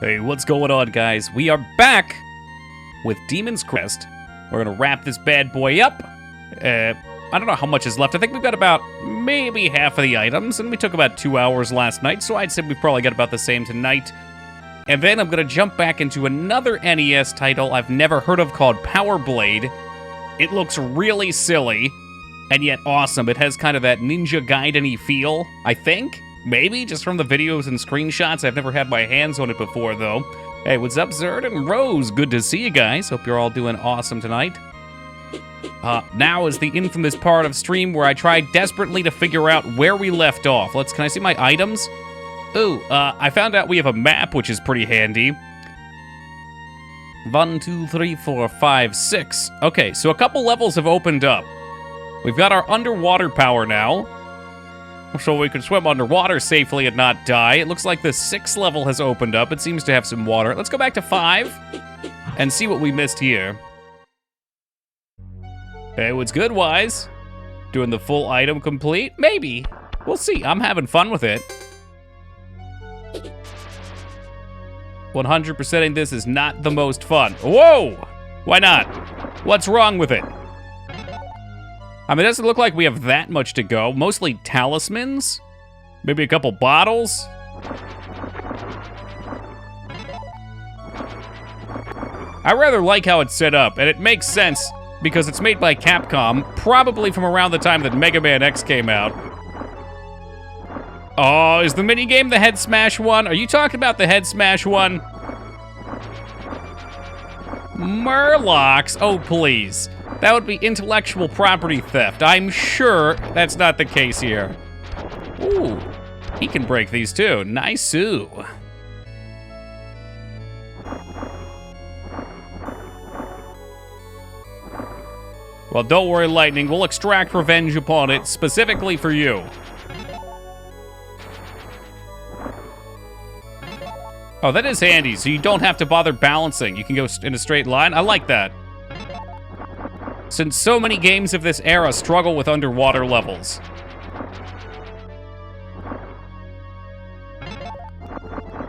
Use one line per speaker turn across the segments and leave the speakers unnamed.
Hey, what's going on, guys? We are back with Demon's Crest. We're gonna wrap this bad boy up. I don't know how much is left. I think we've got about maybe half of the items, and we took about 2 hours last night, so I'd say we've probably got about the same tonight. And then I'm gonna jump back into another NES title I've never heard of called Power Blade. It looks really silly, and yet awesome. It has kind of that Ninja Gaiden-y feel, I think. Maybe, just from the videos and screenshots. I've never had my hands on it before, though. Hey, what's up, Zerd and Rose? Good to see you guys. Hope you're all doing awesome tonight. Now is the infamous part of stream where I try desperately to figure out where we left off. Can I see my items? Ooh, I found out we have a map, which is pretty handy. 1, 2, 3, 4, 5, 6. Okay, so a couple levels have opened up. We've got our underwater power now, so we can swim underwater safely and not die. It looks like the 6th level has opened up. It seems to have some water. Let's go back to 5 and see what we missed here. Hey, what's good, Wise? Doing the full item complete? Maybe. We'll see. I'm having fun with it. 100%ing this is not the most fun. Whoa! Why not? What's wrong with it? I mean, it doesn't look like we have that much to go. Mostly talismans. Maybe a couple bottles. I rather like how it's set up, and it makes sense because it's made by Capcom, probably from around the time that Mega Man X came out. Oh, is the minigame the Head Smash one? Are you talking about the Head Smash one? Murlocs? Oh, please. That would be intellectual property theft. I'm sure that's not the case here. Ooh, he can break these too. Nice-oo. Well, don't worry, Lightning. We'll extract revenge upon it specifically for you. Oh, that is handy, so you don't have to bother balancing. You can go in a straight line. I like that. Since so many games of this era struggle with underwater levels.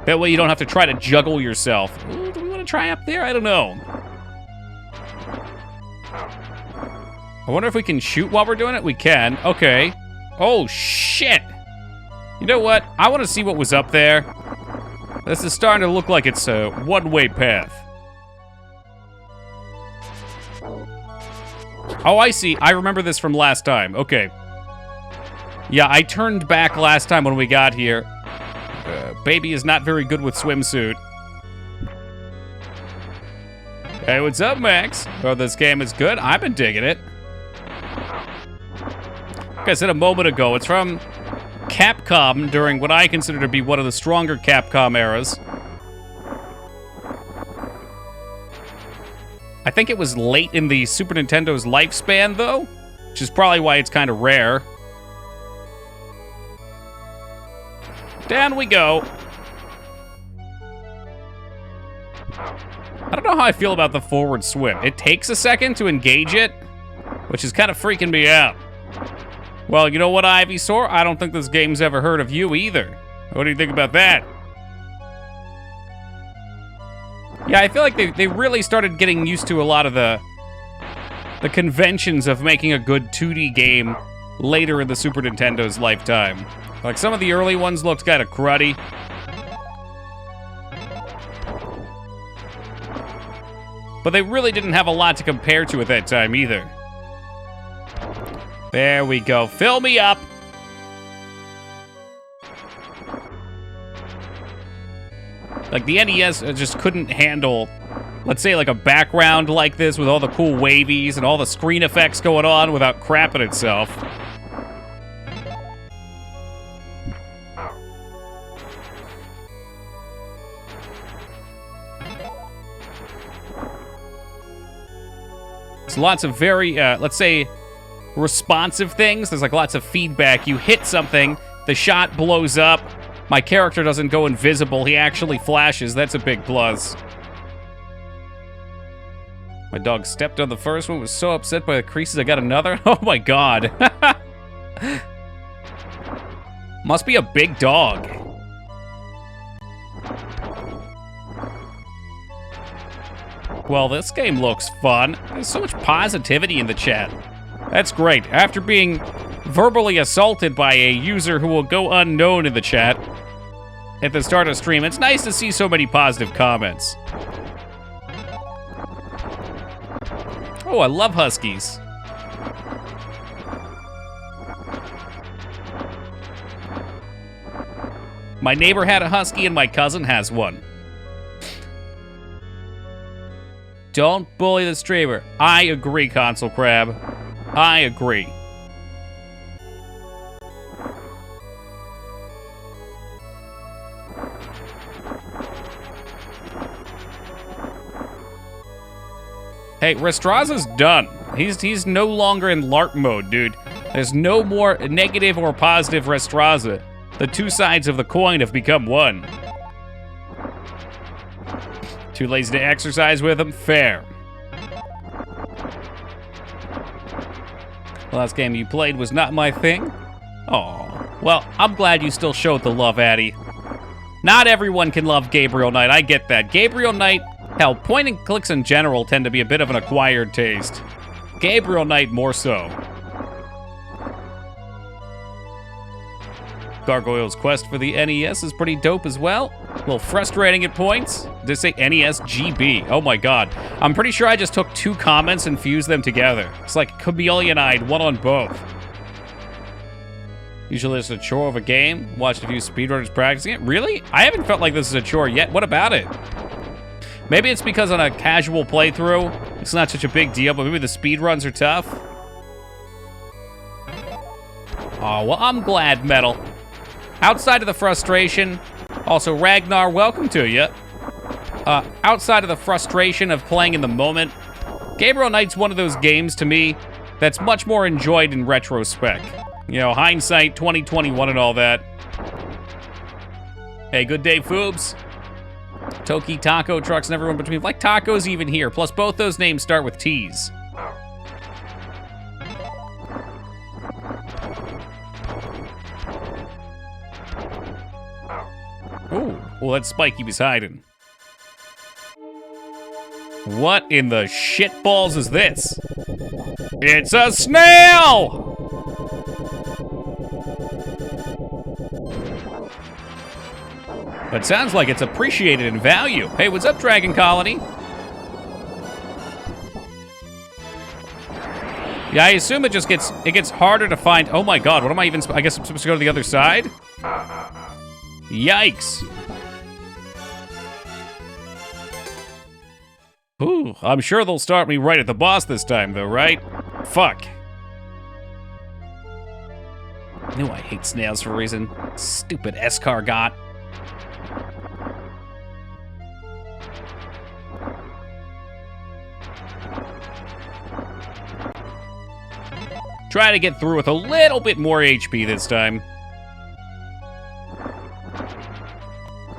That way you don't have to try to juggle yourself. Ooh, do we want to try up there? I don't know. I wonder if we can shoot while we're doing it? We can. Okay. Oh, shit. You know what? I want to see what was up there. This is starting to look like it's a one-way path. Oh, I see. I remember this from last time. Okay. Yeah, I turned back last time when we got here. Baby is not very good with swimsuit. Hey, what's up, Max? Oh, this game is good. I've been digging it. Like I said a moment ago, it's from Capcom during what I consider to be one of the stronger Capcom eras. I think it was late in the Super Nintendo's lifespan, though, which is probably why it's kind of rare. Down we go. I don't know how I feel about the forward swim. It takes a second to engage it, which is kind of freaking me out. Well, you know what, Ivysaur? I don't think this game's ever heard of you either. What do you think about that? Yeah, I feel like they really started getting used to a lot of the conventions of making a good 2D game later in the Super Nintendo's lifetime. Like, some of the early ones looked kind of cruddy. But they really didn't have a lot to compare to at that time either. There we go. Fill me up. Like, the NES just couldn't handle, let's say, like a background like this with all the cool wavies and all the screen effects going on without crapping itself. There's lots of very, let's say, responsive things. There's like lots of feedback. You hit something, the shot blows up. My character doesn't go invisible. He actually flashes. That's a big plus. My dog stepped on the first one, was so upset by the creases I got another. Oh my god. Must be a big dog. Well, this game looks fun. There's so much positivity in the chat. That's great. After being verbally assaulted by a user who will go unknown in the chat at the start of stream, it's nice to see so many positive comments. Oh, I love Huskies. My neighbor had a husky and my cousin has one. Don't bully the streamer. I agree, Console Crab. I agree. Hey, Restraza's done. He's no longer in LARP mode, dude. There's no more negative or positive Restraza. The two sides of the coin have become one. Too lazy to exercise with him? Fair. The last game you played was not my thing? Oh, well, I'm glad you still showed the love, Addy. Not everyone can love Gabriel Knight, I get that. Gabriel Knight, hell, point and clicks in general tend to be a bit of an acquired taste. Gabriel Knight more so. Gargoyle's quest for the NES is pretty dope as well. A little frustrating at points. Did it say NES GB? Oh my god. I'm pretty sure I just took two comments and fused them together. It's like chameleon-eyed, one on both. Usually it's a chore of a game. Watched a few speedrunners practicing it. Really? I haven't felt like this is a chore yet. What about it? Maybe it's because on a casual playthrough, it's not such a big deal, but maybe the speedruns are tough. Oh, well, I'm glad, Metal. Outside of the frustration, also Ragnar, welcome to you. Outside of the frustration of playing in the moment, Gabriel Knight's one of those games to me that's much more enjoyed in retrospect. You know, hindsight, 2021 and all that. Hey, good day, Foobs. Toki, Taco, Trucks, and everyone between. Like tacos even here. Plus, both those names start with T's. Ooh, well, that Spike he was hiding. What in the shitballs is this? It's a snail! But sounds like it's appreciated in value. Hey, what's up, Dragon Colony? Yeah, I assume it just gets harder to find. Oh my god, what am I even? I guess I'm supposed to go to the other side? Yikes. Ooh, I'm sure they'll start me right at the boss this time, though, right? Fuck. I knew I hate snails for a reason. Stupid escargot. Try to get through with a little bit more HP this time.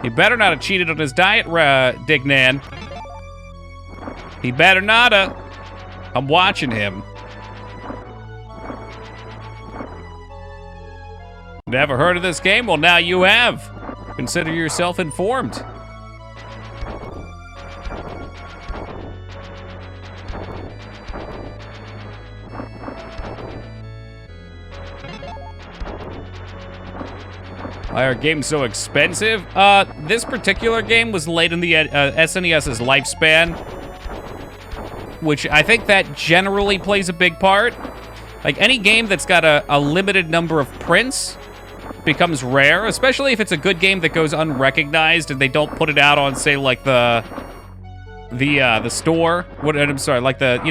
He better not have cheated on his diet, Dignan. He better not have. I'm watching him. Never heard of this game? Well, now you have. Consider yourself informed. Why are games so expensive? This particular game was late in the SNES's lifespan, which I think that generally plays a big part. Like, any game that's got a limited number of prints becomes rare, especially if it's a good game that goes unrecognized and they don't put it out on, say, like the store. I'm sorry, like the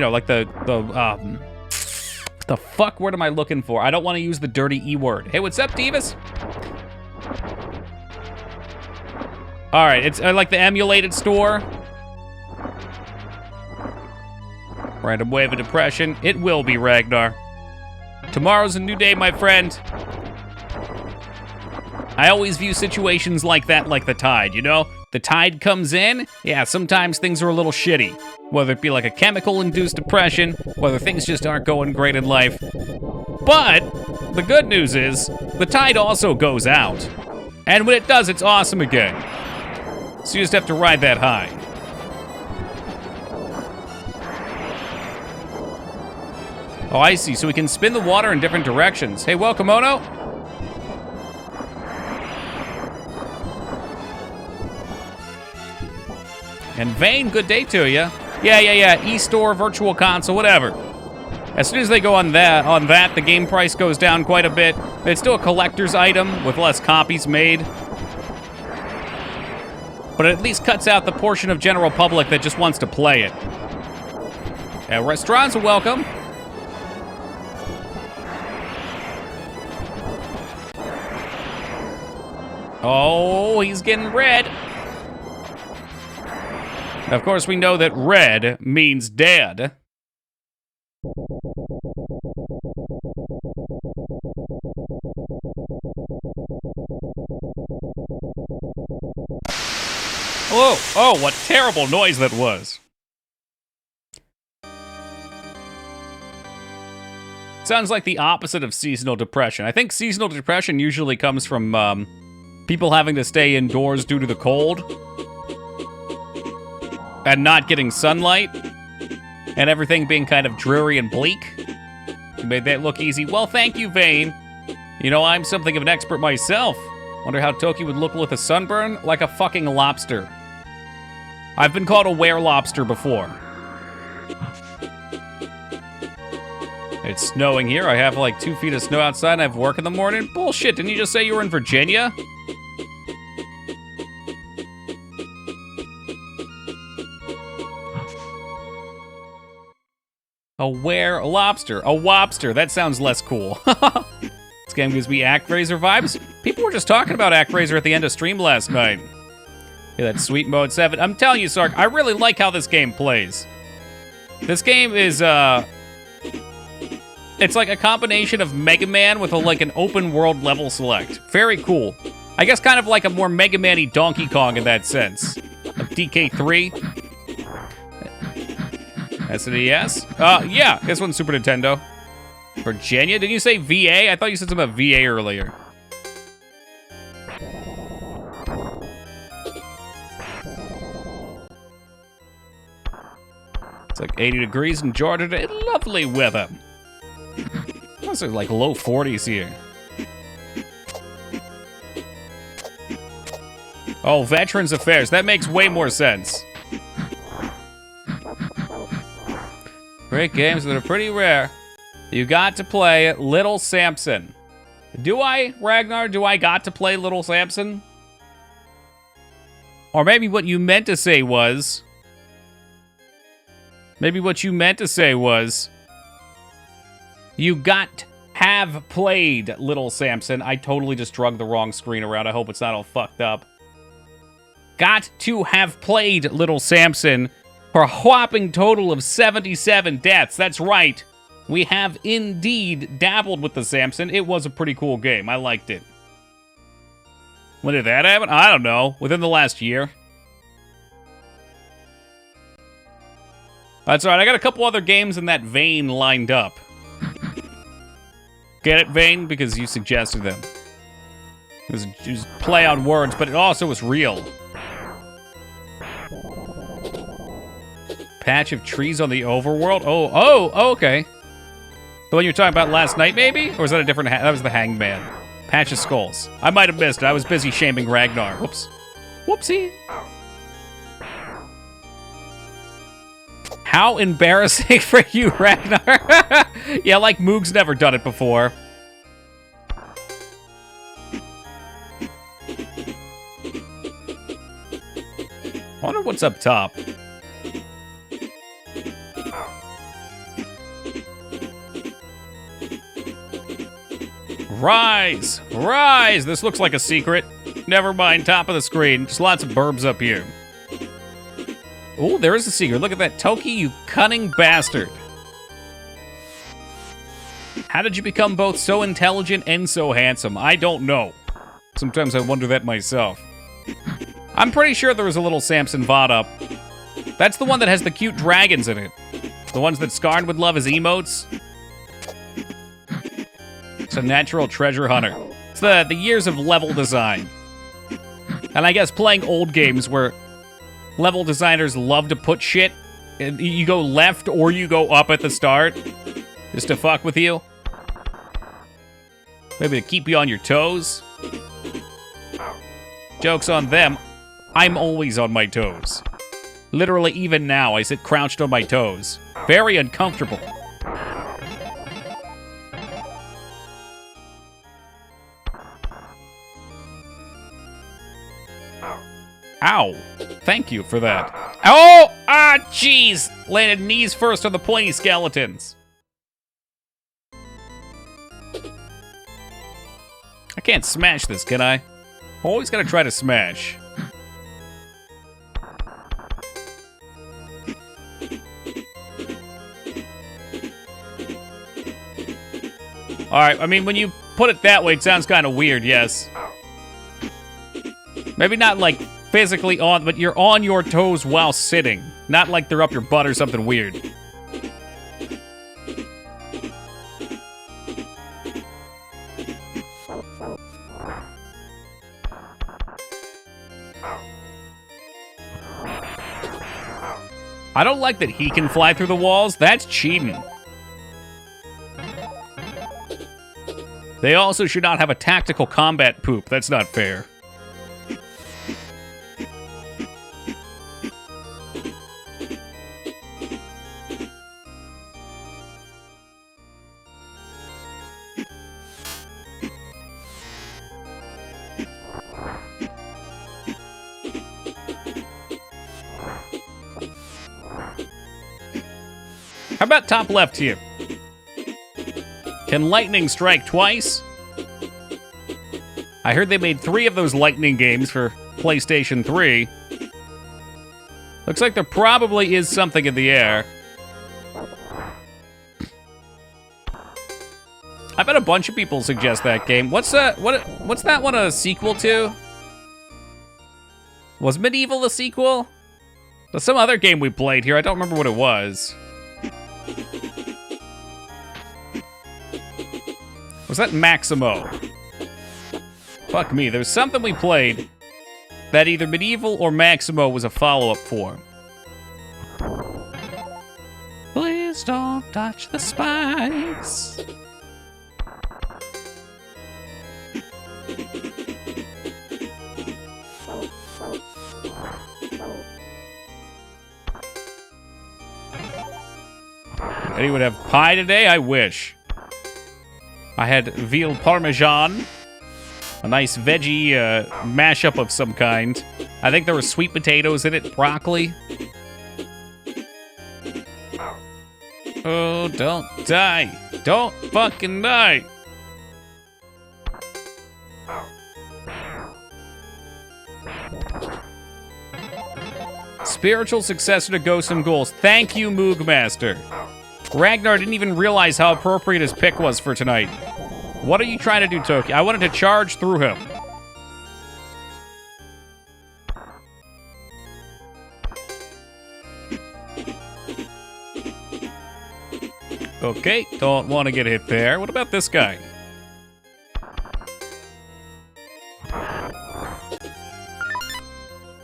fuck word am I looking for? I don't want to use the dirty E word. Hey, what's up, Divas? All right, it's like the emulated store. Random wave of depression. It will be, Ragnar. Tomorrow's a new day, my friend. I always view situations like that like the tide, you know? The tide comes in, yeah, sometimes things are a little shitty. Whether it be like a chemical-induced depression, whether things just aren't going great in life. But the good news is, the tide also goes out. And when it does, it's awesome again. So you just have to ride that high. Oh, I see. So we can spin the water in different directions. Hey, welcome, Ono. And Vane, good day to you. Yeah. E-store, virtual console, whatever. As soon as they go on that, the game price goes down quite a bit. It's still a collector's item with less copies made. But it at least cuts out the portion of general public that just wants to play it. Restaurants are welcome. Oh, he's getting red. Of course, we know that red means dead. Oh, what terrible noise that was. Sounds like the opposite of seasonal depression. I think seasonal depression usually comes from people having to stay indoors due to the cold and not getting sunlight and everything being kind of dreary and bleak. You made that look easy. Well, thank you, Vane. You know, I'm something of an expert myself. Wonder how Toki would look with a sunburn? Like a fucking lobster. I've been called a were-lobster before. It's snowing here. I have like 2 feet of snow outside and I have work in the morning. Bullshit, didn't you just say you were in Virginia? A were-lobster. A wobster. That sounds less cool. This game gives me ActRaiser vibes. People were just talking about ActRaiser at the end of stream last night. Yeah, that's Sweet Mode 7. I'm telling you, Sark, I really like how this game plays. This game is, it's like a combination of Mega Man with like an open world level select. Very cool. I guess kind of like a more Mega Man-y Donkey Kong in that sense. Like DK3. SNES? Yeah, this one's Super Nintendo. Virginia? Did you say VA? I thought you said something about VA earlier. It's like 80 degrees in Georgia today. Lovely weather. It's like low 40s here. Oh, Veterans Affairs. That makes way more sense. Great games that are pretty rare. You got to play Little Samson. Do I, Ragnar? Do I got to play Little Samson? Or maybe what you meant to say was... Maybe what you meant to say was... You have played Little Samson. I totally just drug the wrong screen around. I hope it's not all fucked up. Got to have played Little Samson for a whopping total of 77 deaths. That's right. We have indeed dabbled with the Samson. It was a pretty cool game. I liked it. When did that happen? I don't know. Within the last year. That's right. I got a couple other games in that vein lined up. Get it, Vane? Because you suggested them. It was play on words, but it also was real. Patch of trees on the overworld? Oh, okay. The one you were talking about last night, maybe? Or was that a different... that was the Hangman. Patch of skulls. I might have missed it. I was busy shaming Ragnar. Whoops. Whoopsie. How embarrassing for you, Ragnar. Yeah, like Moog's never done it before. I wonder what's up top. Rise! Rise! This looks like a secret. Never mind, top of the screen. Just lots of burbs up here. Oh, there is a secret. Look at that. Toki, you cunning bastard. How did you become both so intelligent and so handsome? I don't know. Sometimes I wonder that myself. I'm pretty sure there was a little Samson VOD up. That's the one that has the cute dragons in it. The ones that Skarn would love as emotes. It's a natural treasure hunter. It's the years of level design. And I guess playing old games where level designers love to put shit, and you go left or you go up at the start. Just to fuck with you? Maybe to keep you on your toes? Joke's on them. I'm always on my toes. Literally, even now, I sit crouched on my toes. Very uncomfortable. Ow. Thank you for that. Oh! Ah, jeez! Landed knees first on the pointy skeletons. I can't smash this, can I? Always gotta try to smash. Alright, I mean, when you put it that way, it sounds kind of weird, yes. Maybe not, like, physically on, but you're on your toes while sitting. Not like they're up your butt or something weird. I don't like that he can fly through the walls. That's cheating. They also should not have a tactical combat poop. That's not fair. How about top left here? Can lightning strike twice? I heard they made 3 of those lightning games for PlayStation 3. Looks like there probably is something in the air. I bet a bunch of people suggest that game. What's that one a sequel to? Was Medieval a sequel? There's some other game we played here. I don't remember what it was. Was that Maximo? Fuck me, there's something we played that either Medieval or Maximo was a follow-up for. Please don't touch the spikes. Anyone have pie today? I wish. I had veal parmesan, a nice veggie mashup of some kind. I think there were sweet potatoes in it, broccoli. Oh, don't die. Don't fucking die. Spiritual successor to Ghosts and Ghouls. Thank you, Moogmaster. Ragnar didn't even realize how appropriate his pick was for tonight. What are you trying to do, Toki? I wanted to charge through him. Okay, don't want to get hit there. What about this guy?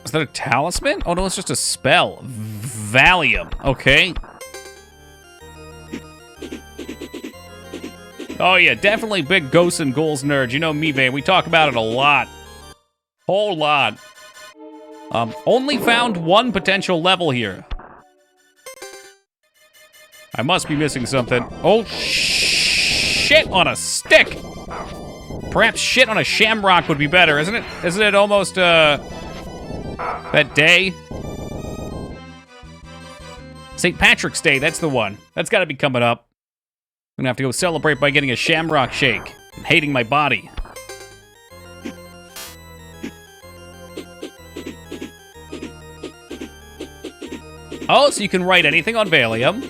Is that a talisman? Oh no, it's just a spell. Valium. Okay. Oh yeah, definitely big Ghosts and Ghouls nerd. You know me, man. We talk about it a lot. Whole lot. Only found one potential level here. I must be missing something. Oh, shit on a stick! Perhaps shit on a shamrock would be better, isn't it? Isn't it almost, that day? St. Patrick's Day, that's the one. That's gotta be coming up. I'm gonna have to go celebrate by getting a shamrock shake and hating my body. Oh, so you can write anything on Valium.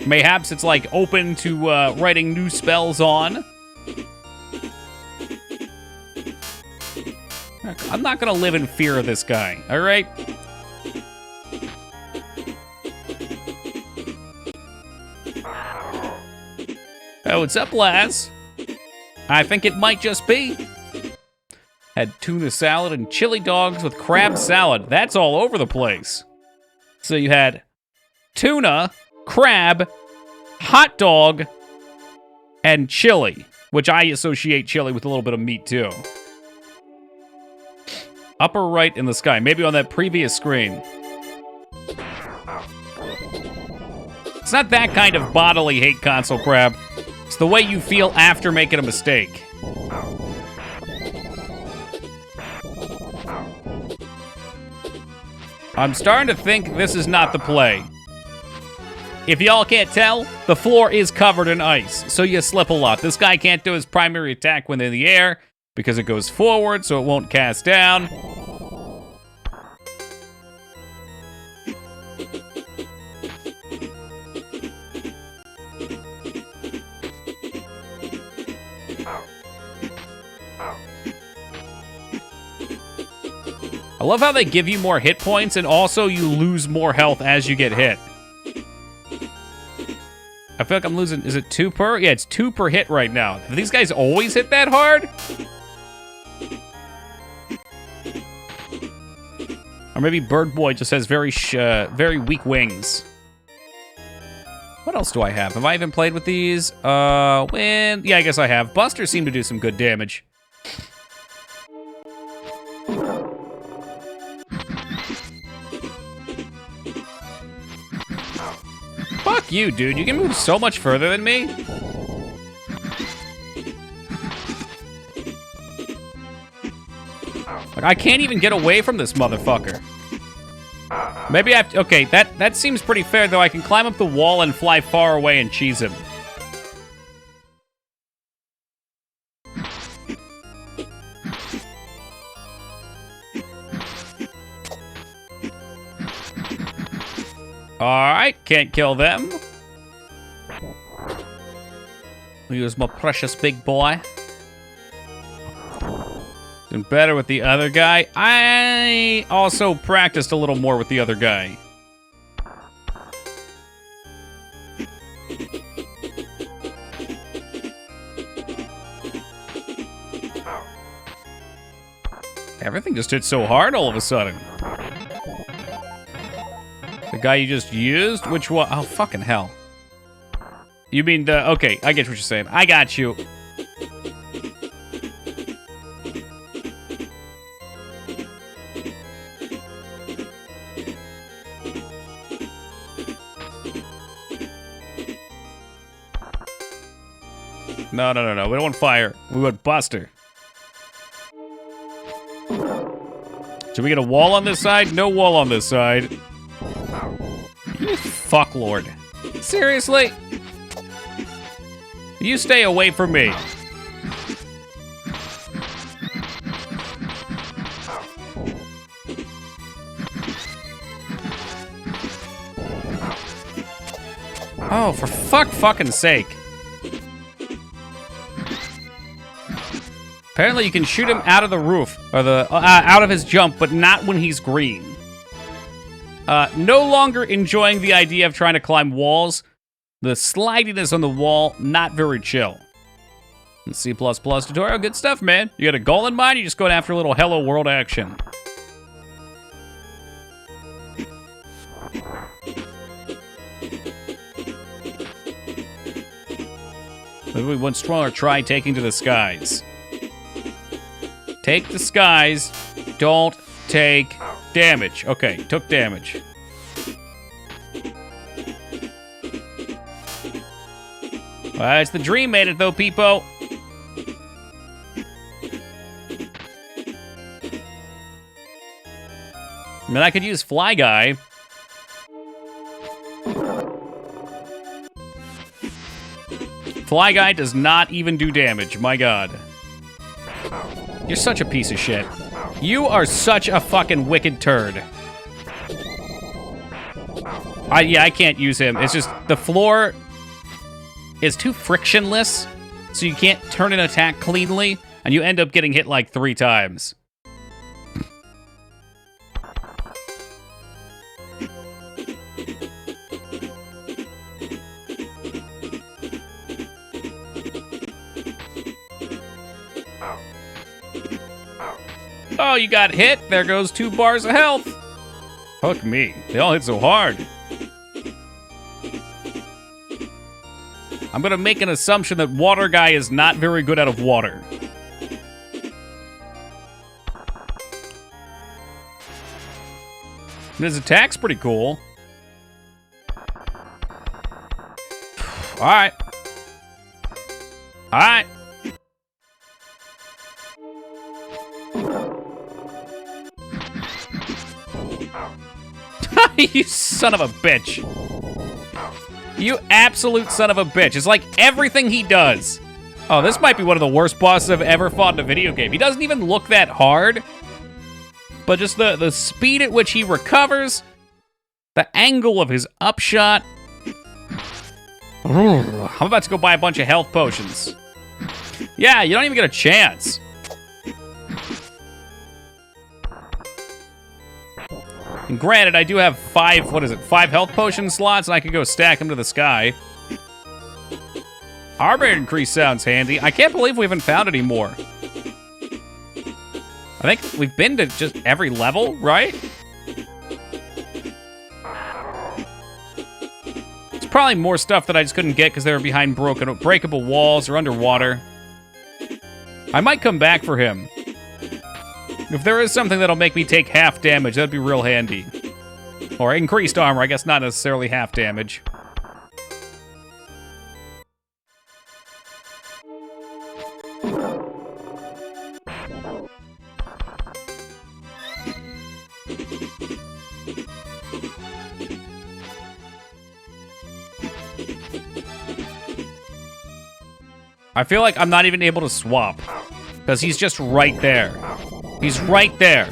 Mayhaps it's like open to writing new spells on. I'm not gonna live in fear of this guy, all right? Oh, what's up, Laz? I think it might just be. Had tuna salad and chili dogs with crab salad. That's all over the place. So you had tuna, crab, hot dog, and chili, which I associate chili with a little bit of meat too. Upper right in the sky, maybe on that previous screen. It's not that kind of bodily hate, Console Crab. It's the way you feel after making a mistake. I'm starting to think this is not the play. If y'all can't tell, the floor is covered in ice, so you slip a lot. This guy can't do his primary attack when in the air because it goes forward, so it won't cast down. I love how they give you more hit points and also you lose more health as you get hit. I feel like I'm losing, is it 2 per? Yeah, it's 2 per hit right now. Do these guys always hit that hard? Or maybe Bird Boy just has very weak wings. What else do I have? Have I even played with these? Yeah, I guess I have. Busters seem to do some good damage. Fuck you, dude. You can move so much further than me. Like, I can't even get away from this motherfucker. Maybe I have to... Okay, that seems pretty fair, though. I can climb up the wall and fly far away and cheese him. Alright, can't kill them. Use my precious big boy. Doing better with the other guy. I also practiced a little more with the other guy. Everything just hit so hard all of a sudden. The guy you just used? Which one? Oh, fucking hell. You mean the... Okay, I get what you're saying. I got you. No. We don't want fire. We want Buster. Should we get a wall on this side? No wall on this side. You fucklord. Seriously? You stay away from me. Oh, for fucking sake. Apparently you can shoot him out of the roof, or out of his jump, but not when he's green. No longer enjoying the idea of trying to climb walls. The slidiness on the wall, not very chill. C++ tutorial, good stuff, man. You got a goal in mind, you're just going after a little Hello World action. Maybe we once stronger try taking to the skies. Take the skies, don't take damage. Okay, took damage. It's the dream made it though, peepo. I mean, I could use Fly Guy. Fly Guy does not even do damage, my god. You're such a piece of shit. You are such a fucking wicked turd. Yeah, I can't use him. It's just, the floor is too frictionless, so you can't turn an attack cleanly, and you end up getting hit like 3 times. Oh, you got hit. There goes 2 bars of health. Fuck me. They all hit so hard. I'm gonna make an assumption that Water Guy is not very good out of water. His attack's pretty cool. Alright. Alright. You son of a bitch. You absolute son of a bitch. It's like everything he does. Oh, this might be one of the worst bosses I've ever fought in a video game. He doesn't even look that hard. But just the speed at which he recovers, the angle of his upshot. I'm about to go buy a bunch of health potions. Yeah, you don't even get a chance. And granted, I do have 5 health potion slots, and I could go stack them to the sky. Armor increase sounds handy. I can't believe we haven't found any more. I think we've been to just every level, right? It's probably more stuff that I just couldn't get because they were behind breakable walls or underwater. I might come back for him. If there is something that'll make me take half damage, that'd be real handy. Or increased armor, I guess not necessarily half damage. I feel like I'm not even able to swap, because he's just right there. He's right there.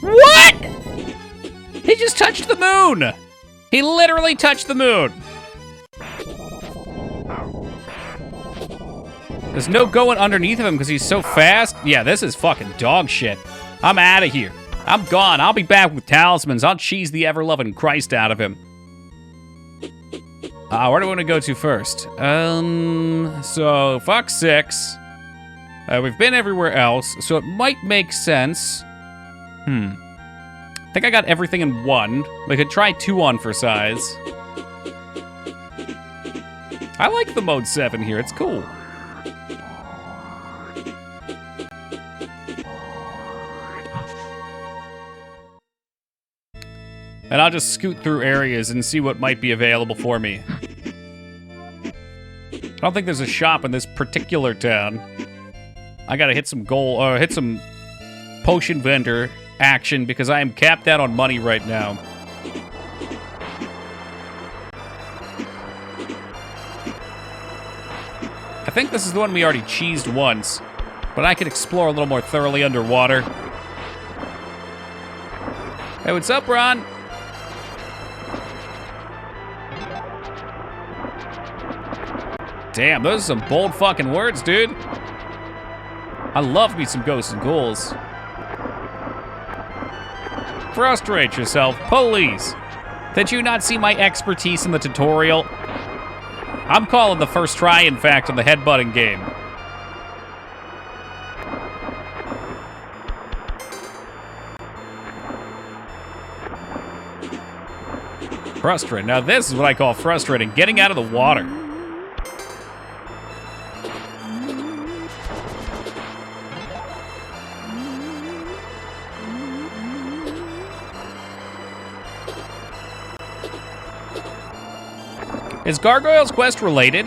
What? He just touched the moon. He literally touched the moon. There's no going underneath of him because he's so fast. Yeah, this is fucking dog shit. I'm out of here. I'm gone. I'll be back with talismans. I'll cheese the ever-loving Christ out of him. Where do I want to go to first? So, Fox 6. We've been everywhere else, so it might make sense. I think I got everything in 1. We could try 2 on for size. I like the mode 7 here. It's cool. And I'll just scoot through areas and see what might be available for me. I don't think there's a shop in this particular town. I gotta hit some hit some potion vendor action because I am capped out on money right now. I think this is the one we already cheesed once, but I could explore a little more thoroughly underwater. Hey, what's up, Ron? Damn, those are some bold fucking words, dude. I love me some ghosts and ghouls. Frustrate yourself, please. Did you not see my expertise in the tutorial? I'm calling the first try, in fact, on the headbutting game. Frustrating. Now this is what I call frustrating. Getting out of the water. Is Gargoyle's Quest related?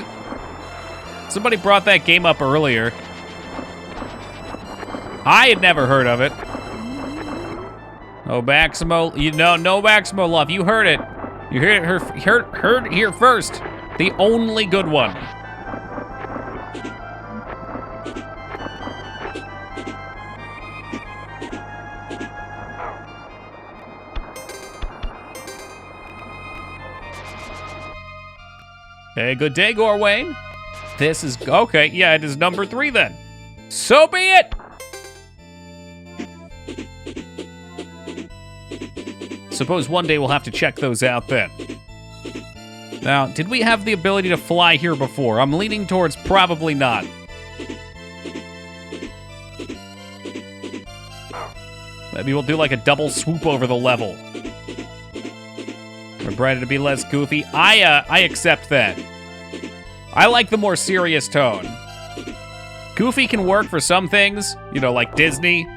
Somebody brought that game up earlier. I had never heard of it. No Maximo, no Maximo love. You heard it. You heard it here first. The only good one. Hey, good day, Gorwayne. This is, okay, yeah, it is number 3 then. So be it! Suppose one day we'll have to check those out then. Now, did we have the ability to fly here before? I'm leaning towards probably not. Maybe we'll do like a double swoop over the level. We're ready to be less goofy. I accept that. I like the more serious tone. Goofy can work for some things, you know, like Disney.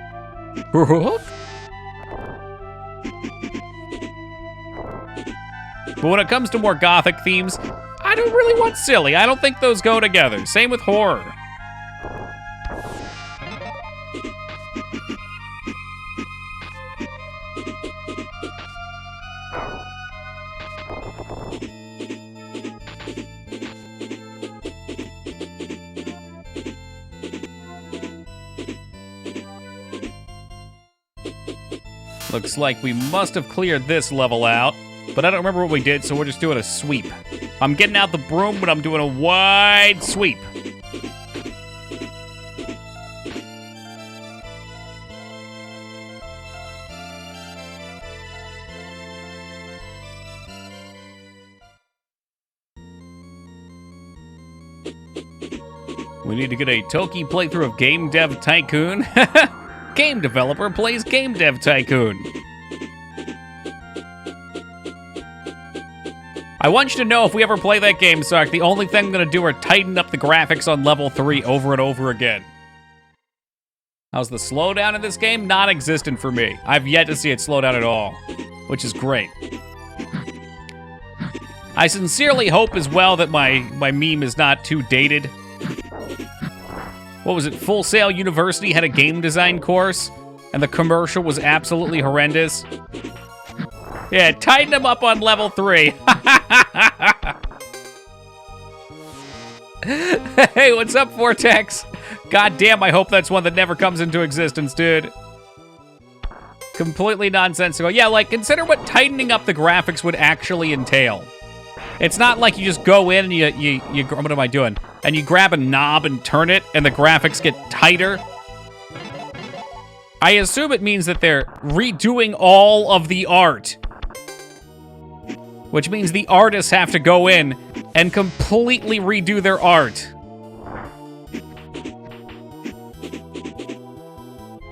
But when it comes to more gothic themes, I don't really want silly. I don't think those go together. Same with horror. Looks like we must have cleared this level out, but I don't remember what we did, so we're just doing a sweep. I'm getting out the broom, but I'm doing a wide sweep. We need to get a Toki playthrough of Game Dev Tycoon. Game developer plays Game Dev Tycoon. I want you to know if we ever play that game, Sark, the only thing I'm going to do are tighten up the graphics on level 3 over and over again. How's the slowdown in this game? Non-existent for me. I've yet to see it slow down at all, which is great. I sincerely hope as well that my meme is not too dated. What was it? Full Sail University had a game design course, and the commercial was absolutely horrendous. Yeah, tighten them up on level 3. Hey, what's up, Vortex? God damn, I hope that's one that never comes into existence, dude. Completely nonsensical. Yeah, like, consider what tightening up the graphics would actually entail. It's not like you just go in and you what am I doing? And you grab a knob and turn it, and the graphics get tighter. I assume it means that they're redoing all of the art. Which means the artists have to go in and completely redo their art.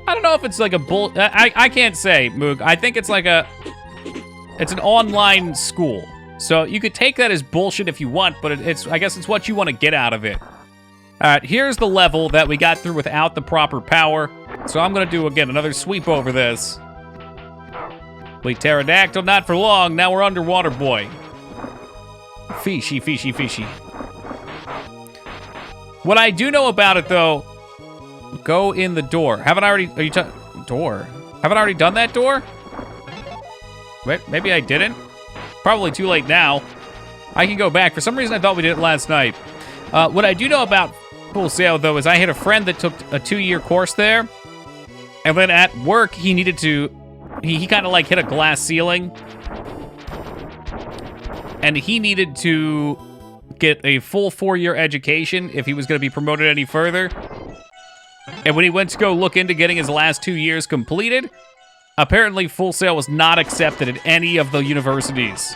I don't know if it's like a I can't say, Moog. I think it's like it's an online school. So you could take that as bullshit if you want, but I guess it's what you want to get out of it. All right, here's the level that we got through without the proper power. So I'm going to do, again, another sweep over this. Wait, pterodactyl, not for long. Now we're underwater, boy. Fishy, fishy, fishy. What I do know about it, though, go in the door. Haven't I already, door? Haven't I already done that door? Wait, maybe I didn't? Probably too late now. I can go back. For some reason, I thought we did it last night. What I do know about Full Sail, though, is I had a friend that took a 2-year course there. And then at work, he needed to... He kind of, like, hit a glass ceiling. And he needed to get a full 4-year education if he was going to be promoted any further. And when he went to go look into getting his last 2 years completed... Apparently, Full Sail was not accepted at any of the universities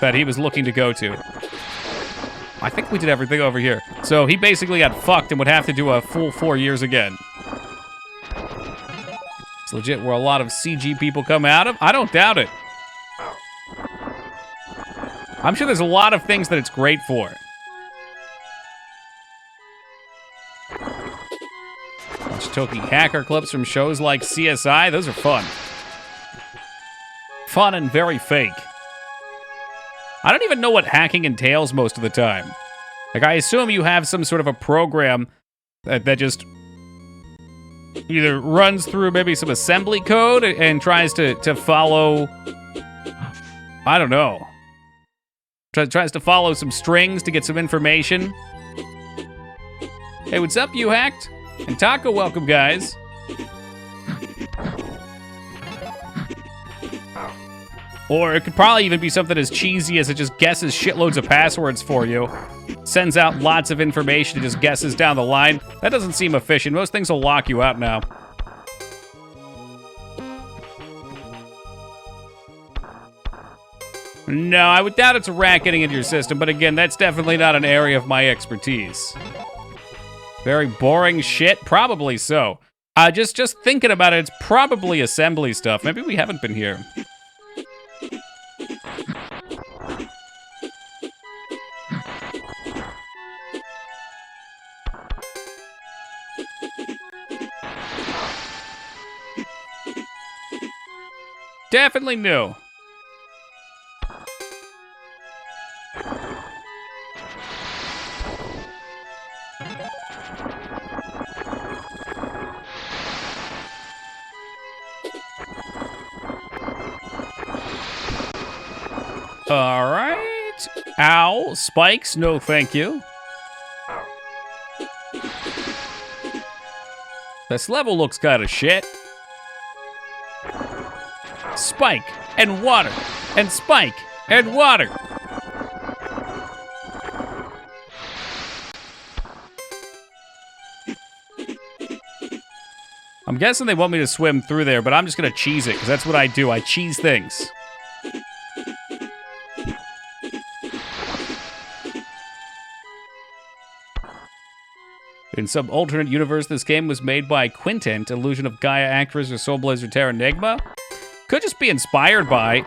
that he was looking to go to. I think we did everything over here. So he basically got fucked and would have to do a full 4 years again. It's legit where a lot of CG people come out of. I don't doubt it. I'm sure there's a lot of things that it's great for. Toki hacker clips from shows like CSI. Those are fun. Fun and very fake. I don't even know what hacking entails most of the time. Like, I assume you have some sort of a program that just either runs through maybe some assembly code and tries to follow... I don't know. Tries to follow some strings to get some information. Hey, what's up, you hacked? And Taco, welcome, guys. Or it could probably even be something as cheesy as it just guesses shitloads of passwords for you. Sends out lots of information and just guesses down the line. That doesn't seem efficient. Most things will lock you out now. No, I would doubt it's a rat getting into your system, but again, that's definitely not an area of my expertise. Very boring shit? Probably so. Just thinking about it, it's probably assembly stuff. Maybe we haven't been here. Definitely new. All right. Ow. Spikes. No, thank you. This level looks kind of shit. Spike and water and spike and water. I'm guessing they want me to swim through there, but I'm just gonna cheese it, because that's what I do. I cheese things. In some alternate universe, this game was made by Quintent, Illusion of Gaia, Actress, or Soul Blazer Terra Enigma. Could just be inspired by.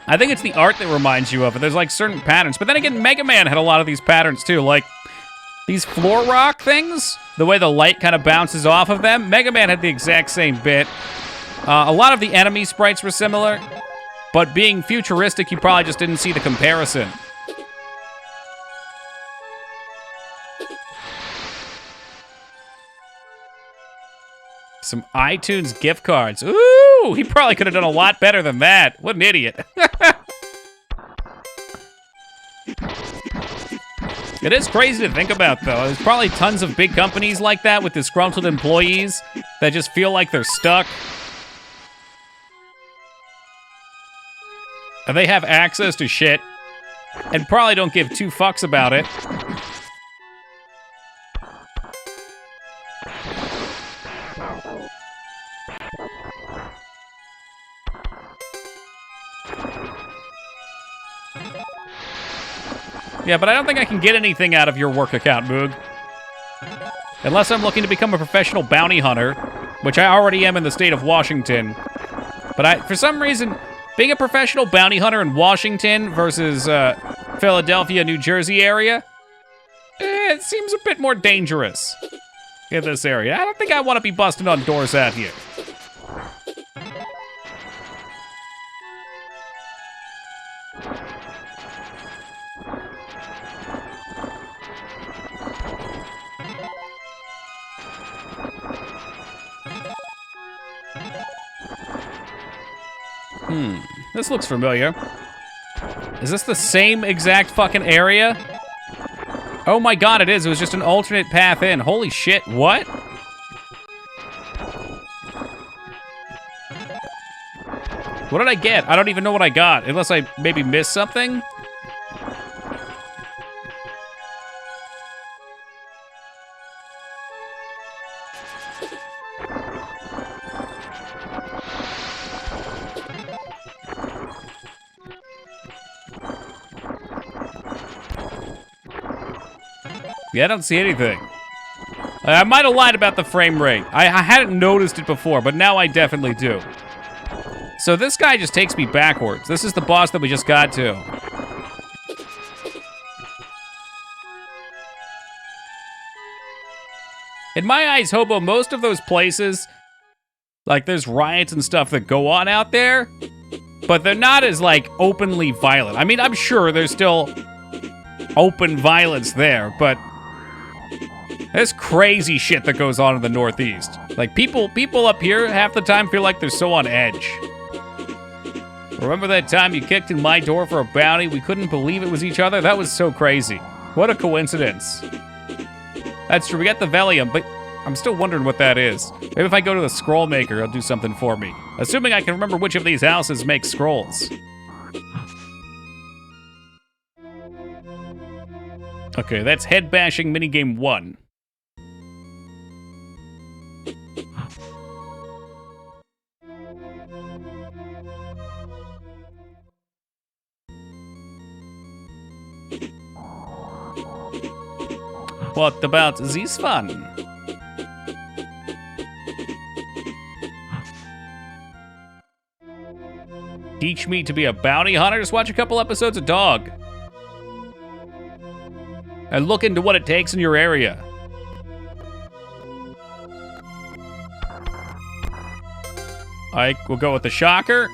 I think it's the art that reminds you of it. There's like certain patterns. But then again, Mega Man had a lot of these patterns too. Like these floor rock things, the way the light kind of bounces off of them. Mega Man had the exact same bit. A lot of the enemy sprites were similar. But being futuristic, you probably just didn't see the comparison. Some iTunes gift cards. Ooh, he probably could have done a lot better than that. What an idiot. It is crazy to think about, though. There's probably tons of big companies like that with disgruntled employees that just feel like they're stuck. And they have access to shit and probably don't give two fucks about it. Yeah, but I don't think I can get anything out of your work account, Moog. Unless I'm looking to become a professional bounty hunter, which I already am in the state of Washington. But for some reason, being a professional bounty hunter in Washington versus Philadelphia, New Jersey area, it seems a bit more dangerous in this area. I don't think I want to be busting on doors out here. This looks familiar. Is this the same exact fucking area? Oh my god, it is. It was just an alternate path in. Holy shit, what? What did I get? I don't even know what I got, unless I maybe missed something. Yeah, I don't see anything. I might have lied about the frame rate. I hadn't noticed it before, but now I definitely do. So this guy just takes me backwards. This is the boss that we just got to. In my eyes, Hobo, most of those places, like there's riots and stuff that go on out there, but they're not as like openly violent. I mean, I'm sure there's still open violence there, but there's crazy shit that goes on in the Northeast. Like, people up here half the time feel like they're so on edge. Remember that time you kicked in my door for a bounty? We couldn't believe it was each other? That was so crazy. What a coincidence. That's true, we got the Velium, but I'm still wondering what that is. Maybe if I go to the scroll maker, it'll do something for me. Assuming I can remember which of these houses make scrolls. Okay, that's head bashing minigame 1. What about this one? Teach me to be a bounty hunter? Just watch a couple episodes of Dog. And look into what it takes in your area. We'll go with the shocker.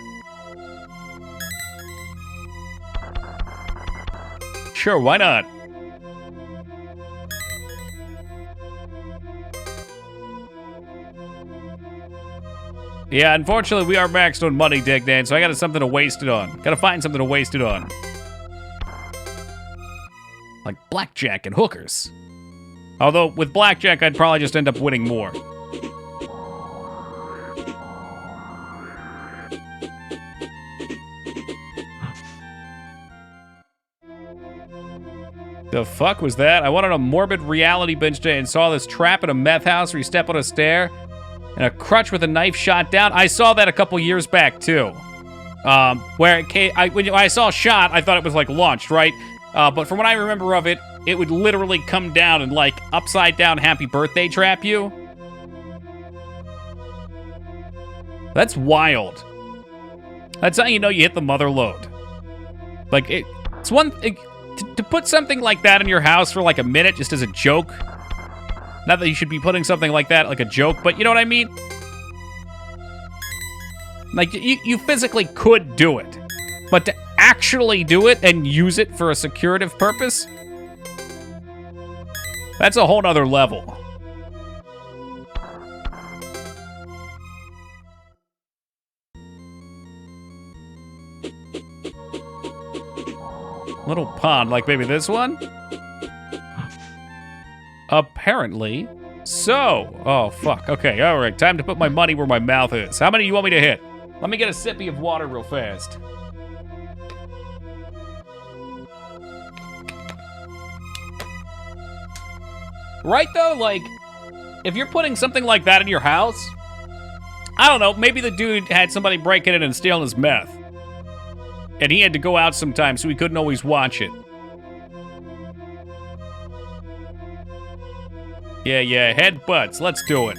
Sure, why not? Yeah, unfortunately, we are maxed on money, Dick Dan, so I got something to waste it on. Gotta find something to waste it on. Like blackjack and hookers. Although, with blackjack, I'd probably just end up winning more. The fuck was that? I went on a morbid reality binge day and saw this trap in a meth house where you step on a stair and a crutch with a knife shot down. I saw that a couple years back too. Where it came, when I saw shot, I thought it was like launched, right? But from what I remember of it, it would literally come down and like upside down happy birthday trap you. That's wild. That's how you know you hit the mother load. Like it's one thing. To put something like that in your house for like a minute just as a joke. Not that you should be putting something like that like a joke, but you know what I mean? Like, you physically could do it. But to actually do it and use it for a secretive purpose? That's a whole nother level. Little pond, like maybe this one? Apparently so. Oh, fuck. Okay, all right. Time to put my money where my mouth is. How many do you want me to hit? Let me get a sippy of water real fast. Right, though? Like, if you're putting something like that in your house, I don't know, maybe the dude had somebody breaking in and stealing his meth. And he had to go out sometimes, so he couldn't always watch it. Yeah, headbutts. Let's do it.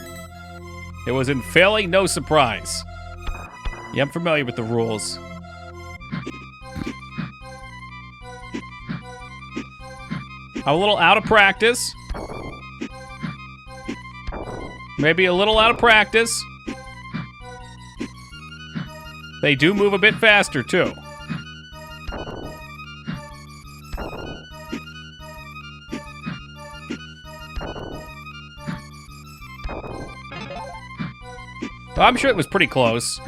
It was in Philly, no surprise. Yeah, I'm familiar with the rules. I'm a little out of practice. Maybe a little out of practice. They do move a bit faster, too. I'm sure it was pretty close.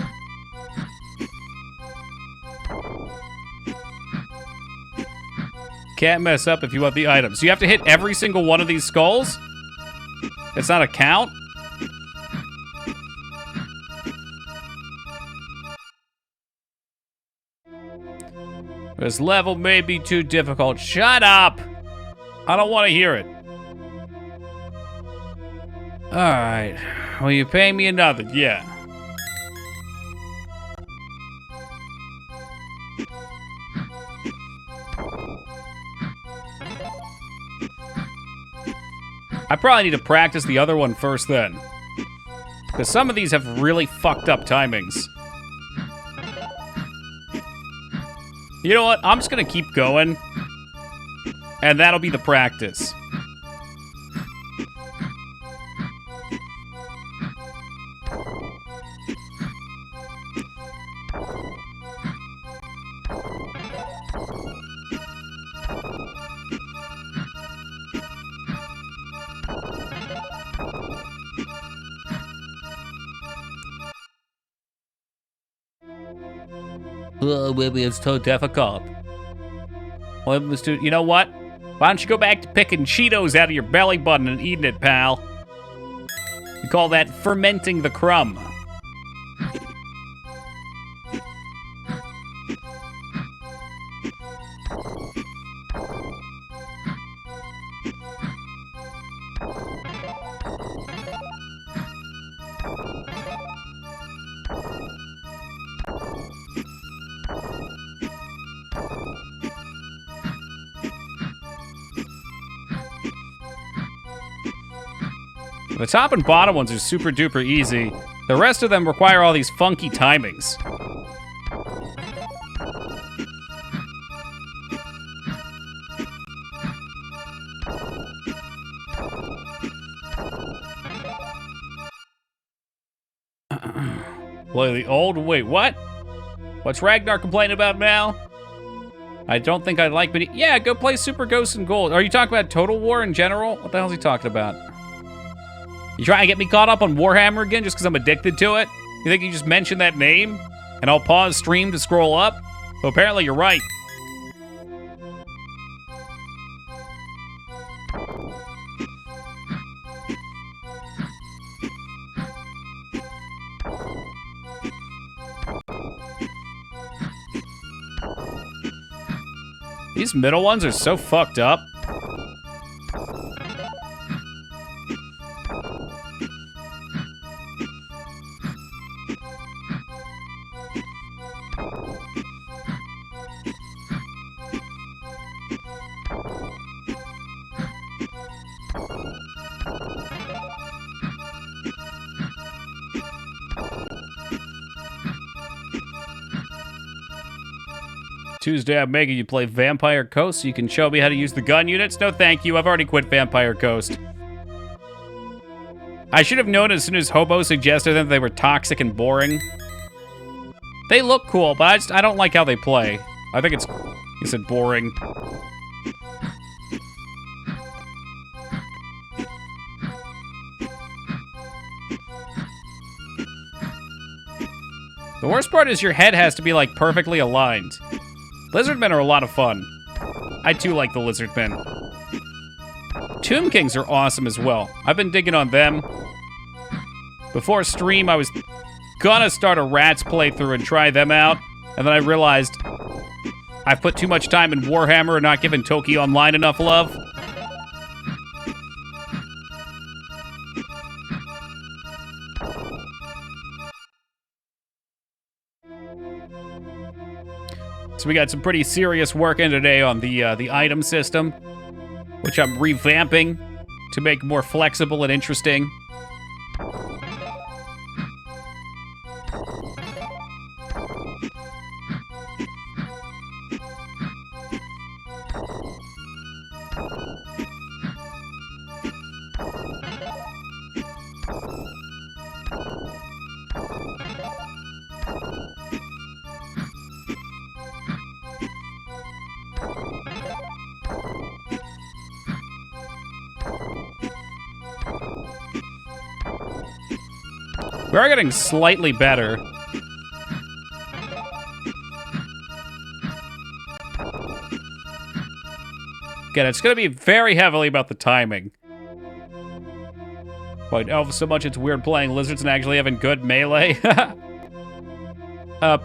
Can't mess up if you want the items. You have to hit every single one of these skulls? It's not a count? This level may be too difficult. Shut up! I don't want to hear it. Alright. Will you pay me another? Yeah. I probably need to practice the other one first then. Because some of these have really fucked up timings. You know what? I'm just gonna keep going. And that'll be the practice. Oh, maybe it's so difficult. Well, you know what? Why don't you go back to picking Cheetos out of your belly button and eating it, pal? We call that fermenting the crumb. The top and bottom ones are super duper easy. The rest of them require all these funky timings. Play the old... Wait, what? What's Ragnar complaining about now? I don't think I like... But yeah, go play Super Ghosts and Gold. Are you talking about Total War in general? What the hell is he talking about? You trying to get me caught up on Warhammer again just because I'm addicted to it? You think you just mentioned that name and I'll pause stream to scroll up? Well, apparently you're right. These middle ones are so fucked up. Tuesday, I'm making you play Vampire Coast so you can show me how to use the gun units. No, thank you. I've already quit Vampire Coast. I should have known as soon as Hobo suggested that they were toxic and boring. They look cool, but I don't like how they play. I think it's, he said, boring. The worst part is your head has to be, like, perfectly aligned. Lizardmen are a lot of fun. I, too, like the Lizardmen. Tomb Kings are awesome as well. I've been digging on them. Before stream, I was gonna start a Rats playthrough and try them out, and then I realized I've put too much time in Warhammer and not given Toki Online enough love. So we got some pretty serious work in today on the item system, which I'm revamping to make more flexible and interesting. We are getting slightly better. Again, it's going to be very heavily about the timing. But oh, so much it's weird playing lizards and actually having good melee.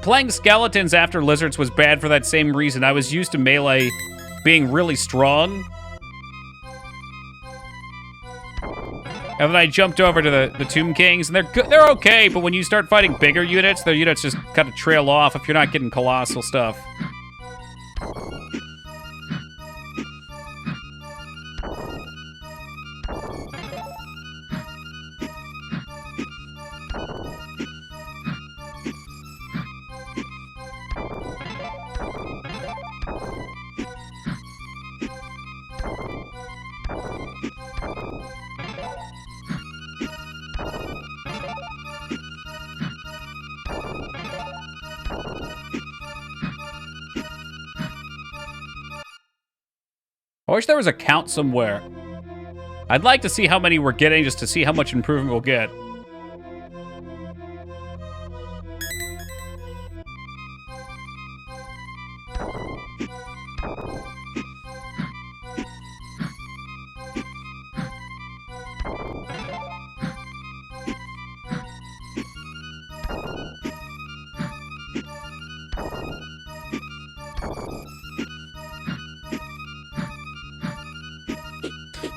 Playing skeletons after lizards was bad for that same reason. I was used to melee being really strong. And then I jumped over to the Tomb Kings, and they're okay, but when you start fighting bigger units, their units just kind of trail off if you're not getting colossal stuff. I wish there was a count somewhere. I'd like to see how many we're getting just to see how much improvement we'll get.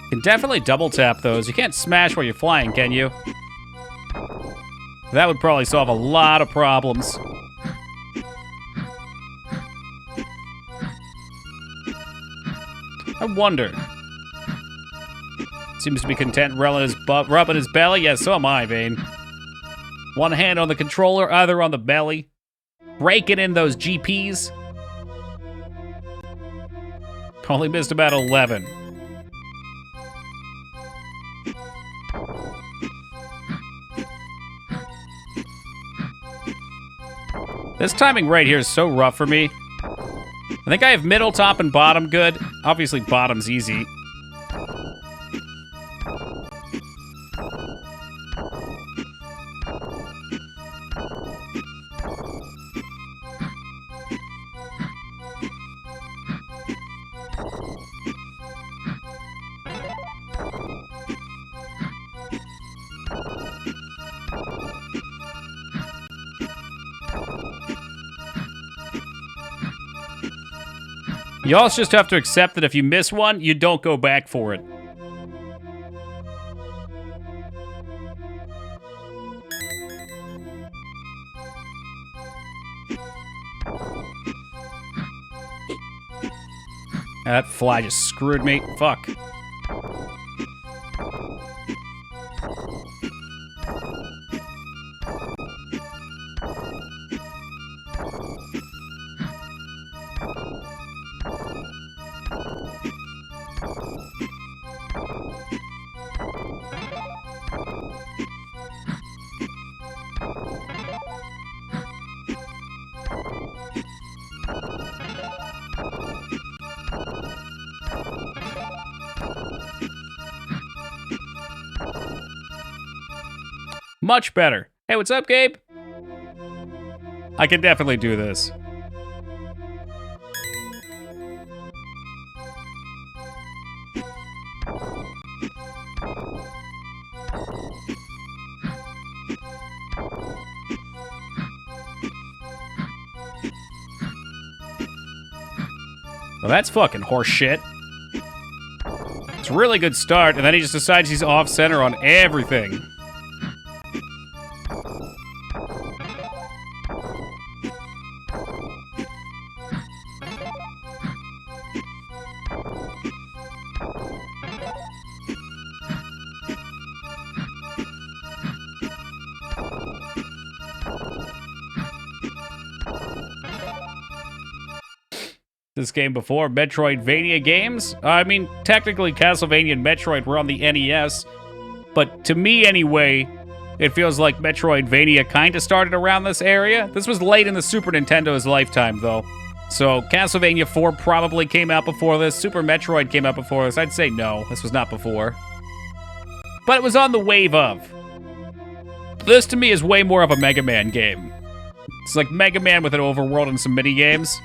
You can definitely double tap those. You can't smash while you're flying, can you? That would probably solve a lot of problems. I wonder. Seems to be content rubbing his belly. Yeah, so am I, Vane. One hand on the controller, other on the belly. Raking in those GPs. Only missed about 11. This timing right here is so rough for me. I think I have middle, top, and bottom good. Obviously, bottom's easy. You also just have to accept that if you miss one, you don't go back for it. That fly just screwed me. Fuck. Much better. Hey, what's up, Gabe? I can definitely do this. Well, that's fucking horse shit. It's a really good start, and then he just decides he's off center on everything. This game before Metroidvania games. I mean, technically Castlevania and Metroid were on the NES, but to me anyway, it feels like Metroidvania kind of started around this area. This was late in the Super Nintendo's lifetime, though. So Castlevania 4 probably came out before this. Super Metroid came out before this. I'd say no, this was not before. But it was on the wave of. This to me is way more of a Mega Man game. It's like Mega Man with an overworld and some mini games.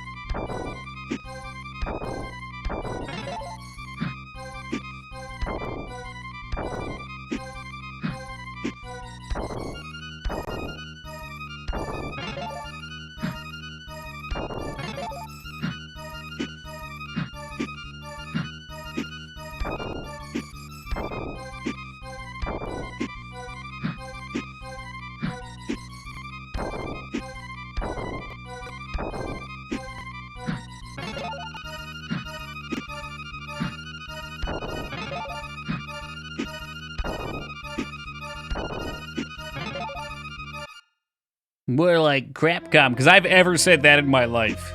More like Crapcom, because I've ever said that in my life.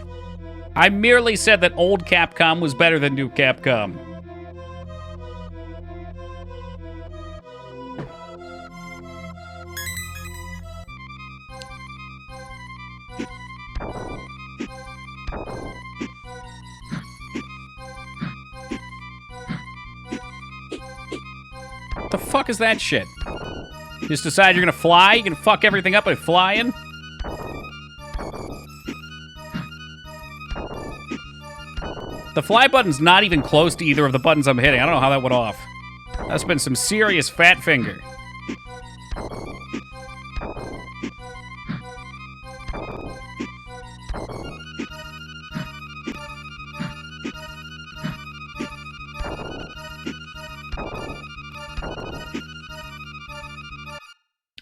I merely said that old Capcom was better than new Capcom. What the fuck is that shit? You just decide you're gonna fly? You can fuck everything up by flying? The fly button's not even close to either of the buttons I'm hitting. I don't know how that went off. That's been some serious fat finger.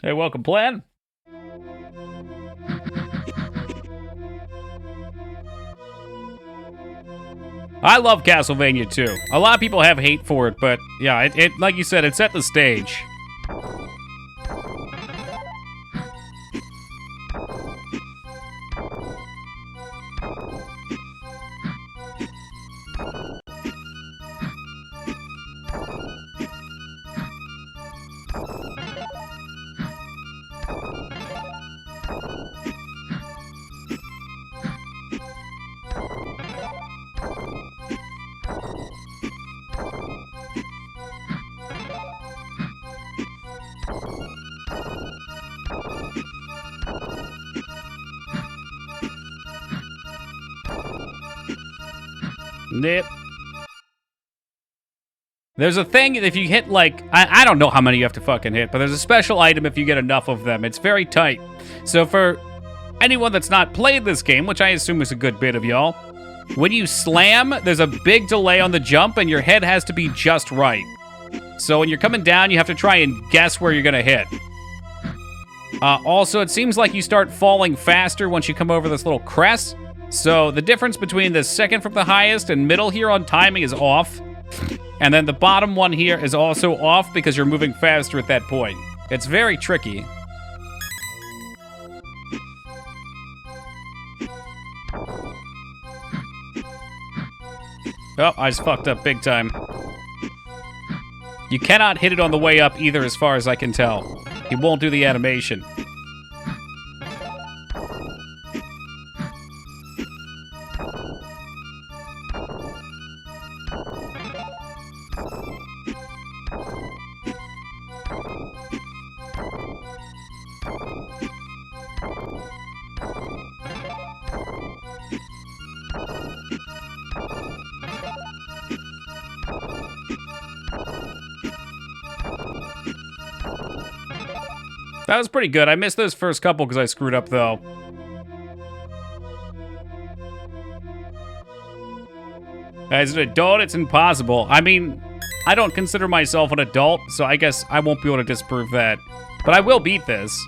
Hey, welcome, Plan. I love Castlevania too. A lot of people have hate for it, but yeah, it like you said, it set the stage. Nip. There's a thing, if you hit, like, I don't know how many you have to fucking hit, but there's a special item if you get enough of them. It's very tight. So for anyone that's not played this game, which I assume is a good bit of y'all, when you slam, there's a big delay on the jump, and your head has to be just right. So when you're coming down, you have to try and guess where you're gonna hit. Also, it seems like you start falling faster once you come over this little crest. So the difference between the second from the highest and middle here on timing is off. And then the bottom one here is also off because you're moving faster at that point. It's very tricky. Oh, I just fucked up big time. You cannot hit it on the way up either, as far as I can tell. He won't do the animation. That was pretty good. I missed those first couple because I screwed up, though. As an adult, it's impossible. I mean, I don't consider myself an adult, so I guess I won't be able to disprove that. But I will beat this.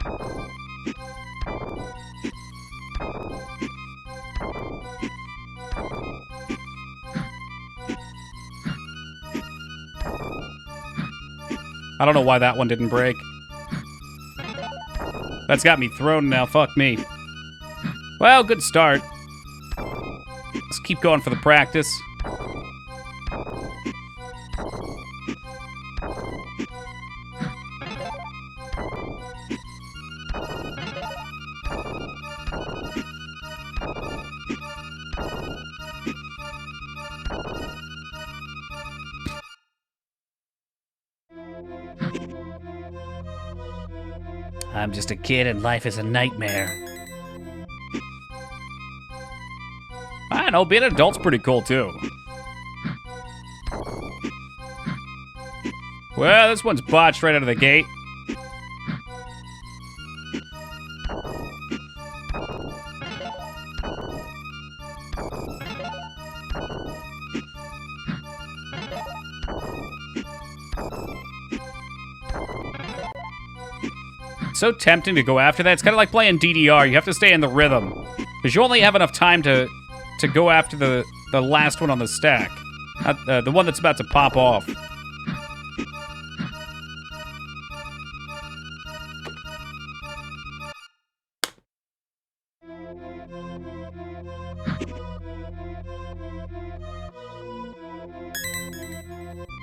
I don't know why that one didn't break. That's got me thrown now, fuck me. Well, good start. Let's keep going for the practice. I'm just a kid and life is a nightmare. I don't know, being an adult's pretty cool too. Well, this one's botched right out of the gate. So tempting to go after that. It's kind of like playing DDR. You have to stay in the rhythm. Because you only have enough time to go after the last one on the stack. Not, the one that's about to pop off.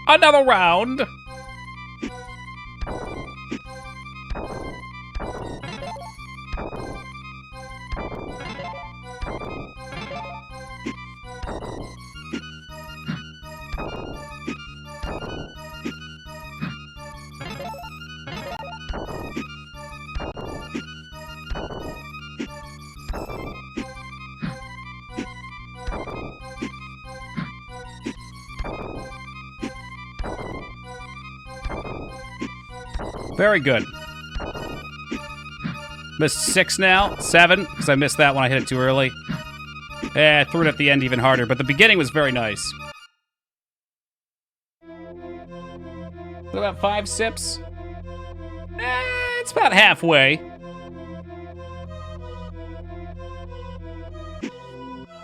Another round. Very good. Missed 6 now. 7, because I missed that one. I hit it too early. I threw it at the end even harder, but the beginning was very nice. About 5 sips? It's about halfway.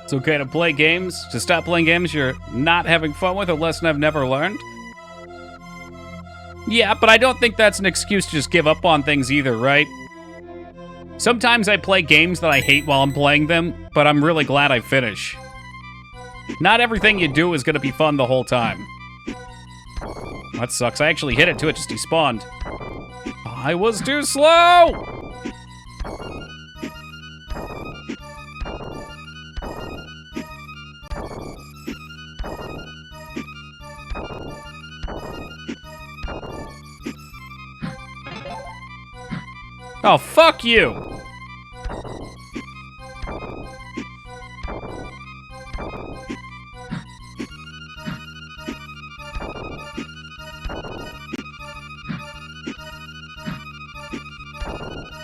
It's okay to play games, to stop playing games you're not having fun with, a lesson I've never learned. Yeah, but I don't think that's an excuse to just give up on things either, right? Sometimes I play games that I hate while I'm playing them, but I'm really glad I finish. Not everything you do is going to be fun the whole time. That sucks. I actually hit it too, it just despawned. I was too slow! Oh, fuck you!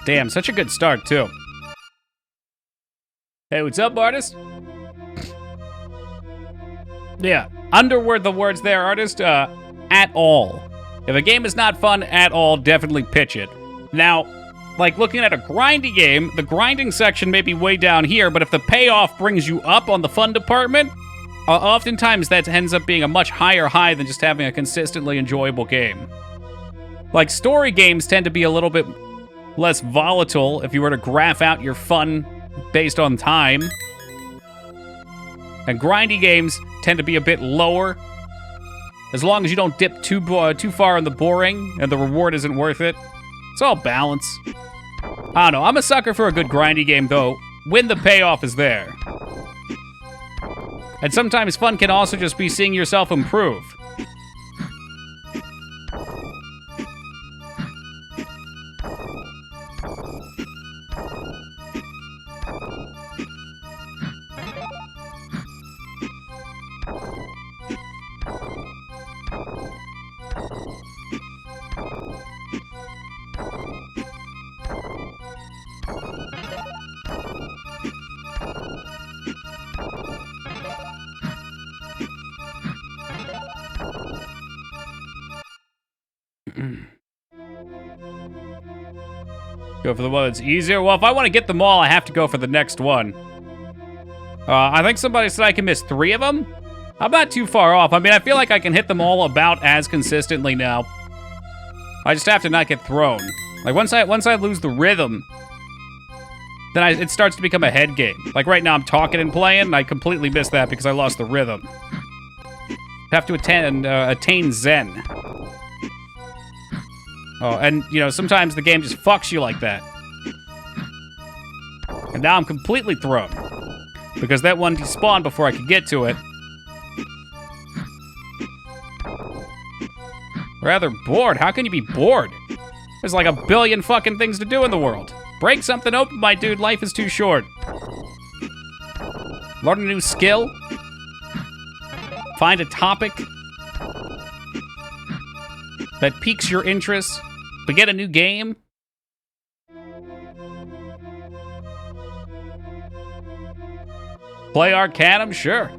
Damn, such a good start, too. Hey, what's up, artist? Yeah, under the words there, artist, at all. If a game is not fun at all, definitely pitch it. Now, like looking at a grindy game, the grinding section may be way down here, but if the payoff brings you up on the fun department, oftentimes that ends up being a much higher high than just having a consistently enjoyable game. Like, story games tend to be a little bit less volatile if you were to graph out your fun based on time. And grindy games tend to be a bit lower. As long as you don't dip too far in the boring and the reward isn't worth it. It's all balance. I don't know. I'm a sucker for a good grindy game, though, when the payoff is there. And sometimes fun can also just be seeing yourself improve. Go for the one that's easier? Well, if I want to get them all, I have to go for the next one. I think somebody said I can miss 3 of them? I'm not too far off. I mean, I feel like I can hit them all about as consistently now. I just have to not get thrown. Like, once I lose the rhythm, then it starts to become a head game. Like, right now I'm talking and playing, and I completely missed that because I lost the rhythm. I have to attain Zen. Oh, and, you know, sometimes the game just fucks you like that. And now I'm completely thrown. Because that one despawned before I could get to it. Rather bored. How can you be bored? There's like a billion fucking things to do in the world. Break something open, my dude. Life is too short. Learn a new skill. Find a topic that piques your interest. Begin a new game. Play Arcanum? Sure.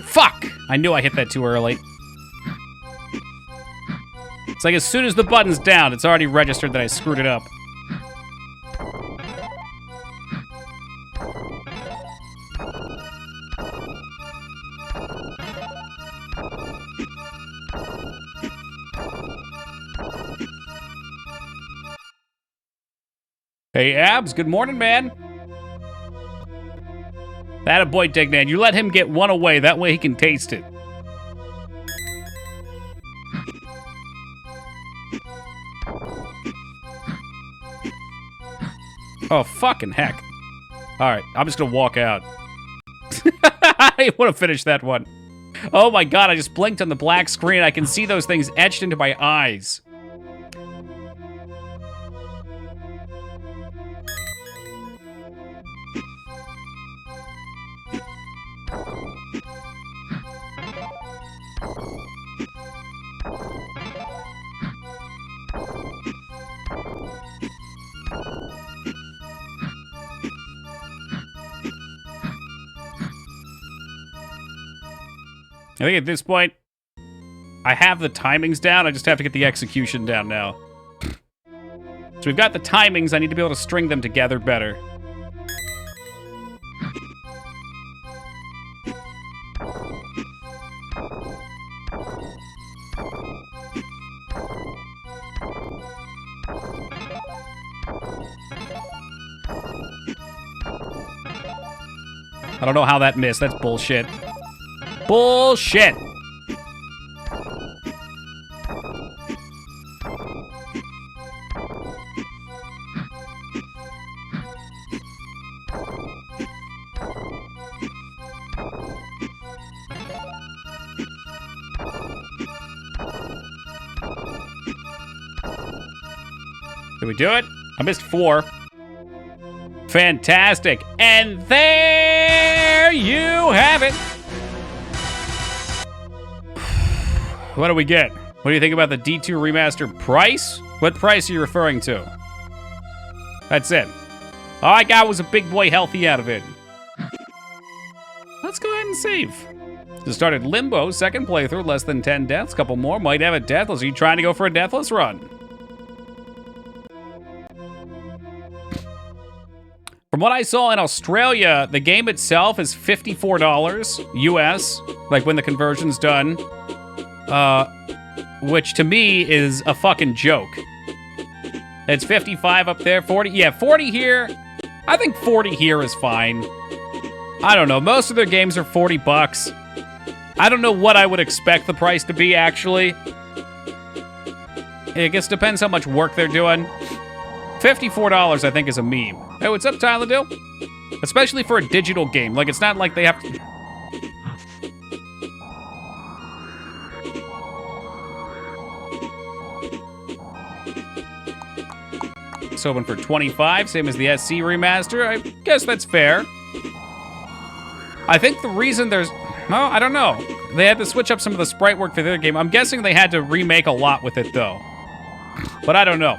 Fuck! I knew I hit that too early. It's like as soon as the button's down, it's already registered that I screwed it up. Hey, Abs, good morning, man. That a boy, Dignan. You let him get one away, that way he can taste it. Oh, fucking heck. Alright, I'm just gonna walk out. I want to finish that one. Oh my god, I just blinked on the black screen. I can see those things etched into my eyes. I think at this point, I have the timings down. I just have to get the execution down now. So we've got the timings. I need to be able to string them together better. I don't know how that missed. That's bullshit. Bullshit! Did we do it? I missed 4. Fantastic. And there you have it. What do we get? What do you think about the D2 remaster price? What price are you referring to? That's it. All I got was a big boy healthy out of it. Let's go ahead and save. Just started Limbo, second playthrough, less than 10 deaths. Couple more, might have a deathless. Are you trying to go for a deathless run? From what I saw in Australia, the game itself is $54 US, like when the conversion's done. Which to me is a fucking joke. It's 55 up there, 40. Yeah, 40 here. I think 40 here is fine. I don't know. Most of their games are 40 bucks. I don't know what I would expect the price to be, actually. I guess it depends how much work they're doing. $54, I think, is a meme. Hey, what's up, Tyler Dill? Especially for a digital game. Like, it's not like they have to... It's open for 25, same as the SC remaster. I guess that's fair. I think the reason there's... No, I don't know. They had to switch up some of the sprite work for their game. I'm guessing they had to remake a lot with it, though. But I don't know.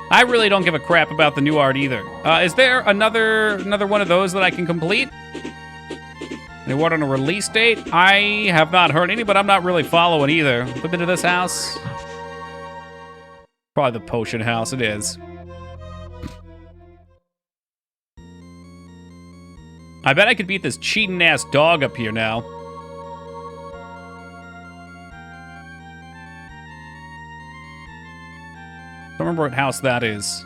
I really don't give a crap about the new art either. Is there another one of those that I can complete? Any word on a release date? I have not heard any, but I'm not really following either. Have been to this house? Probably the potion house, it is. I bet I could beat this cheating ass dog up here now. Don't remember what house that is.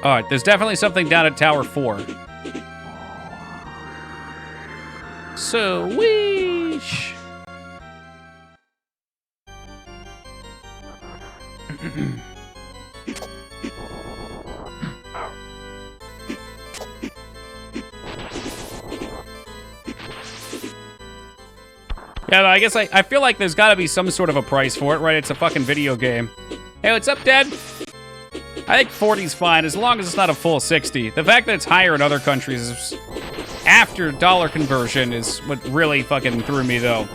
Alright, there's definitely something down at Tower 4. Sweesh! Yeah, I guess I feel like there's gotta be some sort of a price for it, right? It's a fucking video game. Hey, what's up, Dad? I think 40's fine, as long as it's not a full 60. The fact that it's higher in other countries is, after dollar conversion is what really fucking threw me, though.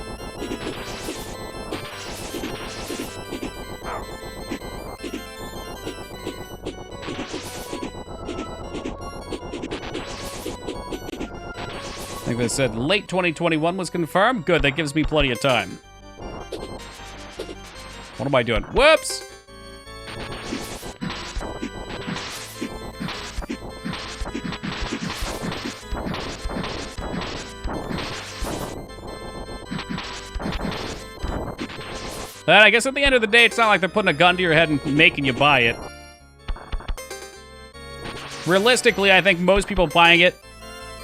I think they said late 2021 was confirmed. Good, that gives me plenty of time. What am I doing? Whoops! But I guess at the end of the day, it's not like they're putting a gun to your head and making you buy it. Realistically, I think most people buying it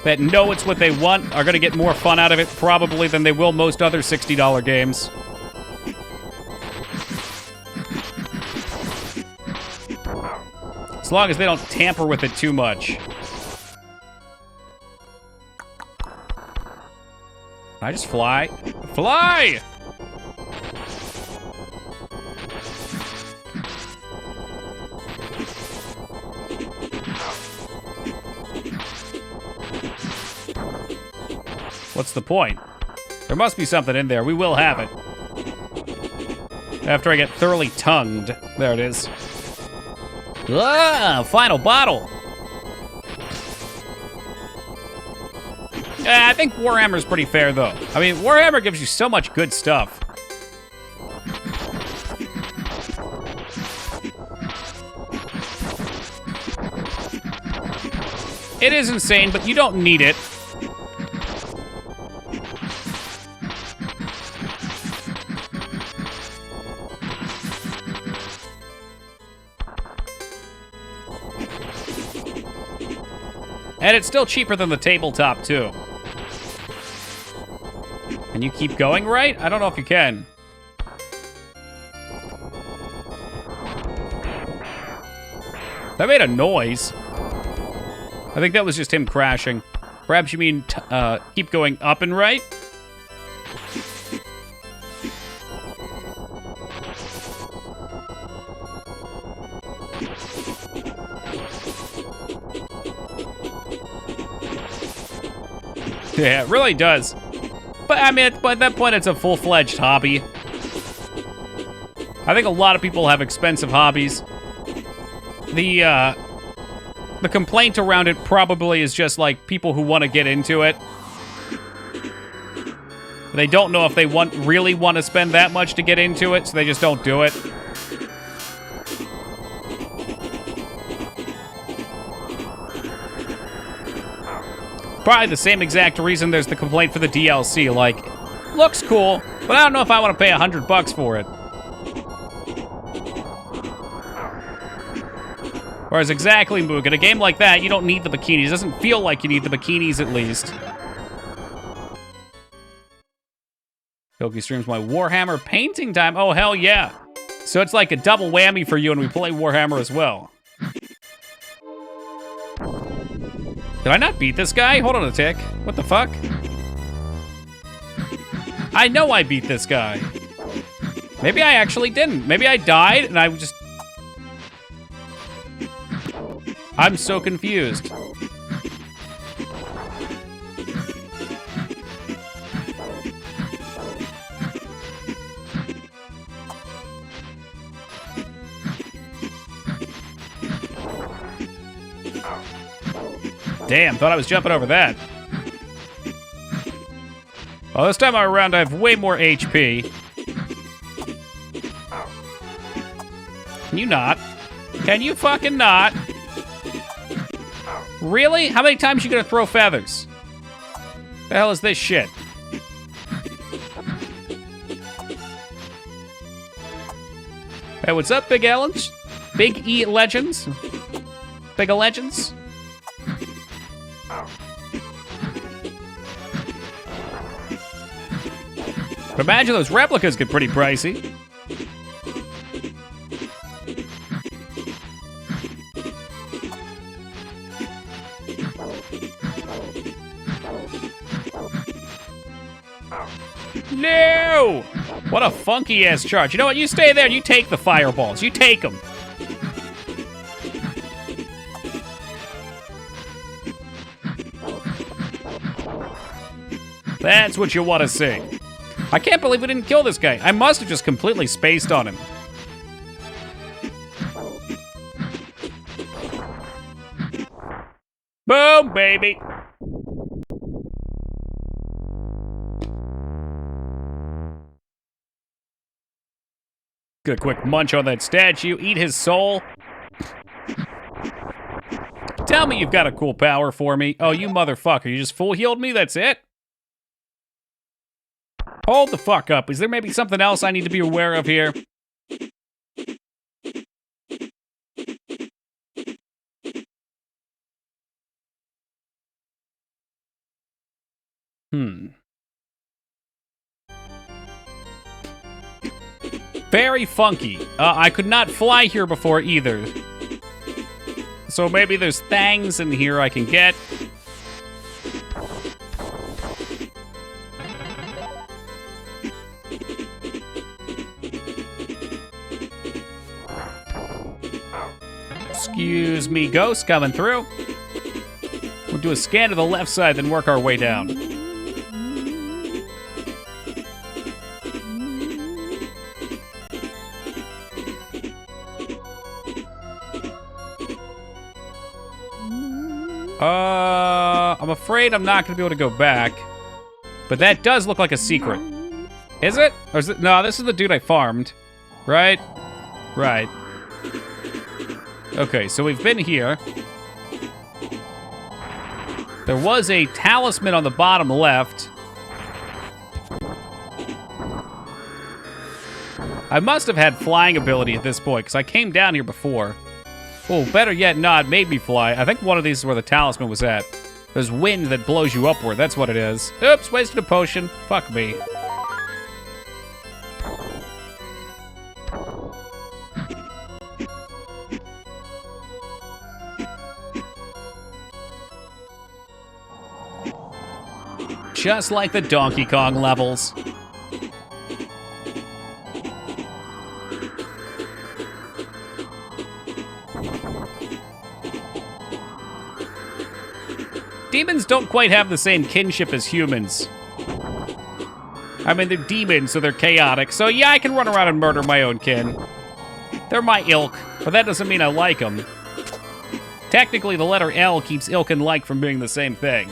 that know it's what they want are going to get more fun out of it probably than they will most other $60 games. As long as they don't tamper with it too much. Can I just fly? Fly! What's the point? There must be something in there. We will have it. After I get thoroughly tongued. There it is. Ah, final bottle. I think Warhammer's pretty fair, though. I mean, Warhammer gives you so much good stuff. It is insane, but you don't need it. And it's still cheaper than the tabletop, too. Can you keep going right? I don't know if you can. That made a noise. I think that was just him crashing. Perhaps you mean keep going up and right? Yeah, it really does. But I mean, at that point, it's a full-fledged hobby. I think a lot of people have expensive hobbies. The complaint around it probably is just like people who want to get into it. They don't know if they really want to spend that much to get into it, so they just don't do it. Probably the same exact reason there's the complaint for the DLC. Like, looks cool, but I don't know if I want to pay $100 for it. Whereas exactly, Moog, in a game like that, you don't need the bikinis. It doesn't feel like you need the bikinis, at least. Koki streams my Warhammer painting time. Oh, hell yeah. So it's like a double whammy for you, and we play Warhammer as well. Did I not beat this guy? Hold on a tick. What the fuck? I know I beat this guy. Maybe I actually didn't. Maybe I died, and I just... I'm so confused. Damn, thought I was jumping over that. Well, this time around, I have way more HP. Can you not? Can you fucking not? Really? How many times are you gonna throw feathers? The hell is this shit? Hey, what's up, Big Ellens? Big E Legends? Big Legends? But imagine those replicas get pretty pricey. No! What a funky-ass charge. You know what? You stay there and you take the fireballs. You take them. That's what you want to see. I can't believe we didn't kill this guy. I must have just completely spaced on him. Boom, baby. Get a quick munch on that statue, eat his soul. Tell me you've got a cool power for me. Oh, you motherfucker, you just full healed me, that's it? Hold the fuck up. Is there maybe something else I need to be aware of here? Very funky. I could not fly here before either. So maybe there's things in here I can get. Excuse me, ghost coming through. We'll do a scan to the left side, then work our way down. I'm afraid I'm not gonna be able to go back. But that does look like a secret. Is it? Or is it? No, this is the dude I farmed. Right? Right. Okay, so we've been here. There was a talisman on the bottom left. I must have had flying ability at this point, because I came down here before. Oh, better yet, no, it made me fly. I think one of these is where the talisman was at. There's wind that blows you upward, that's what it is. Oops, wasted a potion. Fuck me. Just like the Donkey Kong levels. Demons don't quite have the same kinship as humans. I mean, they're demons, so they're chaotic. So yeah, I can run around and murder my own kin. They're my ilk, but that doesn't mean I like them. Technically, the letter L keeps ilk and like from being the same thing.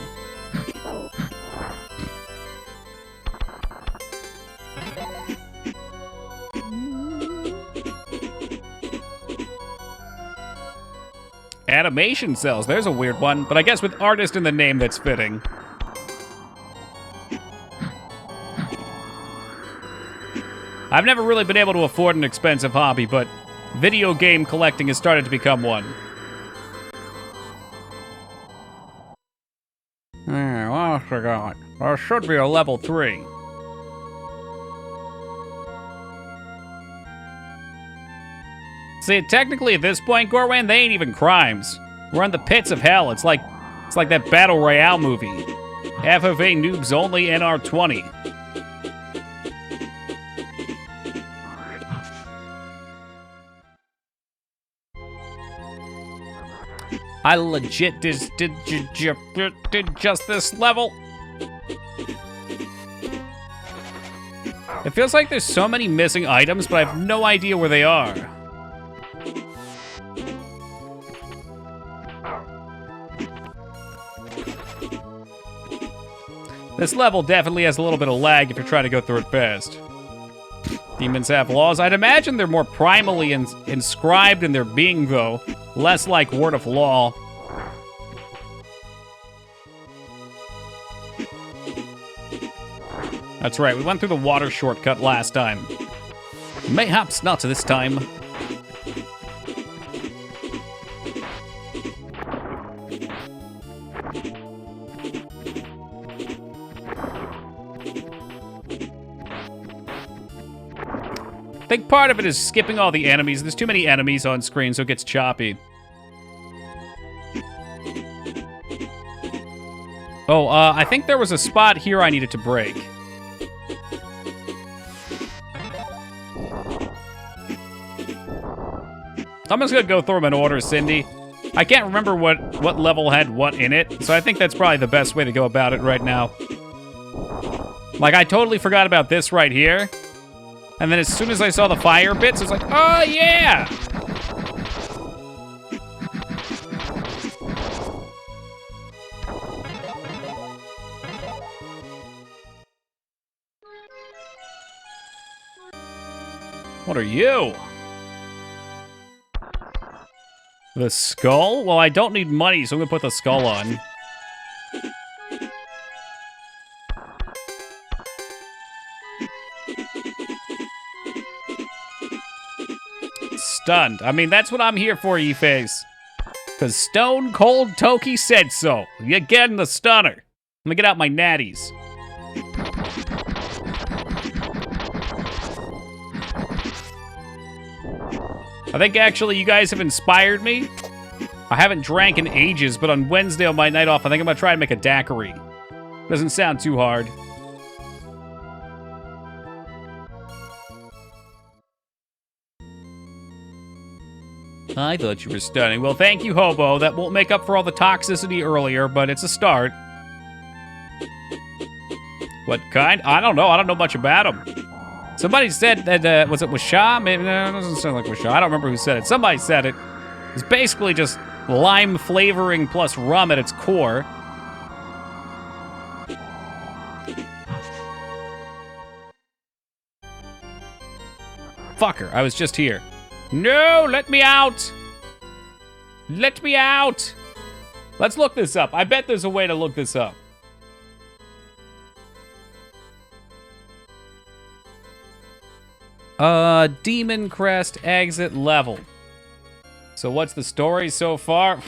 Animation cells, there's a weird one, but I guess with artist in the name that's fitting. I've never really been able to afford an expensive hobby, but video game collecting has started to become one. I forgot. There should be a level 3. See, technically at this point, Gorwan, they ain't even crimes. We're in the pits of hell. It's like that Battle Royale movie. FFA noobs only NR20. I legit did just this level. It feels like there's so many missing items, but I have no idea where they are. This level definitely has a little bit of lag if you're trying to go through it fast. Demons have laws. I'd imagine they're more primally inscribed in their being, though. Less like word of law. That's right, we went through the water shortcut last time. Mayhaps not this time. I think part of it is skipping all the enemies. There's too many enemies on screen, so it gets choppy. Oh, I think there was a spot here I needed to break. I'm just gonna go through them in order, Cindy. I can't remember what level had what in it, so I think that's probably the best way to go about it right now. Like, I totally forgot about this right here. And then as soon as I saw the fire bits, I was like, oh yeah! What are you? The skull? Well, I don't need money, so I'm gonna put the skull on. Stunned. I mean, that's what I'm here for, E-Face. Because Stone Cold Toki said so. You're getting the stunner. Let me get out my natties. I think, actually, you guys have inspired me. I haven't drank in ages, but on Wednesday on my night off, I think I'm going to try and make a daiquiri. Doesn't sound too hard. I thought you were stunning. Well, thank you, Hobo. That won't make up for all the toxicity earlier, but it's a start. What kind? I don't know. I don't know much about him. Somebody said that, was it Washa? Maybe, no, it doesn't sound like Washa. I don't remember who said it. Somebody said it. It's basically just lime flavoring plus rum at its core. Fucker, I was just here. No, let me out! Let me out! Let's look this up. I bet there's a way to look this up. Demon Crest exit level. So what's the story so far?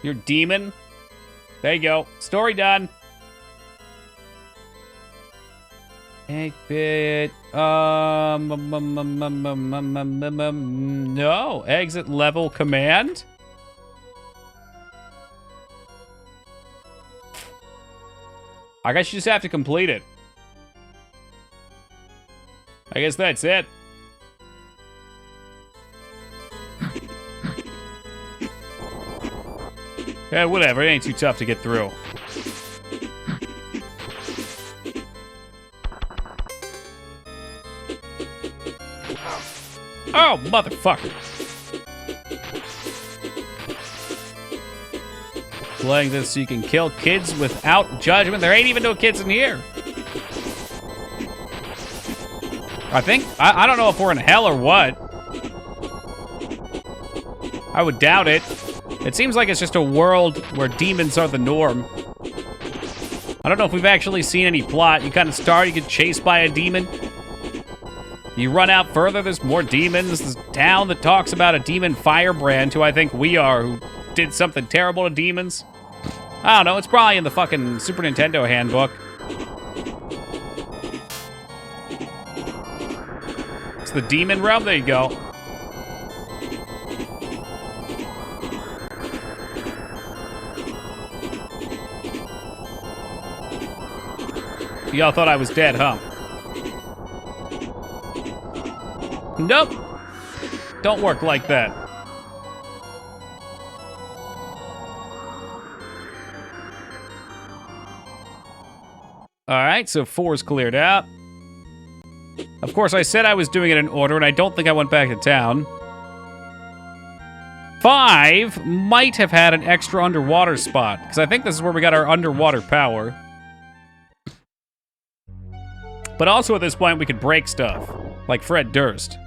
You're demon? There you go. Story done. 8-bit. No. Exit level command? I guess you just have to complete it. I guess that's it. Yeah, whatever. It ain't too tough to get through. Oh, motherfucker. Playing this so you can kill kids without judgment. There ain't even no kids in here. I think, I don't know if we're in hell or what. I would doubt it. It seems like it's just a world where demons are the norm. I don't know if we've actually seen any plot. You kind of start, you get chased by a demon. You run out further, there's more demons. There's a town that talks about a demon firebrand, who I think we are, who did something terrible to demons. I don't know, it's probably in the fucking Super Nintendo handbook. It's the demon realm, there you go. Y'all thought I was dead, huh? Nope. Don't work like that. Alright, so 4's cleared out. Of course, I said I was doing it in order, and I don't think I went back to town. 5 might have had an extra underwater spot, because I think this is where we got our underwater power. But also at this point, we could break stuff, like Fred Durst.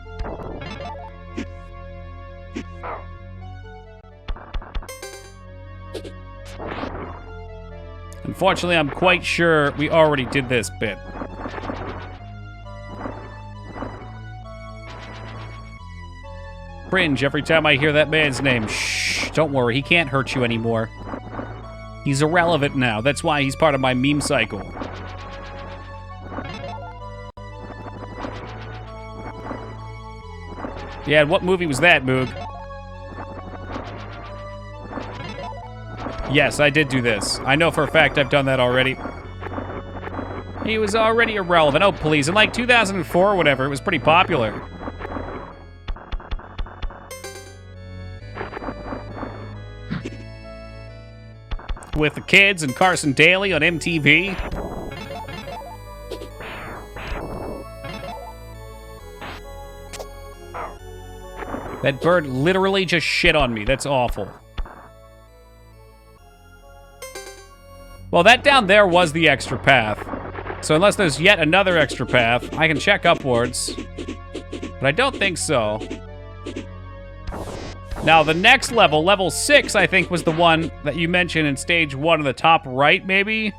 Unfortunately, I'm quite sure we already did this bit. Cringe every time I hear that man's name. Shh, don't worry, he can't hurt you anymore. He's irrelevant now, that's why he's part of my meme cycle. Yeah, what movie was that, Moog? Yes, I did do this. I know for a fact I've done that already. He was already irrelevant. Oh, please. In like 2004 or whatever, it was pretty popular. With the kids and Carson Daly on MTV. That bird literally just shit on me. That's awful. Well, that down there was the extra path. So unless there's yet another extra path, I can check upwards. But I don't think so. Now, the next level, level 6, I think was the one that you mentioned in stage 1 in the top right, maybe?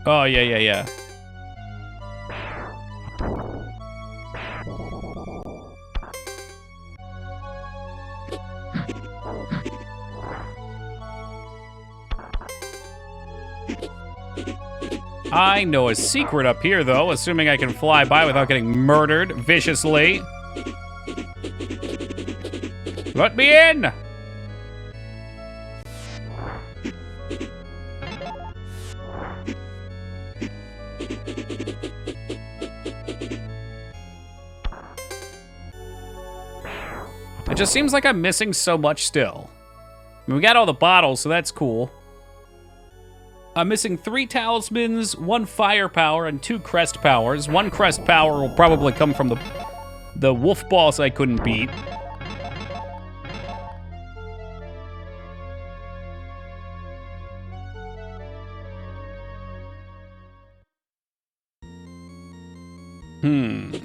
Oh, yeah. I know a secret up here, though, assuming I can fly by without getting murdered viciously. Let me in! It just seems like I'm missing so much still. I mean, we got all the bottles, so that's cool. I'm missing 3 talismans, 1 firepower, and 2 crest powers. 1 crest power will probably come from the wolf boss I couldn't beat.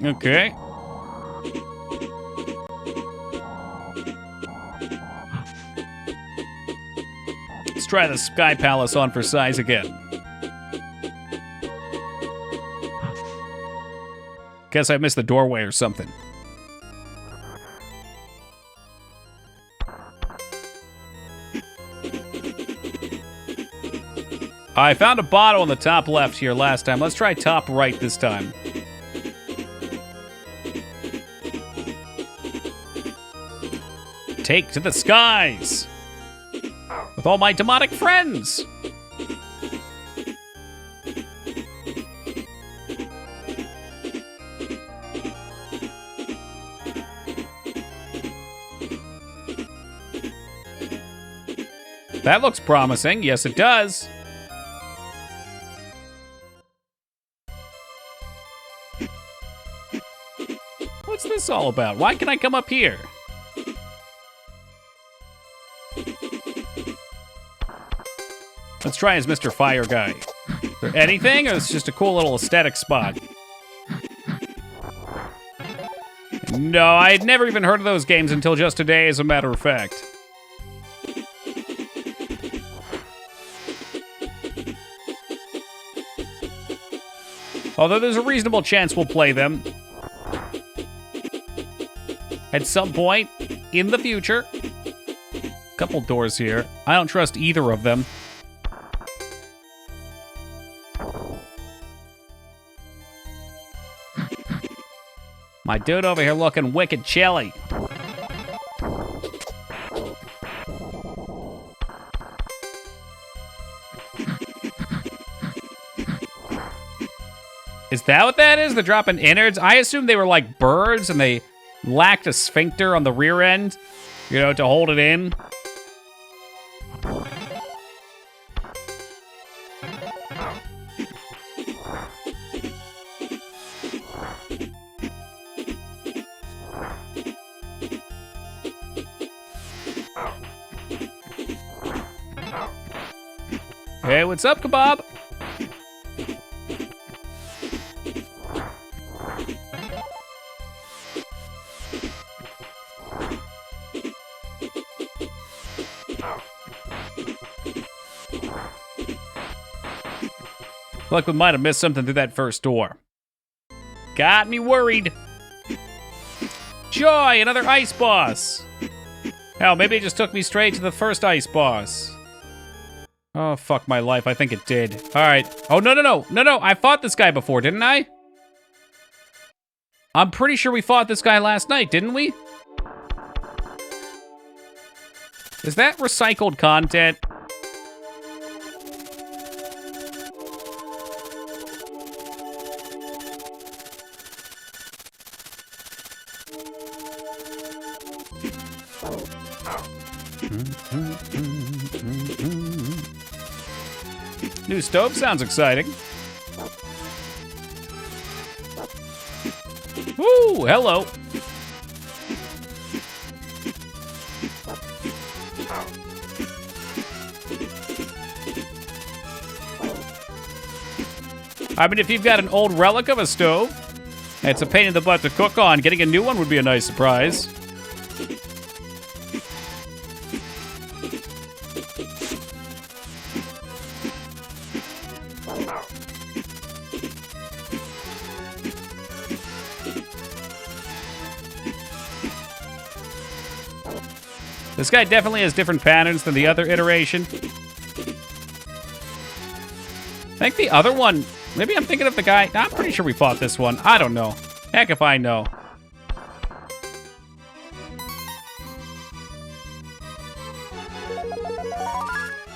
Okay. Let's try the Sky Palace on for size again. Guess I missed the doorway or something. I found a bottle on the top left here last time. Let's try top right this time. Take to the skies with all my demonic friends. That looks promising. Yes, it does. What's this all about? Why can I come up here? Let's try as Mr. Fire Guy. Is there anything, or is it just a cool little aesthetic spot? No, I had never even heard of those games until just today, as a matter of fact. Although there's a reasonable chance we'll play them at some point in the future. Couple doors here. I don't trust either of them. My dude over here looking wicked chilly. Is that what that is? They're dropping innards? I assumed they were like birds and they lacked a sphincter on the rear end, you know, to hold it in. Hey, what's up, Kebab? Like we might have missed something through that first door. Got me worried. Joy, another ice boss. Hell, maybe it just took me straight to the first ice boss. Oh, fuck my life. I think it did. All right. Oh, no. I fought this guy before, didn't I? I'm pretty sure we fought this guy last night, didn't we? Is that recycled content? New stove sounds exciting. Ooh, hello. I mean, if you've got an old relic of a stove, it's a pain in the butt to cook on. Getting a new one would be a nice surprise. This guy definitely has different patterns than the other iteration. I think the other one, maybe I'm thinking of the guy. I'm pretty sure we fought this one. I don't know. Heck if I know.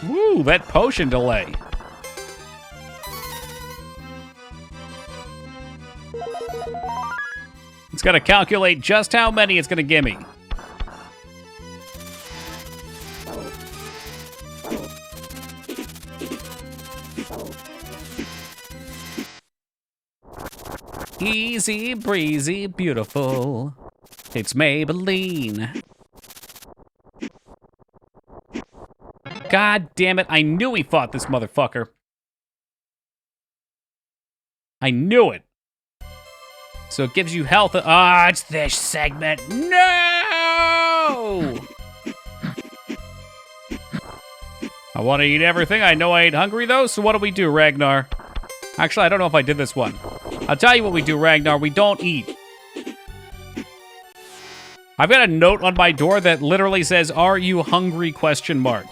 Woo, that potion delay. It's got to calculate just how many it's going to give me. Easy breezy, beautiful. It's Maybelline. God damn it, I knew we fought this motherfucker. I knew it. So it gives you health. Ah, it's this segment. No! I want to eat everything. I know I ain't hungry, though, so what do we do, Ragnar? Actually, I don't know if I did this one. I'll tell you what we do, Ragnar. We don't eat. I've got a note on my door that literally says, "Are you hungry?" question mark.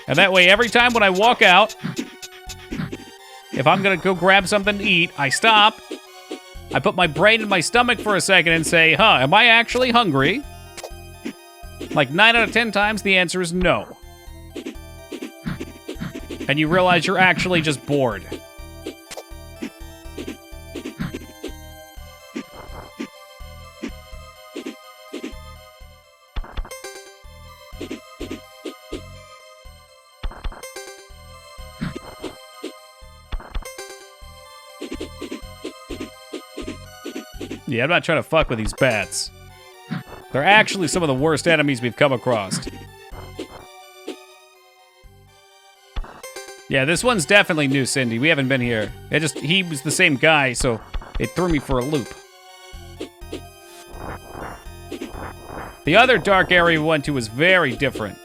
And that way, every time when I walk out, if I'm going to go grab something to eat, I stop, I put my brain in my stomach for a second and say, am I actually hungry? Like 9 out of 10 times, the answer is no. And you realize you're actually just bored. Yeah, I'm not trying to fuck with these bats. They're actually some of the worst enemies we've come across. Yeah, this one's definitely new, Cindy. We haven't been here. He was the same guy, so it threw me for a loop. The other dark area we went to was very different.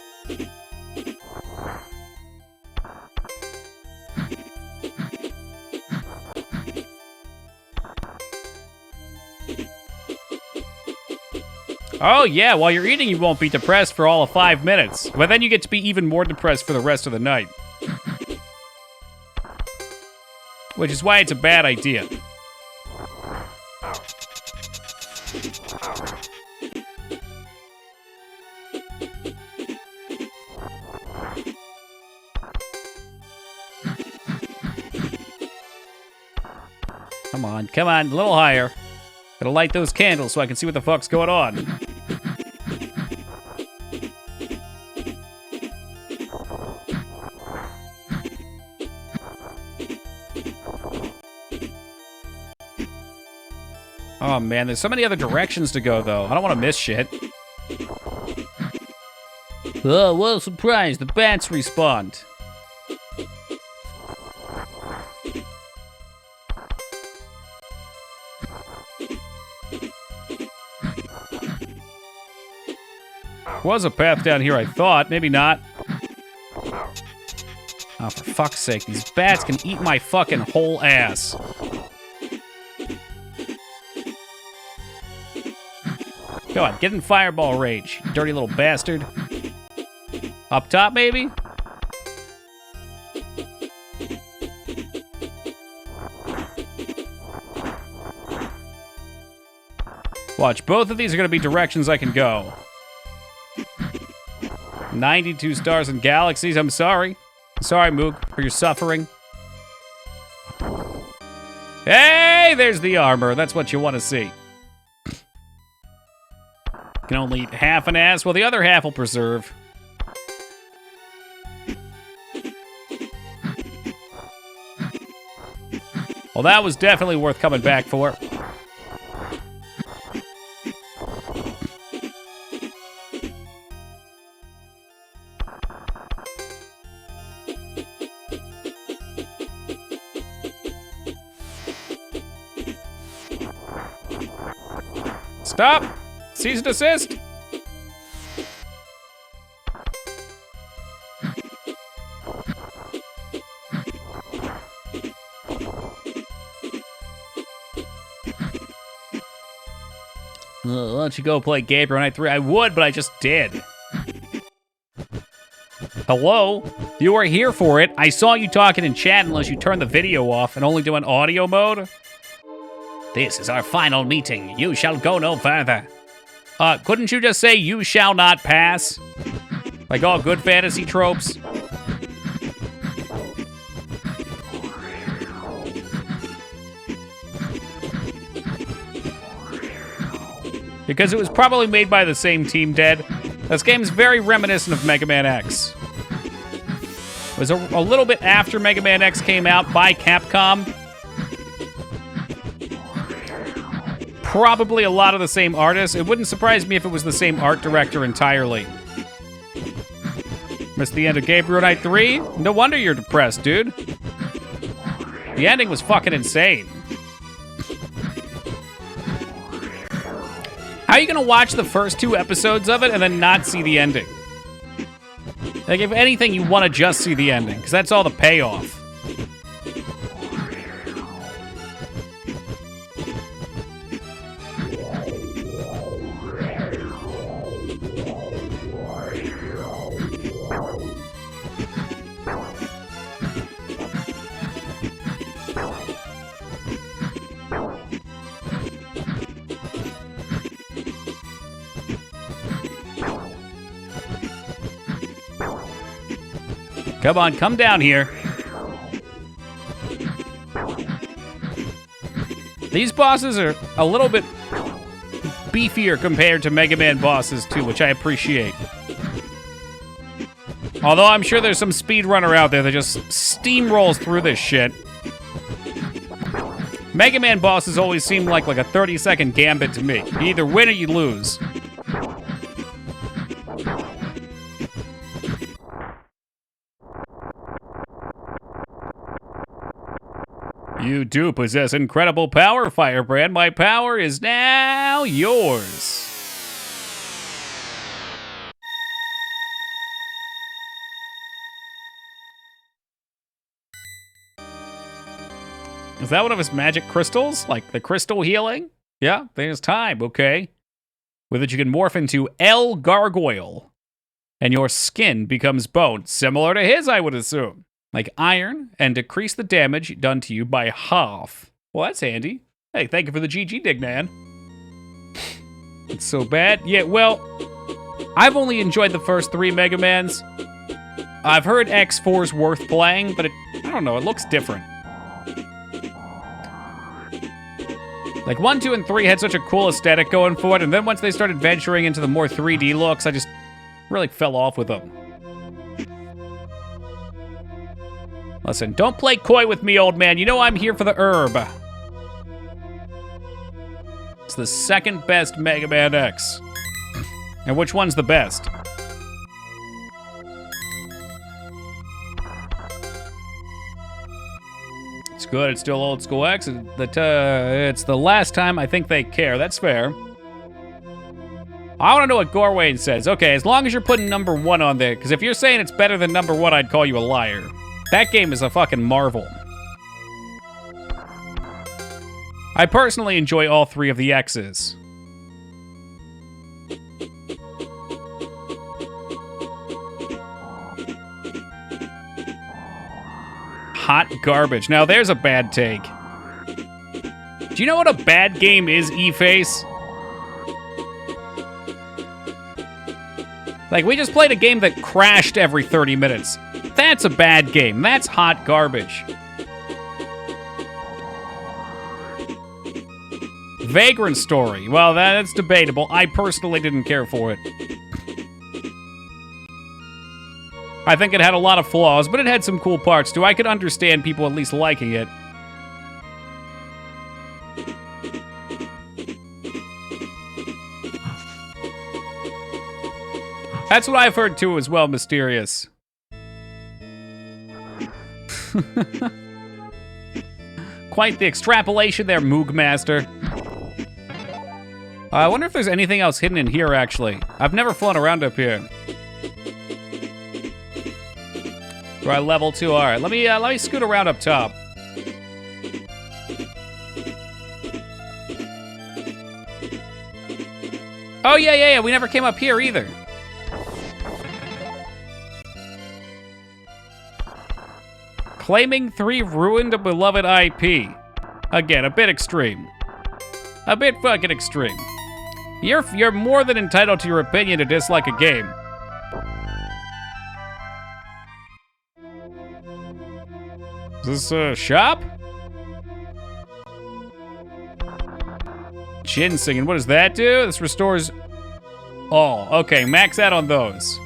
Oh yeah, while you're eating you won't be depressed for all of 5 minutes. But then you get to be even more depressed for the rest of the night. Which is why it's a bad idea. Come on, a little higher. Gotta light those candles so I can see what the fuck's going on. Oh man, there's so many other directions to go though. I don't want to miss shit. Oh, what a surprise, the bats respawned. Was a path down here, I thought. Maybe not. Oh, for fuck's sake. These bats can eat my fucking whole ass. Go on, get in fireball rage, you dirty little bastard. Up top, maybe? Watch, both of these are going to be directions I can go. 92 stars and galaxies. I'm sorry. Sorry, Moog, for your suffering. Hey, there's the armor. That's what you want to see. Can only eat half an ass. Well, the other half will preserve. Well, that was definitely worth coming back for. Stop! Cease and desist! Why don't you go play Gabriel Knight 3? I would, but I just did. Hello? You were here for it. I saw you talking in chat unless you turned the video off and only do an audio mode. This is our final meeting. You shall go no further. Couldn't you just say you shall not pass? Like all good fantasy tropes? Because it was probably made by the same team, Dead. This game's very reminiscent of Mega Man X. It was a little bit after Mega Man X came out by Capcom. Probably a lot of the same artists. It wouldn't surprise me if it was the same art director entirely. Missed the end of Gabriel Knight 3? No wonder you're depressed, dude. The ending was fucking insane. How are you gonna watch the first 2 episodes of it and then not see the ending? Like, if anything, you want to just see the ending, because that's all the payoff. Come on, come down here. These bosses are a little bit beefier compared to Mega Man bosses, too, which I appreciate. Although I'm sure there's some speedrunner out there that just steamrolls through this shit. Mega Man bosses always seem like a 30-second gambit to me. You either win or you lose. You do possess incredible power, Firebrand. My power is now yours. Is that one of his magic crystals? Like the crystal healing? Yeah, there's time, okay. With it you can morph into El Gargoyle. And your skin becomes bone, similar to his, I would assume. Like iron, and decrease the damage done to you by half. Well, that's handy. Hey, thank you for the GG dig, man. It's so bad. Yeah, well, I've only enjoyed the first 3 Mega Mans. I've heard X4's worth playing, but I don't know, it looks different. Like 1, 2, and 3 had such a cool aesthetic going for it, and then once they started venturing into the more 3D looks, I just really fell off with them. Listen, don't play coy with me, old man. You know I'm here for the herb. It's the second best Mega Man X. And which one's the best? It's good, it's still old school X. It's the last time I think they care. That's fair. I want to know what Gorwayne says. Okay, as long as you're putting number 1 on there, because if you're saying it's better than number 1, I'd call you a liar. That game is a fucking marvel. I personally enjoy all 3 of the X's. Hot garbage. Now there's a bad take. Do you know what a bad game is, E-Face? Like, we just played a game that crashed every 30 minutes. That's a bad game. That's hot garbage. Vagrant Story. Well, that's debatable. I personally didn't care for it. I think it had a lot of flaws, but it had some cool parts, too. I could understand people at least liking it. That's what I've heard, too, as well, Mysterious. Quite the extrapolation there, Moogmaster. I wonder if there's anything else hidden in here, actually. I've never flown around up here. Right, level 2. All right, let me scoot around up top. Oh, yeah, we never came up here either. Claiming 3 ruined a beloved IP. Again, a bit extreme. A bit fucking extreme. You're more than entitled to your opinion to dislike a game. Is this a shop? Chin singing. What does that do? This restores all. Okay, max out on those.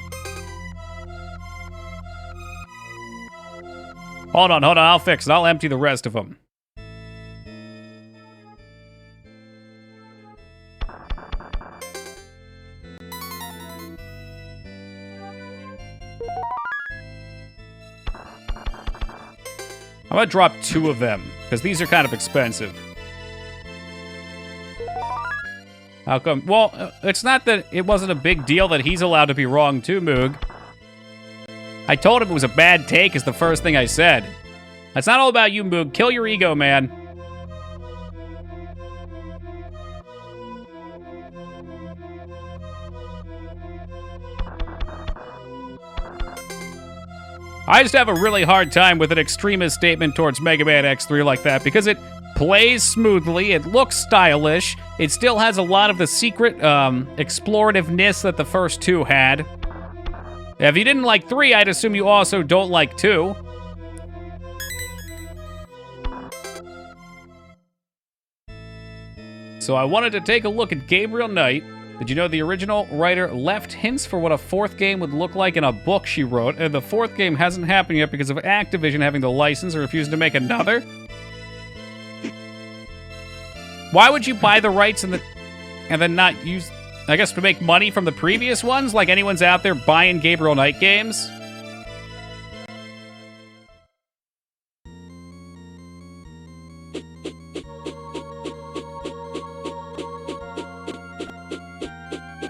Hold on, I'll fix it. I'll empty the rest of them. I'm gonna drop 2 of them, because these are kind of expensive. How come? Well, it's not that it wasn't a big deal that he's allowed to be wrong too, Moog. I told him it was a bad take is the first thing I said. It's not all about you, Moog. Kill your ego, man. I just have a really hard time with an extremist statement towards Mega Man X3 like that because it plays smoothly, it looks stylish, it still has a lot of the secret explorativeness that the first two had. If you didn't like 3, I'd assume you also don't like 2. So I wanted to take a look at Gabriel Knight. Did you know the original writer left hints for what a 4th game would look like in a book she wrote, and the 4th game hasn't happened yet because of Activision having the license and refusing to make another? Why would you buy the rights and then not use, I guess, to make money from the previous ones? Like anyone's out there buying Gabriel Knight games?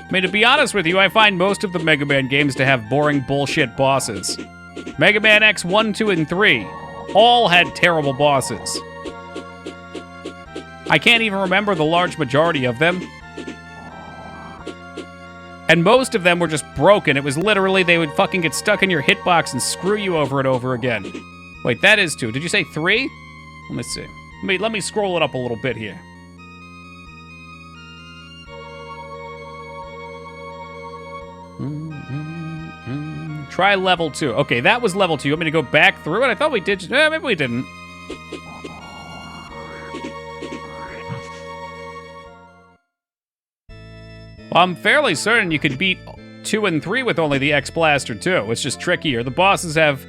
I mean, to be honest with you, I find most of the Mega Man games to have boring bullshit bosses. Mega Man X 1, 2, and 3 all had terrible bosses. I can't even remember the large majority of them. And most of them were just broken. It was literally they would fucking get stuck in your hitbox and screw you over and over again. Wait, that is 2. Did you say 3? Let me see. Let me scroll it up a little bit here. Try level 2. Okay, that was level 2. You want me to go back through it? I thought we did. Maybe we didn't. Well, I'm fairly certain you could beat 2 and 3 with only the X-Blaster 2. It's just trickier. The bosses have...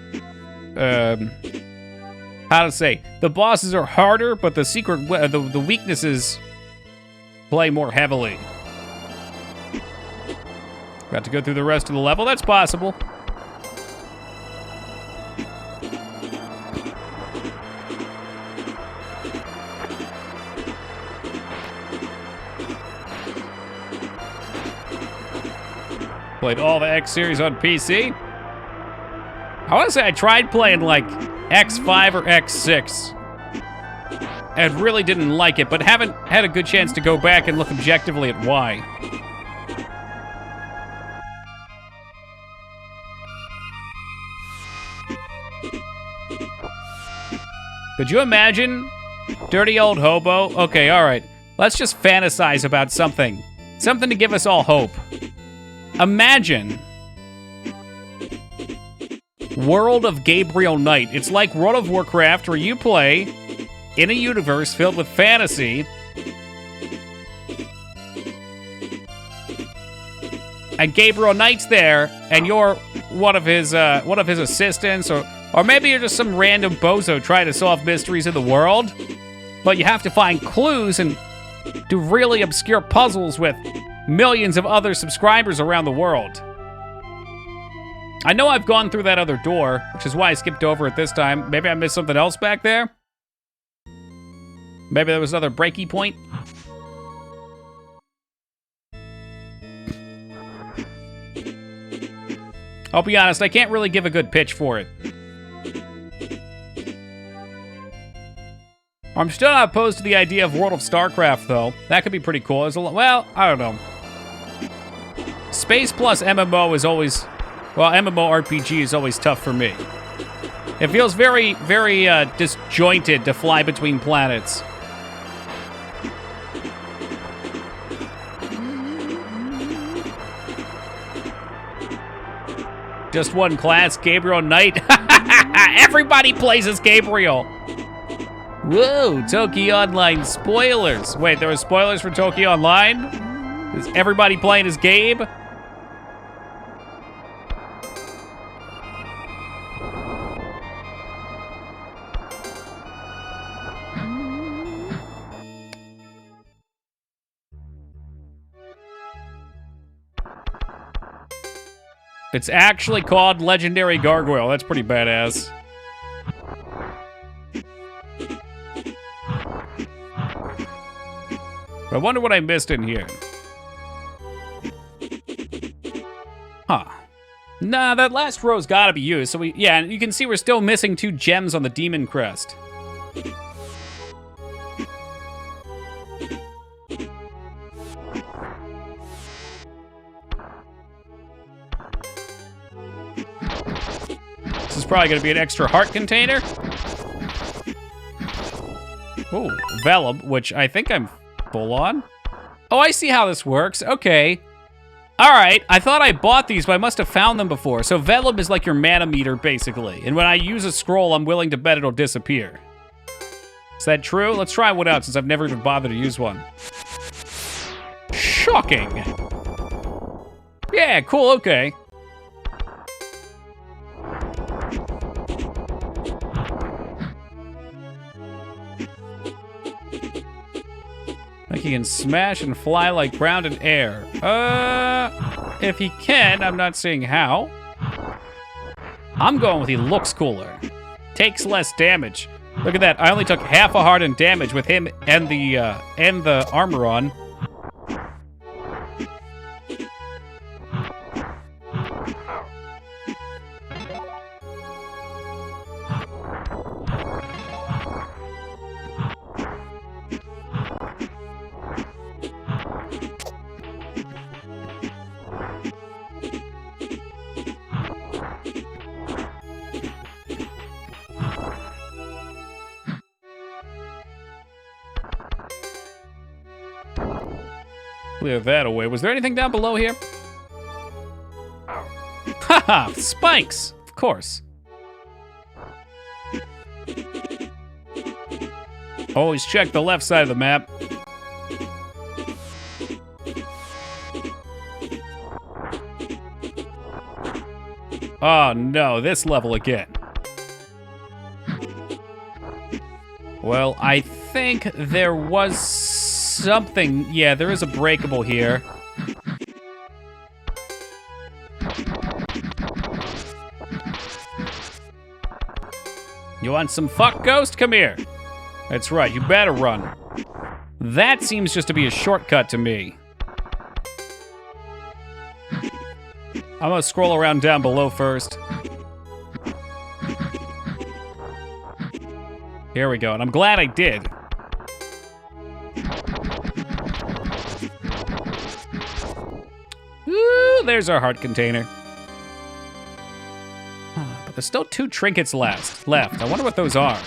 how to say? The bosses are harder, but the secret... the weaknesses play more heavily. Got to go through the rest of the level? That's possible. Played all the X series on PC. I want to say I tried playing like X5 or X6 and really didn't like it, but haven't had a good chance to go back and look objectively at why. Could you imagine? Dirty old hobo? Okay, alright. Let's just fantasize about something. Something to give us all hope. Imagine World of Gabriel Knight. It's like World of Warcraft where you play in a universe filled with fantasy. And Gabriel Knight's there, and you're one of his assistants, or maybe you're just some random bozo trying to solve mysteries in the world. But you have to find clues and do really obscure puzzles with millions of other subscribers around the world. I know I've gone through that other door, which is why I skipped over it this time. Maybe I missed something else back there? Maybe there was another breaky point? I'll be honest, I can't really give a good pitch for it. I'm still not opposed to the idea of World of StarCraft, though. That could be pretty cool. Well, I don't know. Space plus MMO is always... Well, MMORPG is always tough for me. It feels very, very disjointed to fly between planets. Just one class, Gabriel Knight. Everybody plays as Gabriel. Whoa, Tokyo Online spoilers. Wait, there were spoilers for Tokyo Online? Is everybody playing as Gabe? It's actually called Legendary Gargoyle. That's pretty badass. I wonder what I missed in here. Huh. Nah, that last row's gotta be used. So yeah, you can see we're still missing 2 gems on the Demon Crest. This is probably gonna be an extra heart container. Ooh, Vellum, which I think I'm full on. Oh, I see how this works. Okay. All right, I thought I bought these, but I must have found them before. So Vellum is like your mana meter, basically. And when I use a scroll, I'm willing to bet it'll disappear. Is that true? Let's try one out, since I've never even bothered to use one. Shocking. Yeah, cool, okay. Like he can smash and fly like ground and air. If he can, I'm not seeing how. I'm going with he looks cooler. Takes less damage. Look at that, I only took half a heart in damage with him and the armor on. Clear that away. Was there anything down below here? Haha, spikes! Of course. Always check the left side of the map. Oh no, this level again. Well, I think there was something. Yeah, there is a breakable here. You want some fuck, Ghost? Come here. That's right, you better run. That seems just to be a shortcut to me. I'm gonna scroll around down below first. Here we go, and I'm glad I did. Ooh, there's our heart container. But there's still 2 trinkets left. I wonder what those are.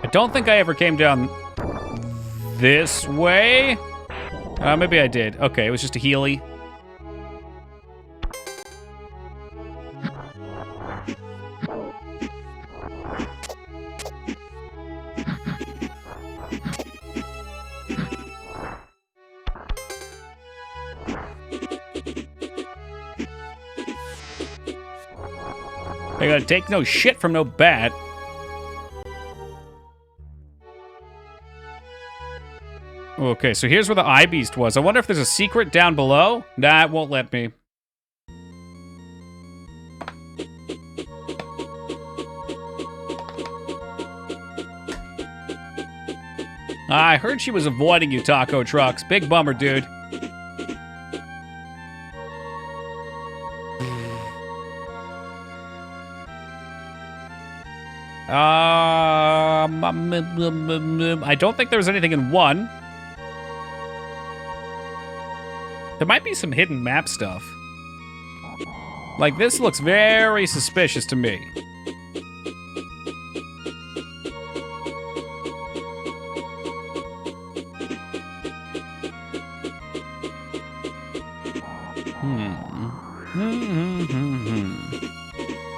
I don't think I ever came down this way. Maybe I did. Okay, it was just a Healy. I gotta take no shit from no bat. Okay, so here's where the eye beast was. I wonder if there's a secret down below? Nah, it won't let me. I heard she was avoiding you, Taco Trucks. Big bummer, dude. I don't think there was anything in 1. There might be some hidden map stuff. Like, this looks very suspicious to me.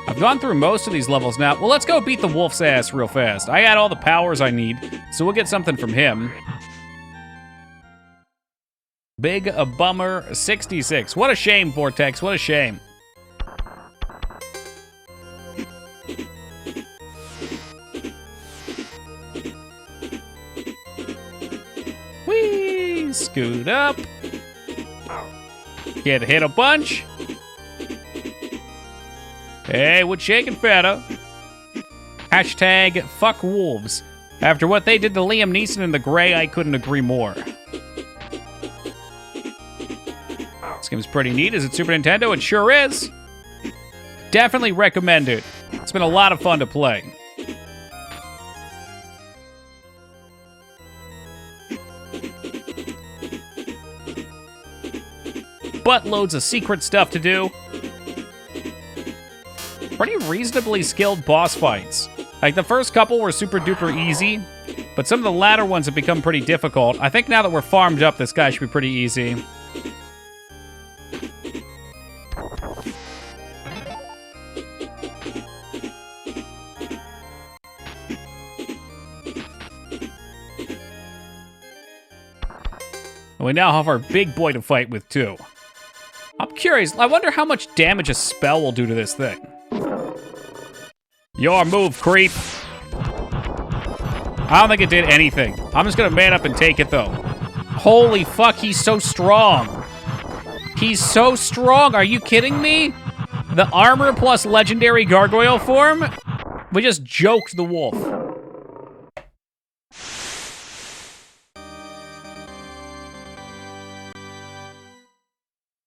I've gone through most of these levels now. Well, let's go beat the wolf's ass real fast. I got all the powers I need, so we'll get something from him. Big a bummer 66. What a shame, Vortex. What a shame. Whee! Scoot up. Get hit a bunch. Hey, what's shaking, feta? Hashtag fuck wolves. After what they did to Liam Neeson in The Gray, I couldn't agree more. This game's pretty neat. Is it Super Nintendo? It sure is. Definitely recommend it. It's been a lot of fun to play. Buttloads of secret stuff to do. Pretty reasonably skilled boss fights. Like, the first couple were super duper easy, but some of the latter ones have become pretty difficult. I think now that we're farmed up, this guy should be pretty easy. And we now have our big boy to fight with, too. I'm curious, I wonder how much damage a spell will do to this thing. Your move, creep. I don't think it did anything. I'm just gonna man up and take it, though. Holy fuck, he's so strong. He's so strong, are you kidding me? The armor plus legendary gargoyle form? We just joked the wolf.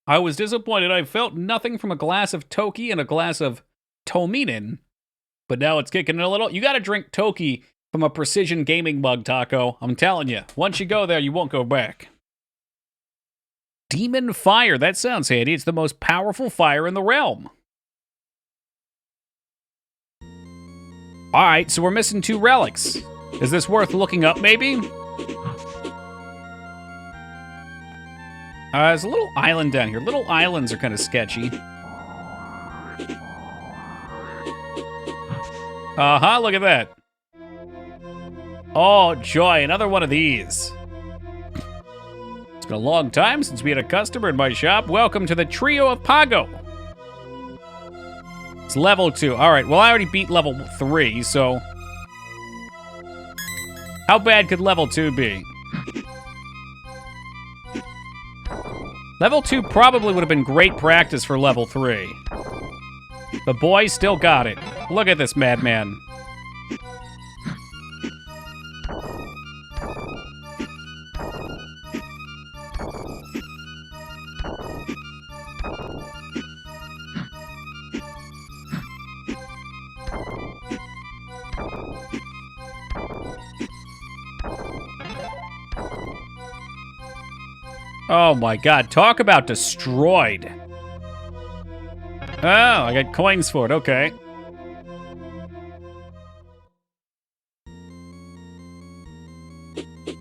I was disappointed. I felt nothing from a glass of Toki and a glass of Tominen. But now it's kicking in a little. You gotta drink Toki from a precision gaming mug, Taco. I'm telling you, once you go there, you won't go back. Demon Fire. That sounds handy. It's the most powerful fire in the realm. Alright, so we're missing 2 relics. Is this worth looking up, maybe? There's a little island down here. Little islands are kind of sketchy. Uh-huh, look at that. Oh, joy, another one of these. It's been a long time since we had a customer in my shop. Welcome to the Trio of Pago. It's level 2. All right, well, I already beat level 3, so... How bad could level 2 be? Level 2 probably would have been great practice for level 3. The boy still got it. Look at this madman. Oh my god, talk about destroyed. Oh, I got coins for it, okay.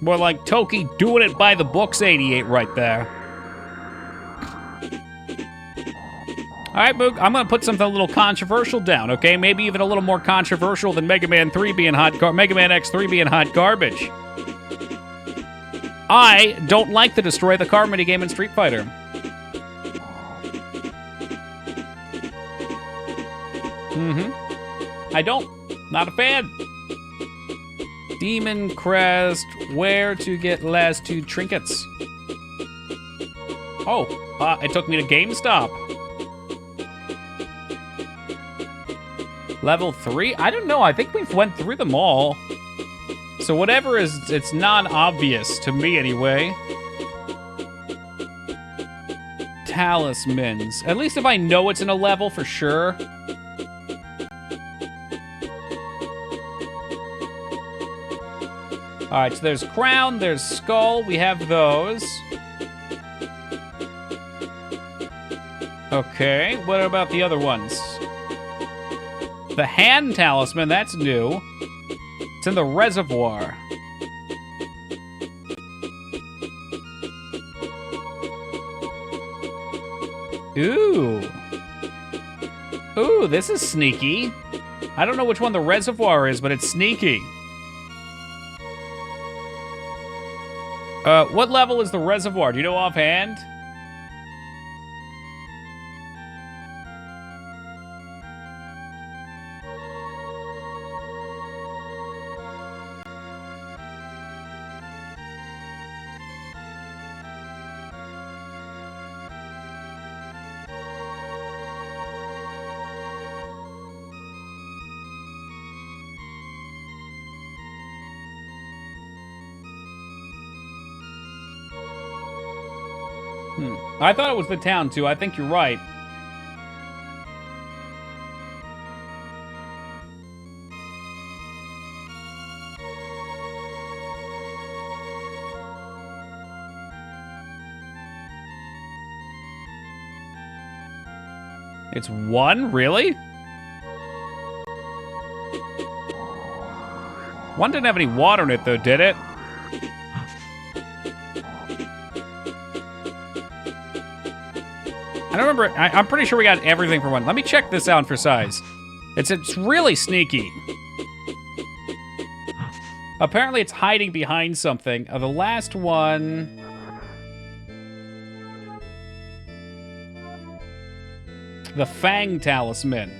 More like Toki doing it by the books 88 right there. Alright, Boog, I'm gonna put something a little controversial down, okay? Maybe even a little more controversial than Mega Man 3 being Mega Man X3 being hot garbage. I don't like the Destroy the Car minigame in Street Fighter. I don't. Not a fan. Demon Crest, where to get last 2 trinkets. Oh, it took me to GameStop. Level 3? I don't know. I think we've went through them all. So whatever is, it's non-obvious to me anyway. Talismans. At least if I know it's in a level for sure. Alright, so there's crown, there's skull. We have those. Okay, what about the other ones? The hand talisman, that's new. It's in the reservoir. Ooh. Ooh, this is sneaky. I don't know which one the reservoir is, but it's sneaky. What level is the reservoir? Do you know offhand? I thought it was the town, too. I think you're right. It's 1? Really? 1 didn't have any water in it, though, did it? I don't remember. I'm pretty sure we got everything for 1. Let me check this out for size. It's really sneaky. Apparently, it's hiding behind something. The last one... The Fang Talisman.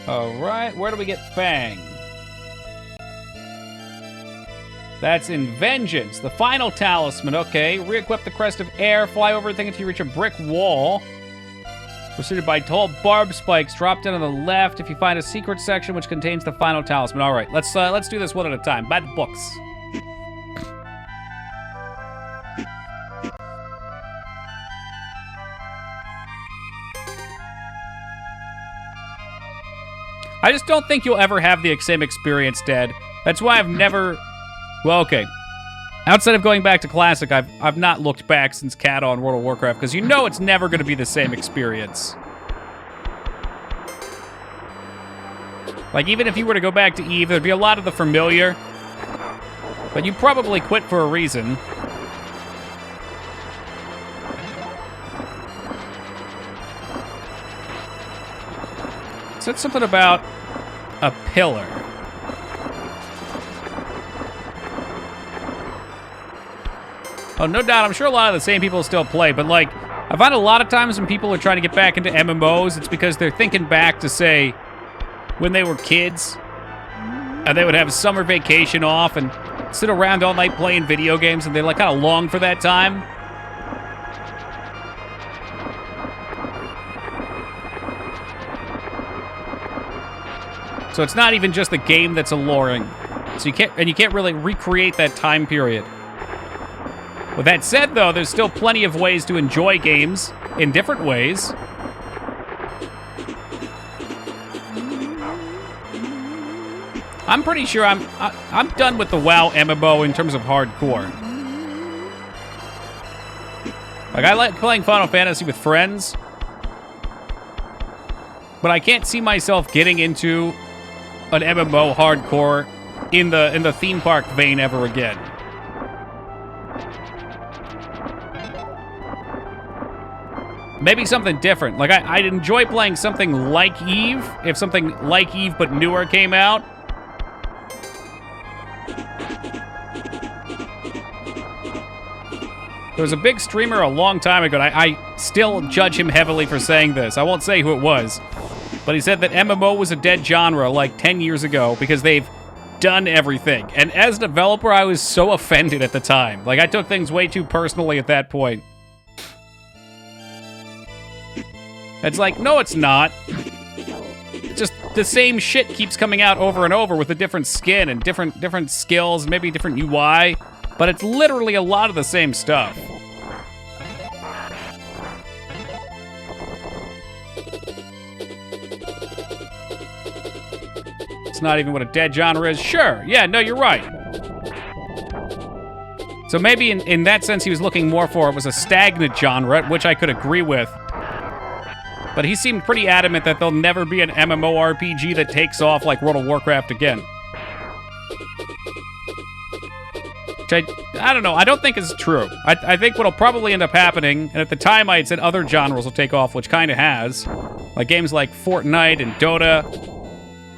Alright, where do we get Fang? That's in Vengeance. The final talisman, okay. Re-equip the Crest of Air, fly over everything until you reach a brick wall. Preceded by tall barb spikes. Drop down on the left if you find a secret section which contains the final talisman. All right, let's do this one at a time. By the books. I just don't think you'll ever have the same experience, Dad. That's why I've never... Well, okay. Outside of going back to Classic, I've not looked back since Cat on World of Warcraft, because you know it's never going to be the same experience. Like, even if you were to go back to Eve, there'd be a lot of the familiar. But you probably quit for a reason. It said something about a pillar. Oh, no doubt, I'm sure a lot of the same people still play, but, like, I find a lot of times when people are trying to get back into MMOs, it's because they're thinking back to, say, when they were kids, and they would have a summer vacation off and sit around all night playing video games, and they, like, kind of long for that time. So it's not even just the game that's alluring. So you can't really recreate that time period. With that said, though, there's still plenty of ways to enjoy games in different ways. I'm pretty sure I'm done with the WoW MMO in terms of hardcore. Like, I like playing Final Fantasy with friends, but I can't see myself getting into an MMO hardcore in the theme park vein ever again. Maybe something different. Like, I'd enjoy playing something like Eve, if something like Eve but newer came out. There was a big streamer a long time ago, and I still judge him heavily for saying this. I won't say who it was, but he said that MMO was a dead genre like 10 years ago because they've done everything. And as a developer, I was so offended at the time. Like, I took things way too personally at that point. It's like, no, it's not. It's just the same shit keeps coming out over and over with a different skin and different skills, maybe different UI, but it's literally a lot of the same stuff. It's not even what a dead genre is. Sure, yeah, no, you're right. So maybe in that sense he was looking more for it was a stagnant genre, which I could agree with. But he seemed pretty adamant that there'll never be an MMORPG that takes off like World of Warcraft again. Which I don't know. I don't think is true. I think what'll probably end up happening, and at the time I had said other genres will take off, which kind of has, like games like Fortnite and Dota,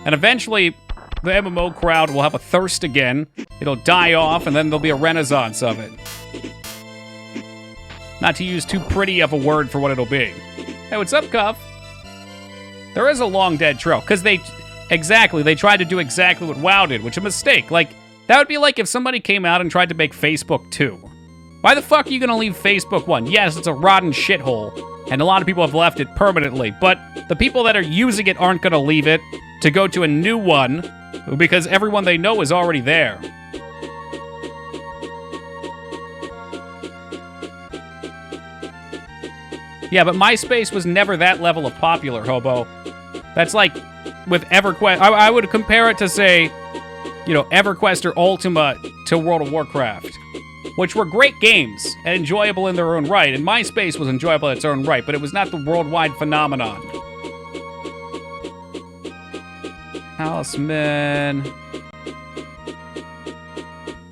and eventually the MMO crowd will have a thirst again. It'll die off, and then there'll be a renaissance of it. Not to use too pretty of a word for what it'll be. Hey, what's up, Cuff? There is a long dead trail, because they tried to do exactly what WoW did, which is a mistake. Like, that would be like if somebody came out and tried to make Facebook 2. Why the fuck are you gonna leave Facebook 1? Yes, it's a rotten shithole, and a lot of people have left it permanently, but the people that are using it aren't gonna leave it to go to a new one because everyone they know is already there. Yeah, but MySpace was never that level of popular, Hobo. That's like with EverQuest. I would compare it to, say, you know, EverQuest or Ultima to World of Warcraft, which were great games and enjoyable in their own right. And MySpace was enjoyable in its own right, but it was not the worldwide phenomenon. Talisman.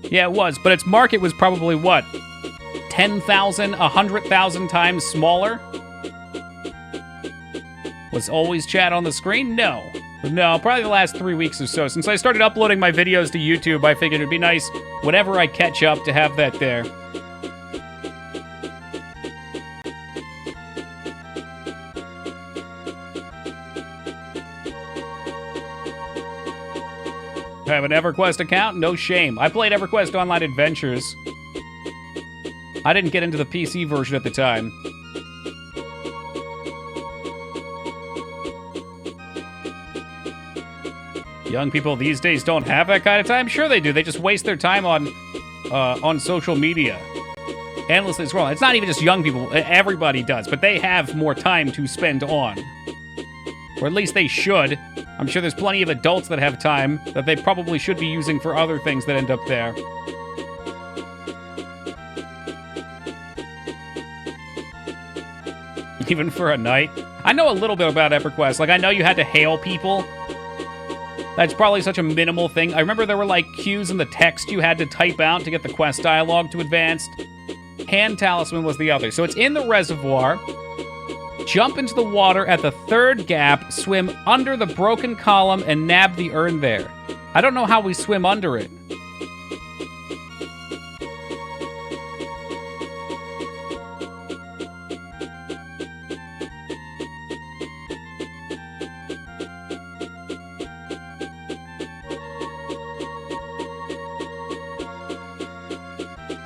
Yeah, it was, but its market was probably what? 10,000, 100,000 times smaller? Was always chat on the screen? No. No, probably the last 3 weeks or so. Since I started uploading my videos to YouTube, I figured it'd be nice whenever I catch up to have that there. I have an EverQuest account? No shame. I played EverQuest Online Adventures. I didn't get into the PC version at the time. Young people these days don't have that kind of time? Sure they do. They just waste their time on social media. Endlessly scrolling. It's not even just young people. Everybody does. But they have more time to spend on. Or at least they should. I'm sure there's plenty of adults that have time that they probably should be using for other things that end up there. Even for a night. I know a little bit about EverQuest. Like, I know you had to hail people. That's probably such a minimal thing. I remember there were, like, cues in the text you had to type out to get the quest dialogue to advanced. Hand Talisman was the other. So it's in the reservoir. Jump into the water at the third gap, swim under the broken column, and nab the urn there. I don't know how we swim under it.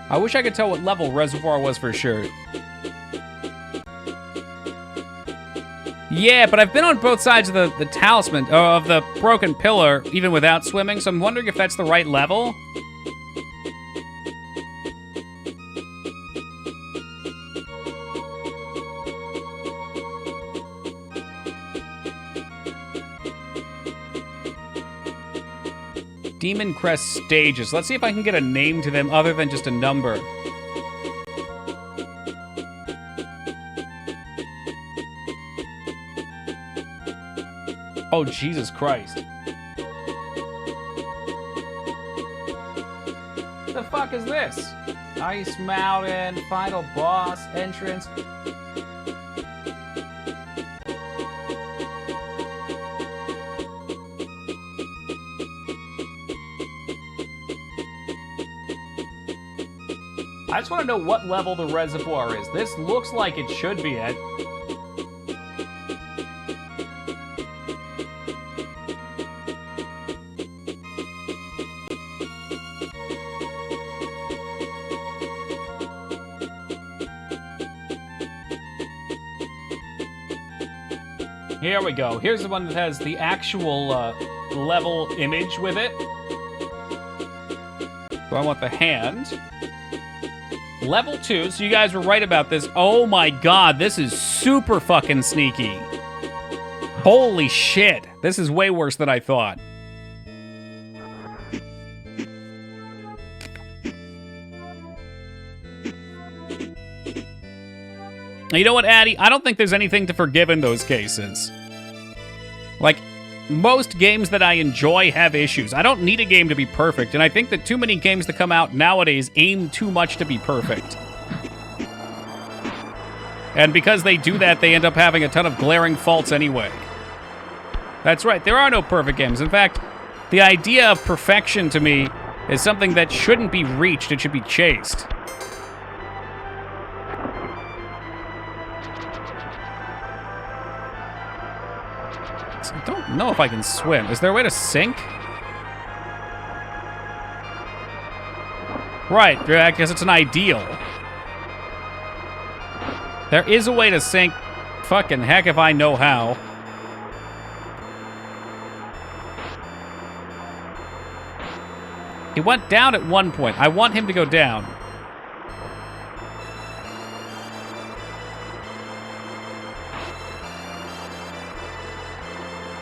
I wish I could tell what level Reservoir was for sure. Yeah, but I've been on both sides of the talisman, of the broken pillar, even without swimming, so I'm wondering if that's the right level. Demon Crest stages. Let's see if I can get a name to them other than just a number. Oh, Jesus Christ. The fuck is this? Ice Mountain, final boss, entrance. I just want to know what level the reservoir is. This looks like it should be at. Here we go. Here's the one that has the actual level image with it. So I want the hand. Level 2, so you guys were right about this. Oh my god, this is super fucking sneaky. Holy shit. This is way worse than I thought. You know what, Addy? I don't think there's anything to forgive in those cases. Like, most games that I enjoy have issues. I don't need a game to be perfect, and I think that too many games that come out nowadays aim too much to be perfect. And because they do that, they end up having a ton of glaring faults anyway. That's right, there are no perfect games. In fact, the idea of perfection to me is something that shouldn't be reached, it should be chased. I don't know if I can swim. Is there a way to sink? Right, I guess it's an ideal. There is a way to sink. Fucking heck if I know how. He went down at one point. I want him to go down.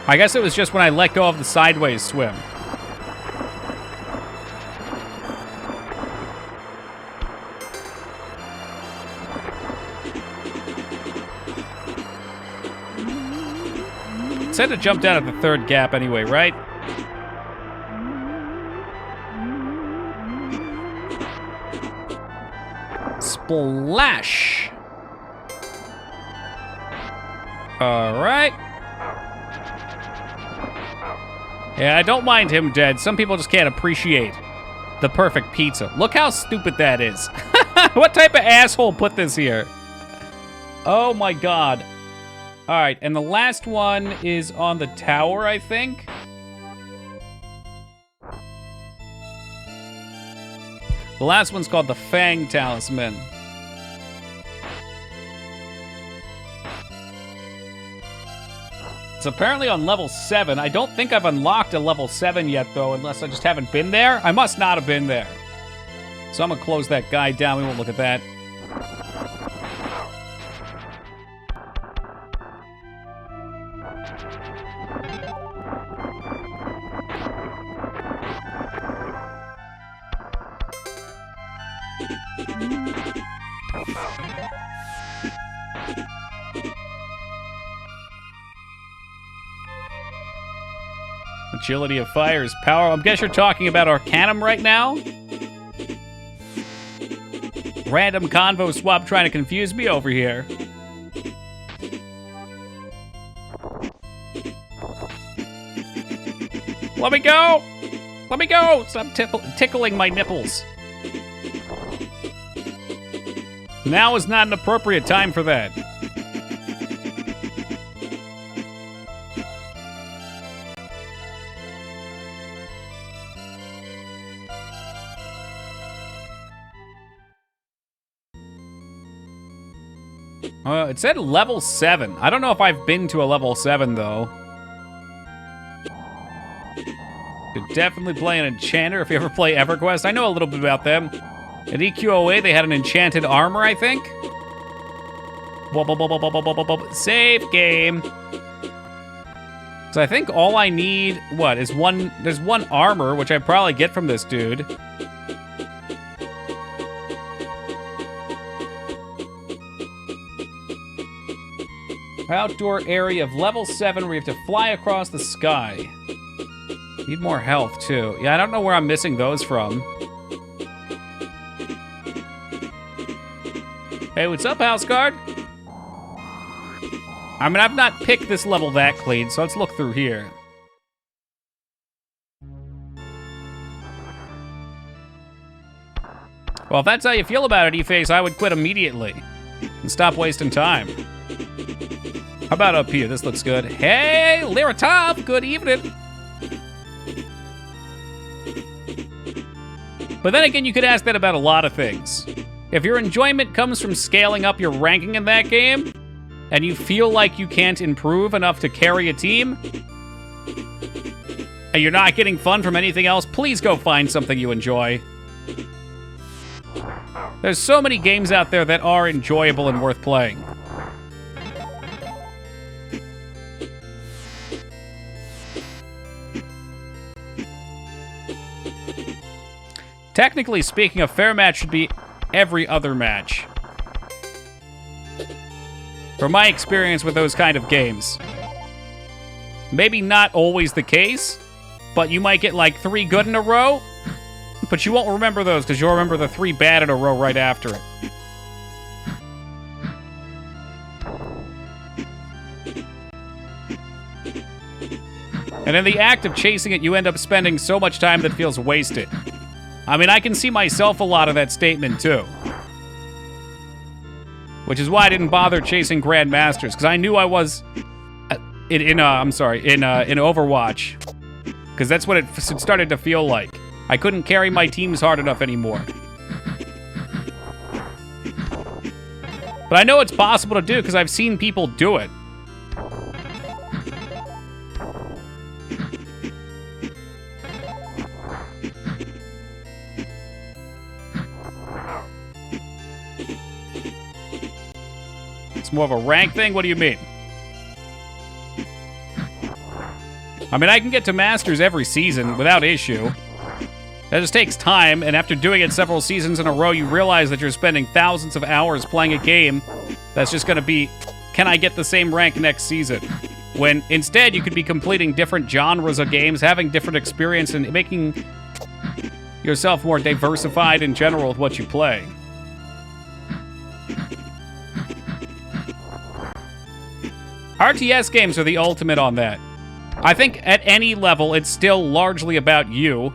I guess it was just when I let go of the sideways swim. It said to jump down at the third gap anyway, right? Splash! Alright. Yeah, I don't mind him dead. Some people just can't appreciate the perfect pizza. Look how stupid that is. What type of asshole put this here? Oh my god. Alright, and the last one is on the tower, I think. The last one's called the Fang Talisman. It's apparently on level 7. I don't think I've unlocked a level 7 yet, though, unless I just haven't been there. I must not have been there. So I'm gonna close that guy down. We won't look at that. Agility of fire is power. I guess you're talking about Arcanum right now? Random convo swap trying to confuse me over here. Let me go! Let me go! Stop tickling my nipples. Now is not an appropriate time for that. It said level 7. I don't know if I've been to a level 7, though. Could definitely play an enchanter if you ever play EverQuest. I know a little bit about them. At EQOA, they had an enchanted armor, I think. Save game. So I think all I need, what, is one... There's one armor, which I probably get from this dude. Outdoor area of level 7 where you have to fly across the sky. Need more health, too. Yeah, I don't know where I'm missing those from. Hey, what's up, house guard? I mean, I've not picked this level that clean, so let's look through here. Well, if that's how you feel about it, E-Face, I would quit immediately. And stop wasting time. How about up here? This looks good. Hey, Liratov, good evening. But then again, you could ask that about a lot of things. If your enjoyment comes from scaling up your ranking in that game, and you feel like you can't improve enough to carry a team, and you're not getting fun from anything else, please go find something you enjoy. There's so many games out there that are enjoyable and worth playing. Technically speaking, a fair match should be every other match. From my experience with those kind of games. Maybe not always the case, but you might get like 3 good in a row, but you won't remember those because you'll remember the 3 bad in a row right after it. And in the act of chasing it, you end up spending so much time that feels wasted. I mean, I can see myself a lot of that statement, too. Which is why I didn't bother chasing Grandmasters, because I knew I was... in Overwatch. Because that's what it started to feel like. I couldn't carry my teams hard enough anymore. But I know it's possible to do because I've seen people do it. It's more of a rank thing? What do you mean? I mean, I can get to Masters every season without issue. That just takes time, and after doing it several seasons in a row, you realize that you're spending thousands of hours playing a game that's just going to be, can I get the same rank next season? When instead, you could be completing different genres of games, having different experience, and making yourself more diversified in general with what you play. RTS games are the ultimate on that. I think at any level, it's still largely about you.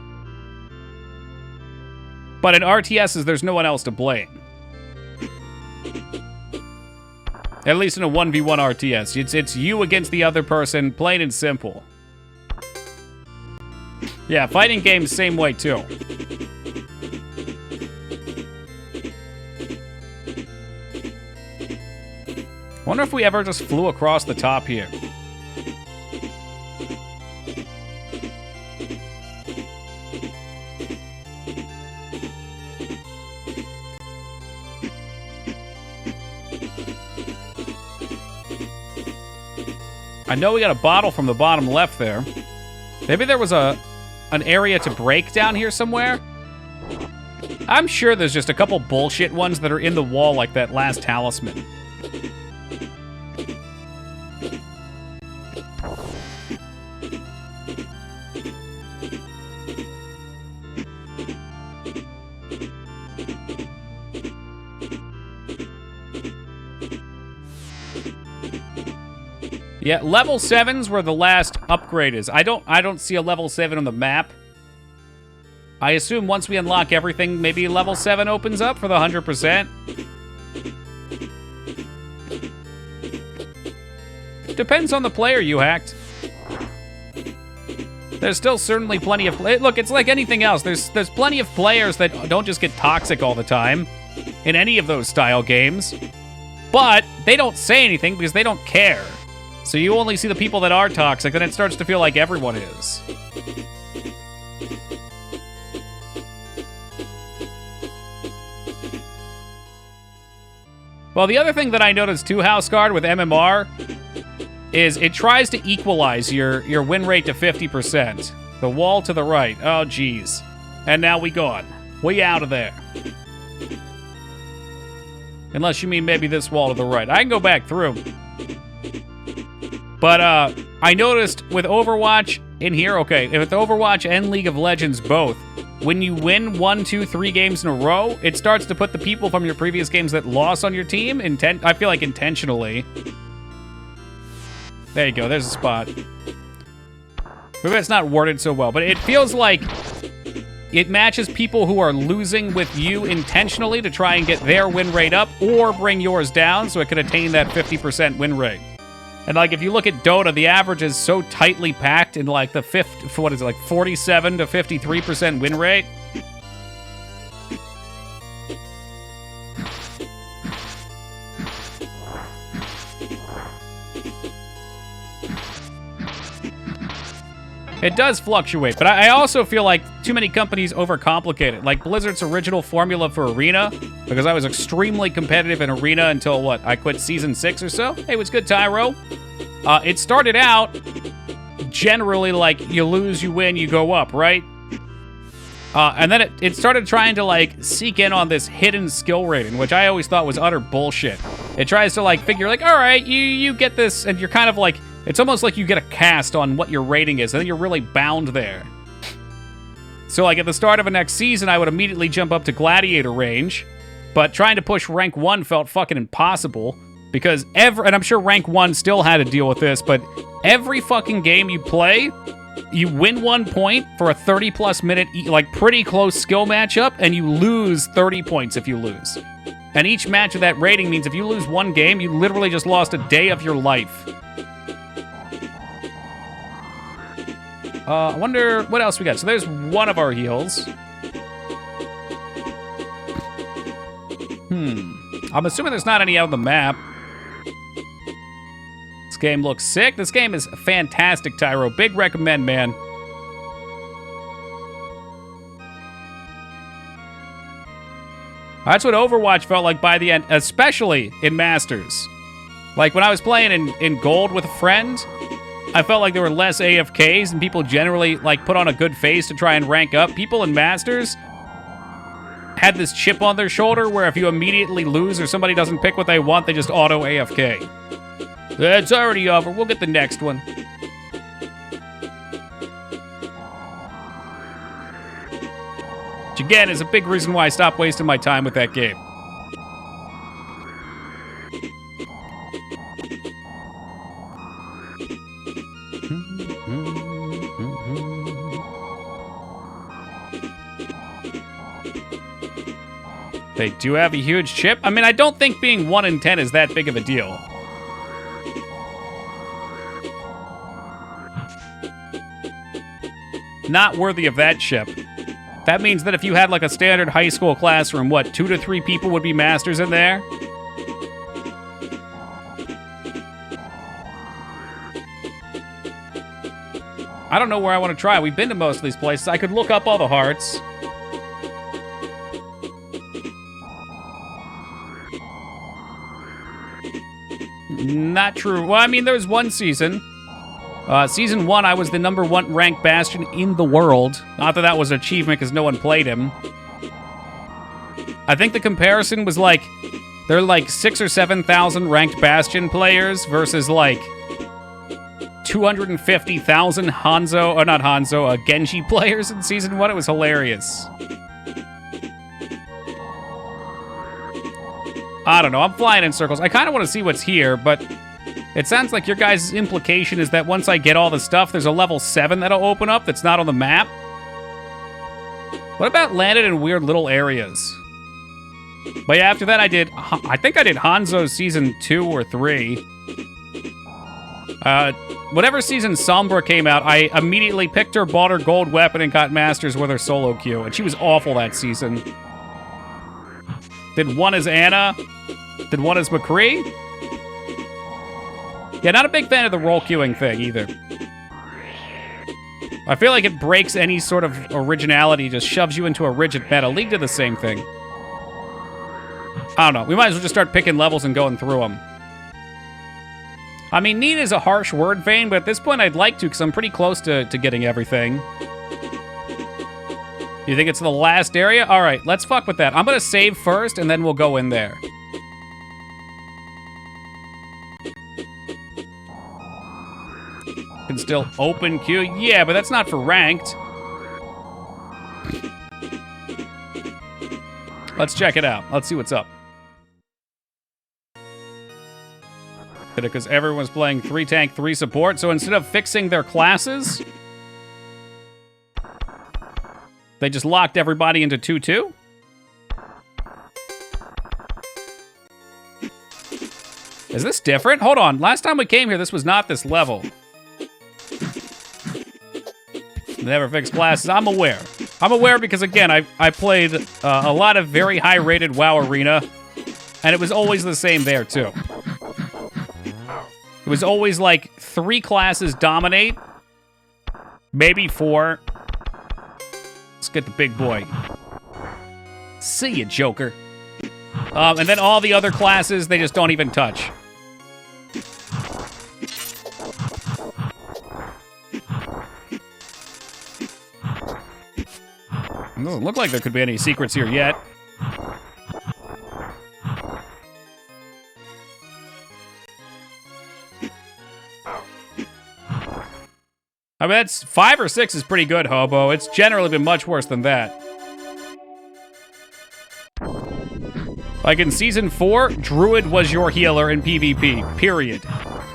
But in RTSs, there's no one else to blame. At least in a 1v1 RTS. It's you against the other person, plain and simple. Yeah, fighting games, same way, too. Wonder if we ever just flew across the top here. I know we got a bottle from the bottom left there. Maybe there was an area to break down here somewhere? I'm sure there's just a couple bullshit ones that are in the wall like that last talisman. Yeah, level 7s were the last upgrade is. I don't see a level 7 on the map. I assume once we unlock everything, maybe level 7 opens up for the 100%. Depends on the player you hacked. There's still certainly plenty of... Look, it's like anything else. There's plenty of players that don't just get toxic all the time in any of those style games. But they don't say anything because they don't care. So you only see the people that are toxic, and it starts to feel like everyone is. Well, the other thing that I noticed too, Houseguard, with MMR, is it tries to equalize your win rate to 50%. The wall to the right. Oh, geez. And now we gone. We out of there. Unless you mean maybe this wall to the right. I can go back through. But I noticed with Overwatch in here, okay, with Overwatch and League of Legends both, when you win 1, 2, 3 games in a row, it starts to put the people from your previous games that lost on your team, I feel like intentionally. There you go, there's a spot. Maybe it's not worded so well, but it feels like it matches people who are losing with you intentionally to try and get their win rate up or bring yours down so it can attain that 50% win rate. And like if you look at Dota, the average is so tightly packed in like the 47 to 53% win rate. It does fluctuate, but I also feel like too many companies overcomplicate it. Like Blizzard's original formula for Arena, because I was extremely competitive in Arena until, what, I quit Season 6 or so? Hey, what's good, Tyro? It started out generally like you lose, you win, you go up, right? And then it started trying to, like, seek in on this hidden skill rating, which I always thought was utter bullshit. It tries to, like, figure, like, all right, you get this, and you're kind of like... It's almost like you get a cast on what your rating is, and then you're really bound there. So, like, at the start of a next season, I would immediately jump up to Gladiator range, but trying to push rank 1 felt fucking impossible, because and I'm sure rank 1 still had to deal with this, but every fucking game you play, you win 1 point for a 30-plus minute, like, pretty close skill matchup, and you lose 30 points if you lose. And each match of that rating means if you lose 1 game, you literally just lost a day of your life. I wonder what else we got. So there's one of our heals. I'm assuming there's not any out on the map. This game looks sick. This game is fantastic, Tyro. Big recommend, man. That's what Overwatch felt like by the end, especially in Masters. Like, when I was playing in Gold with a friend, I felt like there were less AFKs, and people generally, like, put on a good face to try and rank up. People in Masters had this chip on their shoulder where if you immediately lose or somebody doesn't pick what they want, they just auto AFK. It's already over. We'll get the next one. Which, again, is a big reason why I stopped wasting my time with that game. They do have a huge chip. I mean, I don't think being 1 in 10 is that big of a deal. Not worthy of that chip. That means that if you had like a standard high school classroom, what, 2 to 3 people would be masters in there? I don't know where I want to try. We've been to most of these places. I could look up all the hearts. Not true. Well, I mean, there was one season. Season 1, I was the #1 ranked Bastion in the world. Not that that was an achievement because no one played him. I think the comparison was like, there are like 6,000 or 7,000 ranked Bastion players versus like 250,000 Hanzo, or not Hanzo, Genji players in Season 1. It was hilarious. I don't know, I'm flying in circles. I kind of want to see what's here, but it sounds like your guys' implication is that once I get all the stuff, there's a level 7 that'll open up that's not on the map. What about landed in weird little areas? But yeah, after that I think I did Hanzo Season 2 or 3. Whatever season Sombra came out, I immediately picked her, bought her gold weapon, and got Masters with her solo queue. And she was awful that season. Did one as Anna. Did one as McCree. Yeah, not a big fan of the role queuing thing, either. I feel like it breaks any sort of originality, just shoves you into a rigid meta. League did the same thing. I don't know. We might as well just start picking levels and going through them. I mean, neat is a harsh word, Vane, but at this point I'd like to, because I'm pretty close to getting everything. You think it's the last area? All right, let's fuck with that. I'm going to save first, and then we'll go in there. Can still open queue. Yeah, but that's not for ranked. Let's check it out. Let's see what's up. Because everyone's playing 3 tank, 3 support, so instead of fixing their classes, they just locked everybody into 2-2? Is this different? Hold on. Last time we came here, this was not this level. Never fixed classes. I'm aware. I'm aware because, again, I played a lot of very high-rated WoW Arena, and it was always the same there, too. It was always like 3 classes dominate, maybe 4. Let's get the big boy. See ya, Joker. And then all the other classes, they just don't even touch. It doesn't look like there could be any secrets here yet. I mean, that's 5 or 6 is pretty good, Hobo. It's generally been much worse than that. Like in Season 4, Druid was your healer in PvP, period.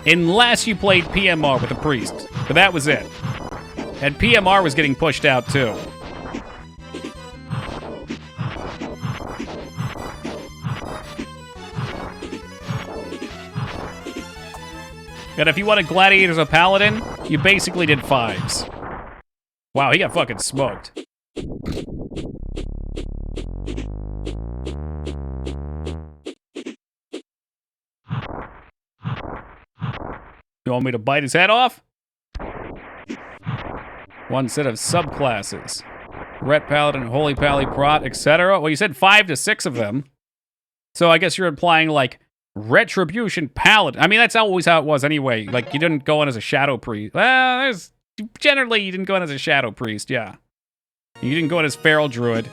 Unless you played PMR with a priest. But that was it. And PMR was getting pushed out, too. And if you wanted Gladiators or Paladin, you basically did 5s. Wow, he got fucking smoked. want me to bite his head off? One set of subclasses. Ret Paladin, Holy Pally, Prot, etc. Well, you said 5 to 6 of them. So I guess you're implying, like, Retribution Paladin. I mean, that's always how it was anyway. Like, you didn't go in as a Shadow Priest. Well, generally, you didn't go in as a Shadow Priest, yeah. You didn't go in as Feral Druid.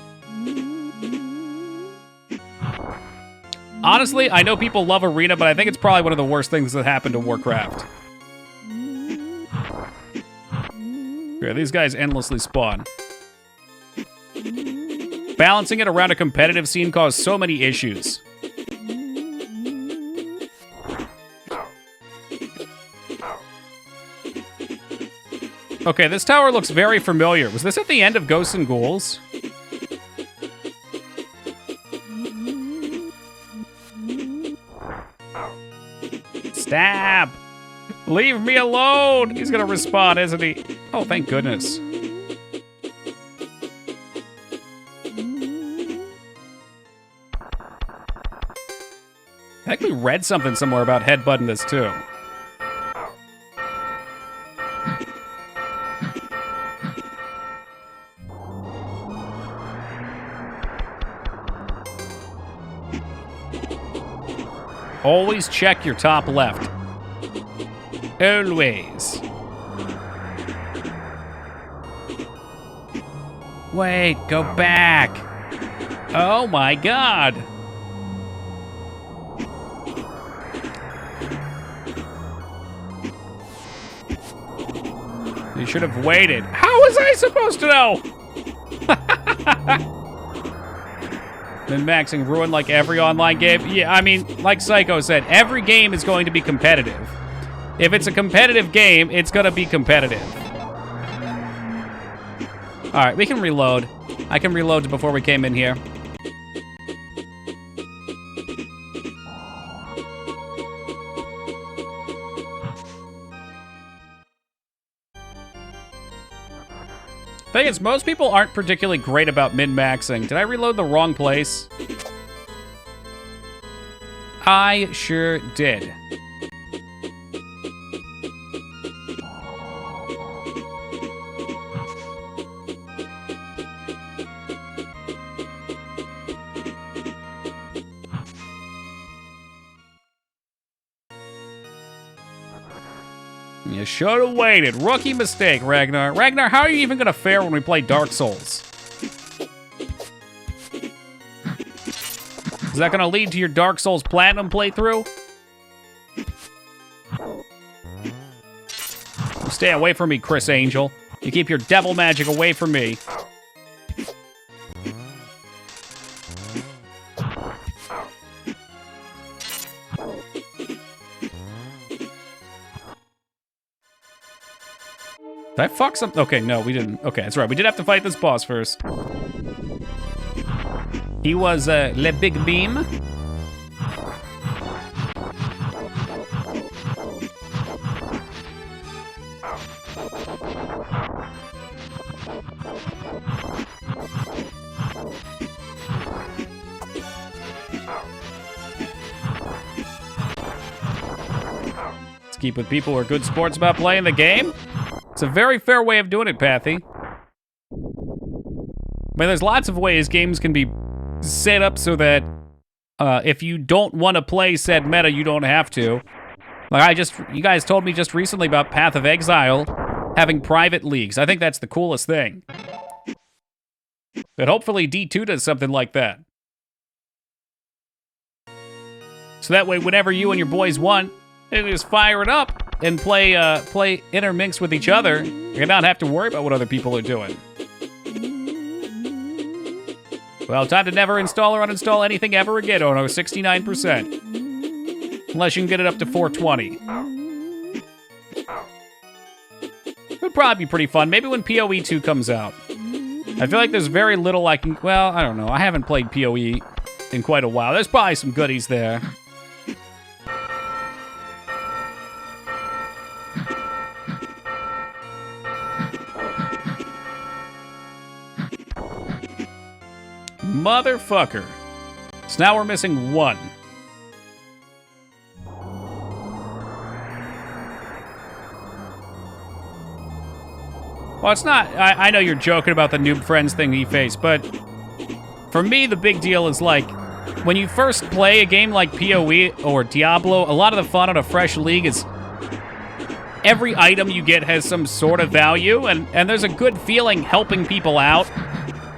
Honestly, I know people love Arena, but I think it's probably one of the worst things that happened to Warcraft. Yeah, these guys endlessly spawn. Balancing it around a competitive scene caused so many issues. Okay, this tower looks very familiar. Was this at the end of Ghosts and Ghouls? Stab! Leave me alone! He's gonna respawn, isn't he? Oh, thank goodness. I think we read something somewhere about headbutting this too. Always check your top left. Always. Wait, go back. Oh my god. You should have waited. How was I supposed to know? Min-maxing ruined like every online game. Yeah, I mean, like Psycho said, every game is going to be competitive. If it's a competitive game, it's gonna be competitive. All right, we can reload. I can reload before we came in here. Thing is, most people aren't particularly great about min-maxing. Did I reload the wrong place? I sure did. You should have waited. Rookie mistake, Ragnar. Ragnar, how are you even going to fare when we play Dark Souls? Is that going to lead to your Dark Souls Platinum playthrough? Stay away from me, Chris Angel. You keep your devil magic away from me. Did I fuck something? Okay, no, we didn't. Okay, that's right. We did have to fight this boss first. He was Le Big Beam. Let's keep with people who are good sports about playing the game. It's a very fair way of doing it, Pathy. I mean, there's lots of ways games can be set up so that if you don't want to play said meta, you don't have to. Like you guys told me just recently about Path of Exile having private leagues. I think that's the coolest thing. But hopefully D2 does something like that. So that way, whenever you and your boys want, they just fire it up and play intermix with each other and not have to worry about what other people are doing. Well, time to never install or uninstall anything ever again, Ono. 69%. Unless you can get it up to 420. Would probably be pretty fun. Maybe when PoE 2 comes out. I feel like there's very little I can... Well, I don't know. I haven't played PoE in quite a while. There's probably some goodies there. Motherfucker. So now we're missing one. Well, it's not. I know you're joking about the noob friends thing you face, but for me, the big deal is like when you first play a game like PoE or Diablo, a lot of the fun on a fresh league is every item you get has some sort of value, and there's a good feeling helping people out,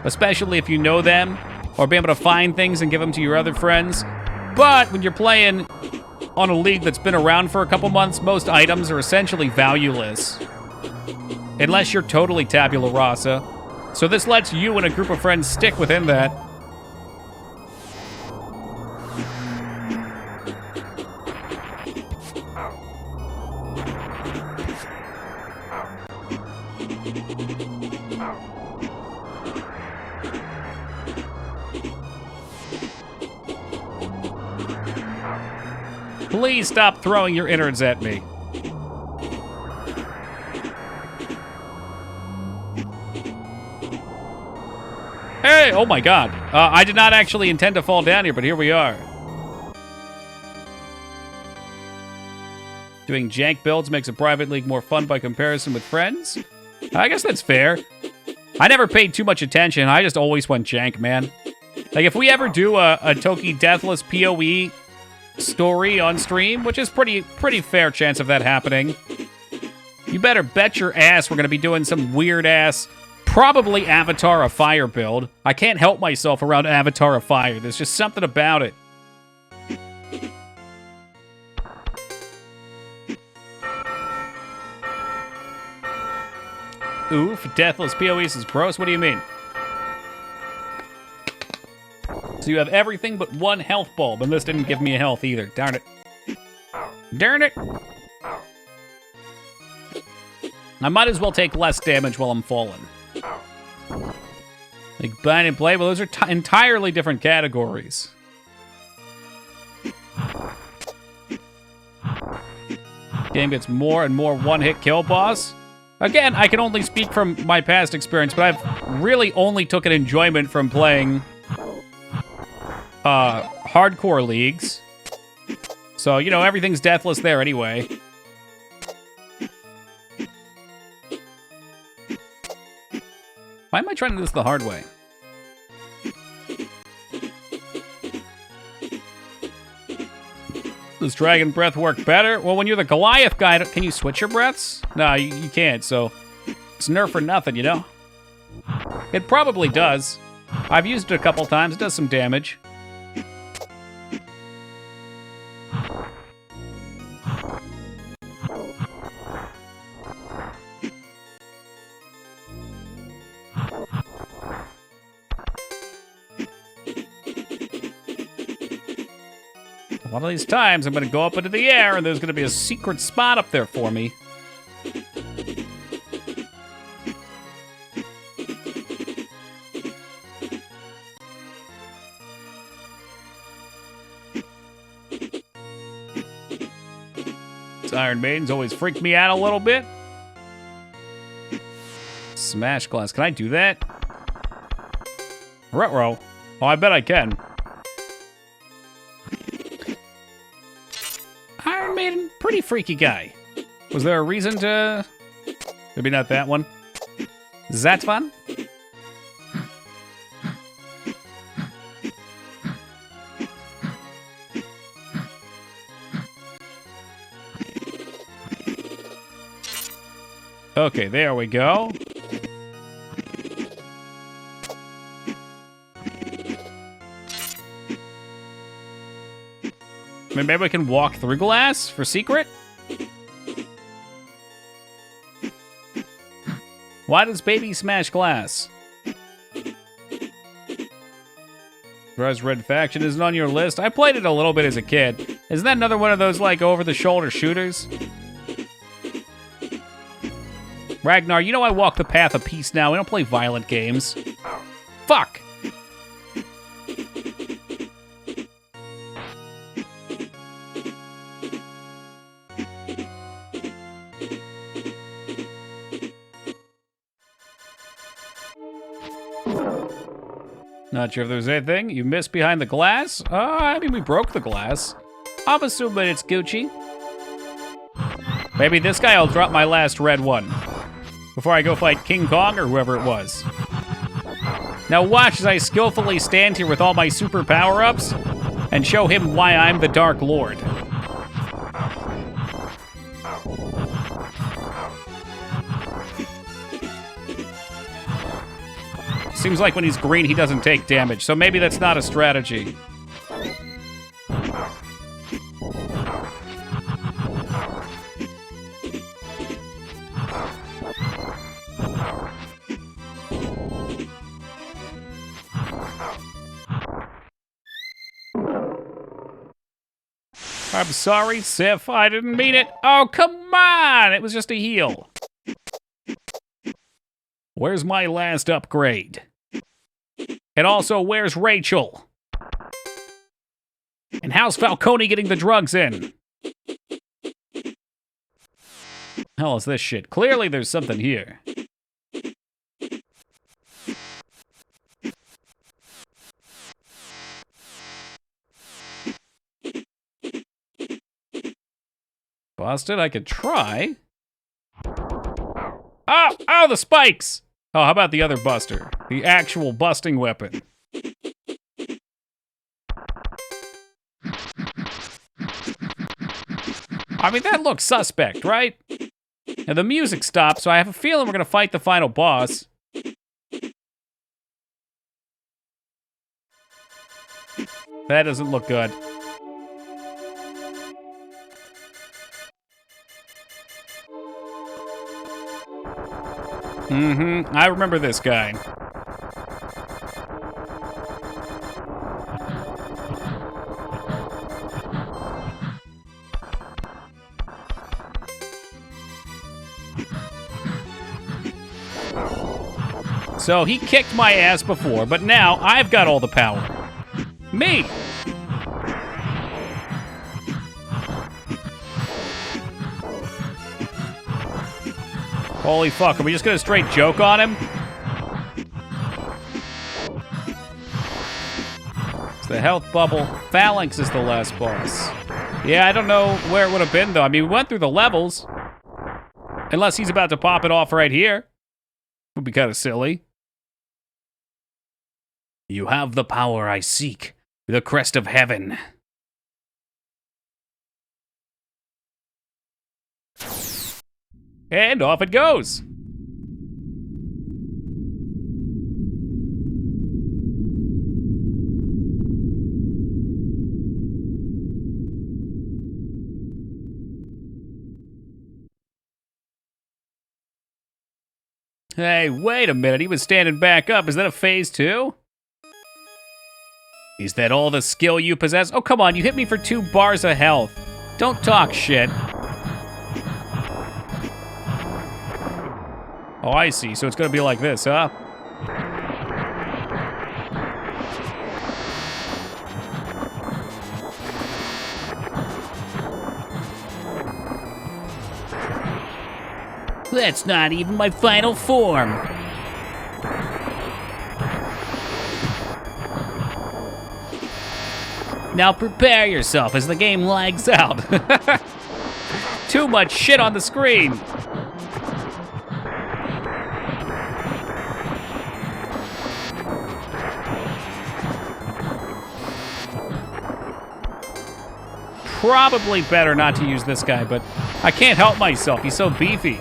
especially if you know them, or be able to find things and give them to your other friends. But when you're playing on a league that's been around for a couple months, most items are essentially valueless. Unless you're totally tabula rasa. So this lets you and a group of friends stick within that. Please stop throwing your innards at me. Hey, oh my god. I did not actually intend to fall down here, but here we are. Doing jank builds makes a private league more fun by comparison with friends. I guess that's fair. I never paid too much attention. I just always went jank, man. Like, if we ever do a Toki Deathless PoE story on stream, which is pretty fair chance of that happening, you better bet your ass we're going to be doing some weird-ass, probably Avatar of Fire build. I can't help myself around Avatar of Fire. There's just something about it. Oof, Deathless PoEs is gross. What do you mean? So you have everything but one health bulb, and this didn't give me a health either. Darn it. Darn it! I might as well take less damage while I'm falling. Like bind and play, well, those are entirely different categories. Game gets more and more one-hit kill boss. Again, I can only speak from my past experience, but I've really only took an enjoyment from playing hardcore leagues. So, you know, everything's deathless there anyway. Why am I trying to do this the hard way? Does Dragon Breath work better? Well, when you're the Goliath guy, can you switch your breaths? No, you can't, so it's nerf for nothing, you know? It probably does. I've used it a couple times. It does some damage. One of these times, I'm going to go up into the air, and there's going to be a secret spot up there for me. This Iron Maiden's always freaked me out a little bit. Smash glass. Can I do that? Ruh-roh. Oh, I bet I can. Iron Maiden, pretty freaky guy. Was there a reason to... Maybe not that one. Is that fun? Okay, there we go. Maybe we can walk through glass for secret? Why does baby smash glass? Rise Red Faction isn't on your list. I played it a little bit as a kid. Isn't that another one of those, like, over-the-shoulder shooters? Ragnar, you know I walk the path of peace now. We don't play violent games. Fuck! Not sure if there's anything you missed behind the glass. I mean, we broke the glass. I'm assuming it's Gucci. Maybe this guy will drop my last red one. before I go fight King Kong or whoever it was. Now watch as I skillfully stand here with all my super power-ups and show him why I'm the Dark Lord. Seems like when he's green, he doesn't take damage, so maybe that's not a strategy. I'm sorry, Sif, I didn't mean it. Oh, come on! It was just a heal. Where's my last upgrade? And also, where's Rachel? And how's Falcone getting the drugs in? Hell is this shit? Clearly there's something here. Busted, I could try. Oh, oh, the spikes! Oh, how about the other buster? The actual busting weapon. I mean, that looks suspect, right? And the music stopped, so I have a feeling we're gonna fight the final boss. That doesn't look good. I remember this guy. So he kicked my ass before, but now I've got all the power. Me! Holy fuck, are we just gonna straight joke on him? It's the health bubble. Phalanx is the last boss. Yeah, I don't know where it would have been, though. I mean, we went through the levels. Unless he's about to pop it off right here. Would be kind of silly. You have the power I seek. The crest of heaven. And off it goes. Hey, wait a minute. He was standing back up. Is that a phase 2? Is that all the skill you possess? Oh, come on. You hit me for 2 bars of health. Don't talk shit. Oh, I see. So it's gonna be like this, huh? That's not even my final form. Now prepare yourself as the game lags out. Too much shit on the screen. Probably better not to use this guy, but I can't help myself. He's so beefy.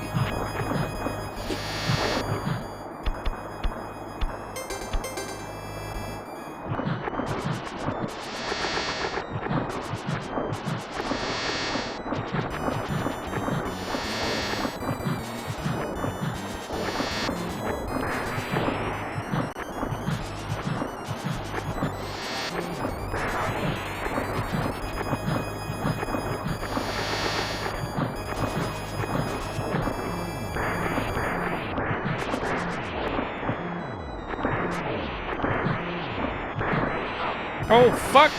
Oh, fuck.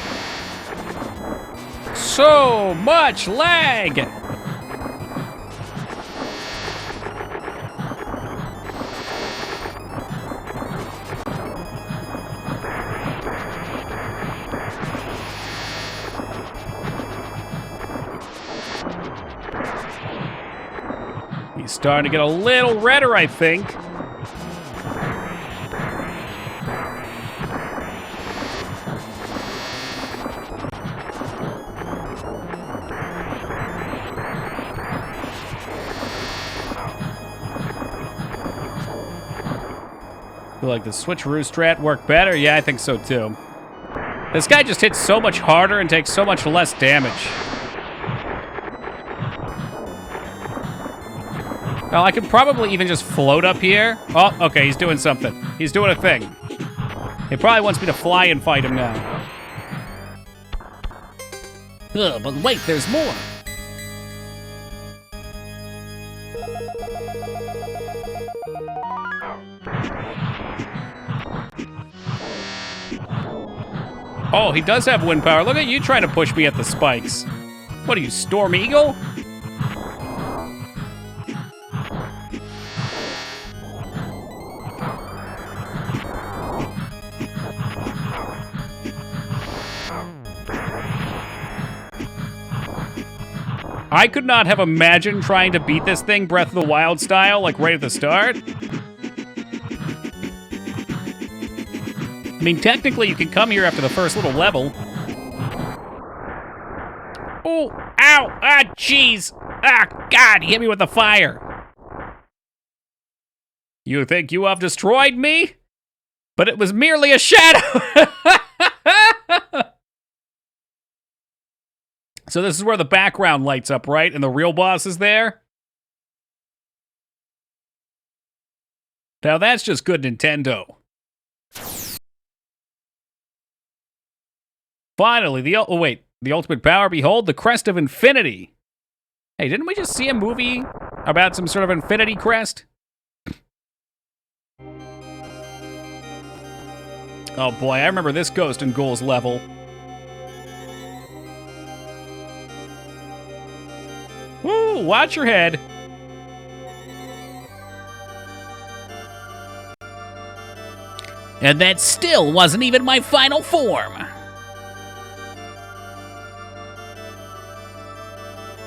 So much lag. He's Starting to get a little redder, I think. Feel like the switcheroo strat worked better? Yeah, I think so too. This guy just hits so much harder and takes so much less damage. Well, I could probably even just float up here. Oh, okay, he's doing something. He's doing a thing. He probably wants me to fly and fight him now. Ugh, but wait, there's more. Oh, he does have wind power. Look at you trying to push me at the spikes. What are you, Storm Eagle? I could not have imagined trying to beat this thing Breath of the Wild style, like right at the start. I mean, technically, you can come here after the first little level. Oh, ow, ah, jeez. Ah, God, he hit me with the fire. You think you have destroyed me? But it was merely a shadow. So this is where the background lights up, right? And the real boss is there? Now that's just good Nintendo. Finally, the ultimate power. Behold, the Crest of Infinity. Hey, didn't we just see a movie about some sort of infinity crest? Oh boy, I remember this Ghost and Ghouls level. Woo, watch your head. And that still wasn't even my final form.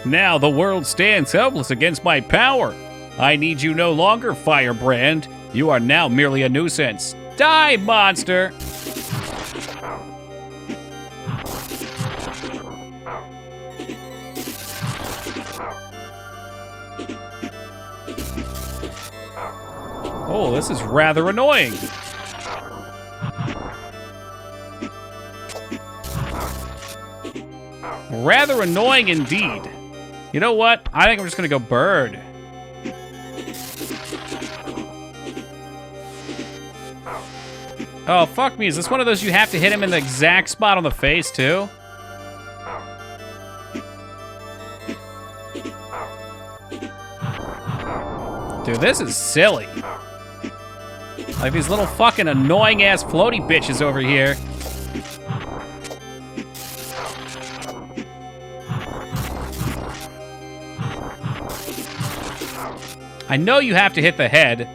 Now the world stands helpless against my power. I need you no longer, Firebrand. You are now merely a nuisance. Die, monster! Oh, this is rather annoying. Rather annoying indeed. You know what? I think I'm just gonna go bird. Oh, fuck me. Is this one of those you have to hit him in the exact spot on the face, too? Dude, this is silly. Like these little fucking annoying-ass floaty bitches over here. I know you have to hit the head.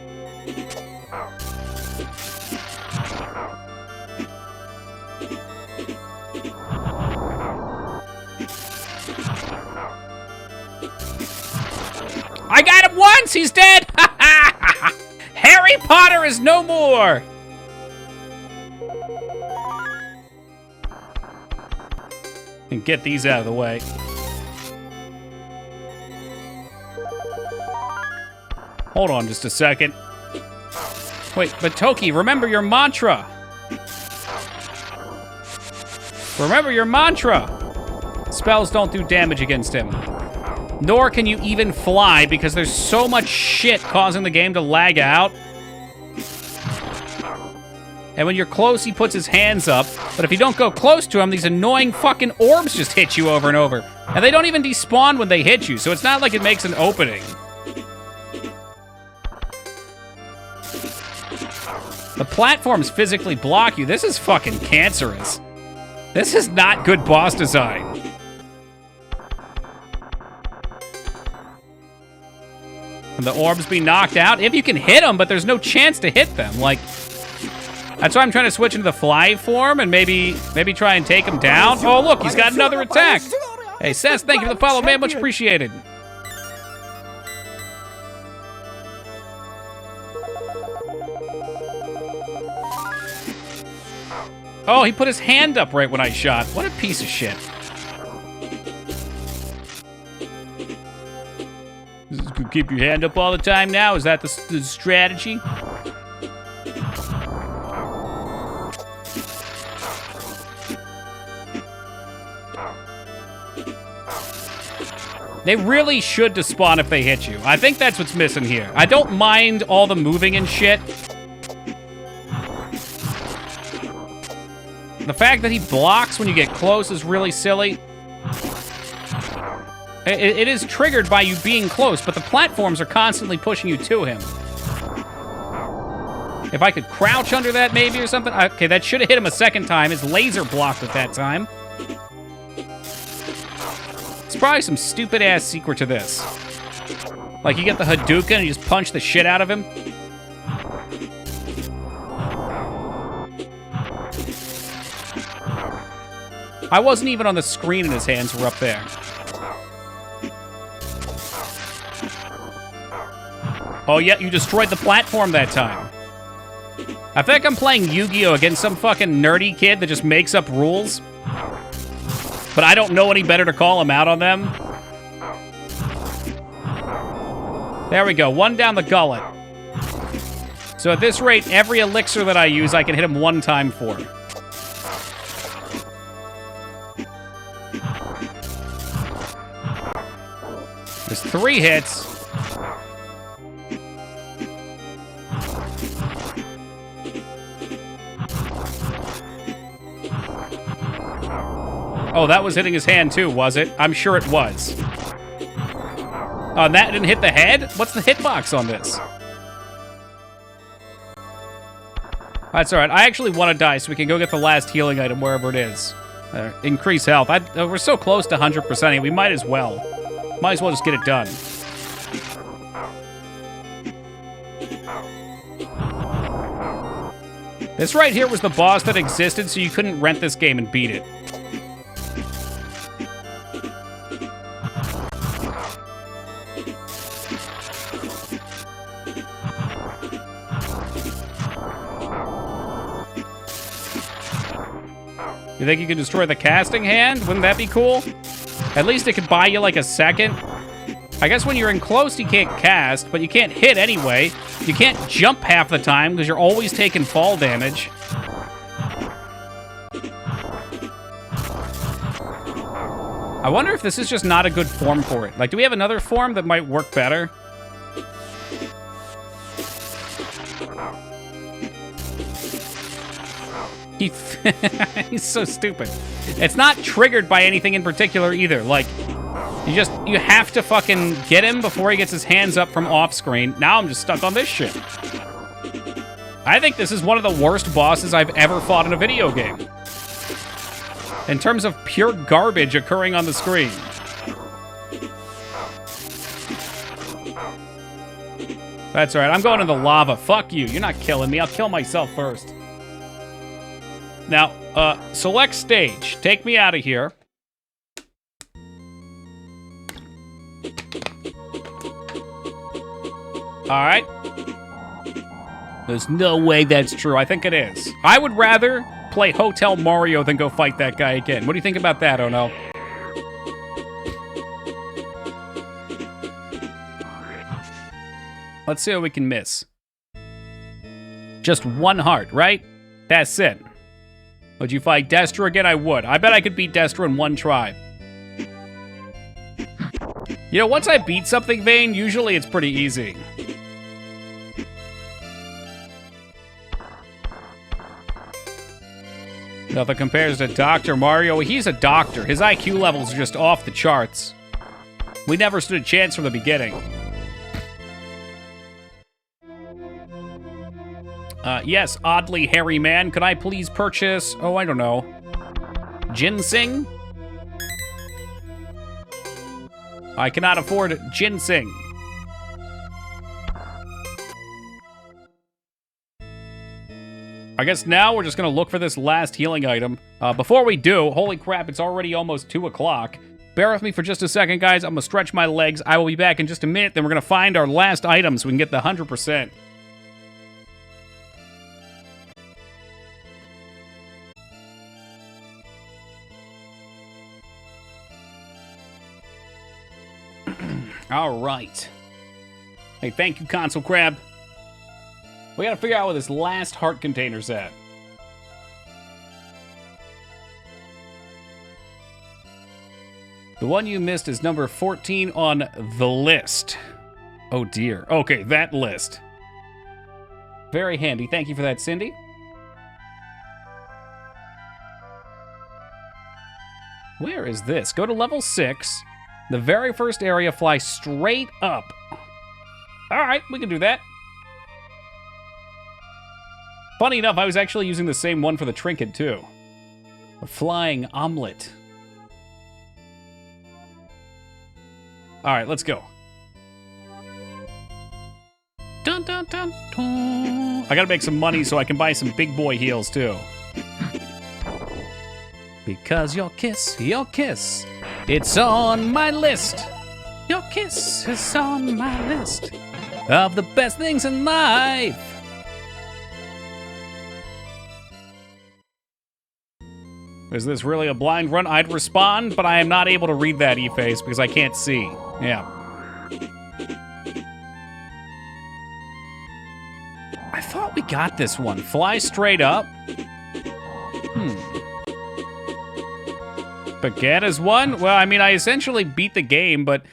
I got him once! He's dead! Harry Potter is no more! And get these out of the way. Hold on just a second. Wait, but Toki, remember your mantra. Remember your mantra. Spells don't do damage against him. Nor can you even fly because there's so much shit causing the game to lag out. And when you're close, he puts his hands up. But if you don't go close to him, these annoying fucking orbs just hit you over and over. And they don't even despawn when they hit you, so it's not like it makes an opening. The platforms physically block you. This is fucking cancerous. This is not good boss design. And the orbs be knocked out. If you can hit them, but there's no chance to hit them. Like, that's why I'm trying to switch into the fly form and maybe try and take him down. Oh, look, he's got another attack. Hey, Seth, thank you for the follow, man. Much appreciated. Oh, he put his hand up right when I shot. What a piece of shit. Keep your hand up all the time now? Is that the strategy? They really should despawn if they hit you. I think that's what's missing here. I don't mind all the moving and shit. The fact that he blocks when you get close is really silly. It is triggered by you being close, but the platforms are constantly pushing you to him. If I could crouch under that maybe or something. Okay, that should have hit him a second time. His laser blocked at that time. There's probably some stupid-ass secret to this. Like, you get the Hadouken and you just punch the shit out of him. I wasn't even on the screen and his hands were up there. Oh, yeah, you destroyed the platform that time. I think I'm playing Yu-Gi-Oh! Against some fucking nerdy kid that just makes up rules. But I don't know any better to call him out on them. There we go, one down the gullet. So at this rate, every elixir that I use, I can hit him one time for. There's 3 hits. Oh, that was hitting his hand too, was it? I'm sure it was. Oh, and that didn't hit the head? What's the hitbox on this? That's alright. I actually want to die so we can go get the last healing item wherever it is. Increase health. We're so close to 100%ing. We might as well. Might as well just get it done. This right here was the boss that existed, so you couldn't rent this game and beat it. You think you can destroy the casting hand? Wouldn't that be cool? At least it could buy you like a second. I guess when you're in close, you can't cast, but you can't hit anyway. You can't jump half the time because you're always taking fall damage. I wonder if this is just not a good form for it. Like, do we have another form that might work better? He's so stupid. It's not triggered by anything in particular either. Like, you have to fucking get him before he gets his hands up from off screen. Now I'm just stuck on this shit. I think this is one of the worst bosses I've ever fought in a video game. In terms of pure garbage occurring on the screen. That's all right. I'm going in the lava. Fuck you. You're not killing me. I'll kill myself first. Now, select stage. Take me out of here. All right. There's no way that's true. I think it is. I would rather play Hotel Mario than go fight that guy again. What do you think about that, Ono? Let's see what we can miss. Just 1 heart, right? That's it. Would you fight Destro again? I would. I bet I could beat Destro in 1 try. You know, once I beat something, Vane, usually it's pretty easy. Nothing compares to Dr. Mario. He's a doctor. His IQ levels are just off the charts. We never stood a chance from the beginning. Yes, oddly hairy man. Could I please purchase, oh, I don't know, ginseng? I cannot afford ginseng. I guess now we're just gonna look for this last healing item. Before we do, holy crap, it's already almost 2 o'clock. Bear with me for just a second, guys. I'm gonna stretch my legs. I will be back in just a minute. Then we're gonna find our last item so we can get the 100%. All right. Hey, thank you, Console Crab. We gotta figure out where this last heart container's at. The one you missed is number 14 on the list. Oh dear. Okay, that list. Very handy. Thank you for that, Cindy. Where is this? Go to level 6. The very first area, fly straight up. All right, we can do that. Funny enough, I was actually using the same one for the trinket, too. A flying omelet. All right, let's go. Dun, dun, dun, dun. I gotta make some money so I can buy some big boy heels, too. Because your kiss, it's on my list. Your kiss is on my list of the best things in life. Is this really a blind run? I'd respond, but I am not able to read that e-face because I can't see. Yeah. I thought we got this one. Fly straight up. Baguette is one? Well, I mean, I essentially beat the game, but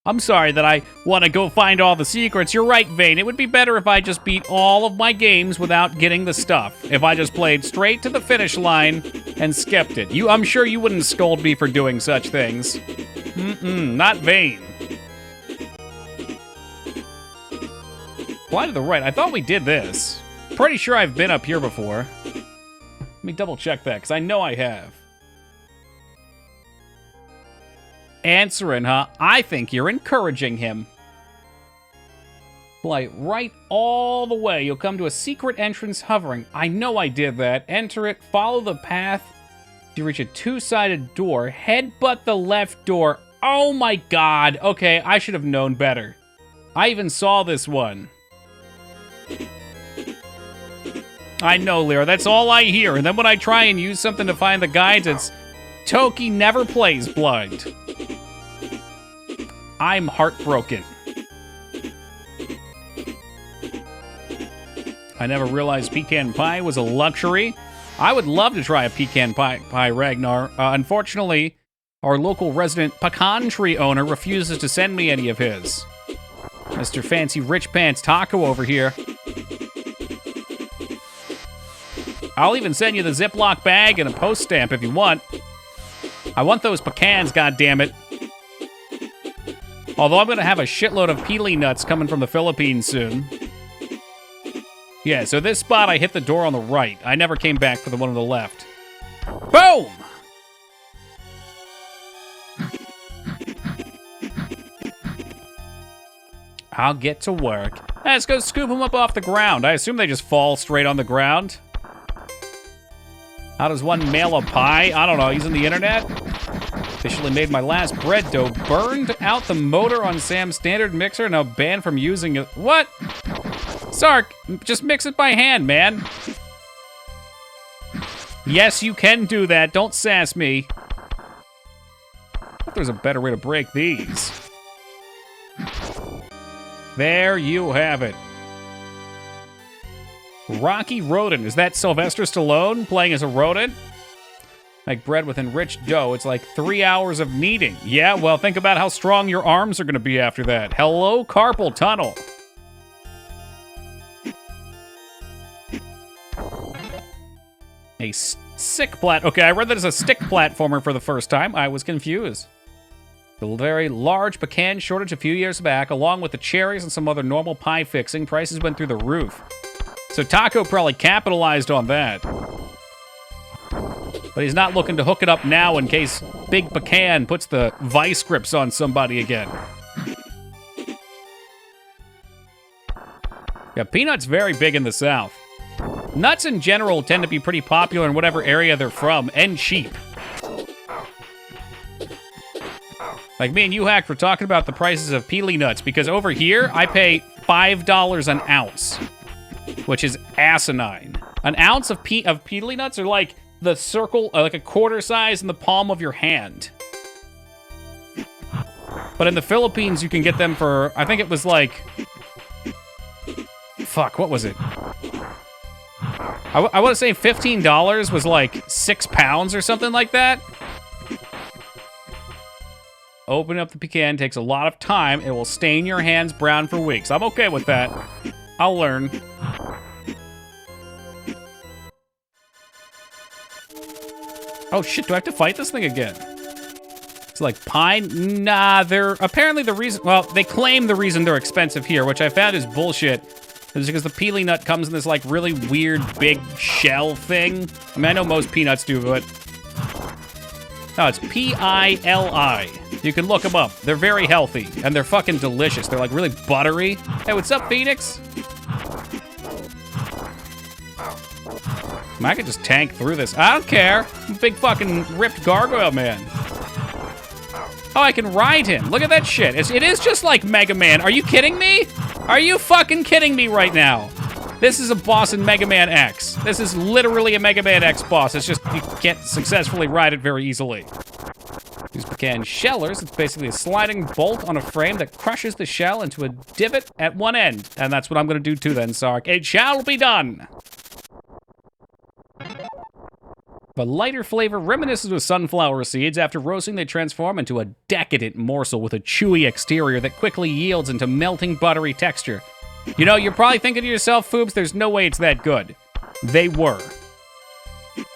I'm sorry that I want to go find all the secrets. You're right, Vane. It would be better if I just beat all of my games without getting the stuff. If I just played straight to the finish line and skipped it. I'm sure you wouldn't scold me for doing such things. Not Vane. Fly to the right. I thought we did this. Pretty sure I've been up here before. Let me double check that, because I know I have. Answering, huh? I think you're encouraging him. Fly right all the way. You'll come to a secret entrance hovering. I know I did that. Enter it. Follow the path. You reach a two-sided door. Headbutt the left door. Oh my god. Okay, I should have known better. I even saw this one. I know, Lyra. That's all I hear. And then when I try and use something to find the guides, it's Toki never plays blind. I'm heartbroken. I never realized pecan pie was a luxury. I would love to try a pecan pie, Ragnar. Unfortunately, our local resident pecan tree owner refuses to send me any of his. Mr. Fancy Rich Pants Taco over here. I'll even send you the Ziploc bag and a post stamp if you want. I want those pecans, goddammit. Although I'm going to have a shitload of peely nuts coming from the Philippines soon. Yeah, so this spot, I hit the door on the right. I never came back for the one on the left. Boom! I'll get to work. Let's go scoop them up off the ground. I assume they just fall straight on the ground. How does one mail a pie? I don't know, using the internet? Officially made my last bread dough. Burned out the motor on Sam's standard mixer, now banned from using it. What? Sark, just mix it by hand, man. Yes, you can do that. Don't sass me. I thought there's a better way to break these. There you have it. Rocky Rodent. Is that Sylvester Stallone playing as a rodent? Like bread with enriched dough. It's like 3 hours of kneading. Yeah, well, think about how strong your arms are going to be after that. Hello, carpal tunnel. A sick plat. Okay, I read that as a stick platformer for the first time. I was confused. The very large pecan shortage a few years back, along with the cherries and some other normal pie fixing, prices went through the roof. So Taco probably capitalized on that. But he's not looking to hook it up now in case Big Pecan puts the vice grips on somebody again. Yeah, peanuts very big in the South. Nuts in general tend to be pretty popular in whatever area they're from, and cheap. Like me and you, Hack, were talking about the prices of peely nuts, because over here, I pay $5 an ounce, which is asinine. An ounce of peely nuts are like the circle, like a quarter size in the palm of your hand. But in the Philippines, you can get them for, I think it was like, fuck, what was it? I want to say $15 was like 6 pounds or something like that. Opening up the pecan takes a lot of time. It will stain your hands brown for weeks. I'm okay with that. I'll learn. Oh shit, do I have to fight this thing again? It's like pine? Nah, they're apparently the reason, well, they claim the reason they're expensive here, which I found is bullshit. Is because the peely nut comes in this like really weird big shell thing. I mean, I know most peanuts do, but no, it's P-I-L-I. You can look them up. They're very healthy, and they're fucking delicious. They're like really buttery. Hey, what's up, Phoenix? I could just tank through this. I don't care. I'm a big fucking ripped gargoyle man. Oh, I can ride him. Look at that shit. It is just like Mega Man. Are you kidding me? Are you fucking kidding me right now? This is a boss in Mega Man X. This is literally a Mega Man X boss. It's just you can't successfully ride it very easily. Use pecan shellers. It's basically a sliding bolt on a frame that crushes the shell into a divot at one end. And that's what I'm going to do too then, Sark. It shall be done. The lighter flavor reminisces of sunflower seeds. After roasting, they transform into a decadent morsel with a chewy exterior that quickly yields into melting buttery texture. You know, you're probably thinking to yourself, Foobs, there's no way it's that good. They were.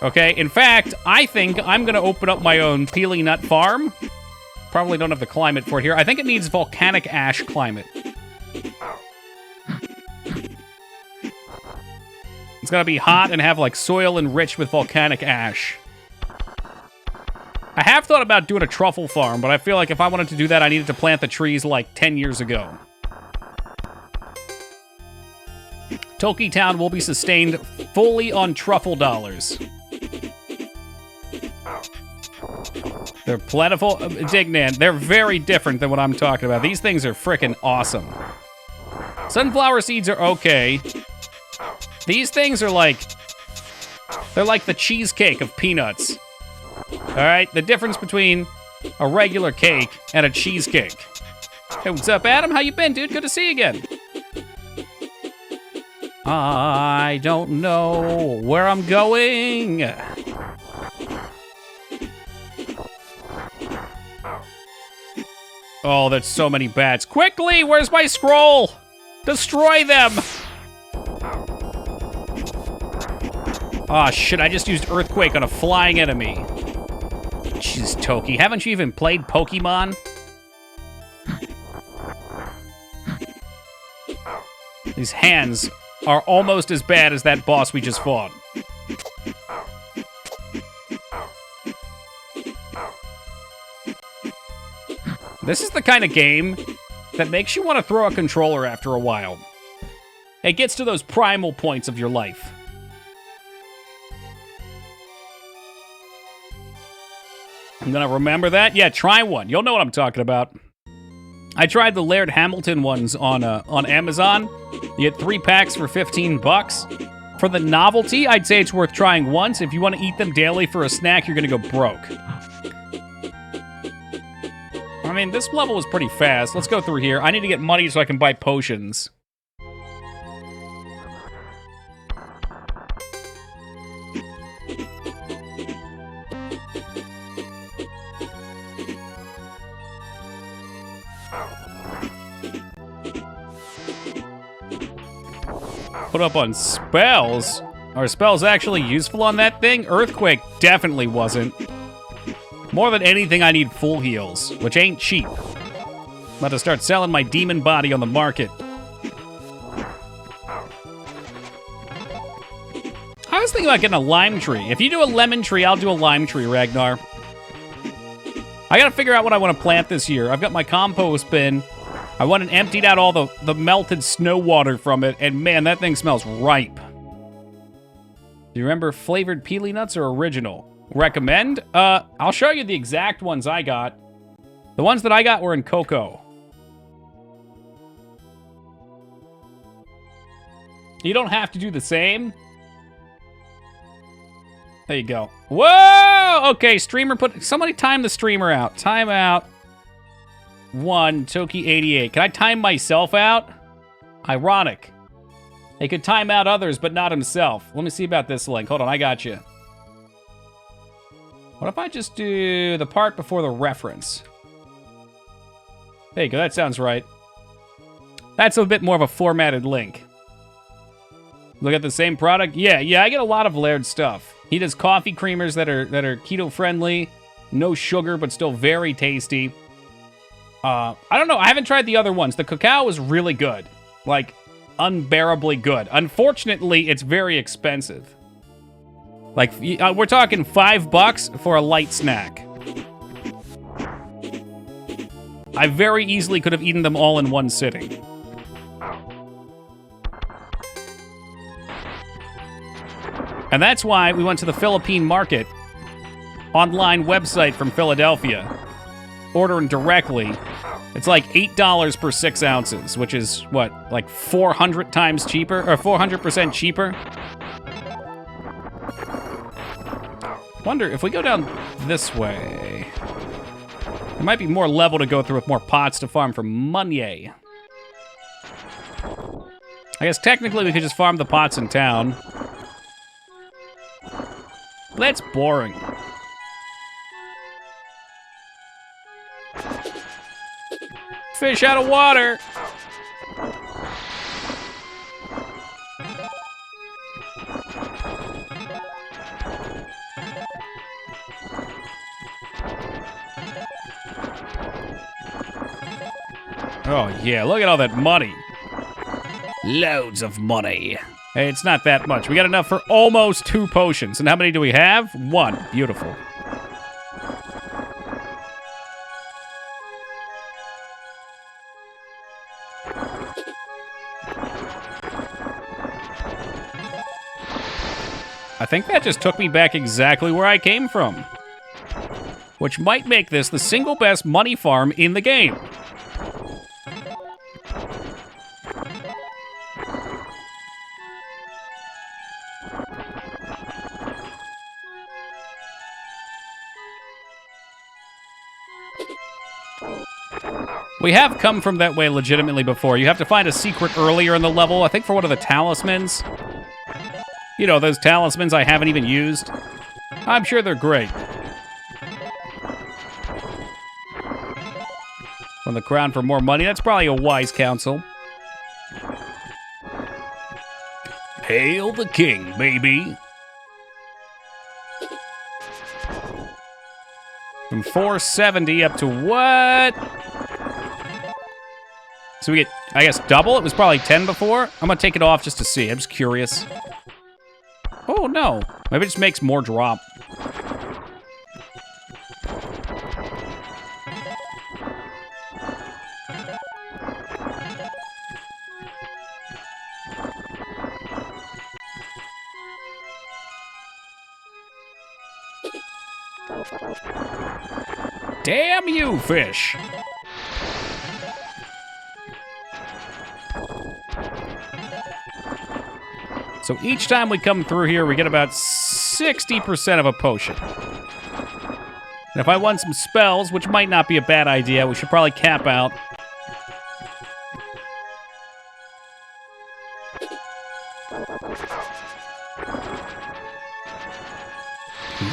Okay, in fact, I think I'm gonna open up my own peely nut farm. Probably don't have the climate for it here. I think it needs volcanic ash climate. It's gonna be hot and have like soil enriched with volcanic ash. I have thought about doing a truffle farm, but I feel like if I wanted to do that, I needed to plant the trees like 10 years ago. Toki Town will be sustained fully on truffle dollars. They're plentiful. Dignan, they're very different than what I'm talking about. These things are freaking awesome. Sunflower seeds are okay. These things are like, they're like the cheesecake of peanuts. All right, the difference between a regular cake and a cheesecake. Hey, what's up, Adam? How you been, dude? Good to see you again. I don't know where I'm going. Oh, there's so many bats. Quickly, where's my scroll? Destroy them. Oh, shit, I just used Earthquake on a flying enemy. Jeez, Toki, haven't you even played Pokemon? These hands are almost as bad as that boss we just fought. This is the kind of game that makes you want to throw a controller after a while. It gets to those primal points of your life. I'm gonna remember that. Yeah, try one. You'll know what I'm talking about. I tried the Laird Hamilton ones on Amazon. You get 3 packs for 15 bucks. For the novelty, I'd say it's worth trying once. If you want to eat them daily for a snack, you're gonna go broke. I mean, this level was pretty fast. Let's go through here. I need to get money so I can buy potions. Put up on spells? Are spells actually useful on that thing? Earthquake definitely wasn't. More than anything, I need full heals, which ain't cheap. I'm about to start selling my demon body on the market. I was thinking about getting a lime tree. If you do a lemon tree, I'll do a lime tree, Ragnar. I gotta figure out what I want to plant this year. I've got my compost bin. I went and emptied out all the melted snow water from it, and man, that thing smells ripe. Do you remember flavored peely nuts or original? Recommend? I'll show you the exact ones I got. The ones that I got were in cocoa. You don't have to do the same. There you go. Whoa! Okay, streamer somebody time the streamer out. Time out. 1, Toki 88. Can I time myself out? Ironic. He could time out others, but not himself. Let me see about this link. Hold on, I got you. What if I just do the part before the reference? There you go, that sounds right. That's a bit more of a formatted link. Look at the same product. Yeah, I get a lot of Laird stuff. He does coffee creamers that are keto friendly, no sugar, but still very tasty. I don't know. I haven't tried the other ones. The cacao is really good, like unbearably good. Unfortunately, it's very expensive. Like we're talking $5 for a light snack. I very easily could have eaten them all in one sitting. And that's why we went to the Philippine Market online website from Philadelphia, ordering directly. It's like $8 per 6 ounces, which is, what, like 400 times cheaper? Or 400% cheaper? Wonder, if we go down this way, there might be more level to go through with more pots to farm for money. I guess technically we could just farm the pots in town. That's boring. Fish out of water. Oh yeah, look at all that money. Loads of money. Hey, it's not that much. We got enough for almost 2 potions. And how many do we have? 1. Beautiful. I think that just took me back exactly where I came from. Which might make this the single best money farm in the game. We have come from that way legitimately before. You have to find a secret earlier in the level, I think for one of the talismans. You know, those talismans I haven't even used. I'm sure they're great. From the crown for more money, that's probably a wise counsel. Hail the king, baby. From 470 up to what? So we get, I guess, double? It was probably 10 before? I'm gonna take it off just to see. I'm just curious. Oh, no. Maybe it just makes more drop. Damn you, fish. So each time we come through here, we get about 60% of a potion. And if I want some spells, which might not be a bad idea, we should probably cap out.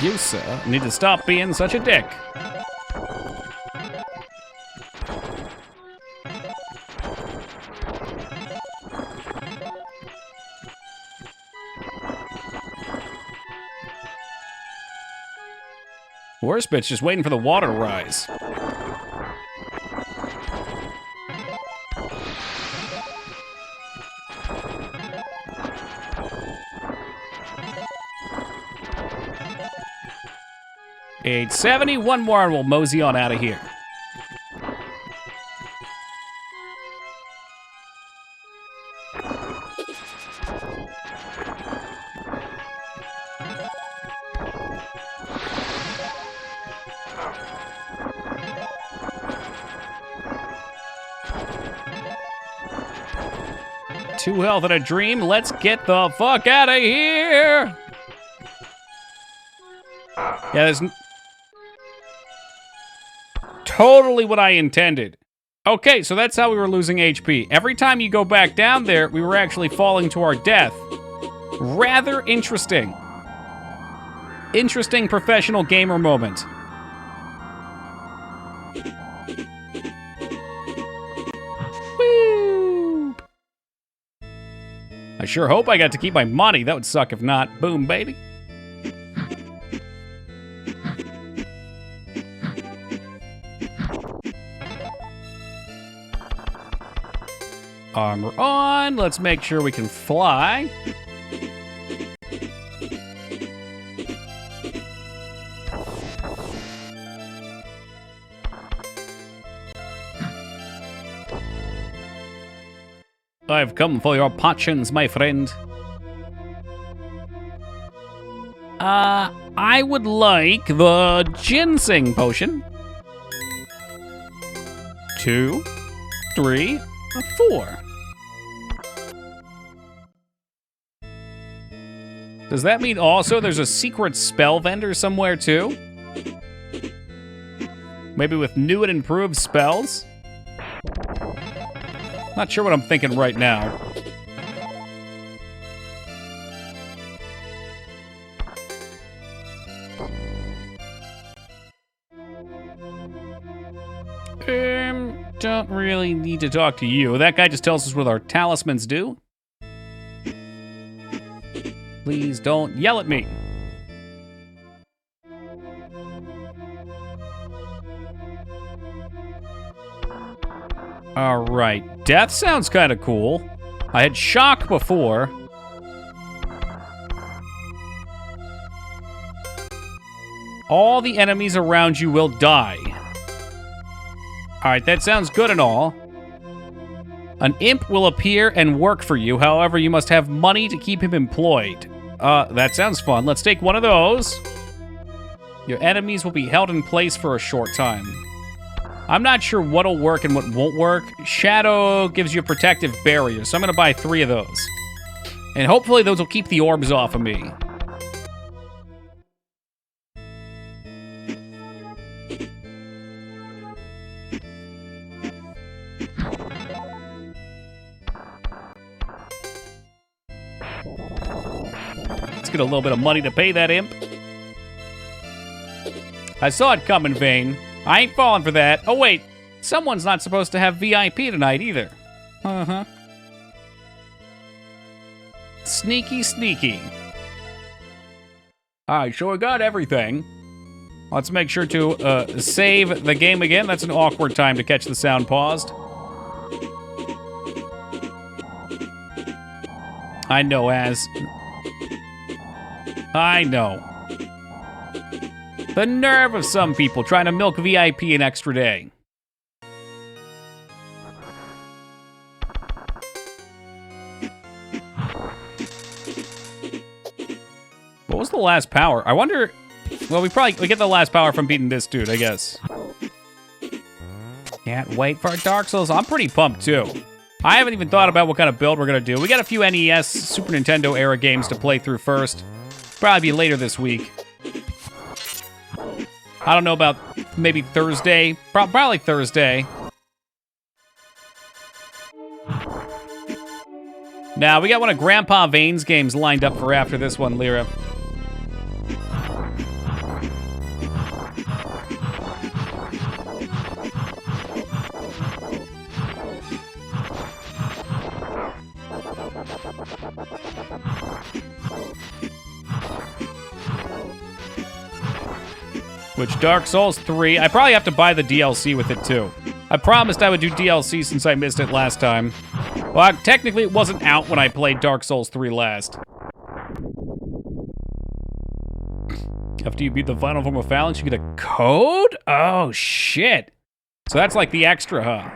You, sir, need to stop being such a dick. Worst bit's just waiting for the water to rise. $870, one more and we'll mosey on out of here. Two health and a dream. Let's get the fuck out of here. Yeah, there's totally what I intended. Okay, so that's how we were losing HP. Every time you go back down there, we were actually falling to our death. Rather interesting. Interesting professional gamer moment. Woo! I sure hope I got to keep my money. That would suck if not. Boom, baby. Armor on. Let's make sure we can fly. I've come for your potions, my friend. I would like the ginseng potion. 2, 3, 4. Does that mean also there's a secret spell vendor somewhere too? Maybe with new and improved spells? Not sure what I'm thinking right now. Don't really need to talk to you. That guy just tells us what our talismans do. Please don't yell at me. All right, death sounds kind of cool. I had shock before. All the enemies around you will die. All right, that sounds good and all. An imp will appear and work for you. However, you must have money to keep him employed. That sounds fun. Let's take one of those. Your enemies will be held in place for a short time. I'm not sure what'll work and what won't work. Shadow gives you a protective barrier, so I'm gonna buy 3 of those. And hopefully those will keep the orbs off of me. Let's get a little bit of money to pay that imp. I saw it coming, Vane. I ain't falling for that. Oh, wait. Someone's not supposed to have VIP tonight either. Uh-huh. Sneaky, sneaky. All right, so we got everything. Let's make sure to save the game again. That's an awkward time to catch the sound paused. I know, Az. I know. The nerve of some people trying to milk VIP an extra day. What was the last power? I wonder... Well, we get the last power from beating this dude, I guess. Can't wait for Dark Souls. I'm pretty pumped, too. I haven't even thought about what kind of build we're going to do. We got a few NES, Super Nintendo era games to play through first. Probably be later this week. I don't know about maybe Thursday. Probably Thursday. Now, we got one of Grandpa Vane's games lined up for after this one, Lyra. Which, Dark Souls 3, I probably have to buy the DLC with it, too. I promised I would do DLC since I missed it last time. Well, technically, it wasn't out when I played Dark Souls 3 last. After you beat the final form of Phalanx, you get a code? Oh, shit. So that's like the extra, huh?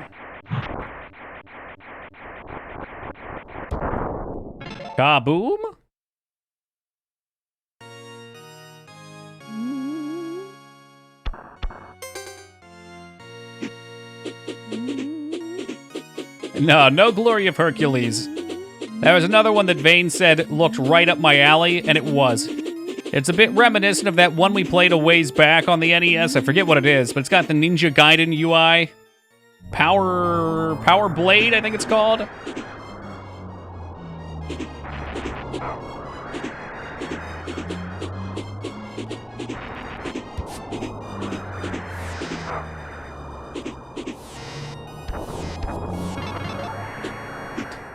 Kaboom? No Glory of Hercules. There was another one that Vane said looked right up my alley, and it was. It's a bit reminiscent of that one we played a ways back on the NES. I forget what it is, but it's got the Ninja Gaiden UI. Power Blade, I think it's called.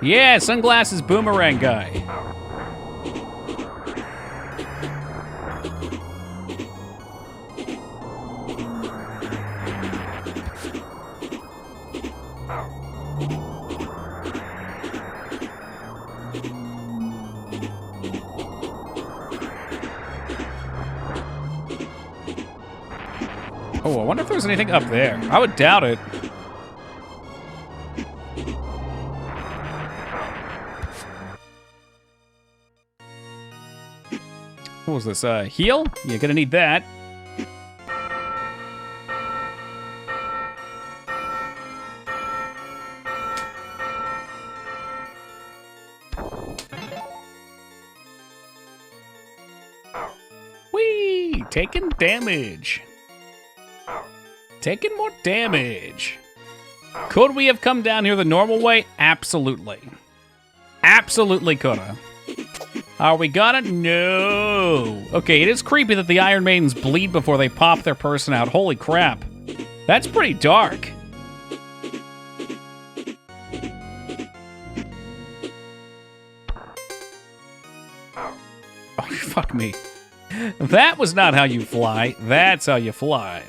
Yeah, sunglasses boomerang guy. Oh, I wonder if there's anything up there. I would doubt it. What was this, heal? You're gonna need that. Whee! Taking damage. Taking more damage. Could we have come down here the normal way? Absolutely. Absolutely coulda. Are we gonna? No. Okay, it is creepy that the Iron Maidens bleed before they pop their person out. Holy crap. That's pretty dark. Oh, fuck me. That was not how you fly. That's how you fly.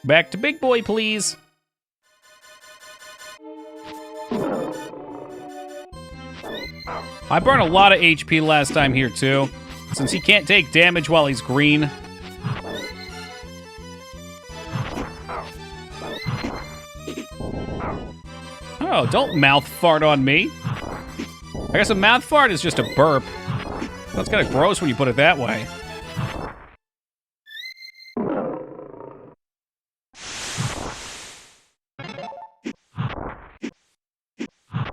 Back to big boy, please. I burned a lot of HP last time here, too, since he can't take damage while he's green. Oh, don't mouth fart on me. I guess a mouth fart is just a burp. That's kind of gross when you put it that way.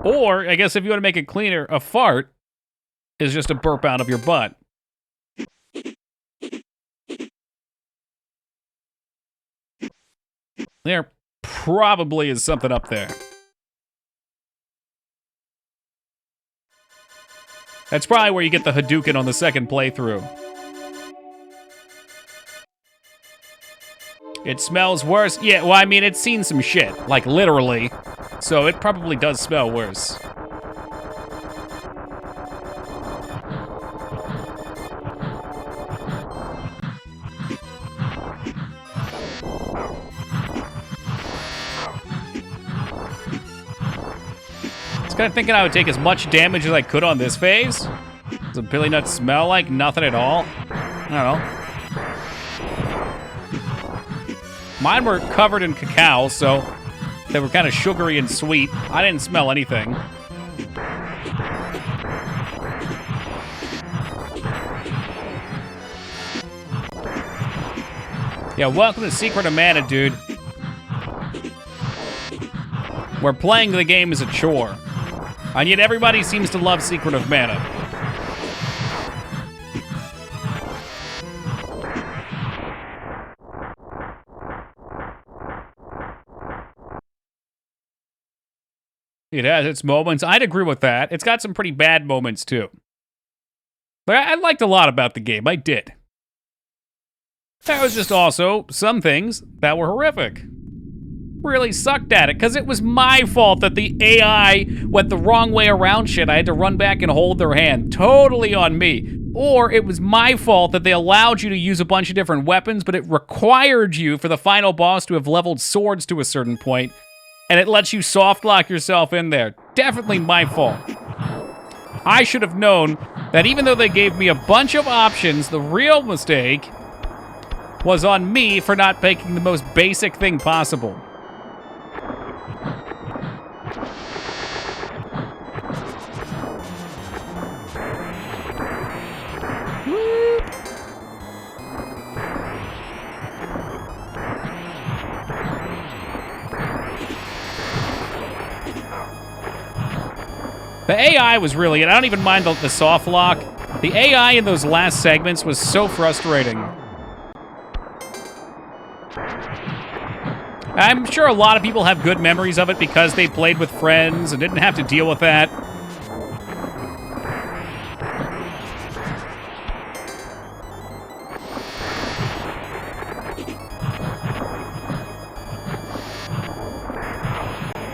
Or, I guess if you want to make it cleaner, a fart is just a burp out of your butt. There probably is something up there. That's probably where you get the Hadouken on the second playthrough. It smells worse. Yeah, well, I mean, it's seen some shit, like literally. So it probably does smell worse. I was kind of thinking I would take as much damage as I could on this phase. Does a Billy Nut smell like nothing at all? I don't know. Mine were covered in cacao, so they were kind of sugary and sweet. I didn't smell anything. Yeah, welcome to Secret of Mana, dude. Where playing the game is a chore. And yet everybody seems to love Secret of Mana. It has its moments. I'd agree with that. It's got some pretty bad moments, too. But I liked a lot about the game. I did. There was just also some things that were horrific. Really sucked at it, because it was my fault that the AI went the wrong way around shit. I had to run back and hold their hand. Totally on me. Or it was my fault that they allowed you to use a bunch of different weapons, but it required you for the final boss to have leveled swords to a certain point. And it lets you soft lock yourself in there. Definitely my fault. I should have known that even though they gave me a bunch of options, the real mistake was on me for not picking the most basic thing possible. The AI was really, and I don't even mind the soft lock. The AI in those last segments was so frustrating. I'm sure a lot of people have good memories of it because they played with friends and didn't have to deal with that.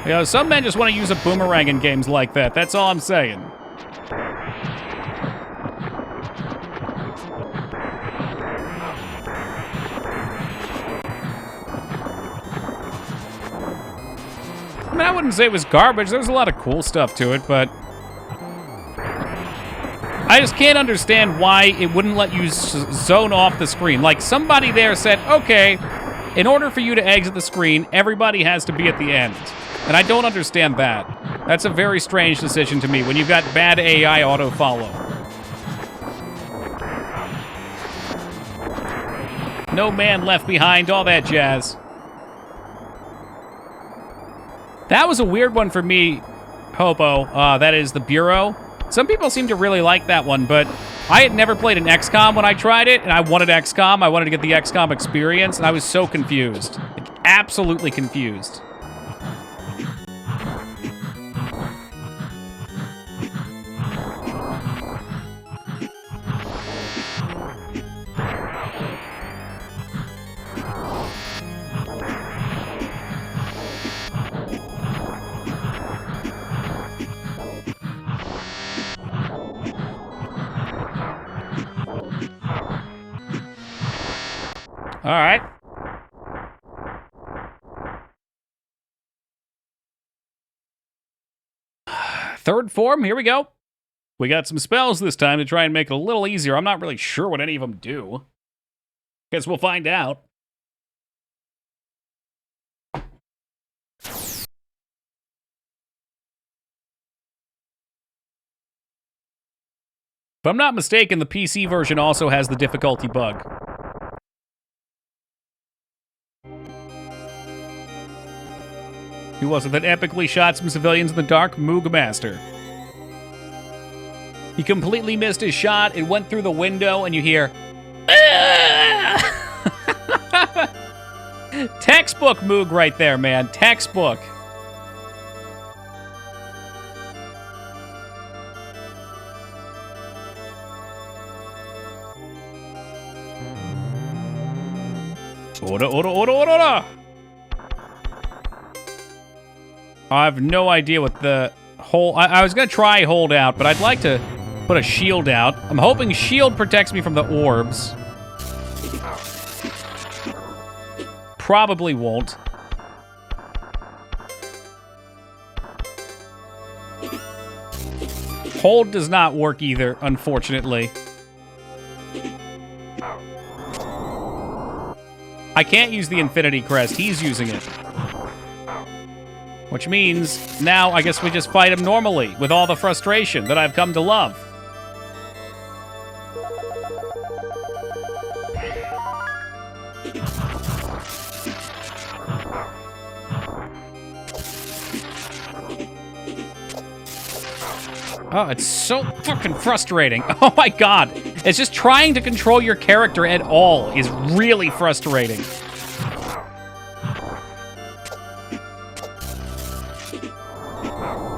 You know, some men just want to use a boomerang in games like that. That's all I'm saying. I mean, I wouldn't say it was garbage. There was a lot of cool stuff to it, but I just can't understand why it wouldn't let you zone off the screen. Like, somebody there said, okay, in order for you to exit the screen, everybody has to be at the end. And I don't understand that. That's a very strange decision to me when you've got bad AI auto-follow. No man left behind, all that jazz. That was a weird one for me, Hobo. That is the Bureau. Some people seem to really like that one, but I had never played an XCOM when I tried it, and I wanted XCOM. I wanted to get the XCOM experience, and I was so confused. Like, absolutely confused. All right. Third form, here we go. We got some spells this time to try and make it a little easier. I'm not really sure what any of them do. Guess we'll find out. If I'm not mistaken, the PC version also has the difficulty bug. Who was it that epically shot some civilians in the dark? Moog Master. He completely missed his shot. It went through the window, and you hear... Textbook Moog right there, man. Textbook. Order, order, order, order, order! I have no idea what the whole... I was going to try hold out, but I'd like to put a shield out. I'm hoping shield protects me from the orbs. Probably won't. Hold does not work either, unfortunately. I can't use the Infinity Crest. He's using it. Which means, now I guess we just fight him normally, with all the frustration that I've come to love. Oh, it's so fucking frustrating. Oh my god. It's just trying to control your character at all is really frustrating.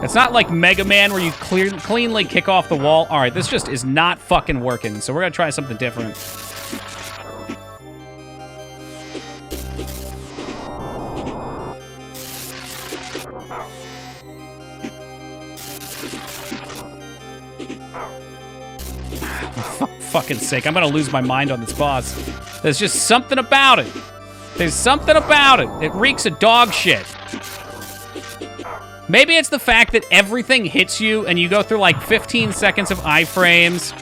It's not like Mega Man where you cleanly kick off the wall. All right, this just is not fucking working, so we're gonna try something different. For fucking sake, I'm gonna lose my mind on this boss. There's just something about it. There's something about it. It reeks of dog shit. Maybe it's the fact that everything hits you and you go through like 15 seconds of iframes.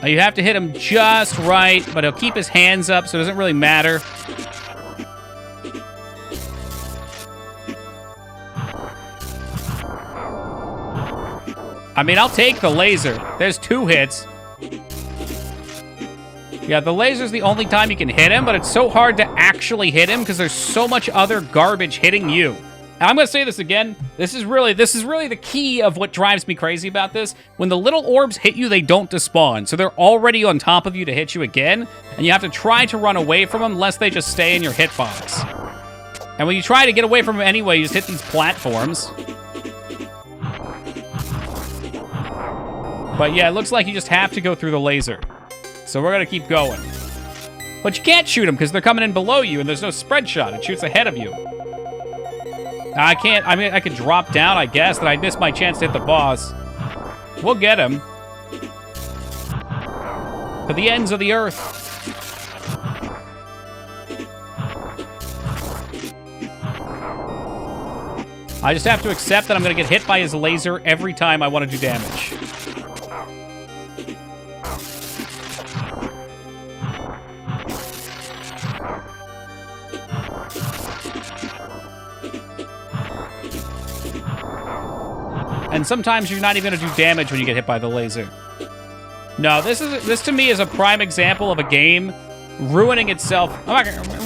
You have to hit him just right, but he'll keep his hands up, so it doesn't really matter. I mean, I'll take the laser. There's 2 hits. Yeah, the laser's the only time you can hit him, but it's so hard to actually hit him because there's so much other garbage hitting you. And I'm going to say this again. This is really the key of what drives me crazy about this. When the little orbs hit you, they don't despawn. So they're already on top of you to hit you again, and you have to try to run away from them lest they just stay in your hitbox. And when you try to get away from them anyway, you just hit these platforms. But yeah, it looks like you just have to go through the laser. So we're going to keep going. But you can't shoot them because they're coming in below you and there's no spread shot. It shoots ahead of you. I can't, I mean, I could drop down, I guess, and I'd miss my chance to hit the boss. We'll get him. To the ends of the earth. I just have to accept that I'm going to get hit by his laser every time I want to do damage. And sometimes you're not even going to do damage when you get hit by the laser. No, this to me is a prime example of a game ruining itself.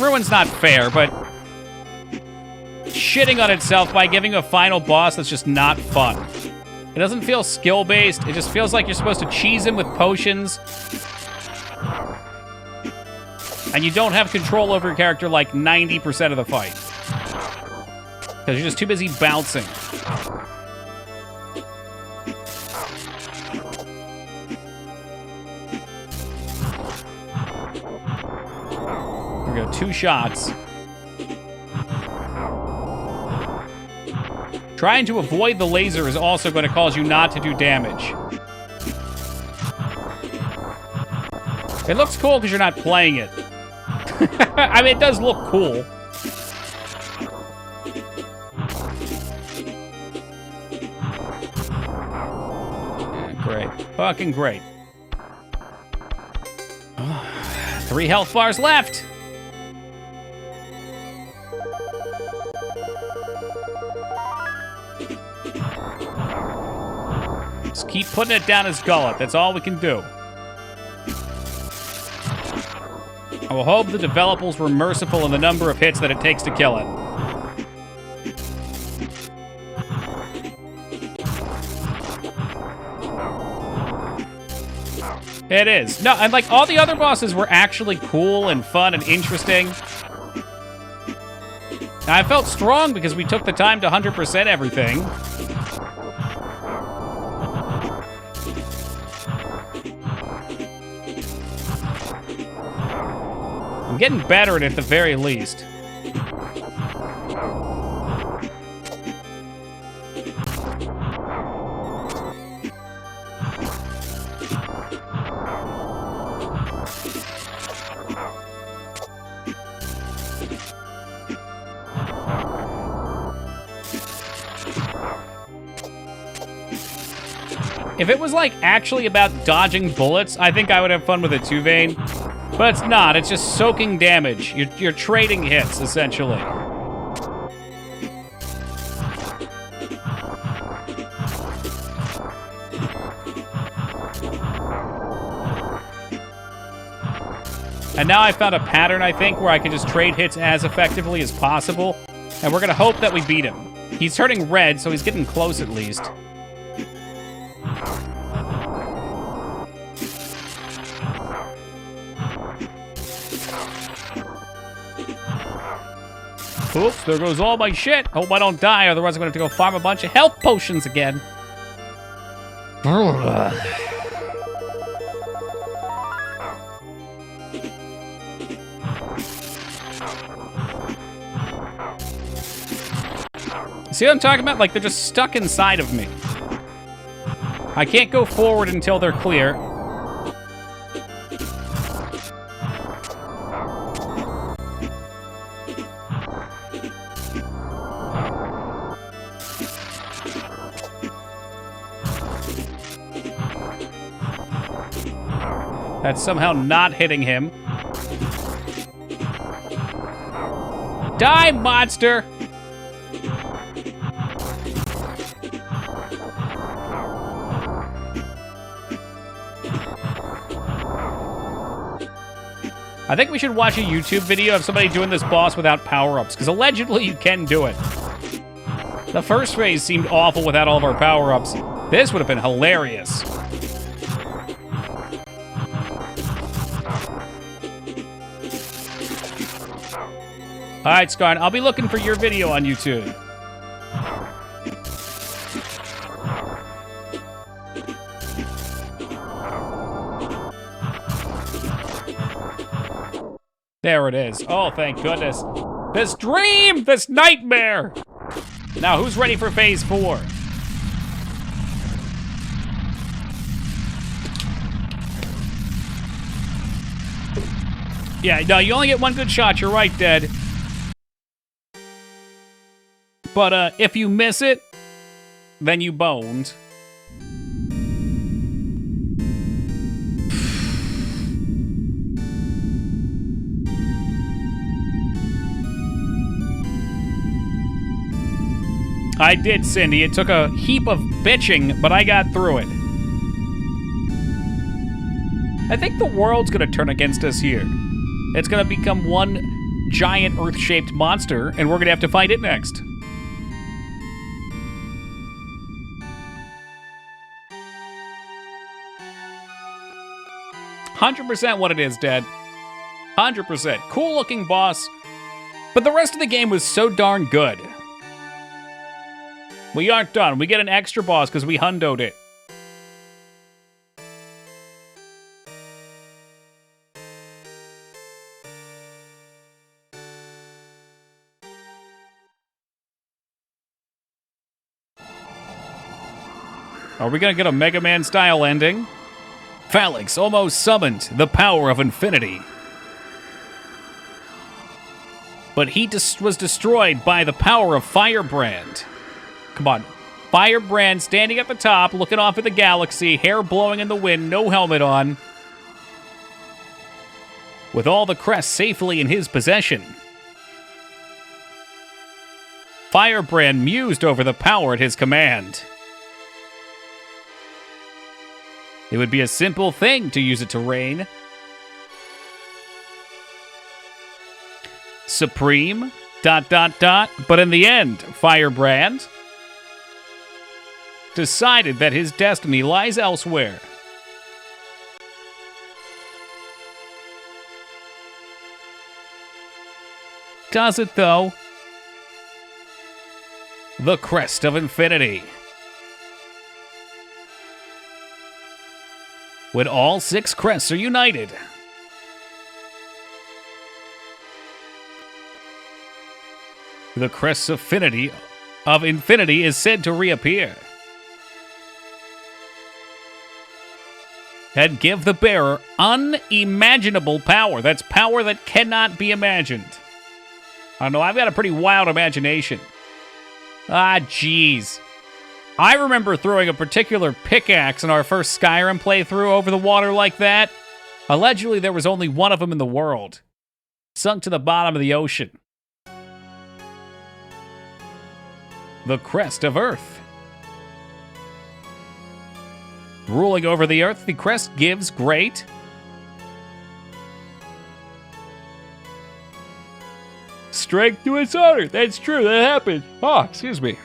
Ruin's not fair, but shitting on itself by giving a final boss that's just not fun. It doesn't feel skill-based. It just feels like you're supposed to cheese him with potions. And you don't have control over your character like 90% of the fight. Because you're just too busy bouncing. We go 2 shots. Trying to avoid the laser is also going to cause you not to do damage. It looks cool because you're not playing it. I mean, it does look cool. Yeah, great. Fucking great. 3 health bars left. Just keep putting it down his gullet. That's all we can do. I will hope the developers were merciful in the number of hits that it takes to kill it. It is. No, and like all the other bosses were actually cool and fun and interesting. And I felt strong because we took the time to 100% everything. I'm getting better at it at the very least. If it was like actually about dodging bullets, I think I would have fun with it too, Vane. But it's not. It's just soaking damage. You're trading hits, essentially. And now I found a pattern, I think, where I can just trade hits as effectively as possible. And we're going to hope that we beat him. He's turning red, so he's getting close at least. Oops, there goes all my shit. Hope I don't die, otherwise I'm going to have to go farm a bunch of health potions again. See what I'm talking about? Like, they're just stuck inside of me. I can't go forward until they're clear. That's somehow not hitting him. Die, monster! I think we should watch a YouTube video of somebody doing this boss without power-ups, because allegedly you can do it. The first phase seemed awful without all of our power-ups. This would have been hilarious. All right, Scarn, I'll be looking for your video on YouTube. There it is. Oh, thank goodness. This dream, this nightmare. Now, who's ready for phase 4? Yeah, no, you only get one good shot. You're right, Dead. But if you miss it, then you boned. I did, Cindy. It took a heap of bitching, but I got through it. I think the world's gonna turn against us here. It's gonna become one giant Earth-shaped monster, and we're gonna have to fight it next. "100% what it is, Dad. 100%. Cool-looking boss, but the rest of the game was so darn good. We aren't done. We get an extra boss because we hundoed it. Are we gonna get a Mega Man style ending? Phalanx almost summoned the power of infinity. But he was destroyed by the power of Firebrand. Come on. Firebrand standing at the top, looking off at the galaxy, hair blowing in the wind, no helmet on. With all the Crest safely in his possession. Firebrand mused over the power at his command. It would be a simple thing to use it to reign. Supreme, ... But in the end, Firebrand decided that his destiny lies elsewhere. Does it, though? The Crest of Infinity. When all 6 crests are united, the Crest of Infinity is said to reappear and give the bearer unimaginable power. That's power that cannot be imagined. I don't know, I've got a pretty wild imagination. Ah, jeez. I remember throwing a particular pickaxe in our first Skyrim playthrough over the water like that. Allegedly, there was only one of them in the world. Sunk to the bottom of the ocean. The Crest of Earth. Ruling over the Earth, the Crest gives great strength to its owner. That's true, that happened. Oh, excuse me.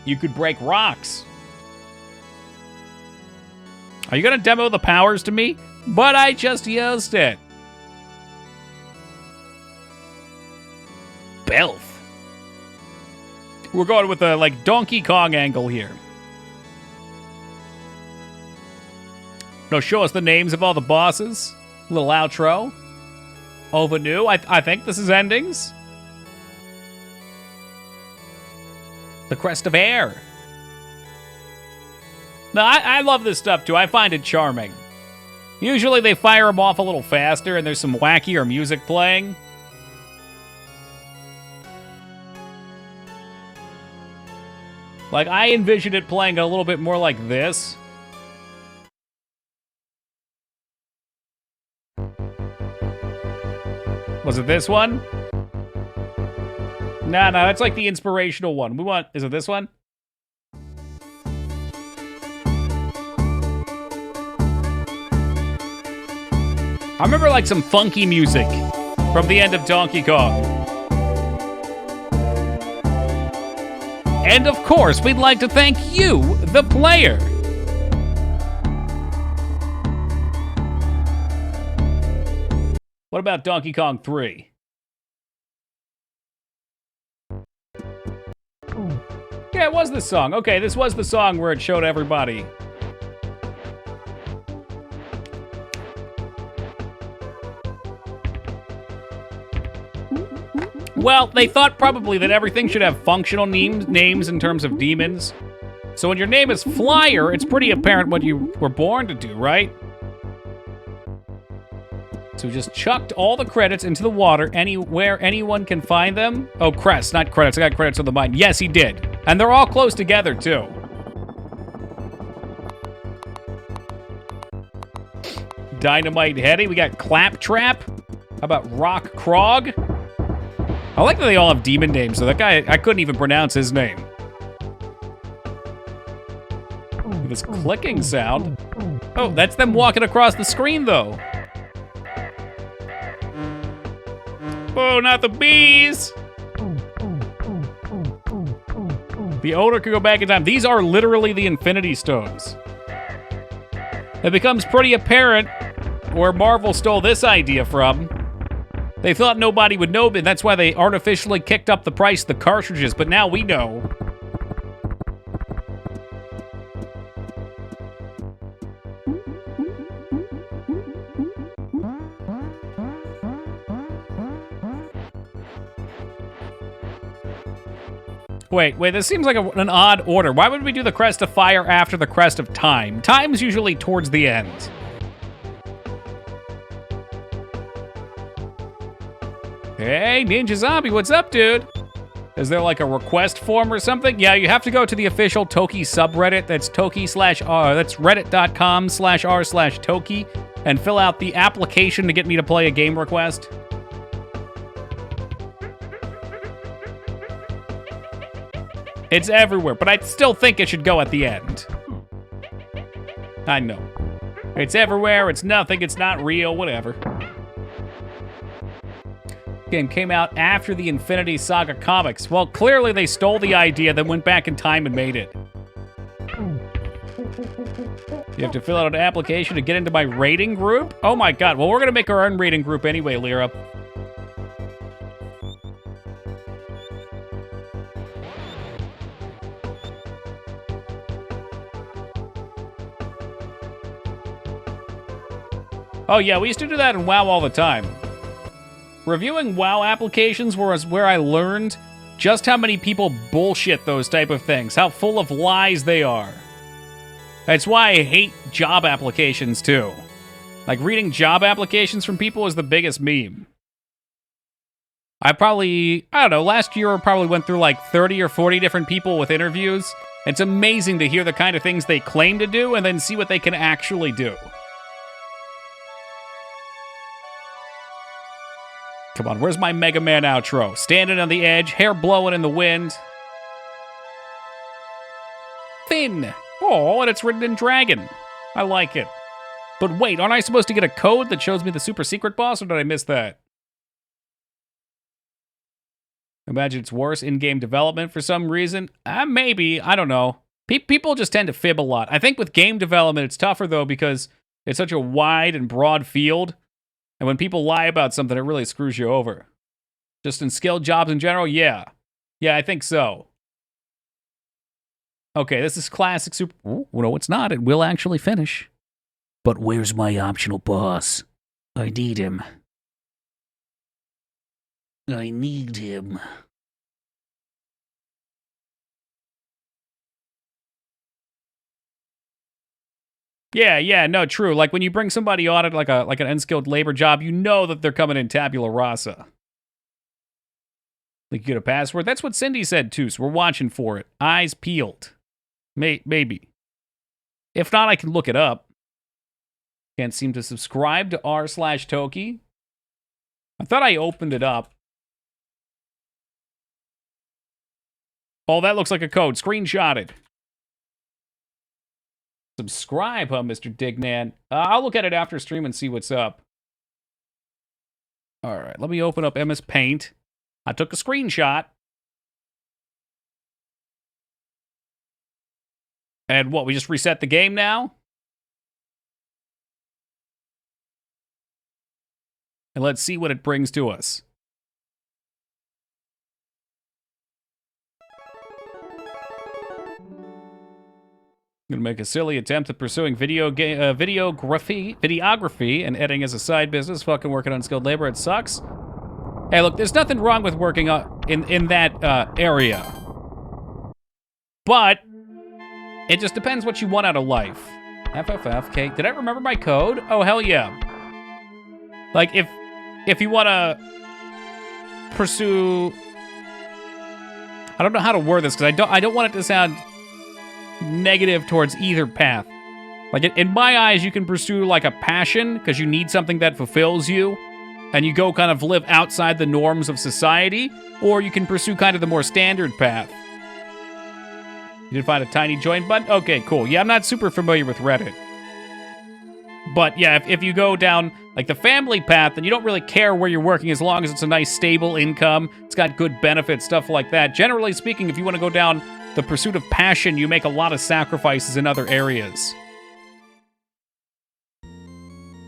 You could break rocks. Are you gonna demo the powers to me? But I just used it. Belth. We're going with a, like, Donkey Kong angle here. No, show us the names of all the bosses. Little outro. Ovenu. I think this is endings. The Crest of Air. No, I love this stuff, too. I find it charming. Usually they fire them off a little faster and there's some wackier music playing. Like, I envisioned it playing a little bit more like this. Was it this one? No, it's like the inspirational one. Is it this one? I remember like some funky music from the end of Donkey Kong. And of course, we'd like to thank you, the player. What about Donkey Kong 3? Yeah, it was this song. Okay, this was the song where it showed everybody. Well, they thought probably that everything should have functional names in terms of demons. So when your name is Flyer, it's pretty apparent what you were born to do, right? So we just chucked all the credits into the water anywhere anyone can find them. Oh, Crest, not credits. I got credits on the mine. Yes, he did. And they're all close together, too. Dynamite Hetty. We got Claptrap. How about Rock Krog? I like that they all have demon names, so that guy, I couldn't even pronounce his name. This clicking sound. Oh, that's them walking across the screen, though. Oh, not the bees! The owner could go back in time. These are literally the Infinity Stones. It becomes pretty apparent where Marvel stole this idea from. They thought nobody would know, and that's why they artificially kicked up the price of the cartridges, but now we know. Wait, this seems like an odd order. Why would we do the Crest of Fire after the Crest of Time? Time's usually towards the end. Hey, Ninja Zombie, what's up, dude? Is there like a request form or something? Yeah, you have to go to the official Toki subreddit. That's that's reddit.com/r/Toki and fill out the application to get me to play a game request. It's everywhere, but I still think it should go at the end. I know. It's everywhere, it's nothing, it's not real, whatever. Game came out after the Infinity Saga comics. Well, clearly they stole the idea, then went back in time and made it. You have to fill out an application to get into my rating group? Oh my god, well, we're gonna make our own rating group anyway, Lyra. Oh yeah, we used to do that in WoW all the time. Reviewing WoW applications was where I learned just how many people bullshit those type of things, how full of lies they are. That's why I hate job applications too. Like reading job applications from people is the biggest meme. I don't know, last year I probably went through like 30 or 40 different people with interviews. It's amazing to hear the kind of things they claim to do and then see what they can actually do. Come on, where's my Mega Man outro? Standing on the edge, hair blowing in the wind. Finn! Oh, and it's written in Dragon. I like it. But wait, aren't I supposed to get a code that shows me the super secret boss, or did I miss that? Imagine it's worse in-game development for some reason. Maybe, I don't know. People just tend to fib a lot. I think with game development, it's tougher, though, because it's such a wide and broad field. And when people lie about something, it really screws you over. Just in skilled jobs in general, yeah. Yeah, I think so. Okay, this is classic super... Oh, no, it's not. It will actually finish. But where's my optional boss? I need him. I need him. Yeah, no, true. Like when you bring somebody on at like an unskilled labor job, you know that they're coming in tabula rasa. Like you get a password. That's what Cindy said too, so we're watching for it. Eyes peeled. Maybe. If not, I can look it up. Can't seem to subscribe to r/Toki. I thought I opened it up. Oh, that looks like a code. Screenshotted. Subscribe, huh, Mr. Dignan? I'll look at it after stream and see what's up. All right, let me open up MS Paint. I took a screenshot. And what, we just reset the game now? And let's see what it brings to us. I'm gonna make a silly attempt at pursuing videography and editing as a side business. Fucking working unskilled labor, it sucks. Hey, look, there's nothing wrong with working in that area. But it just depends what you want out of life. FFFK. Did I remember my code? Oh, hell yeah. Like, if you want to pursue... I don't know how to word this, because I don't want it to sound negative towards either path. Like, in my eyes, you can pursue, like, a passion, because you need something that fulfills you, and you go kind of live outside the norms of society, or you can pursue kind of the more standard path. You did find a tiny join button? Okay, cool. Yeah, I'm not super familiar with Reddit. But yeah, if you go down like the family path, then you don't really care where you're working as long as it's a nice stable income, it's got good benefits, stuff like that. Generally speaking, if you want to go down the pursuit of passion, you make a lot of sacrifices in other areas.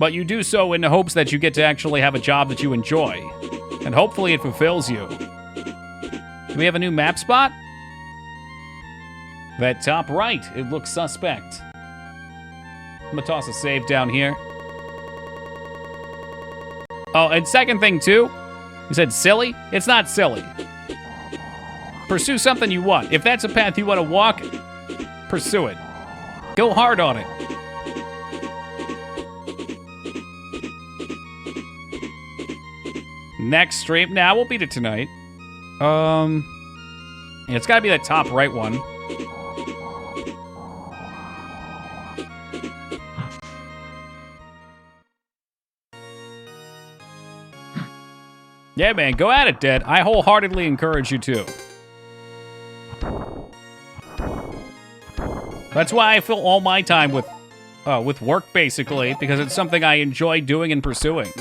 But you do so in the hopes that you get to actually have a job that you enjoy. And hopefully it fulfills you. Do we have a new map spot? That top right, it looks suspect. I'm gonna toss a save down here. Oh, and second thing too, you said silly? It's not silly. Pursue something you want. If that's a path you want to walk, pursue it. Go hard on it. Next stream. Nah, we'll beat it tonight. Yeah, it's gotta be that top right one. Yeah, man, go at it, Dead. I wholeheartedly encourage you to. That's why I fill all my time with work, basically, because it's something I enjoy doing and pursuing.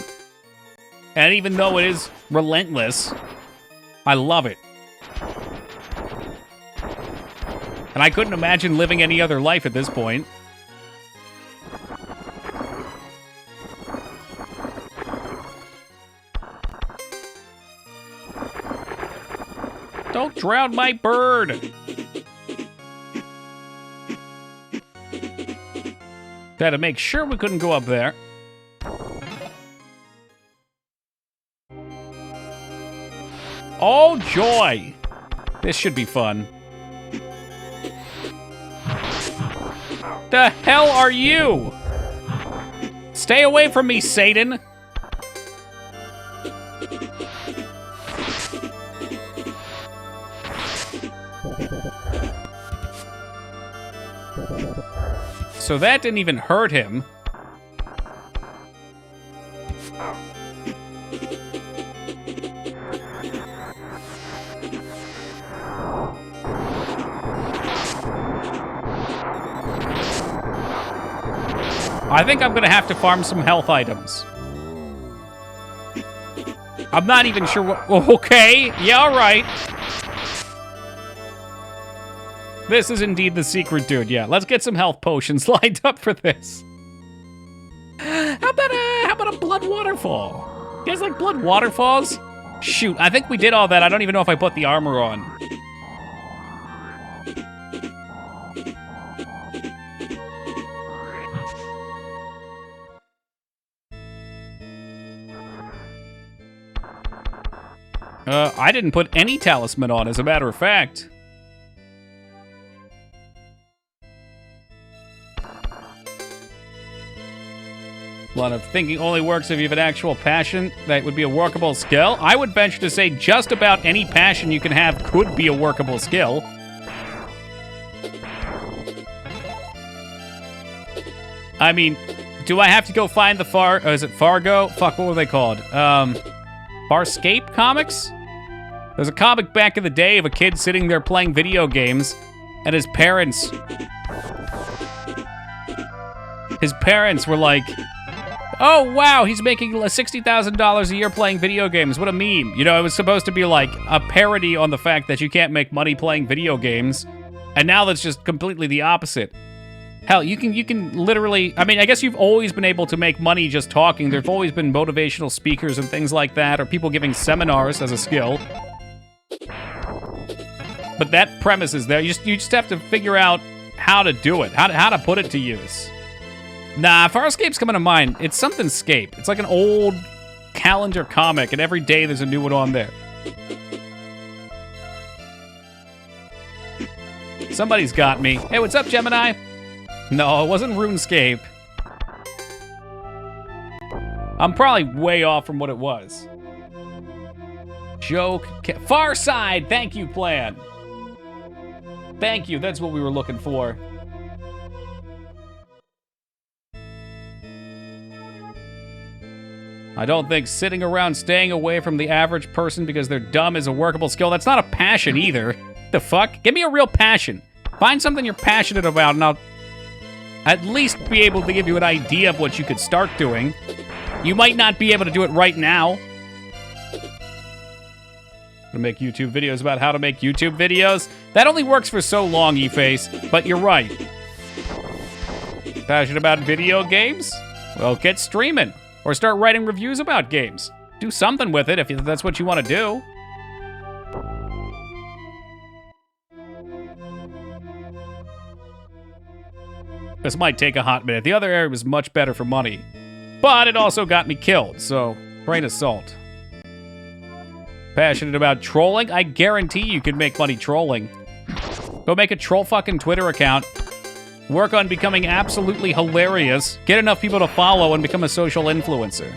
And even though it is relentless, I love it. And I couldn't imagine living any other life at this point. Don't drown my bird! Had to make sure we couldn't go up there. Oh, joy! This should be fun. The hell are you? Stay away from me, Satan! So that didn't even hurt him. I think I'm gonna have to farm some health items. I'm not even sure what... Okay, yeah, all right. This is indeed the secret dude, yeah. Let's get some health potions lined up for this. How about a blood waterfall? You guys like blood waterfalls? Shoot, I think we did all that. I don't even know if I put the armor on. I didn't put any talisman on, as a matter of fact. A lot of thinking only works if you have an actual passion that would be a workable skill. I would venture to say just about any passion you can have could be a workable skill. I mean, do I have to go find the is it Fargo? Fuck, what were they called? Farscape comics? There's a comic back in the day of a kid sitting there playing video games, and his parents were like, Oh, wow, he's making $60,000 a year playing video games. What a meme. You know, it was supposed to be like a parody on the fact that you can't make money playing video games. And now that's just completely the opposite. Hell, you can literally, I mean, I guess you've always been able to make money just talking. There've always been motivational speakers and things like that, or people giving seminars as a skill. But that premise is there. You just have to figure out how to do it, how to put it to use. Nah, Farscape's coming to mind. It's something Scape. It's like an old calendar comic, and every day there's a new one on there. Somebody's got me. Hey, what's up, Gemini? No, it wasn't RuneScape. I'm probably way off from what it was. Joke. Far Side. Thank you, Plan. Thank you. That's what we were looking for. I don't think sitting around staying away from the average person because they're dumb is a workable skill. That's not a passion either. The fuck? Give me a real passion. Find something you're passionate about, and I'll at least be able to give you an idea of what you could start doing. You might not be able to do it right now. To make YouTube videos about how to make YouTube videos. That only works for so long, E-Face, but you're right. Passionate about video games? Well, get streaming. Or start writing reviews about games. Do something with it if that's what you want to do. This might take a hot minute. The other area was much better for money. But it also got me killed, so grain of salt. Passionate about trolling? I guarantee you could make money trolling. Go make a troll fucking Twitter account. Work on becoming absolutely hilarious. Get enough people to follow and become a social influencer.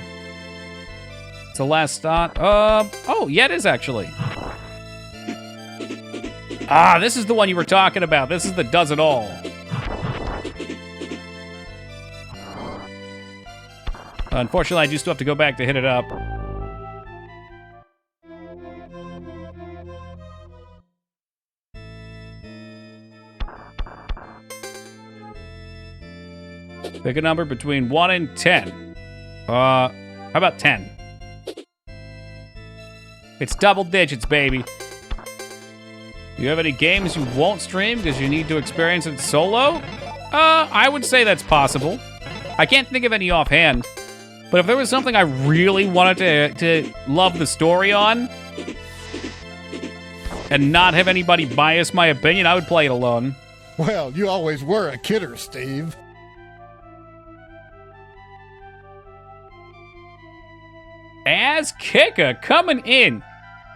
It's the last thought. Oh, yeah, it is actually. Ah, this is the one you were talking about. This is the does it all. Unfortunately, I do still have to go back to hit it up. Pick a number between 1 and 10. How about 10? It's double digits, baby. Do you have any games you won't stream because you need to experience it solo? I would say that's possible. I can't think of any offhand. But if there was something I really wanted to love the story on and not have anybody bias my opinion, I would play it alone.
Well, you always were a kidder, Steve.
As Kika coming in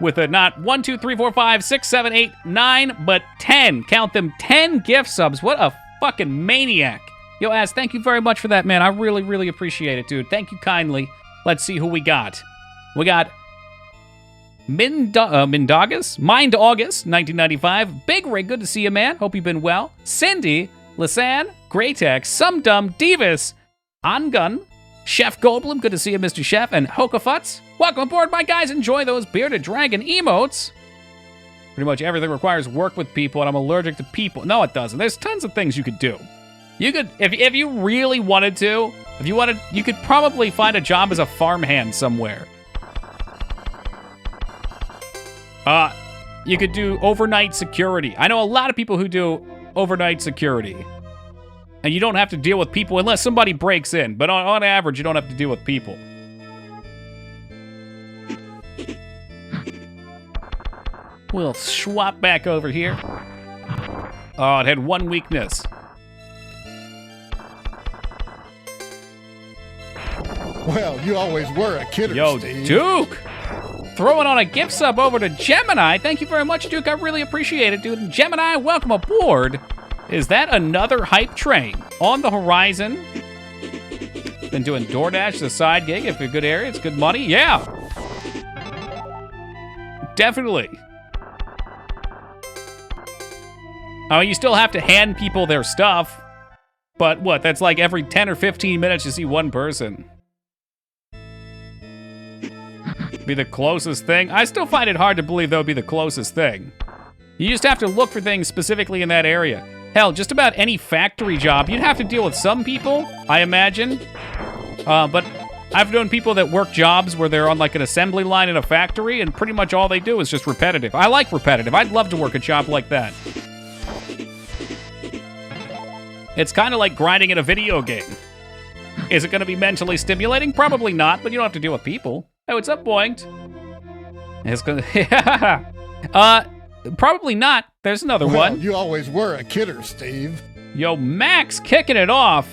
with a not 1, 2, 3, 4, 5, 6, 7, 8, 9, but 10. Count them, 10 gift subs. What a fucking maniac. Yo, Az, thank you very much for that, man. I really, really appreciate it, dude. Thank you kindly. Let's see who we got. We got Mind August, 1995. Big Rig, good to see you, man. Hope you've been well. Cindy, Lisanne, Greytex, Some Dumb, Divas, Angun, Chef Goldblum, good to see you, Mr. Chef, and Hokafuts. Welcome aboard, my guys. Enjoy those bearded dragon emotes. Pretty much everything requires work with people, and I'm allergic to people. No, it doesn't. There's tons of things you could do. You could, if you really wanted to, you could probably find a job as a farmhand somewhere. You could do overnight security. I know a lot of people who do overnight security. And you don't have to deal with people unless somebody breaks in. But on average, you don't have to deal with people. We'll swap back over here. Oh, it had one weakness.
Well, you always were a kidder,
Yo,
Steve.
Duke! Throwing on a gift sub over to Gemini. Thank you very much, Duke. I really appreciate it, dude. And Gemini, welcome aboard. Is that another hype train on the horizon? Been doing DoorDash as a side gig. If you're a good area, it's good money. Yeah. Definitely. I mean, you still have to hand people their stuff. But what, that's like every 10 or 15 minutes you see one person. Be the closest thing. I still find it hard to believe that would be the closest thing. You just have to look for things specifically in that area. Hell, just about any factory job, you'd have to deal with some people, I imagine. But I've known people that work jobs where they're on like an assembly line in a factory, and pretty much all they do is just repetitive. I like repetitive. I'd love to work a job like that. It's kind of like grinding in a video game. Is it going to be mentally stimulating? Probably not, but you don't have to deal with people. Hey, what's up, Boinked? It's gonna... probably not. There's another one.
You always were a kidder, Steve.
Yo, Max kicking it off.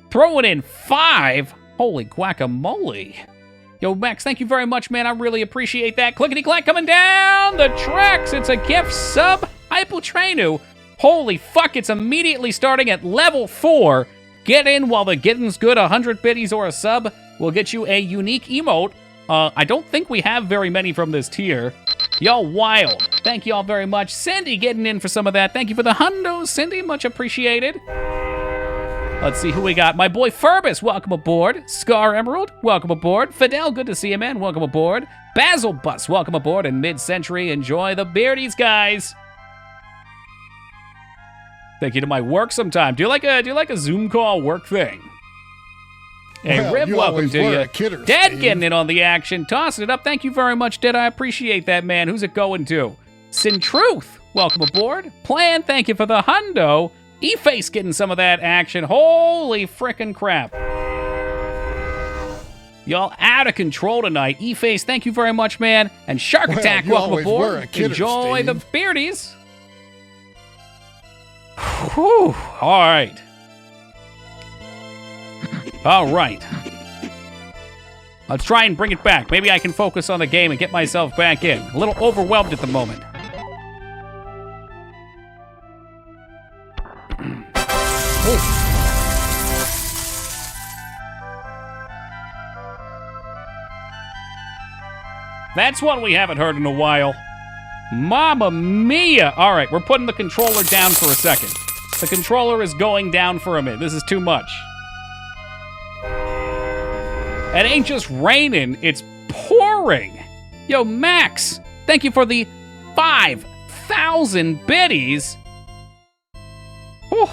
Throwing in 5. Holy guacamole. Yo, Max, thank you very much, man. I really appreciate that. Clickety-clack coming down the tracks. It's a gift sub. Hypotrainu. Holy fuck, it's immediately starting at level 4. Get in while the getting's good. 100 biddies or a sub will get you a unique emote. I don't think we have very many from this tier. Y'all wild. Thank y'all very much. Cindy getting in for some of that. Thank you for the hundos, Cindy. Much appreciated. Let's see who we got. My boy Furbus, welcome aboard. Scar Emerald, welcome aboard. Fidel, good to see you, man. Welcome aboard. Basil Bus, welcome aboard. And Mid-Century, enjoy the beardies, guys. Thank you to my work sometime. Do you like a Zoom call work thing? Hey,
Well,
Rib,
you
welcome
always
to
were
you.
a kidder,
Dad
Steve.
getting in on the action, tossing it up. Thank you very much, Dad. I appreciate that, man. Who's it going to? Sin Truth, welcome aboard. Plan, thank you for the hundo. E-Face getting some of that action. Holy frickin' crap. Y'all out of control tonight. E-Face, thank you very much, man. And Shark
Well,
Attack,
you
welcome
always were
aboard.
a kidder,
Enjoy
Steve.
the beardies. Whew. All right. All right. Let's try and bring it back. Maybe I can focus on the game and get myself back in. A little overwhelmed at the moment. That's one we haven't heard in a while. Mamma mia! All right, we're putting the controller down for a second. The controller is going down for a minute. This is too much. It ain't just raining, it's pouring. Yo, Max, thank you for the 5,000 biddies. Whew.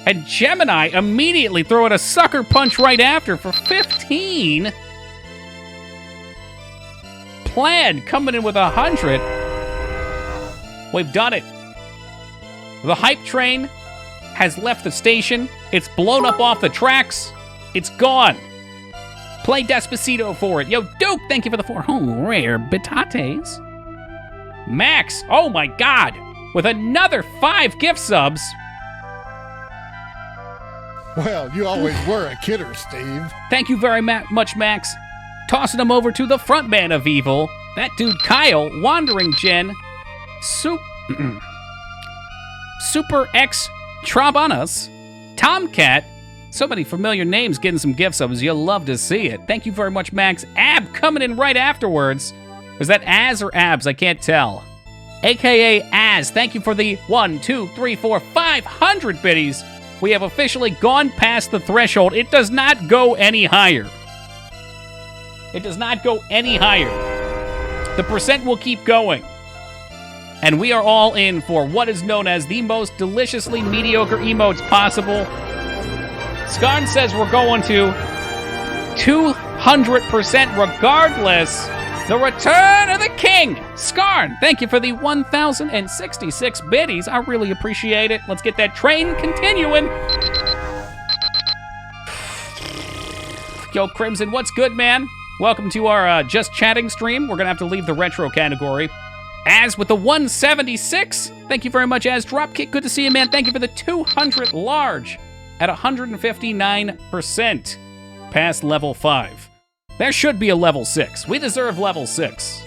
And Gemini immediately throwing a sucker punch right after for 15. Plaid coming in with 100. We've done it. The hype train has left the station. It's blown up off the tracks. It's gone. Play Despacito for it. Yo, Duke, thank you for the 4 rare batates. Max, oh my God, with another 5 gift subs.
Well, you always were a kidder, Steve.
Thank you very much, Max. Tossing them over to the front man of evil. That dude, Kyle, Wandering Gen, Super X Trabanas, Tomcat. So many familiar names getting some gift subs. You'll love to see it. Thank you very much, Max. Ab coming in right afterwards. Was that Az or Abs? I can't tell. AKA Az. Thank you for the 1, 2, 3, 4, 500 biddies. We have officially gone past the threshold. It does not go any higher. It does not go any higher. The percent will keep going. And we are all in for what is known as the most deliciously mediocre emotes possible. Skarn says we're going to 200% regardless. The return of the king. Skarn, thank you for the 1,066 biddies. I really appreciate it. Let's get that train continuing. Yo, Crimson, what's good, man? Welcome to our Just Chatting stream. We're going to have to leave the retro category. Az with the 176. Thank you very much, Az. Dropkick, good to see you, man. Thank you for the 200 large at 159% past level 5. There should be a level 6. We deserve level 6.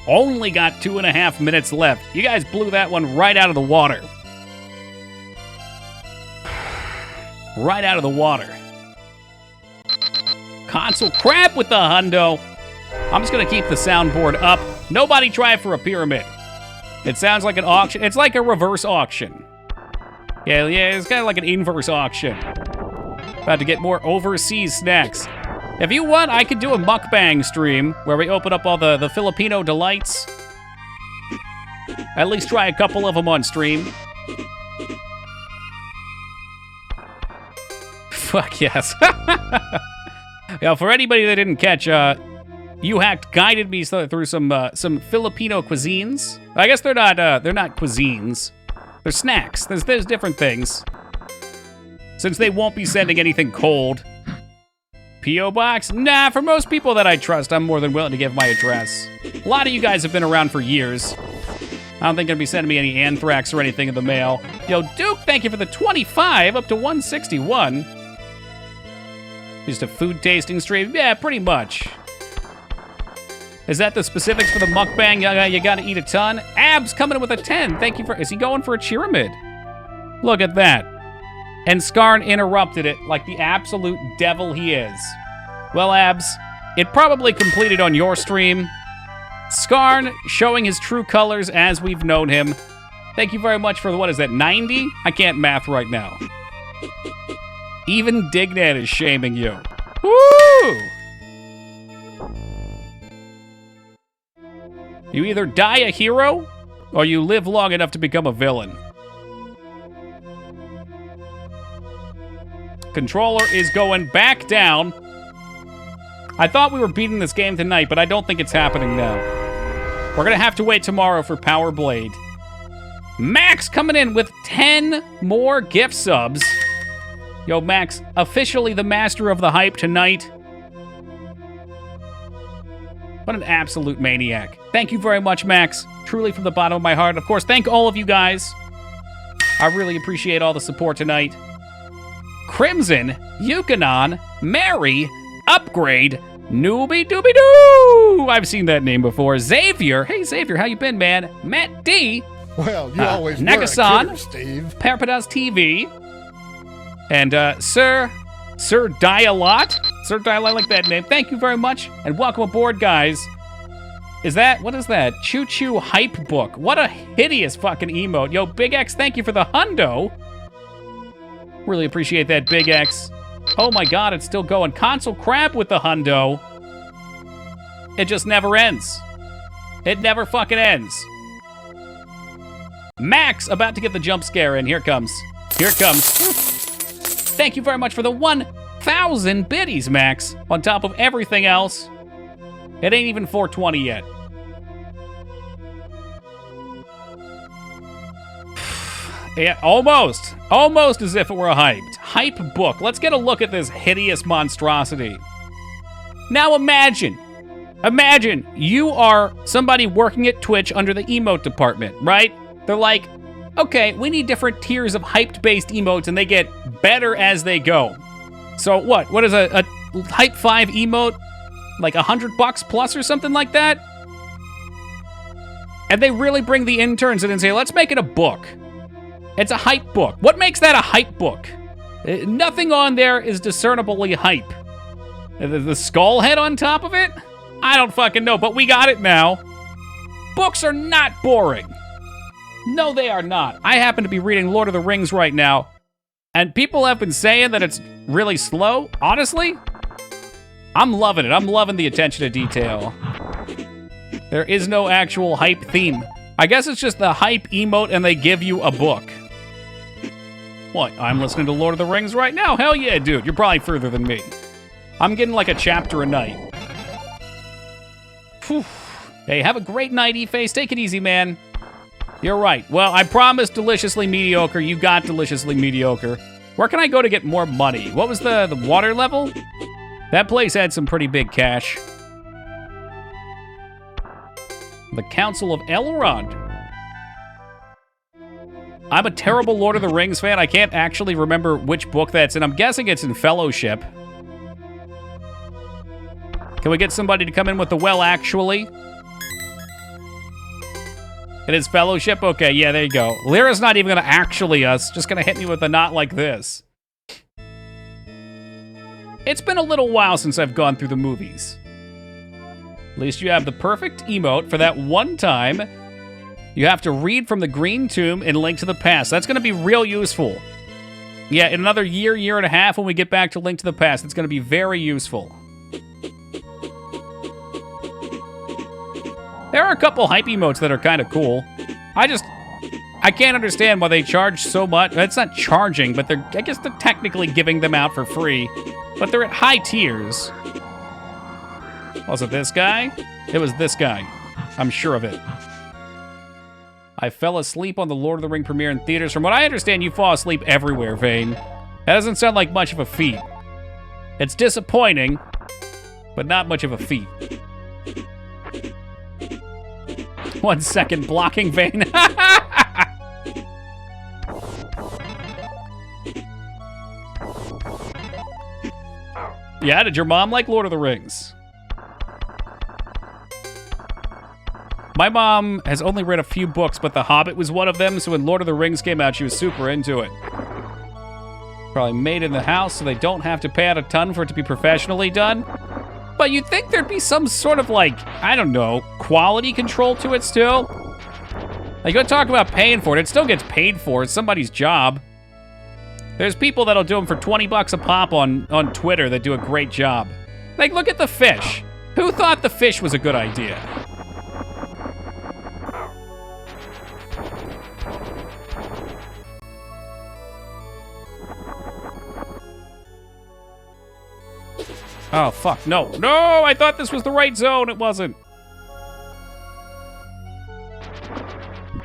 Only got 2.5 minutes left. You guys blew that one right out of the water. Right out of the water. Console crap with the hundo. I'm just going to keep the soundboard up. Nobody try for a pyramid. It sounds like an auction. It's like a reverse auction. Yeah, it's kind of like an inverse auction. About to get more overseas snacks. If you want, I could do a mukbang stream where we open up all the Filipino delights. At least try a couple of them on stream. Fuck yes. Yeah, for anybody that didn't catch, you hacked guided me through some Filipino cuisines. I guess they're not cuisines. They're snacks. There's different things. Since they won't be sending anything cold. P.O. Box? Nah, for most people that I trust, I'm more than willing to give my address. A lot of you guys have been around for years. I don't think you're gonna be sending me any anthrax or anything in the mail. Yo, Duke, thank you for the 25 up to 161. Just a food tasting stream? Yeah, pretty much. Is that the specifics for the mukbang? You gotta eat a ton? Abs coming in with a 10. Thank you for... Is he going for a pyramid? Look at that. And Skarn interrupted it like the absolute devil he is. Well, Abs, it probably completed on your stream. Skarn showing his true colors as we've known him. Thank you very much for, what is that, 90? I can't math right now. Even Dignat is shaming you. Woo! You either die a hero, or you live long enough to become a villain. Controller is going back down. I thought we were beating this game tonight, but I don't think it's happening now. We're gonna have to wait tomorrow for Power Blade. Max coming in with 10 more gift subs. Yo, Max, officially the master of the hype tonight. What an absolute maniac. Thank you very much, Max. Truly from the bottom of my heart. Of course, thank all of you guys. I really appreciate all the support tonight. Crimson, Yukonon, Mary, Upgrade, Newbie Doobie Doo! I've seen that name before. Xavier. Hey, Xavier, how you been, man? Matt D.
Well, you always were a
Nagasan,
kidder, Steve.
Parapadas TV, and Sir Dialot. Sir Dialot, I like that name. Thank you very much, and welcome aboard, guys. What is that? Choo Choo Hype Book. What a hideous fucking emote. Yo, Big X, thank you for the hundo. Really appreciate that, Big X. Oh my god, it's still going. Console Crab with the hundo. It just never ends. It never fucking ends. Max, about to get the jump scare in. Here it comes. Here it comes. Thank you very much for the 1,000 biddies, Max. On top of everything else. It ain't even 420 yet. Yeah, almost. Almost as if it were a hyped. Hype book. Let's get a look at this hideous monstrosity. Now imagine you are somebody working at Twitch under the emote department, right? They're like, okay, we need different tiers of hyped-based emotes, and they get better as they go. So what is a Hype 5 emote? Like $100 plus or something like that? And they really bring the interns in and say, let's make it a book. It's a hype book. What makes that a hype book? Nothing on there is discernibly hype. The skull head on top of it? I don't fucking know, but we got it now. Books are not boring. No, they are not. I happen to be reading Lord of the Rings right now, and people have been saying that it's really slow. Honestly, I'm loving it. I'm loving the attention to detail. There is no actual hype theme. I guess it's just the hype emote and they give you a book. What? I'm listening to Lord of the Rings right now? Hell yeah, dude. You're probably further than me. I'm getting like a chapter a night. Whew. Hey, have a great night, E-Face. Take it easy, man. You're right. Well, I promised deliciously mediocre. You got deliciously mediocre. Where can I go to get more money? What was the water level? That place had some pretty big cash. The Council of Elrond. I'm a terrible Lord of the Rings fan. I can't actually remember which book that's in. I'm guessing it's in Fellowship. Can we get somebody to come in with the well, actually? It is Fellowship? Okay, yeah, there you go. Lyra's not even gonna actually us. Just gonna hit me with a knot like this. It's been a little while since I've gone through the movies. At least you have the perfect emote for that one time. You have to read from the Green Tomb in Link to the Past. That's going to be real useful. Yeah, in another year and a half when we get back to Link to the Past, it's going to be very useful. There are a couple hype emotes that are kind of cool. I can't understand why they charge so much. It's not charging, but I guess they're technically giving them out for free. But they're at high tiers. Was it this guy? It was this guy. I'm sure of it. I fell asleep on the Lord of the Ring premiere in theaters. From what I understand, you fall asleep everywhere, Vane. That doesn't sound like much of a feat. It's disappointing, but not much of a feat. 1 second blocking, Vane. Yeah, did your mom like Lord of the Rings? My mom has only read a few books, but The Hobbit was one of them, so when Lord of the Rings came out, she was super into it. Probably made in the house, so they don't have to pay out a ton for it to be professionally done. But you'd think there'd be some sort of, like, I don't know, quality control to it still. Like, you talk about paying for it, it still gets paid for. It's somebody's job. There's people that'll do them for 20 bucks a pop on Twitter that do a great job. Like, look at the fish. Who thought the fish was a good idea? Oh, fuck, no. No, I thought this was the right zone. It wasn't.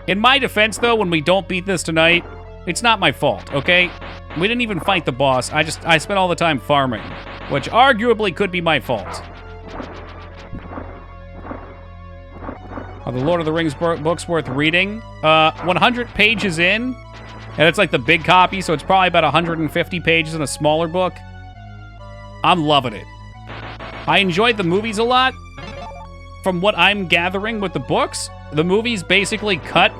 In my defense, though, when we don't beat this tonight, it's not my fault, okay? We didn't even fight the boss. I spent all the time farming, which arguably could be my fault. Are the Lord of the Rings books worth reading? 100 pages in, and it's like the big copy, so it's probably about 150 pages in a smaller book. I'm loving it. I enjoyed the movies a lot. From what I'm gathering with the books, the movies basically cut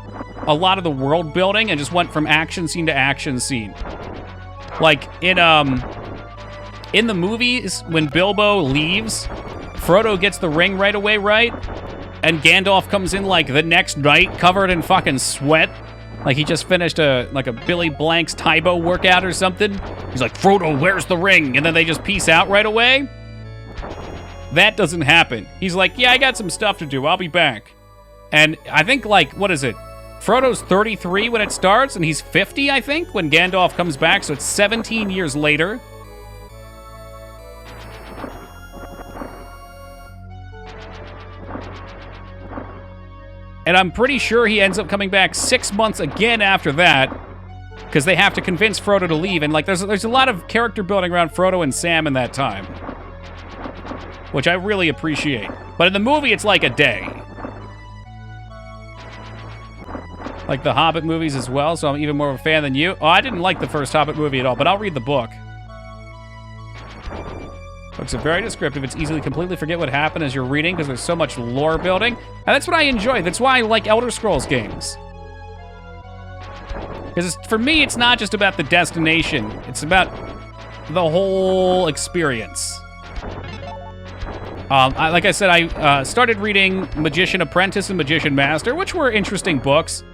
a lot of the world building and just went from action scene to action scene. Like, in the movies, when Bilbo leaves, Frodo gets the ring right away, right? And Gandalf comes in, like, the next night, covered in fucking sweat. Like, he just finished a Billy Blanks Tybo workout or something. He's like, Frodo, where's the ring? And then they just peace out right away. That doesn't happen. He's like, yeah, I got some stuff to do. I'll be back. And I think, like, what is it? Frodo's 33 when it starts, and he's 50, I think, when Gandalf comes back, so it's 17 years later. And I'm pretty sure he ends up coming back 6 months again after that, because they have to convince Frodo to leave. And, like, there's a lot of character building around Frodo and Sam in that time, which I really appreciate. But in the movie, it's like a day. Like the Hobbit movies as well, so I'm even more of a fan than you. Oh, I didn't like the first Hobbit movie at all, but I'll read the book. Books are very descriptive. It's easy to completely forget what happened as you're reading because there's so much lore building. And that's what I enjoy. That's why I like Elder Scrolls games. Because for me, it's not just about the destination. It's about the whole experience. Like I said, I started reading Magician Apprentice and Magician Master, which were interesting books.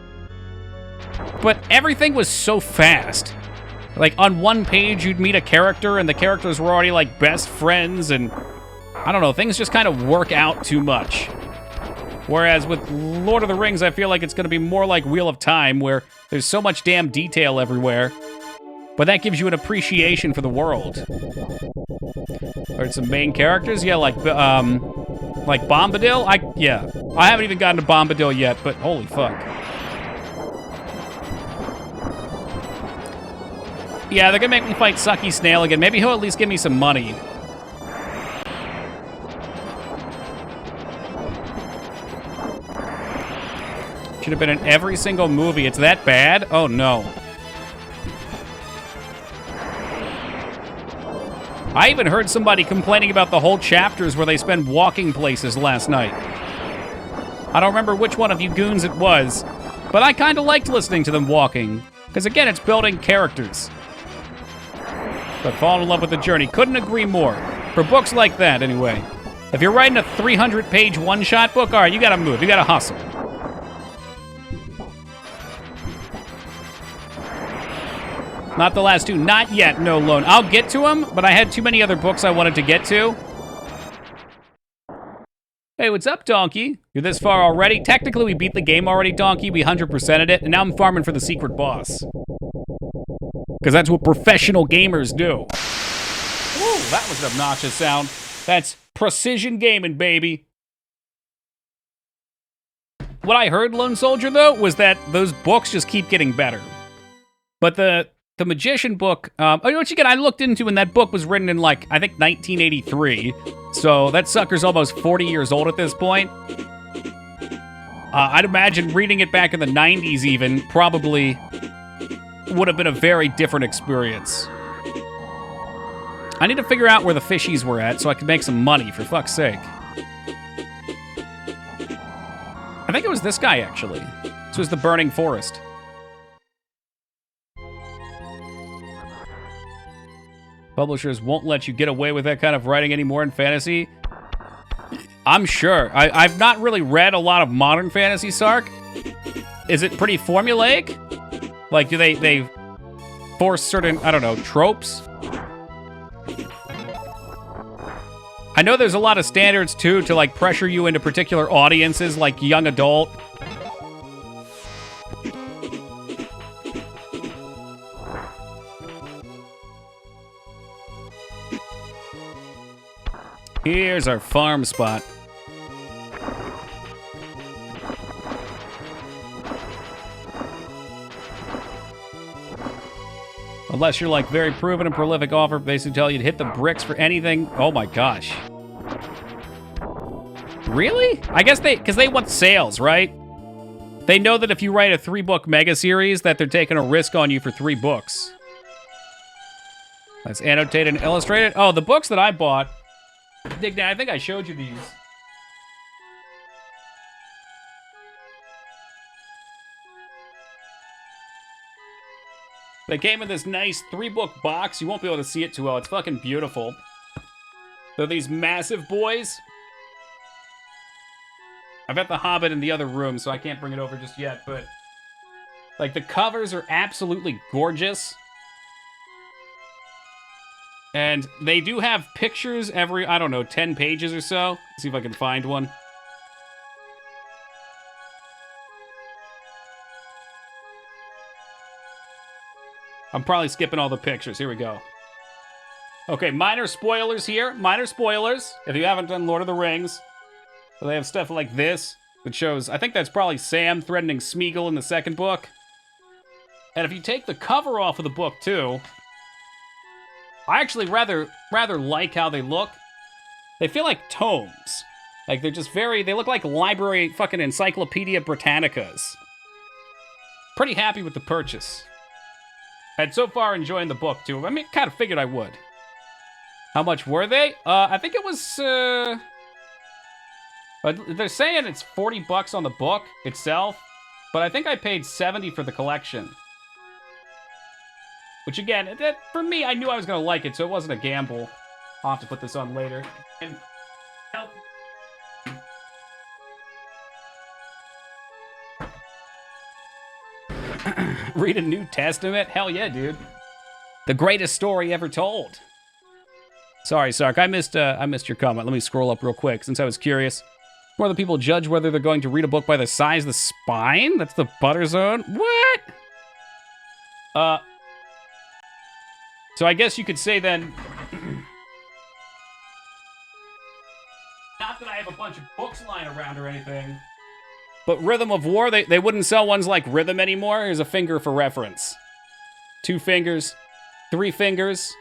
But everything was so fast. Like, on one page, you'd meet a character, and the characters were already, like, best friends, and I don't know, things just kind of work out too much. Whereas with Lord of the Rings, I feel like it's going to be more like Wheel of Time, where there's so much damn detail everywhere, but that gives you an appreciation for the world. Or some main characters, yeah, like Bombadil? I haven't even gotten to Bombadil yet, but holy fuck. Yeah, they're gonna make me fight Sucky Snail again. Maybe he'll at least give me some money. Should have been in every single movie. It's that bad? Oh, no. I even heard somebody complaining about the whole chapters where they spend walking places last night. I don't remember which one of you goons it was, but I kind of liked listening to them walking. Because, again, it's building characters. But falling in love with the journey. Couldn't agree more. For books like that, anyway. If you're writing a 300-page one-shot book, all right, you gotta move. You gotta hustle. Not the last two. Not yet, no loan. I'll get to them, but I had too many other books I wanted to get to. Hey, what's up, Donkey? You're this far already? Technically, we beat the game already, Donkey. We 100%ed it, and now I'm farming for the secret boss. Because that's what professional gamers do. Ooh, that was an obnoxious sound. That's precision gaming, baby. What I heard, Lone Soldier, though, was that those books just keep getting better. But the Magician book, which again, I looked into, and that book was written in, like, I think 1983. So that sucker's almost 40 years old at this point. I'd imagine reading it back in the 90s even probably would have been a very different experience. I need to figure out where the fishies were at so I can make some money, for fuck's sake. I think it was this guy, actually. This was the Burning Forest. Publishers won't let you get away with that kind of writing anymore in fantasy. I'm sure. I've not really read a lot of modern fantasy, Sark. Is it pretty formulaic? Like, do they force certain, I don't know, tropes? I know there's a lot of standards, too, to, like, pressure you into particular audiences, like young adult. Here's our farm spot. Unless you're like very proven and prolific offer, basically tell you to hit the bricks for anything. Oh my gosh. Really? I guess because they want sales, right? They know that if you write a 3-book mega series, that they're taking a risk on you for 3 books. That's annotated and illustrated. Oh, the books that I bought. I think I showed you these. They came in this nice 3-book box. You won't be able to see it too well. It's fucking beautiful. They're these massive boys. I've got The Hobbit in the other room, so I can't bring it over just yet, but like the covers are absolutely gorgeous. And they do have pictures every, I don't know, 10 pages or so. Let's see if I can find one. I'm probably skipping all the pictures. Here we go. Okay, minor spoilers here. Minor spoilers. If you haven't done Lord of the Rings. So they have stuff like this that shows, I think that's probably Sam threatening Smeagol in the second book. And if you take the cover off of the book too, I actually rather like how they look. They feel like tomes. Like they're just they look like library fucking Encyclopedia Britannicas. Pretty happy with the purchase. And so far enjoying the book too. I mean, kind of figured I would. How much were they? I think it was, they're saying it's $40 on the book itself, but I think I paid $70 for the collection. Which again, for me, I knew I was gonna like it, so it wasn't a gamble. I'll have to put this on later. And help. Read a New Testament? Hell yeah, dude. The greatest story ever told. Sorry, Sark, I missed your comment. Let me scroll up real quick, since I was curious. More the people judge whether they're going to read a book by the size of the spine? That's the butter zone? What? So I guess you could say then... Not that I have a bunch of books lying around or anything. But Rhythm of War, they wouldn't sell ones like Rhythm anymore. Here's a finger for reference. 2 fingers. 3 fingers.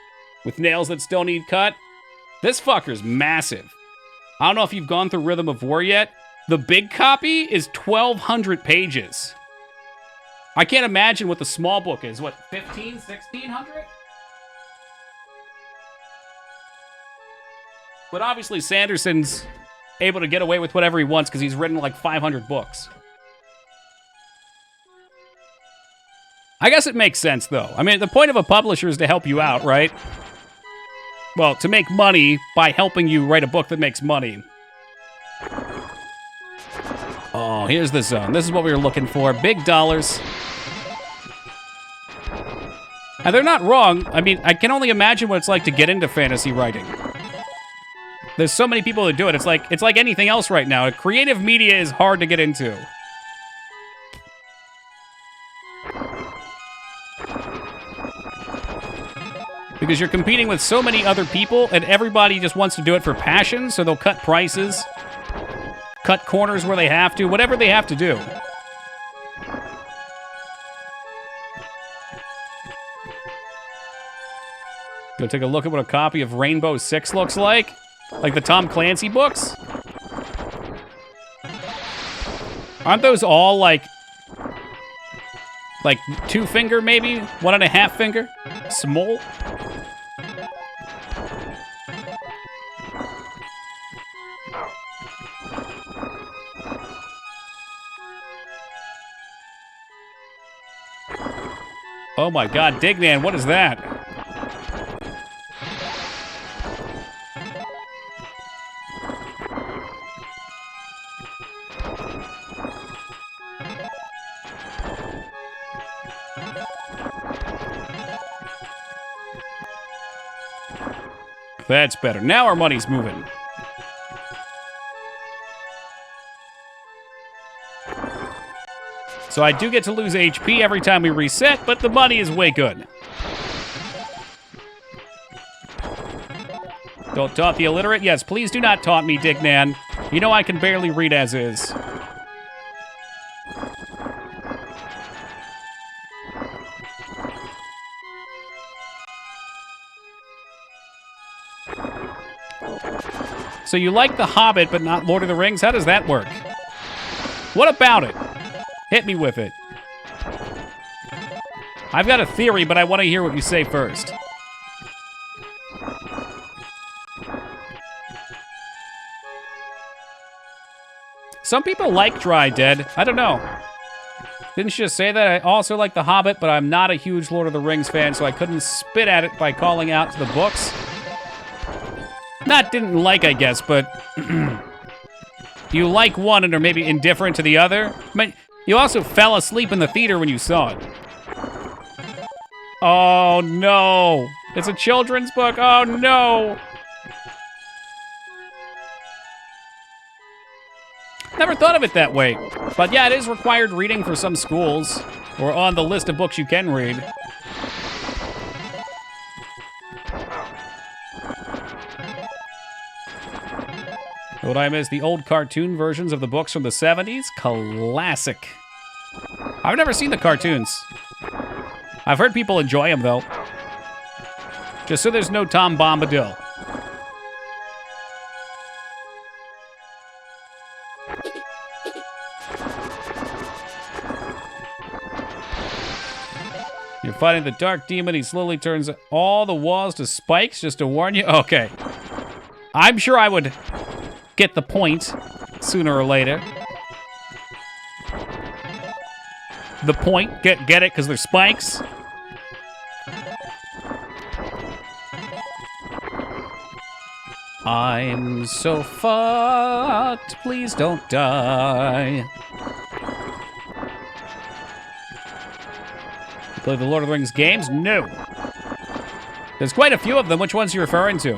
With nails that still need cut. This fucker's massive. I don't know if you've gone through Rhythm of War yet. The big copy is 1,200 pages. I can't imagine what the small book is. What, 15, 1,600? But obviously Sanderson's able to get away with whatever he wants because he's written like 500 books. I guess it makes sense, though. I mean, the point of a publisher is to help you out, right? Well, to make money by helping you write a book that makes money. Oh, here's the zone. This is what we were looking for. Big dollars. And they're not wrong. I mean, I can only imagine what it's like to get into fantasy writing. There's so many people that do it. It's like anything else right now. Creative media is hard to get into. Because you're competing with so many other people, and everybody just wants to do it for passion, so they'll cut prices, cut corners where they have to, whatever they have to do. Go take a look at what a copy of Rainbow Six looks like. Like the Tom Clancy books. Aren't those all like 2 finger maybe? 1.5 finger? Small? Oh my god, Dignan, what is that? That's better. Now our money's moving. So I do get to lose HP every time we reset, but the money is way good. Don't taunt the illiterate? Yes, please do not taunt me, Dignan. You know I can barely read as is. So you like The Hobbit, but not Lord of the Rings? How does that work? What about it? Hit me with it. I've got a theory, but I want to hear what you say first. Some people like Dry Dead. I don't know. Didn't you just say that? I also like The Hobbit, but I'm not a huge Lord of the Rings fan, so I couldn't spit at it by calling out to the books. Not didn't like, I guess, but you like one and are maybe indifferent to the other. But you also fell asleep in the theater when you saw it. Oh, no. It's a children's book. Oh, no. Never thought of it that way. But yeah, it is required reading for some schools, or on the list of books you can read. What I miss, the old cartoon versions of the books from the 70s? Classic. I've never seen the cartoons. I've heard people enjoy them, though. Just so there's no Tom Bombadil. You're fighting the dark demon. He slowly turns all the walls to spikes just to warn you. Okay. I'm sure I would get the point sooner or later. The point, get it, because they're spikes. I'm so fucked, please don't die. You play the Lord of the Rings games? No. There's quite a few of them. Which ones are you referring to?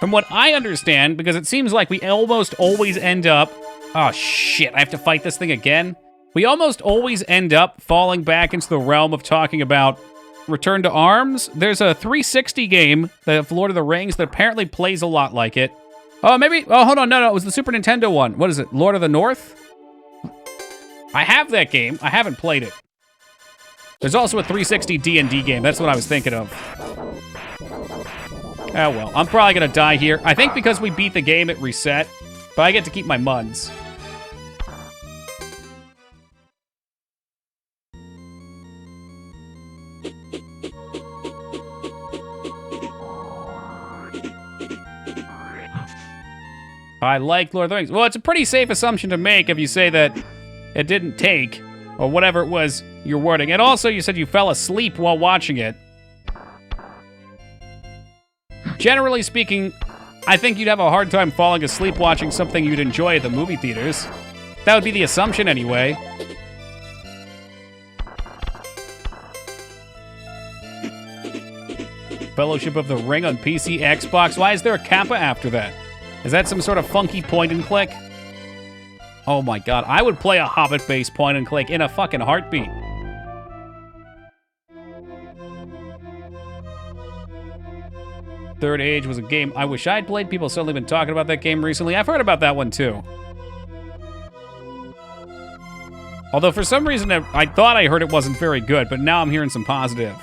From what I understand, because it seems like we almost always end up... Oh, shit, I have to fight this thing again? We almost always end up falling back into the realm of talking about Return to Arms. There's a 360 game, the Lord of the Rings, that apparently plays a lot like it. Oh, maybe... Oh, hold on, no, it was the Super Nintendo one. What is it, Lord of the North? I have that game. I haven't played it. There's also a 360 D&D game. That's what I was thinking of. Oh, well, I'm probably going to die here. I think because we beat the game, it reset. But I get to keep my muds. I like Lord of the Rings. Well, it's a pretty safe assumption to make if you say that it didn't take, or whatever it was you're wording. And also, you said you fell asleep while watching it. Generally speaking, I think you'd have a hard time falling asleep watching something you'd enjoy at the movie theaters. That would be the assumption anyway. Fellowship of the Ring on PC, Xbox. Why is there a Kappa after that? Is that some sort of funky point and click? Oh my god, I would play a Hobbit-based point and click in a fucking heartbeat. Third Age was a game I wish I'd played. People have certainly been talking about that game recently. I've heard about that one too. Although for some reason I thought I heard it wasn't very good, but now I'm hearing some positive.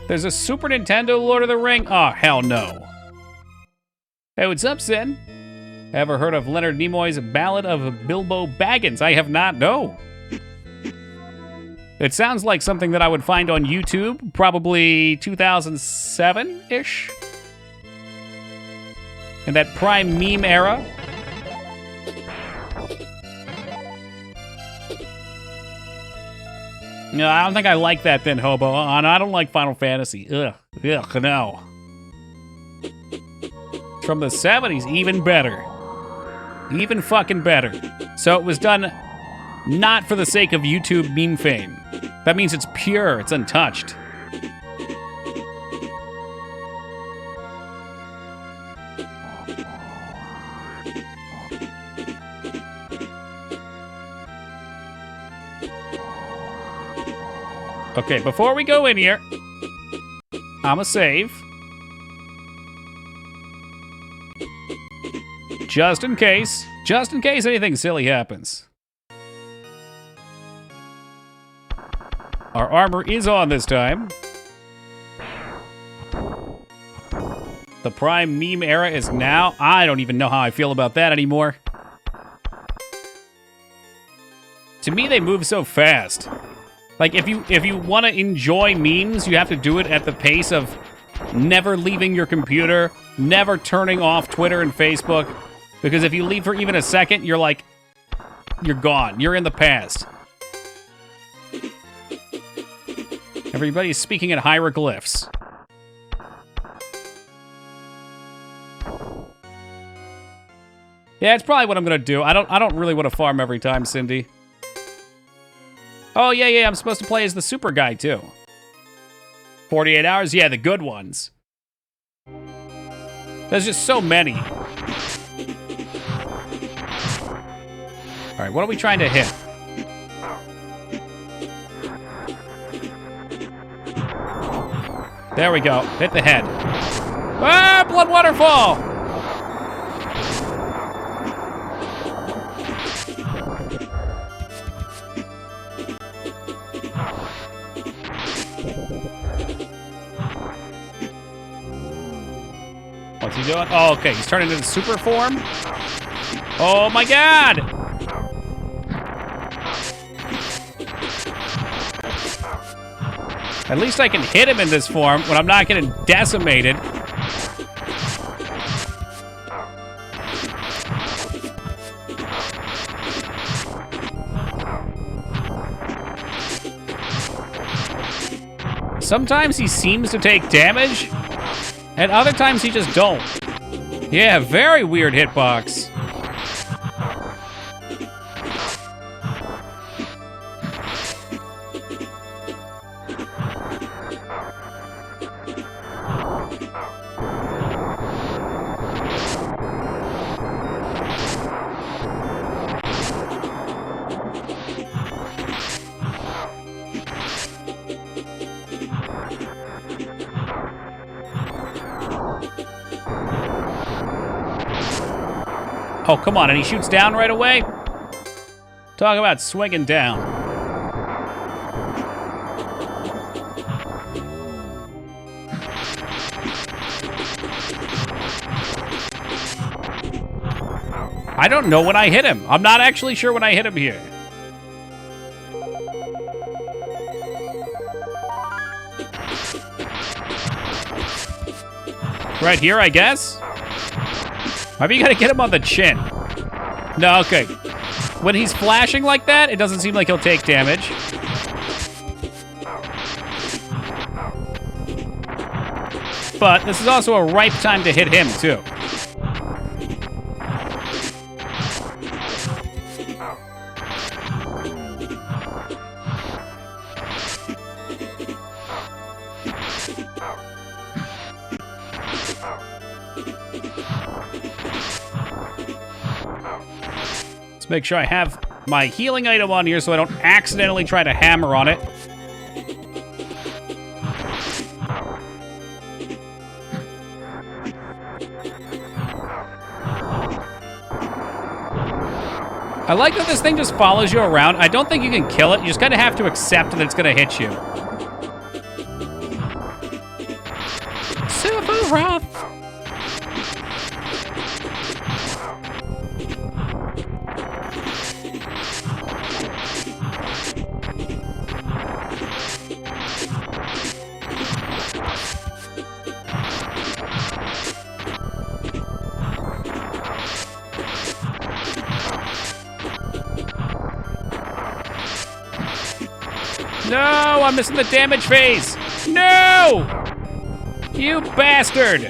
There's a Super Nintendo Lord of the Ring? Oh, hell no. Hey, what's up, Sin? Ever heard of Leonard Nimoy's Ballad of Bilbo Baggins? I have not, no. It sounds like something that I would find on YouTube, probably 2007-ish? In that prime meme era. No, I don't think I like that then, Hobo. And I don't like Final Fantasy. Ugh, no. From the 70s, even better. Even fucking better. So it was done not for the sake of YouTube meme fame. That means it's pure, it's untouched. Okay, before we go in here, I'ma save. Just in case anything silly happens. Our armor is on this time. The prime meme era is now. I don't even know how I feel about that anymore. To me, they move so fast. Like, if you want to enjoy memes, you have to do it at the pace of never leaving your computer, never turning off Twitter and Facebook. Because if you leave for even a second, you're like, you're gone. You're in the past. Everybody's speaking in hieroglyphs. Yeah, it's probably what I'm gonna do. I don't really want to farm every time, Cindy. Oh yeah, I'm supposed to play as the super guy too. 48 hours? Yeah, the good ones. There's just so many. All right, what are we trying to hit? There we go. Hit the head. Ah, blood waterfall! What's he doing? Oh, okay. He's turning into super form. Oh my god! At least I can hit him in this form when I'm not getting decimated. Sometimes he seems to take damage, and other times he just don't. Yeah, very weird hitbox. Oh, come on, and he shoots down right away? Talk about swinging down. I don't know when I hit him. I'm not actually sure when I hit him here. Right here, I guess? Maybe you gotta get him on the chin. No, okay. When he's flashing like that, it doesn't seem like he'll take damage. But this is also a ripe time to hit him, too. make sure I have my healing item on here so I don't accidentally try to hammer on it. I like that this thing just follows you around. I don't think you can kill it. You just kind of have to accept that it's going to hit you. Super rough. No, I'm missing the damage phase. No! You bastard!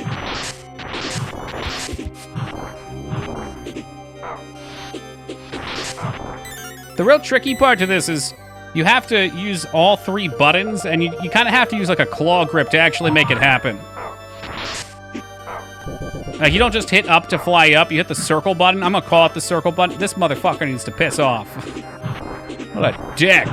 The real tricky part to this is you have to use all 3 buttons, and you kind of have to use like a claw grip to actually make it happen. Like, you don't just hit up to fly up, you hit the circle button. I'm gonna call it the circle button. This motherfucker needs to piss off. What a dick.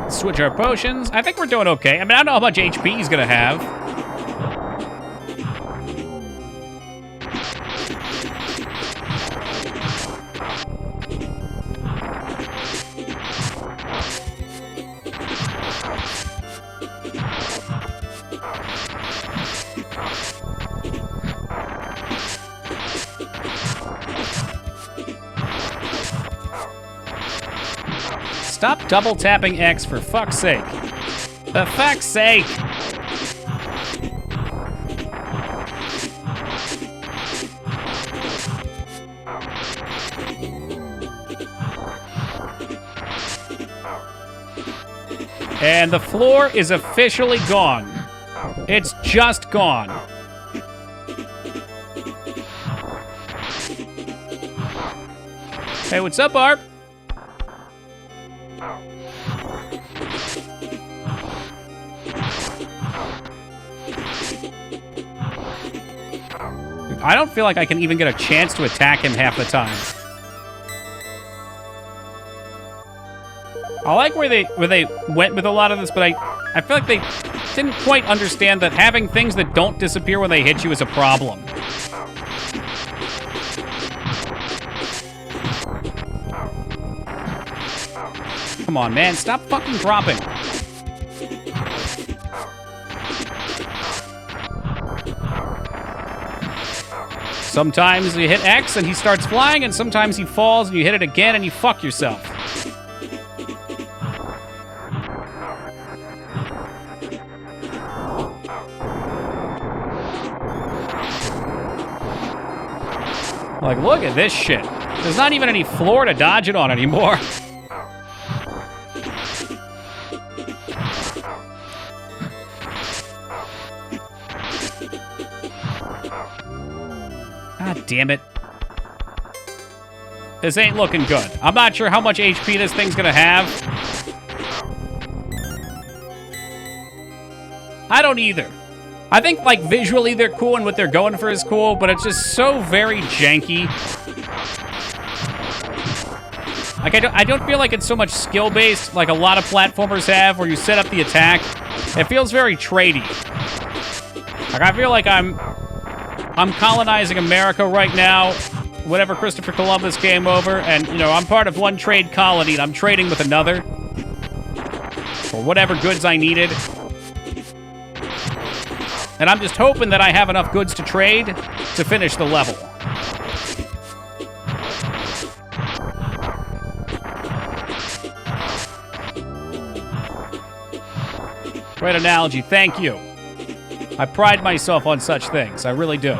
Switch our potions. I think we're doing okay. I mean, I don't know how much HP he's gonna have. Stop double tapping X for fuck's sake. For fuck's sake! And the floor is officially gone. It's just gone. Hey, what's up, Arp? I don't feel like I can even get a chance to attack him half the time. I like where they went with a lot of this, but I feel like they didn't quite understand that having things that don't disappear when they hit you is a problem. Come on, man, stop fucking dropping. Sometimes you hit X and he starts flying, and sometimes he falls and you hit it again and you fuck yourself. Like, look at this shit. There's not even any floor to dodge it on anymore. God damn it. This ain't looking good. I'm not sure how much HP this thing's gonna have. I don't either. I think, like, visually they're cool and what they're going for is cool, but it's just so very janky. Like, I don't feel like it's so much skill-based like a lot of platformers have where you set up the attack. It feels very tradey. Like, I feel like I'm colonizing America right now. Whenever Christopher Columbus came over, and, you know, I'm part of one trade colony, and I'm trading with another for whatever goods I needed. And I'm just hoping that I have enough goods to trade to finish the level. Great analogy, thank you. I pride myself on such things, I really do.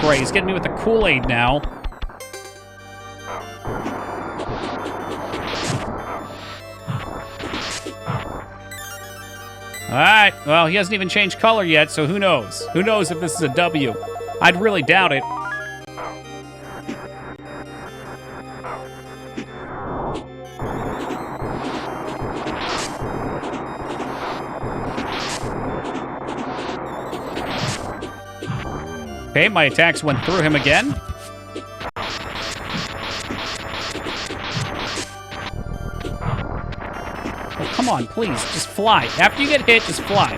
Great, he's getting me with the Kool-Aid now. Alright, well, he hasn't even changed color yet, so who knows? Who knows if this is a W? I'd really doubt it. Okay, my attacks went through him again. Oh, come on, please, just fly. After you get hit, just fly.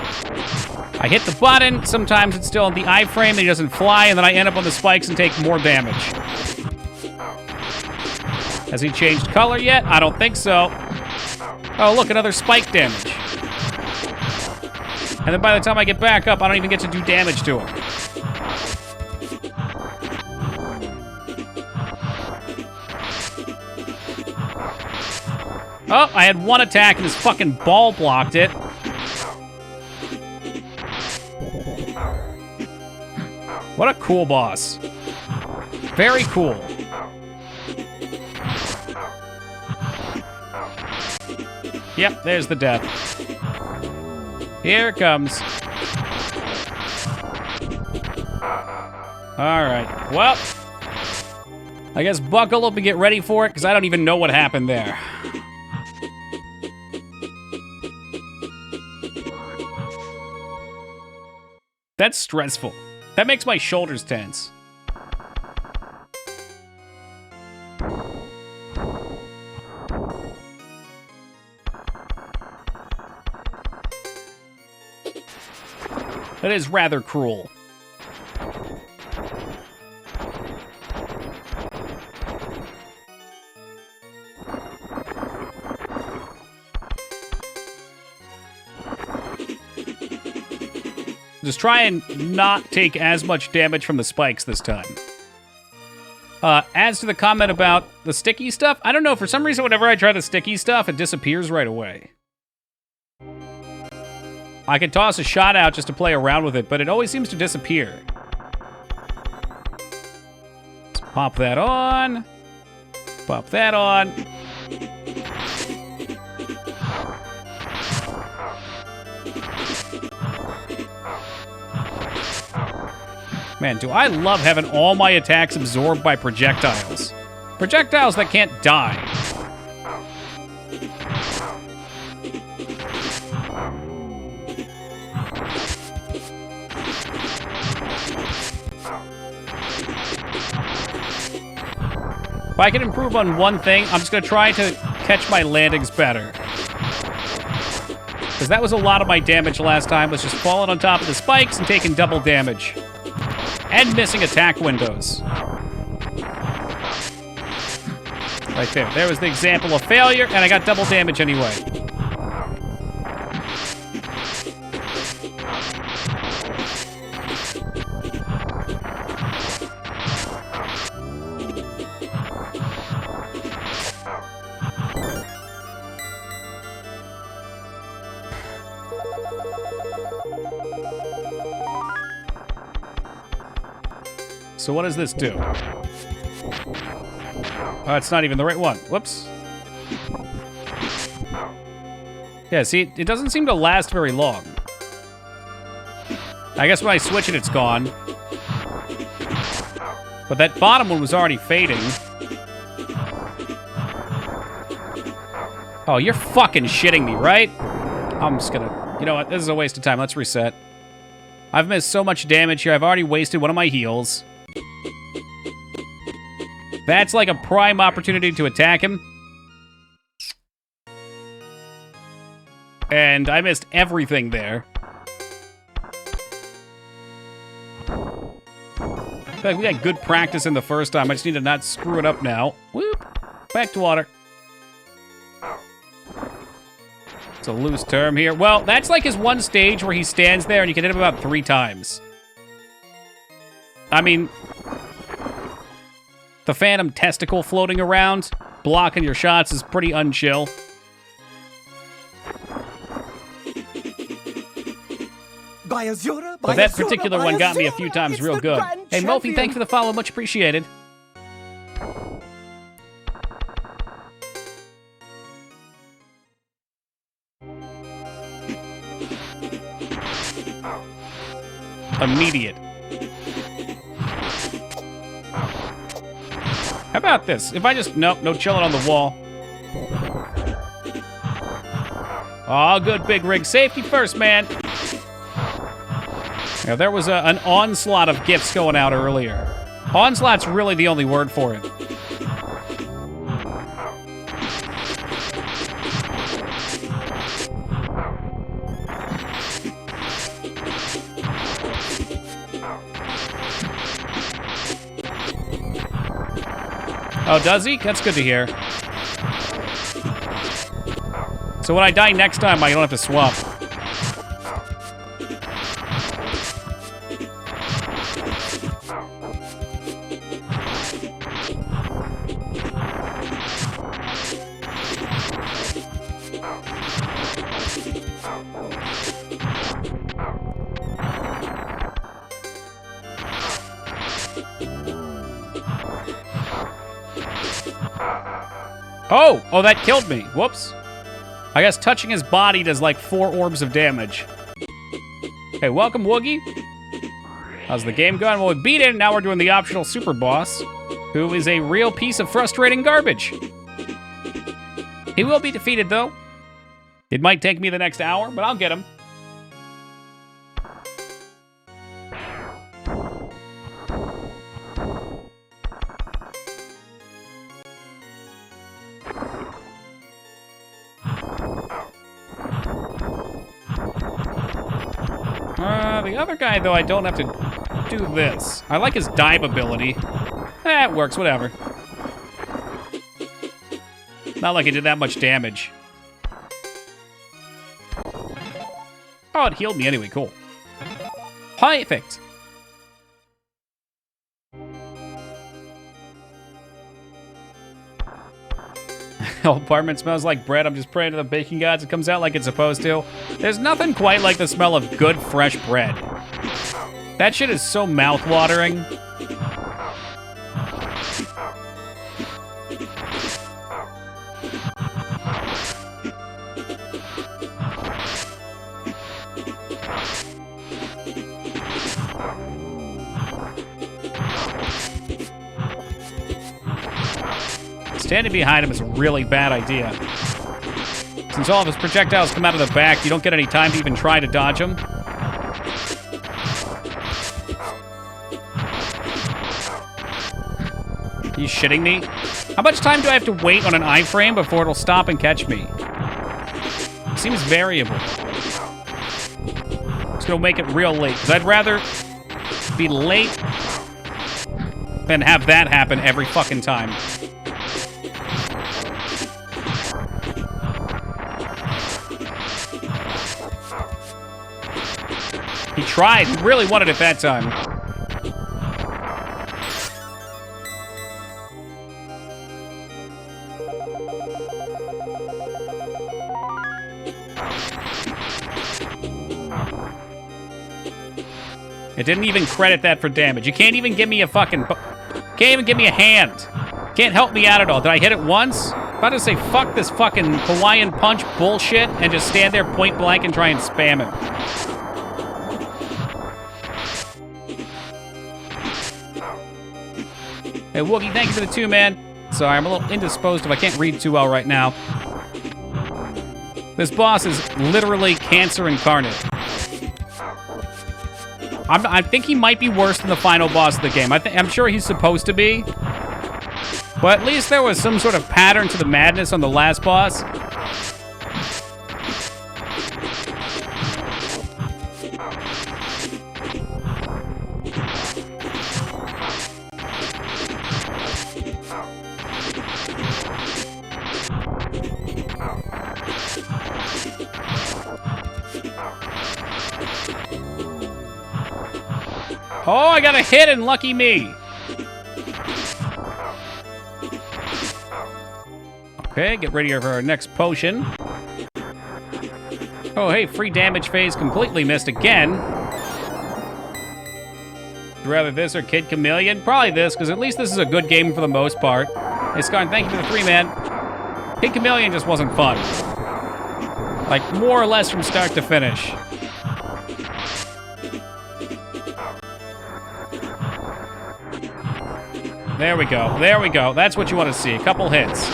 I hit the button, sometimes it's still on the iframe and he doesn't fly, and then I end up on the spikes and take more damage. Has he changed color yet? I don't think so. Oh, look, another spike damage. And then by the time I get back up, I don't even get to do damage to him. Oh, I had one attack and his fucking ball blocked it. What a cool boss. Very cool. Yep, there's the death. Here it comes. Alright, well, I guess buckle up and get ready for it, because I don't even know what happened there. That's stressful. That makes my shoulders tense. That is rather cruel. Just try and not take as much damage from the spikes this time. As to the comment about the sticky stuff, I don't know, for some reason whenever I try the sticky stuff, it disappears right away. I can toss a shot out just to play around with it, but it always seems to disappear. Let's pop that on. Pop that on. Man, do I love having all my attacks absorbed by projectiles. Projectiles that can't die. If I can improve on one thing, I'm just going to try to catch my landings better. Because that was a lot of my damage last time, was just falling on top of the spikes and taking double damage. And missing attack windows. Right there. There was the example of failure, and I got double damage anyway. So what does this do? Oh, it's not even the right one. Whoops. Yeah, see, it doesn't seem to last very long. I guess when I switch it, it's gone. But that bottom one was already fading. Oh, you're fucking shitting me, right? I'm just gonna... You know what? This is a waste of time. Let's reset. I've missed so much damage here. I've already wasted one of my heals. That's like a prime opportunity to attack him. And I missed everything there. In fact, we got good practice in the first time. I just need to not screw it up now. Whoop. Back to water. It's a loose term here. Well, that's like his one stage where he stands there and you can hit him about 3 times. I mean... The phantom testicle floating around, blocking your shots is pretty unchill. But that particular one got me a few times real good. Hey, Mophie, thanks for the follow. Much appreciated. immediate. How about this? If I just... Nope, no chilling on the wall. Oh, good, Big Rig. Safety first, man. Yeah, there was an onslaught of gifts going out earlier. Onslaught's really the only word for it. Oh, does he? That's good to hear. So when I die next time, I don't have to swap. Oh, that killed me. Whoops. I guess touching his body does like 4 orbs of damage. Hey, welcome, Woogie. How's the game going? Well, we beat it, and now we're doing the optional super boss, who is a real piece of frustrating garbage. He will be defeated, though. It might take me the next hour, but I'll get him. The other guy, though, I don't have to do this. I like his dive ability. It works, whatever. Not like it did that much damage. Oh, it healed me anyway, cool. Perfect. The apartment smells like bread. I'm just praying to the baking gods it comes out like it's supposed to. There's nothing quite like the smell of good, fresh bread. That shit is so mouth-watering. Standing behind him is a really bad idea. Since all of his projectiles come out of the back, you don't get any time to even try to dodge them. Are you shitting me? How much time do I have to wait on an iframe before it'll stop and catch me? It seems variable. Just gonna make it real late, because I'd rather be late than have that happen every fucking time. He tried. He really wanted it that time. It didn't even credit that for damage. You can't even give me a fucking... Can't even give me a hand. Can't help me out at all. Did I hit it once? I'm about to say fuck this fucking Hawaiian punch bullshit and just stand there point blank and try and spam him. Hey, Woogie, thank you for the 2, man. Sorry, I'm a little indisposed if I can't read too well right now. This boss is literally cancer incarnate. I think he might be worse than the final boss of the game. I'm sure he's supposed to be. But at least there was some sort of pattern to the madness on the last boss. Oh, I got a hit and lucky me. Okay, get ready for our next potion. Oh, hey, free damage phase completely missed again. Rather this or Kid Chameleon? Probably this, because at least this is a good game for the most part. Hey, Scarn, thank you for the 3, man. Kid Chameleon just wasn't fun. Like, more or less from start to finish. There we go. There we go. That's what you want to see. A couple hits.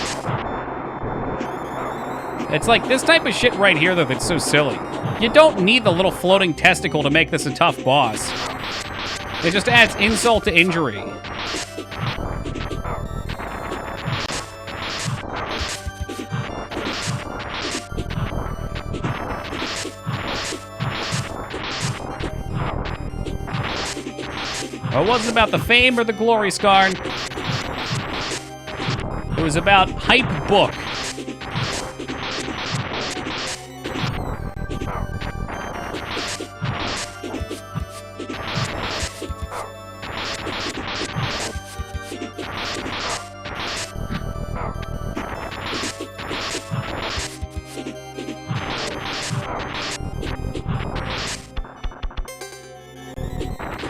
It's like this type of shit right here, though, that's so silly. You don't need the little floating testicle to make this a tough boss. It just adds insult to injury. It wasn't about the fame or the glory, Skarn. It was about hype book.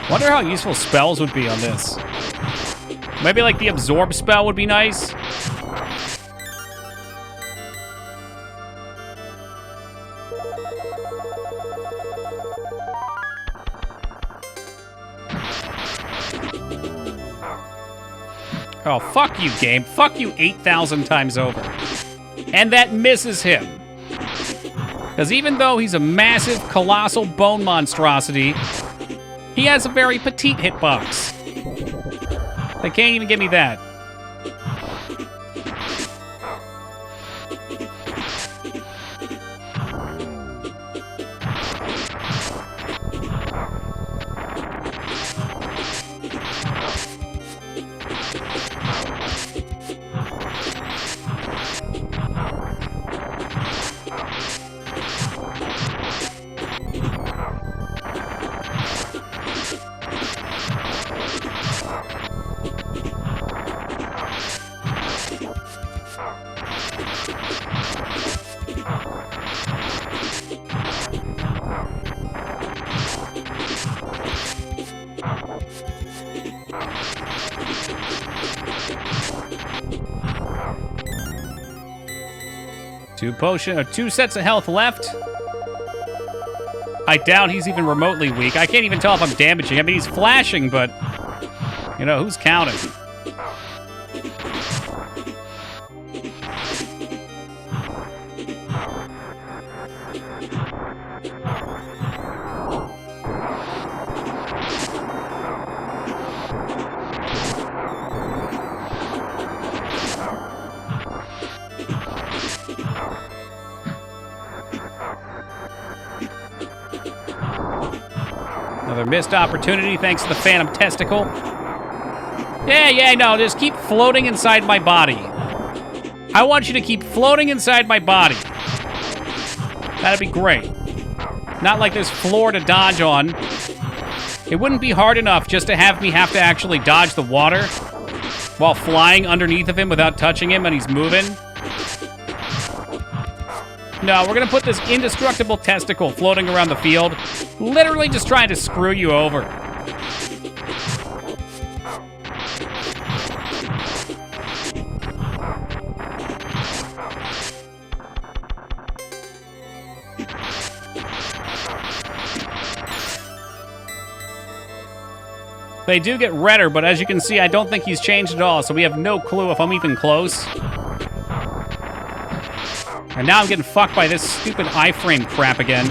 Wonder how useful spells would be on this. Maybe like the absorb spell would be nice. Oh, fuck you, game. Fuck you 8,000 times over. And that misses him. Because even though he's a massive, colossal bone monstrosity, he has a very petite hitbox. They can't even give me that. Two sets of health left. I doubt he's even remotely weak. I can't even tell if I'm damaging. I mean, he's flashing, but, you know, who's counting? Another missed opportunity thanks to the Phantom Testicle. No, just keep floating inside my body. I want you to keep floating inside my body. That'd be great. Not like there's floor to dodge on. It wouldn't be hard enough just to have me have to actually dodge the water while flying underneath of him without touching him and he's moving. No, we're gonna put this indestructible testicle floating around the field, literally just trying to screw you over. They do get redder, but as you can see, I don't think he's changed at all, so we have no clue if I'm even close. And now I'm getting fucked by this stupid iframe crap again.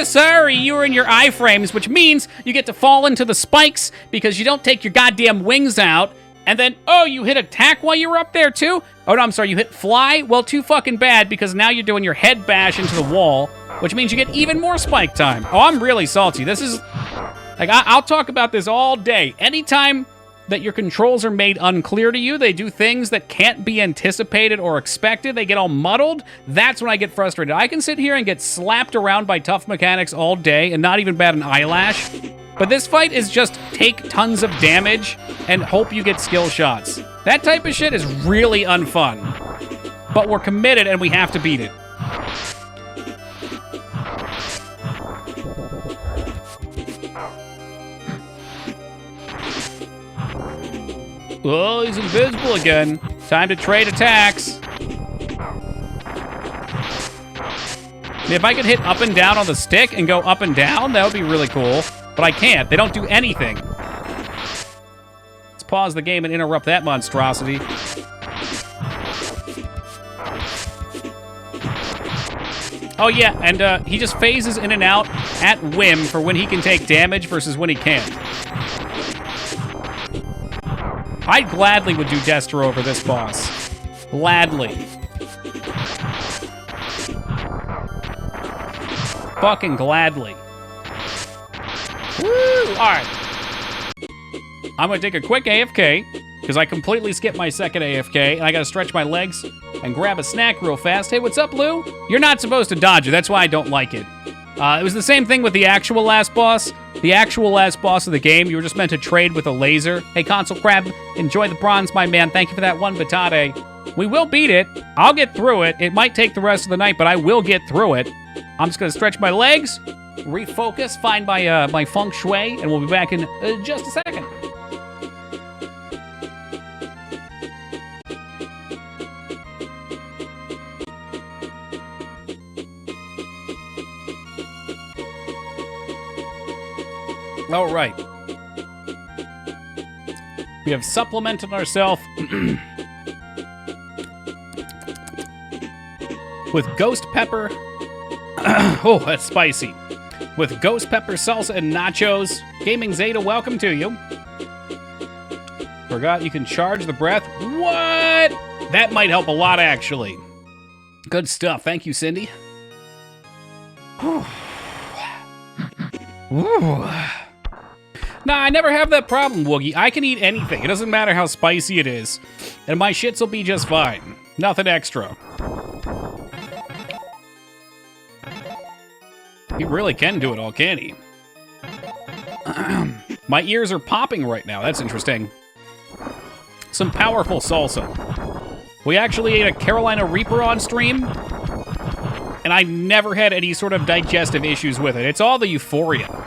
Sorry, you were in your iframes, which means you get to fall into the spikes because you don't take your goddamn wings out. And then, oh, you hit attack while you were up there too? Oh, no, I'm sorry, you hit fly? Well, too fucking bad because now you're doing your head bash into the wall, which means you get even more spike time. Oh, I'm really salty. This is... Like, I'll talk about this all day. Anytime that your controls are made unclear to you, they do things that can't be anticipated or expected, they get all muddled, that's when I get frustrated. I can sit here and get slapped around by tough mechanics all day and not even bat an eyelash, but this fight is just take tons of damage and hope you get skill shots. That type of shit is really unfun, but we're committed and we have to beat it. Oh, he's invisible again. Time to trade attacks. If I could hit up and down on the stick and go up and down, that would be really cool. But I can't. They don't do anything. It's pause the game and interrupt that monstrosity. Oh yeah, and he just phases in and out at whim for when he can take damage versus when he can't. I gladly would do Destro over this boss. Gladly. Fucking gladly. Woo! Alright. I'm gonna take a quick AFK, because I completely skipped my second AFK, and I gotta stretch my legs and grab a snack real fast. Hey, what's up, Lou? You're not supposed to dodge it, that's why I don't like it. It was the same thing with the actual last boss. The actual last boss of the game, you were just meant to trade with a laser. Hey, Console Crab, enjoy the bronze, my man. Thank you for that one batate. We will beat it. I'll get through it. It might take the rest of the night, but I will get through it. I'm just gonna stretch my legs, refocus, find my my feng shui, and we'll be back in just a second. All right. We have supplemented ourselves with ghost pepper. Oh, that's spicy. With ghost pepper, salsa, and nachos. Gaming Zeta, welcome to you. Forgot you can charge the breath. What? That might help a lot, actually. Good stuff. Thank you, Cindy. Ooh. Nah, I never have that problem, Woogie. I can eat anything. It doesn't matter how spicy it is. And my shits will be just fine. Nothing extra. He really can do it all, can he? My ears are popping right now. That's interesting. Some powerful salsa. We actually ate a Carolina Reaper on stream, and I never had any sort of digestive issues with it. It's all the euphoria.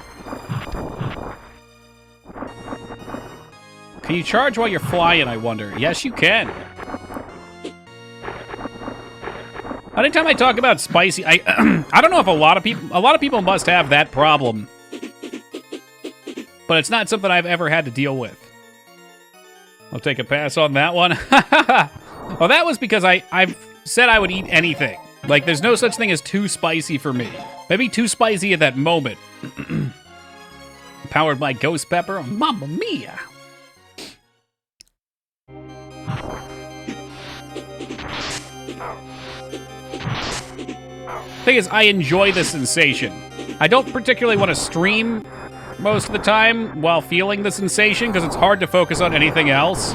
Can you charge while you're flying, I wonder? Yes, you can. Anytime I talk about spicy, I don't know if a lot of people must have that problem. But it's not something I've ever had to deal with. I'll take a pass on that one. Well, that was because I've said I would eat anything. Like, there's no such thing as too spicy for me. Maybe too spicy at that moment. Powered by ghost pepper. Mamma mia. Thing is, I enjoy the sensation. I don't particularly want to stream most of the time while feeling the sensation because it's hard to focus on anything else.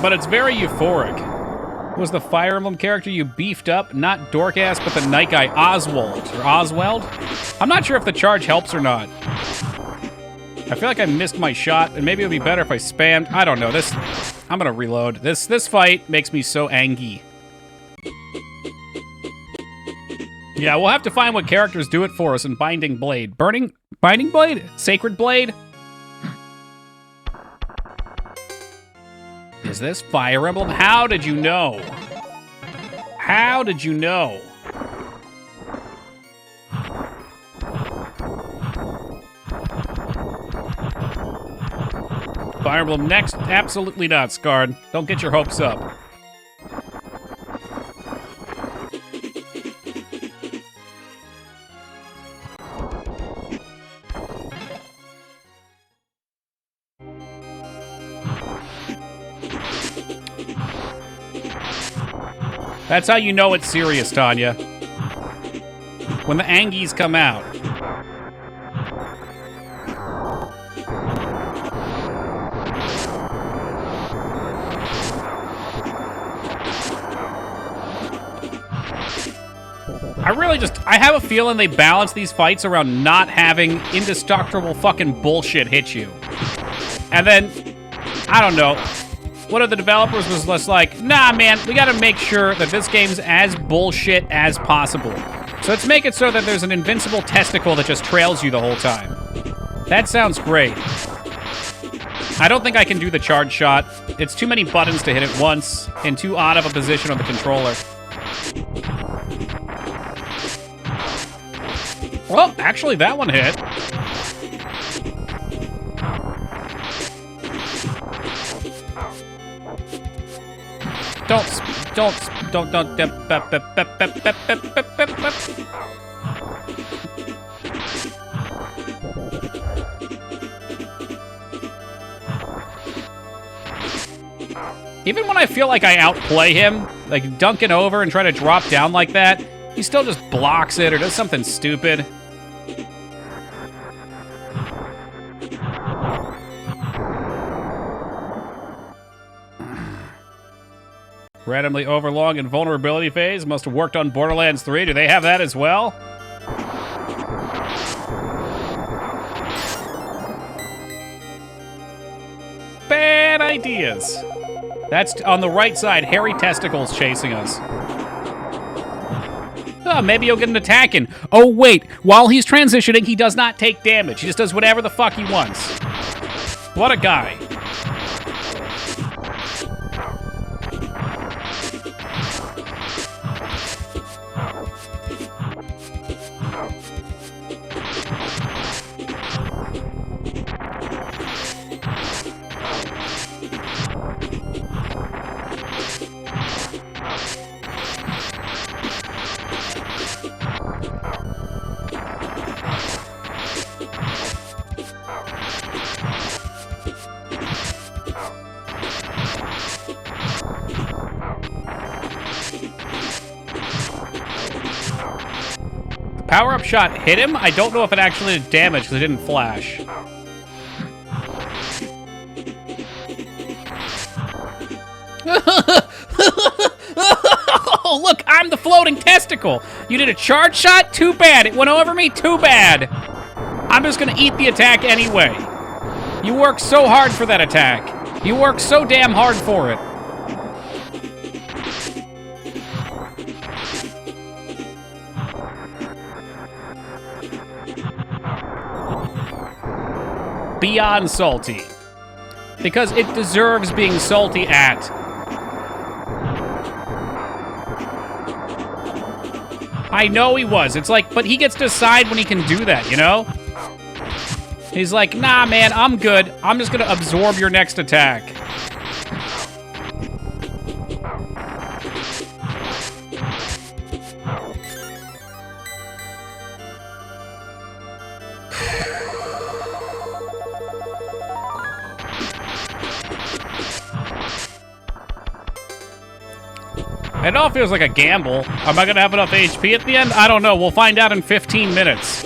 But it's very euphoric. Was the Fire Emblem character you beefed up? Not Dork-ass, but the night guy, Oswald. Or Oswald? I'm not sure if the charge helps or not. I feel like I missed my shot, and maybe it would be better if I spammed. I don't know. I'm gonna reload. This fight makes me so angry. Yeah, we'll have to find what characters do it for us in Binding Blade. Binding Blade? Sacred Blade? Is this Fire Emblem? How did you know? How did you know? Fire Emblem next? Absolutely not, Scarred. Don't get your hopes up. That's how you know it's serious, Tanya. When the Angies come out. I have a feeling they balance these fights around not having indestructible fucking bullshit hit you. And then, I don't know, one of the developers was just like, nah, man, we gotta make sure that this game's as bullshit as possible. So let's make it so that there's an invincible testicle that just trails you the whole time. That sounds great. I don't think I can do the charge shot. It's too many buttons to hit it once, and too odd of a position on the controller. Well, actually, that one hit. Don't. Even when I feel like I outplay him, like dunking over and try to drop down like that, he still just blocks it or does something stupid. Randomly overlong in vulnerability phase. Must have worked on Borderlands 3. Do they have that as well? Bad ideas. That's on the right side. Hairy testicles chasing us. Oh, maybe he'll get an attack in. Oh, wait. While he's transitioning, he does not take damage. He just does whatever the fuck he wants. What a guy. Power-up shot hit him? I don't know if it actually did damage because it didn't flash. Oh, look, I'm the floating testicle. You did a charge shot? Too bad. It went over me? Too bad. I'm just going to eat the attack anyway. You worked so hard for that attack. You worked so damn hard for it. Beyond salty. Because it deserves being salty at. I know he was. It's like, but he gets to decide when he can do that, you know? He's like, nah, man, I'm good. I'm just gonna absorb your next attack. It all feels like a gamble. Am I gonna have enough HP at the end? I don't know. We'll find out in 15 minutes.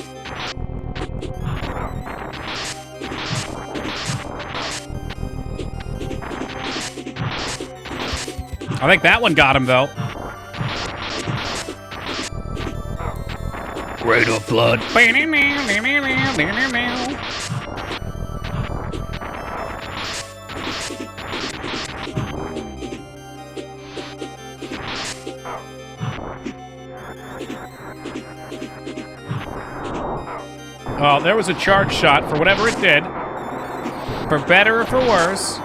I think that one got him, though. Rate of blood. Oh, there was a charge shot for whatever it did. For better or for worse.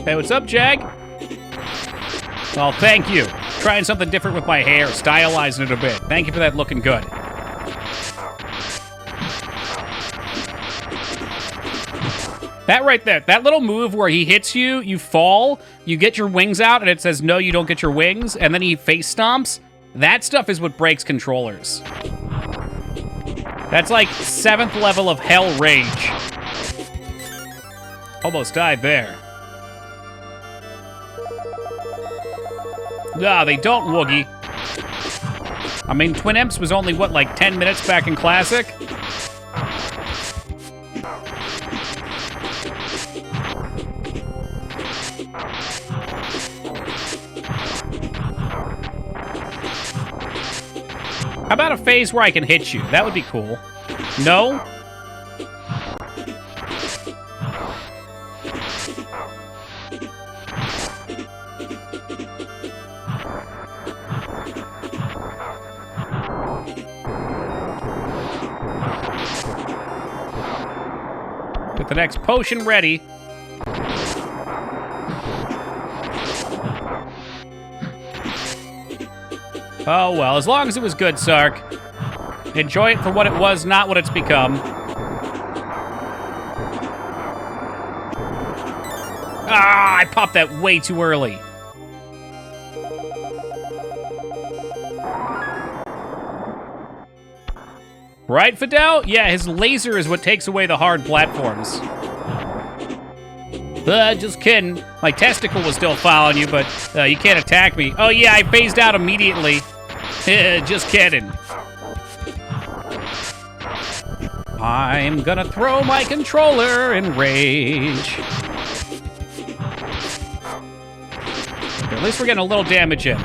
Hey, what's up, Jag? Well, thank you. Trying something different with my hair, stylizing it a bit. Thank you for that looking good. That right there, that little move where he hits you, you fall, you get your wings out, and it says, no, you don't get your wings, and then he face stomps, that stuff is what breaks controllers. That's like 7th level of hell rage. Almost died there. Ah, they don't, Woogie. I mean, Twin Imps was only, what, like 10 minutes back in Classic? How about a phase where I can hit you? That would be cool. No? Get the next potion ready. Oh, well, as long as it was good, Sark. Enjoy it for what it was, not what it's become. Ah, I popped that way too early. Right, Fidel? Yeah, his laser is what takes away the hard platforms. Just kidding. My testicle was still following you, but you can't attack me. Oh, yeah, I phased out immediately. Just kidding. I'm gonna throw my controller in rage. Okay, at least we're getting a little damage in.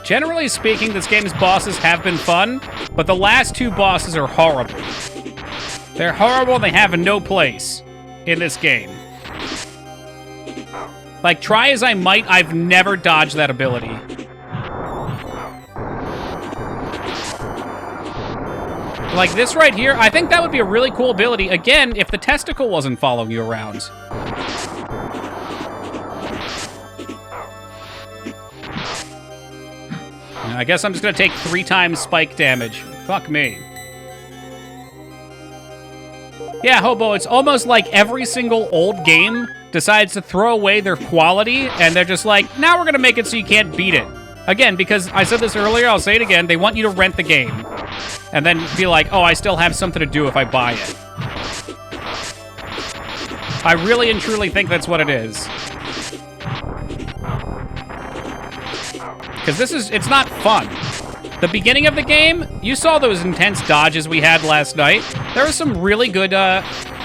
Generally speaking, this game's bosses have been fun, but the last two bosses are horrible. They're horrible and they have no place in this game. Like, try as I might, I've never dodged that ability. Like this right here, I think that would be a really cool ability, again, if the testicle wasn't following you around. I guess I'm just gonna take 3 times spike damage. Fuck me. Yeah, Hobo, it's almost like every single old game decides to throw away their quality, and they're just like, now we're gonna make it so you can't beat it. Again, because I said this earlier, I'll say it again, they want you to rent the game. And then be like, oh, I still have something to do if I buy it. I really and truly think that's what it is. Because it's not fun. The beginning of the game, you saw those intense dodges we had last night. There was some really good,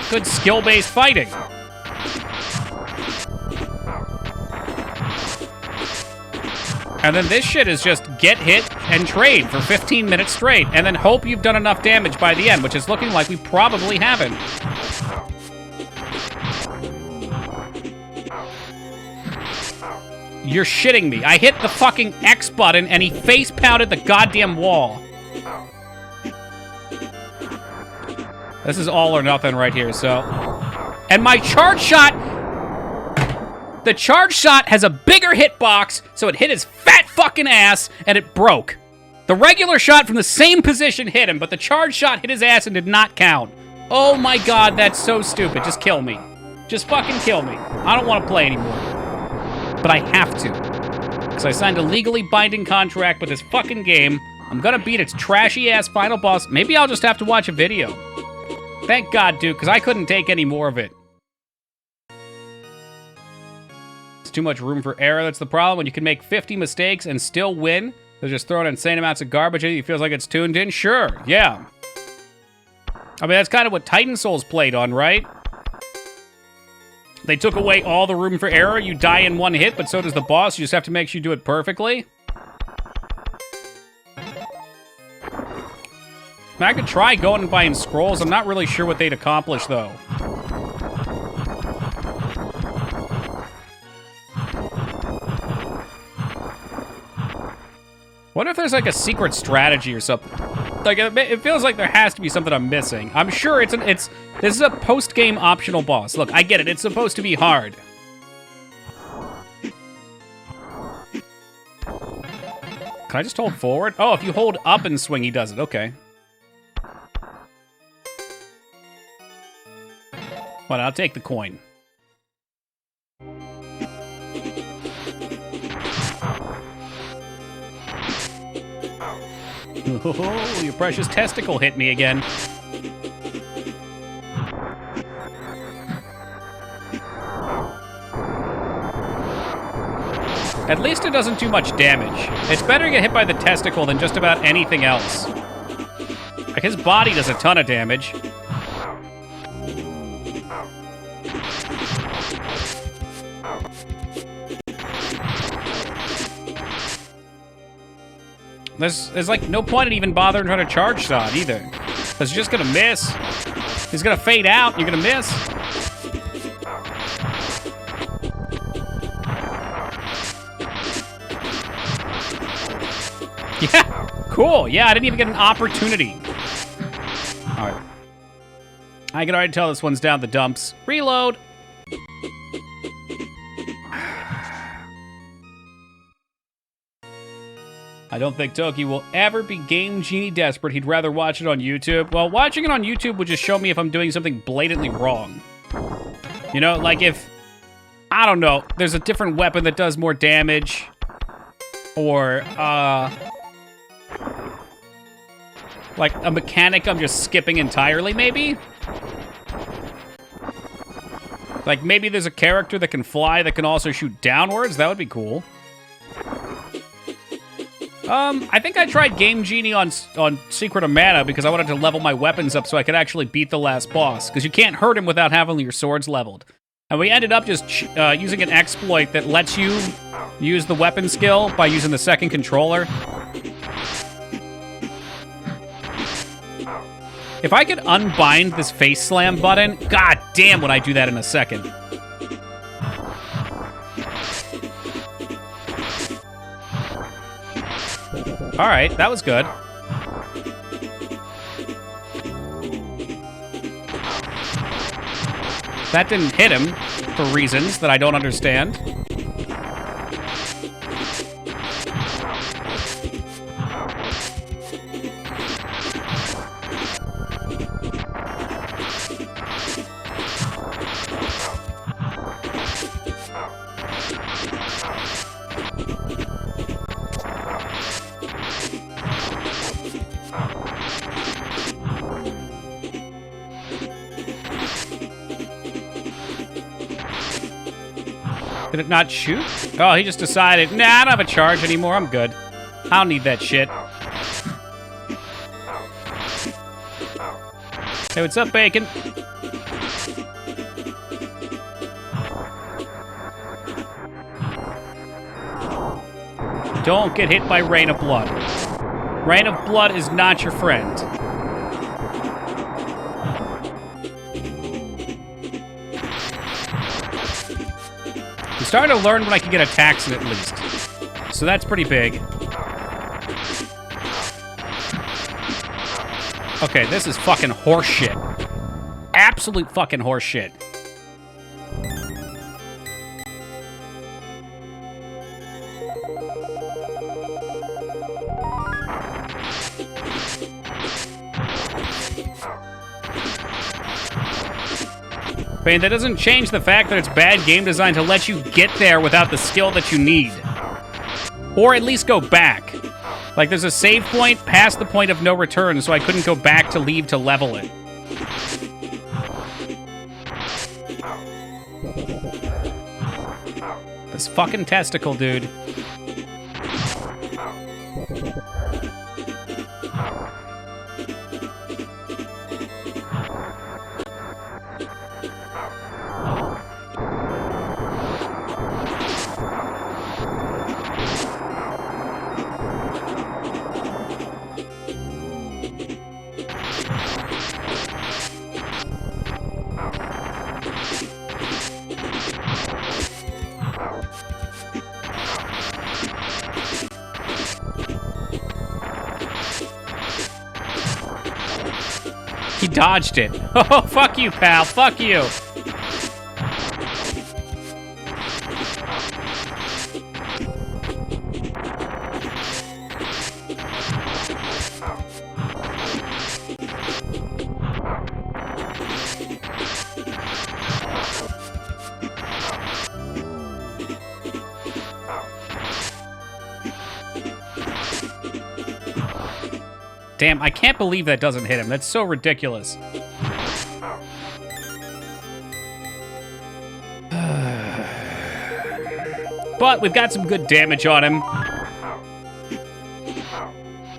good skill-based fighting. And then this shit is just get hit and trade for 15 minutes straight, and then hope you've done enough damage by the end, which is looking like we probably haven't. You're shitting me. I hit the fucking X button and he face pounded the goddamn wall. This is all or nothing right here, so. And my charge shot, the charge shot has a bigger hitbox, so it hit his fat fucking ass and it broke. The regular shot from the same position hit him, but the charge shot hit his ass and did not count. Oh my god, that's so stupid. Just kill me. Just fucking kill me. I don't want to play anymore. But I have to. Because I signed a legally binding contract with this fucking game. I'm gonna beat its trashy-ass final boss. Maybe I'll just have to watch a video. Thank God, dude, because I couldn't take any more of it. It's too much room for error. That's the problem. When you can make 50 mistakes and still win, they're just throwing insane amounts of garbage at you. It feels like it's tuned in. Sure, yeah. I mean, that's kind of what Titan Souls played on, right? They took away all the room for error. You die in one hit, but so does the boss. You just have to make sure you do it perfectly. I could try going and buying scrolls. I'm not really sure what they'd accomplish, though. What if there's like a secret strategy or something? Like, it feels like there has to be something I'm missing. I'm sure this is a post-game optional boss. Look, I get it. It's supposed to be hard. Can I just hold forward? Oh, if you hold up and swing, he does it. Okay. Well, I'll take the coin. Oh, your precious testicle hit me again. At least it doesn't do much damage. It's better to get hit by the testicle than just about anything else. Like, his body does a ton of damage. There's like no point in even bothering trying to charge shot either. Because you're just gonna miss. He's gonna fade out. You're gonna miss. Yeah, cool. Yeah, I didn't even get an opportunity. All right. I can already tell this one's down the dumps. Reload. I don't think Toki will ever be Game Genie desperate. He'd rather watch it on YouTube. Well, watching it on YouTube would just show me if I'm doing something blatantly wrong. You know, like if, I don't know, there's a different weapon that does more damage. Or, like a mechanic I'm just skipping entirely, maybe? Like maybe there's a character that can fly that can also shoot downwards. That would be cool. I think I tried Game Genie on Secret of Mana because I wanted to level my weapons up so I could actually beat the last boss. Because you can't hurt him without having your swords leveled. And we ended up just using an exploit that lets you use the weapon skill by using the second controller. If I could unbind this face slam button, god damn would I do that in a second. All right, that was good. That didn't hit him for reasons that I don't understand. Did it not shoot? Oh, he just decided, nah, I don't have a charge anymore. I'm good. I don't need that shit. Hey, what's up, Bacon? Don't get hit by Rain of Blood. Rain of Blood is not your friend. I'm starting to learn when I can get attacks in at least. So that's pretty big. Okay, this is fucking horseshit. Absolute fucking horseshit. I mean, that doesn't change the fact that it's bad game design to let you get there without the skill that you need. Or at least go back. Like, there's a save point past the point of no return, so I couldn't go back to leave to level it. This fucking testicle, dude. He dodged it. Oh, fuck you, pal. Fuck you. Damn, I can't believe that doesn't hit him. That's so ridiculous. But we've got some good damage on him.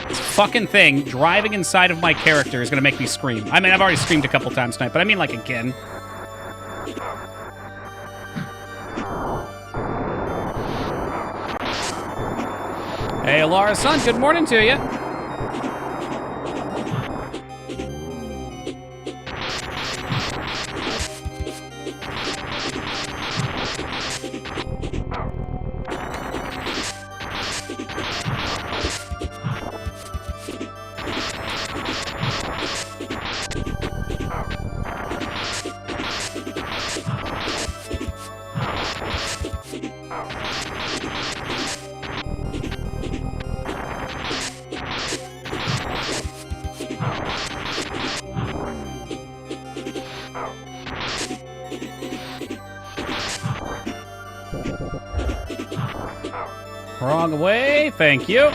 This fucking thing driving inside of my character is gonna make me scream. I mean, I've already screamed a couple times tonight, but I mean like again. Hey, Alara Sun, good morning to you. Wrong way. Thank you.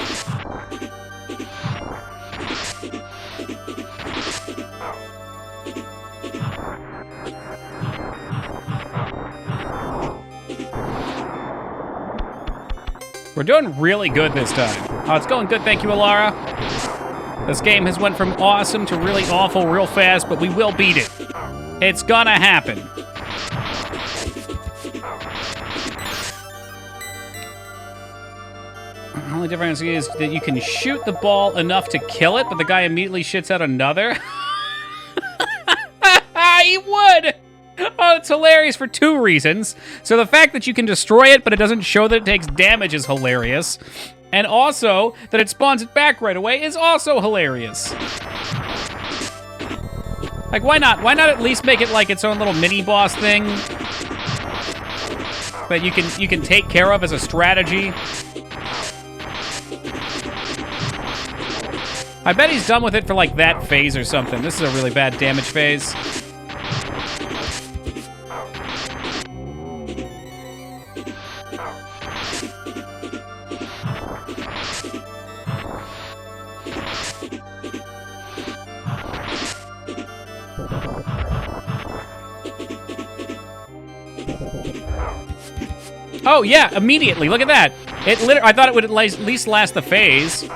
We're doing really good this time. Oh, it's going good, thank you, Alara. This game has went from awesome to really awful real fast, but we will beat it. It's gonna happen. The only difference is that you can shoot the ball enough to kill it, but the guy immediately shits out another. He would! Oh, it's hilarious for two reasons. So the fact that you can destroy it, but it doesn't show that it takes damage is hilarious. And also, that it spawns it back right away is also hilarious. Like, why not? Why not at least make it like its own little mini-boss thing that you can take care of as a strategy? I bet he's done with it for, like, that phase or something. This is a really bad damage phase. Oh, yeah, immediately. Look at that. I thought it would at least last the phase.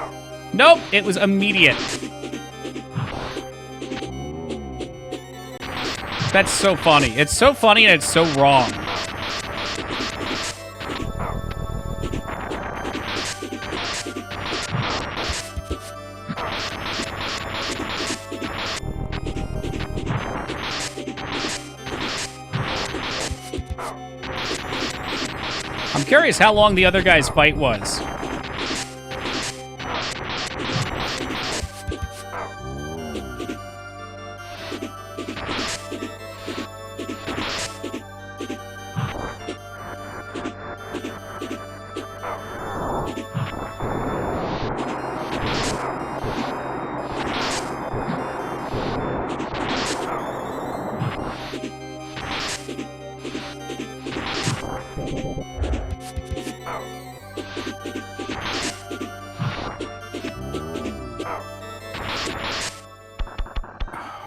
Nope, it was immediate. That's so funny. It's so funny and it's so wrong. I'm curious how long the other guy's fight was.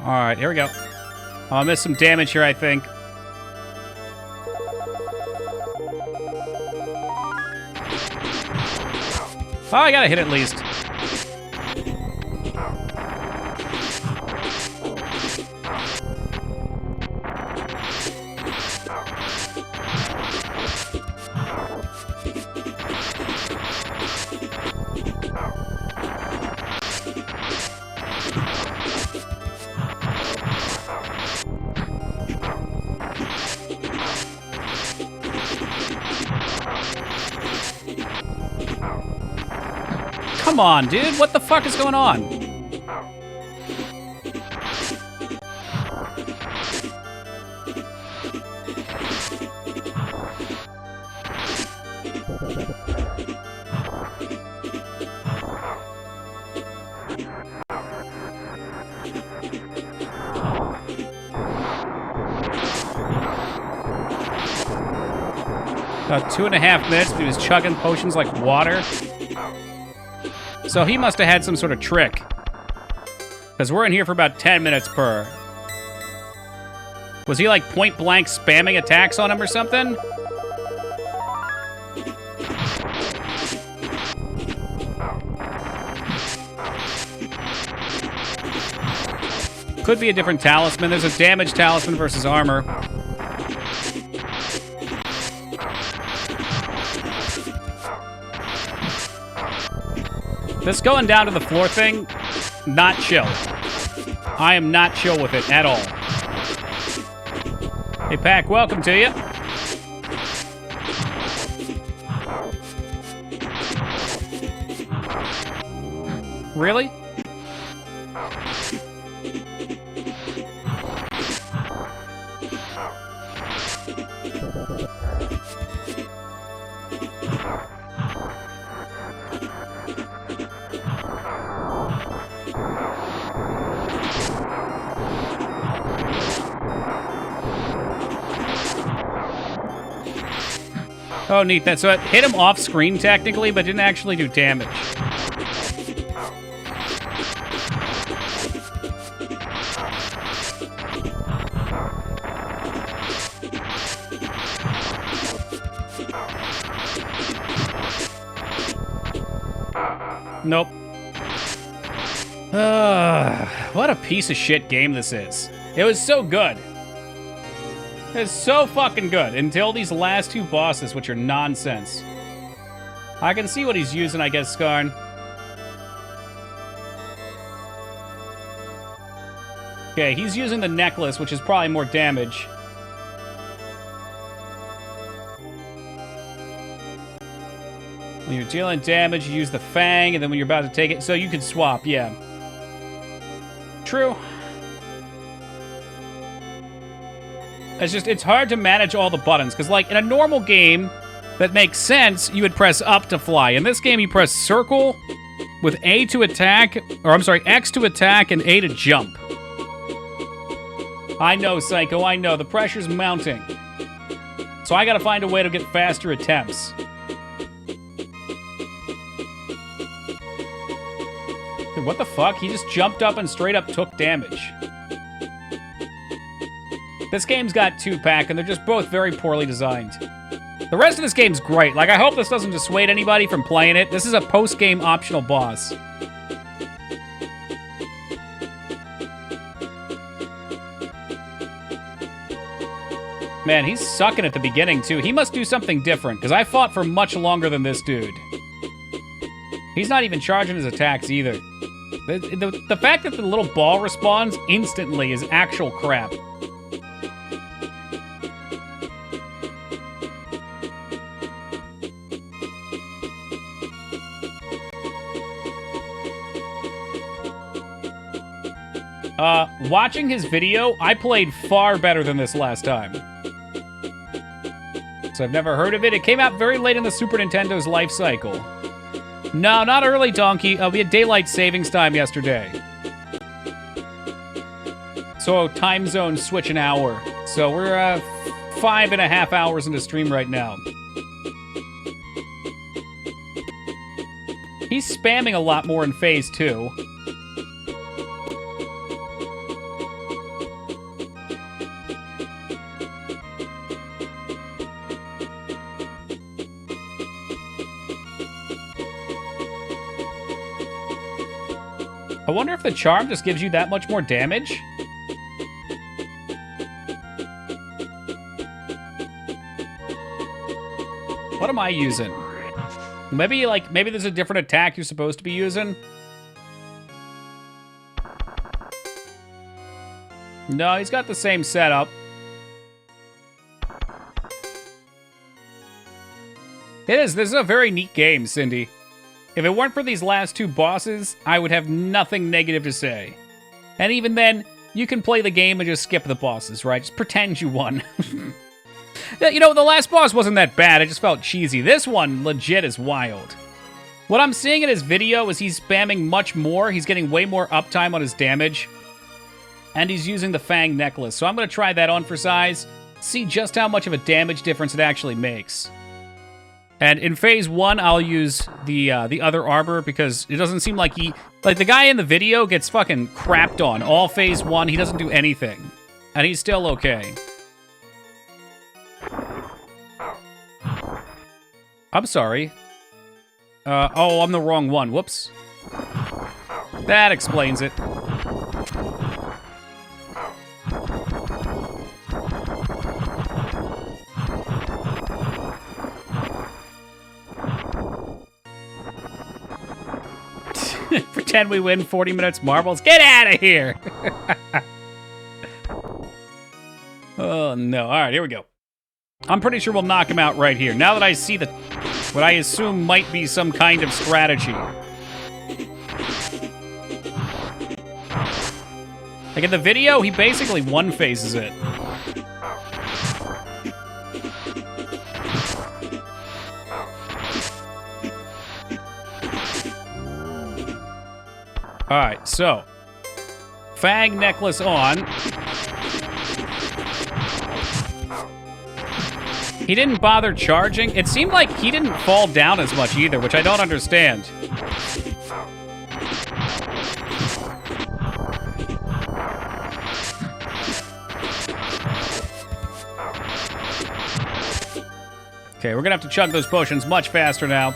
All right, here we go. I'll miss some damage here, I think. Oh, I gotta hit at least. Come on, dude. What the fuck is going on? About 2.5 minutes, but he was chugging potions like water. So he must have had some sort of trick. Because we're in here for about 10 minutes per. Was he like point blank spamming attacks on him or something? Could be a different talisman. There's a damage talisman versus armor. This going down to the floor thing, not chill. I am not chill with it at all. Hey, Pack, welcome to you. Really? Oh, neat. So it hit him off screen technically, but didn't actually do damage. Nope. What a piece of shit game this is. It was so good. It's so fucking good until these last two bosses, which are nonsense. I can see what he's using, I guess, Skarn. Okay, he's using the necklace, which is probably more damage. When you're dealing damage, you use the Fang, and then when you're about to take it... So you can swap, yeah. True. It's hard to manage all the buttons, because, like, in a normal game that makes sense, you would press up to fly. In this game, you press circle with A to attack, or I'm sorry, X to attack and A to jump. I know, Psycho, I know. The pressure's mounting. So I gotta find a way to get faster attempts. Dude, what the fuck? He just jumped up and straight up took damage. This game's got 2-pack, and they're just both very poorly designed. The rest of this game's great. Like, I hope this doesn't dissuade anybody from playing it. This is a post-game optional boss. Man, he's sucking at the beginning, too. He must do something different, because I fought for much longer than this dude. He's not even charging his attacks, either. The fact that the little ball respawns instantly is actual crap. Watching his video, I played far better than this last time. So I've never heard of it. It came out very late in the Super Nintendo's life cycle. No, not early, Donkey. We had daylight savings time yesterday. So time zone switch an hour. So we're 5.5 hours into stream right now. He's spamming a lot more in phase 2. I wonder if the charm just gives you that much more damage? What am I using? Maybe there's a different attack you're supposed to be using? No, he's got the same setup. This is a very neat game, Cindy. If it weren't for these last two bosses, I would have nothing negative to say. And even then, you can play the game and just skip the bosses, right? Just pretend you won. You know, the last boss wasn't that bad, it just felt cheesy. This one, legit, is wild. What I'm seeing in his video is he's spamming much more, he's getting way more uptime on his damage, and he's using the Fang necklace. So I'm going to try that on for size, see just how much of a damage difference it actually makes. And in phase 1, I'll use the other armor because it doesn't seem like like the guy in the video gets fucking crapped on. All phase 1, he doesn't do anything. And he's still okay. I'm sorry. Oh, I'm the wrong one. Whoops. That explains it. Pretend we win 40 minutes marbles. Get out of here! Oh, no. All right, here we go. I'm pretty sure we'll knock him out right here. Now that I see what I assume might be some kind of strategy. Like in the video, he basically one-phases it. Alright, so. Fang necklace on. He didn't bother charging. It seemed like he didn't fall down as much either, which I don't understand. Okay, we're gonna have to chug those potions much faster now.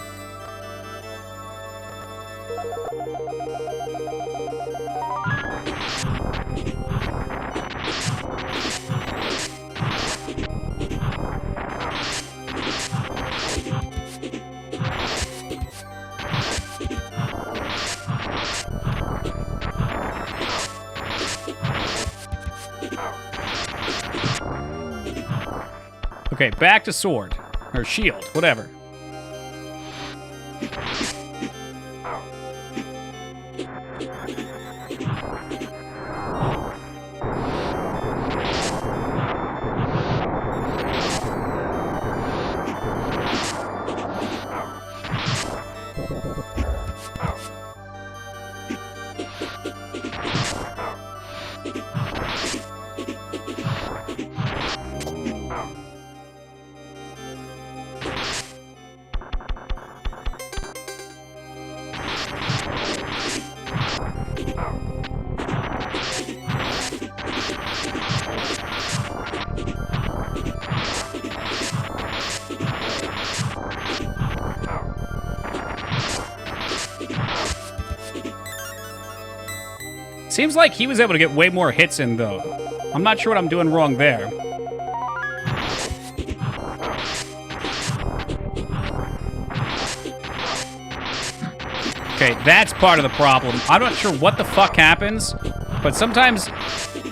Okay, back to sword. Or shield, whatever. Seems like he was able to get way more hits in, though. I'm not sure what I'm doing wrong there. Okay, that's part of the problem. I'm not sure what the fuck happens, but sometimes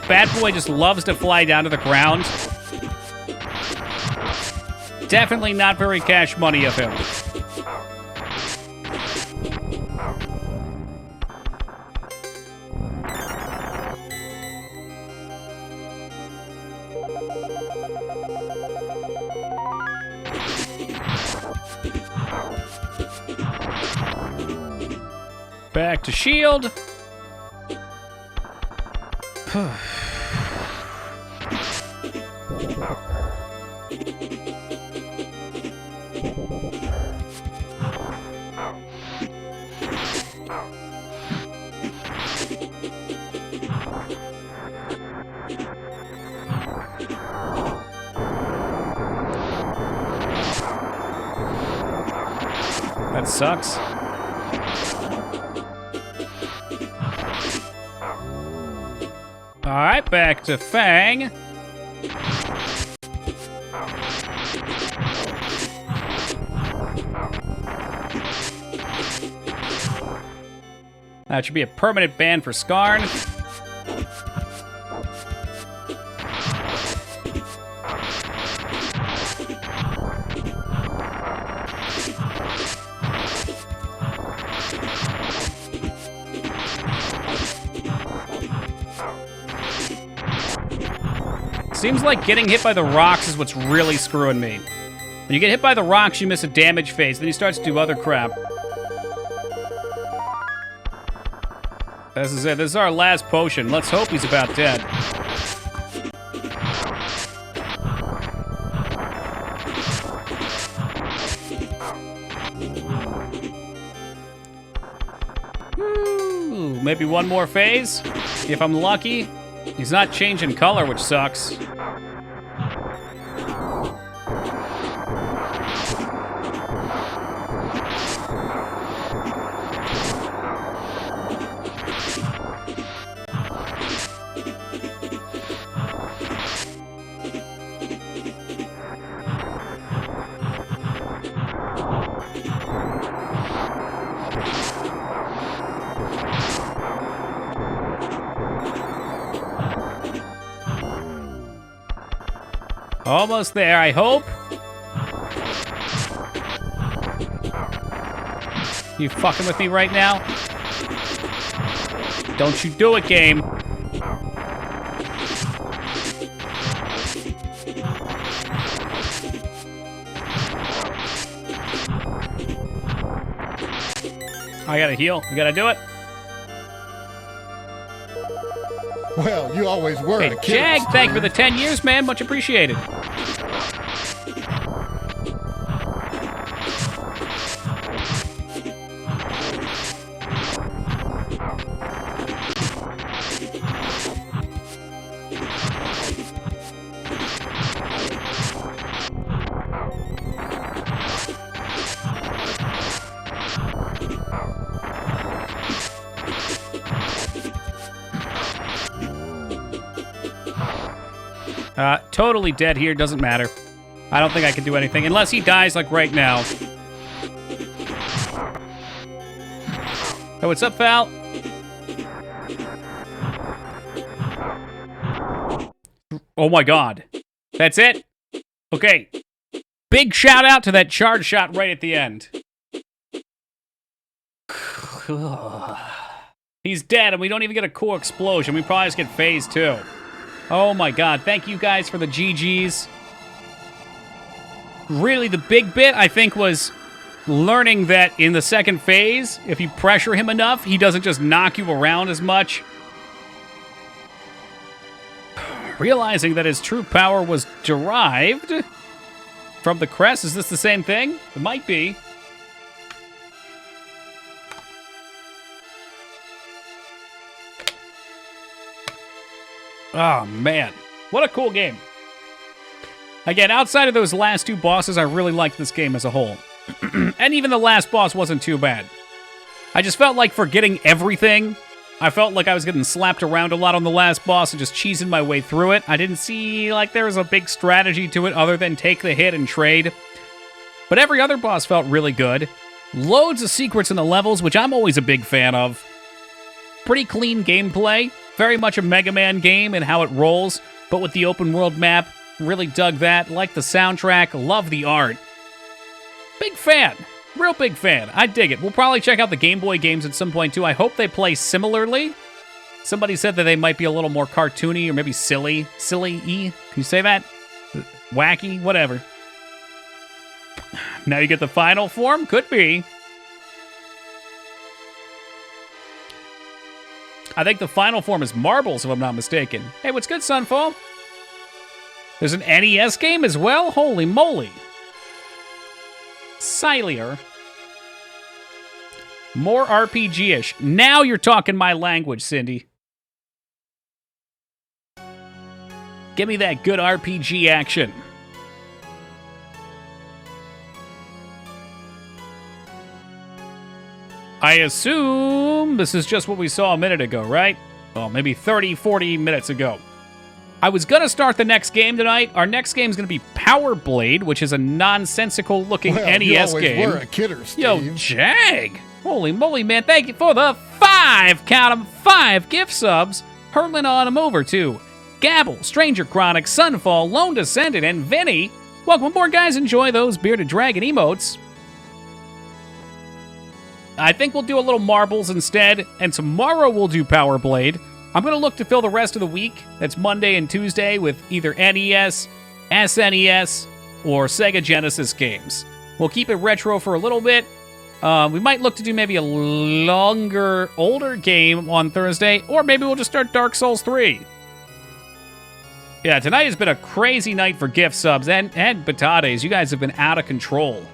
Bad Boy just loves to fly down to the ground. Definitely not very cash money of him. Back to shield. That sucks. All right, back to Fang. That should be a permanent ban for Skarn. Seems like getting hit by the rocks is what's really screwing me. When you get hit by the rocks, you miss a damage phase, then he starts to do other crap. This is it. This is our last potion. Let's hope he's about dead. Ooh, maybe one more phase, if I'm lucky. He's not changing color, which sucks. Almost there, I hope. You fucking with me right now? Don't you do it, game. I gotta heal. You gotta do it.
Well, you always were
Hey,
a kid.
Jag, thank you for the 10 years, man. Much appreciated. Totally dead here. Doesn't matter. I don't think I can do anything unless he dies like right now. Hey, what's up, Val? Oh my god. That's it? Okay. Big shout out to that charge shot right at the end. He's dead, and we don't even get a cool explosion. We probably just get phase 2. Oh my god. Thank you guys for the GGs. Really, the big bit, I think, was learning that in the second phase, if you pressure him enough, he doesn't just knock you around as much. Realizing that his true power was derived from the Crest. Is this the same thing? It might be. Oh, man. What a cool game. Again, outside of those last 2 bosses, I really liked this game as a whole. And even the last boss wasn't too bad. I just felt like for getting everything, I felt like I was getting slapped around a lot on the last boss and just cheesing my way through it. I didn't see like there was a big strategy to it other than take the hit and trade. But every other boss felt really good. Loads of secrets in the levels, which I'm always a big fan of. Pretty clean gameplay. Very much a Mega Man game and how it rolls, but with the open world map. Really dug that. Like the soundtrack. Love the art. Big fan. Real big fan. I dig it. We'll probably check out the Game Boy games at some point, too. I hope they play similarly. Somebody said that they might be a little more cartoony or maybe silly. Silly-y? Can you say that? Wacky? Whatever. Now you get the final form? Could be. I think the final form is Marbles, if I'm not mistaken. Hey, what's good, Sunfall? There's an NES game as well? Holy moly. Cylier. More RPG-ish. Now you're talking my language, Cindy. Give me that good RPG action. I assume this is just what we saw a minute ago, right? Well, maybe 30, 40 minutes ago. I was going to start the next game tonight. Our next game is going to be Power Blade, which is a nonsensical-looking NES game.
You always were a kidder, Steve.
Yo, Jag! Holy moly, man. Thank you for the 5, count 'em, 5 gift subs. Hurling on them over to Gabble, Stranger Chronic, Sunfall, Lone Descendant, and Vinny. Welcome aboard, guys. Enjoy those Bearded Dragon emotes. I think we'll do a little Marbles instead, and tomorrow we'll do Power Blade. I'm going to look to fill the rest of the week, that's Monday and Tuesday, with either NES, SNES, or Sega Genesis games. We'll keep it retro for a little bit. We might look to do maybe a longer, older game on Thursday, or maybe we'll just start Dark Souls 3. Yeah, tonight has been a crazy night for gift subs and batates. You guys have been out of control.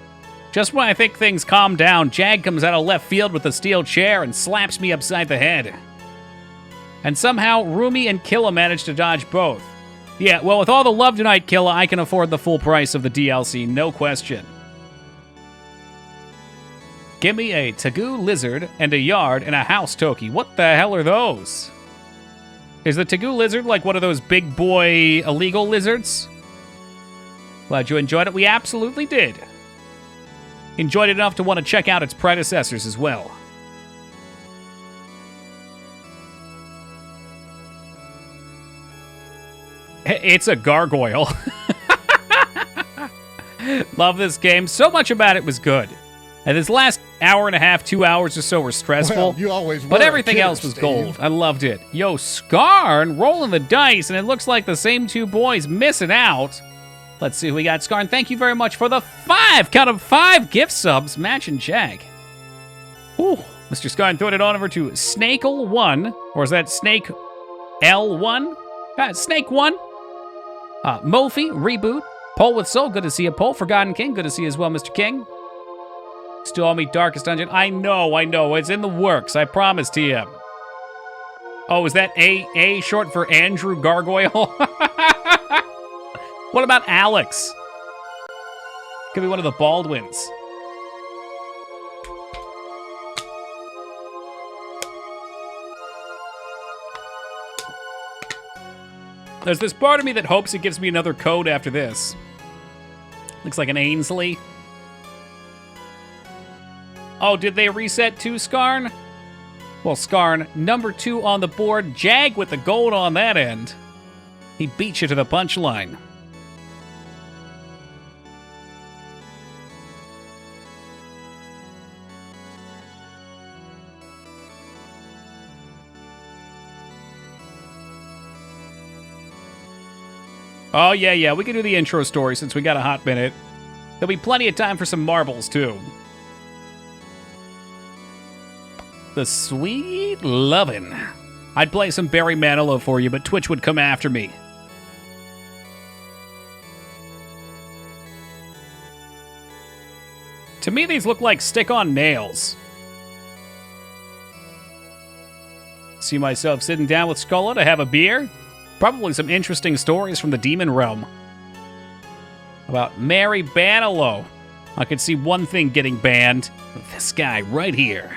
Just when I think things calm down, Jag comes out of left field with a steel chair and slaps me upside the head. And somehow, Rumi and Killa managed to dodge both. Yeah, well, with all the love tonight, Killa, I can afford the full price of the DLC, no question. Give me a Tegu lizard and a yard and a house Toki. What the hell are those? Is the Tegu lizard like one of those big boy illegal lizards? Glad you enjoyed it. We absolutely did. Enjoyed it enough to want to check out its predecessors as well. It's a gargoyle. Love this game. So much about it was good. And this last hour and a half, 2 hours or so were stressful.
Well, you always were
but
a
everything
kidder,
else was
Steve.
gold. I loved it. Yo, Skarn rolling the dice, and it looks like the same 2 boys missing out. Let's see who we got. Skarn, thank you very much for the 5, count of 5 gift subs, matching Jag. Ooh, Mr. Skarn throwing it on over to Snakel1, or is that Snake L1? Snake1. Mofi, Reboot, Pole with Soul, good to see you. Pole, Forgotten King, good to see you as well, Mr. King. Still on me, Darkest Dungeon. I know, it's in the works, I promise to you. Oh, is that A short for Andrew Gargoyle? What about Alex? Could be one of the Baldwins. There's this part of me that hopes it gives me another code after this. Looks like an Ainsley. Oh, did they reset too, Skarn? Well, Skarn, number 2 on the board. Jag with the gold on that end. He beat you to the punchline. Oh, yeah, we can do the intro story since we got a hot minute. There'll be plenty of time for some marbles, too. The sweet lovin'. I'd play some Barry Manilow for you, but Twitch would come after me. To me, these look like stick-on nails. See myself sitting down with Skulla to have a beer? Probably some interesting stories from the demon realm. About Mary Manilow. I could see one thing getting banned. This guy right here.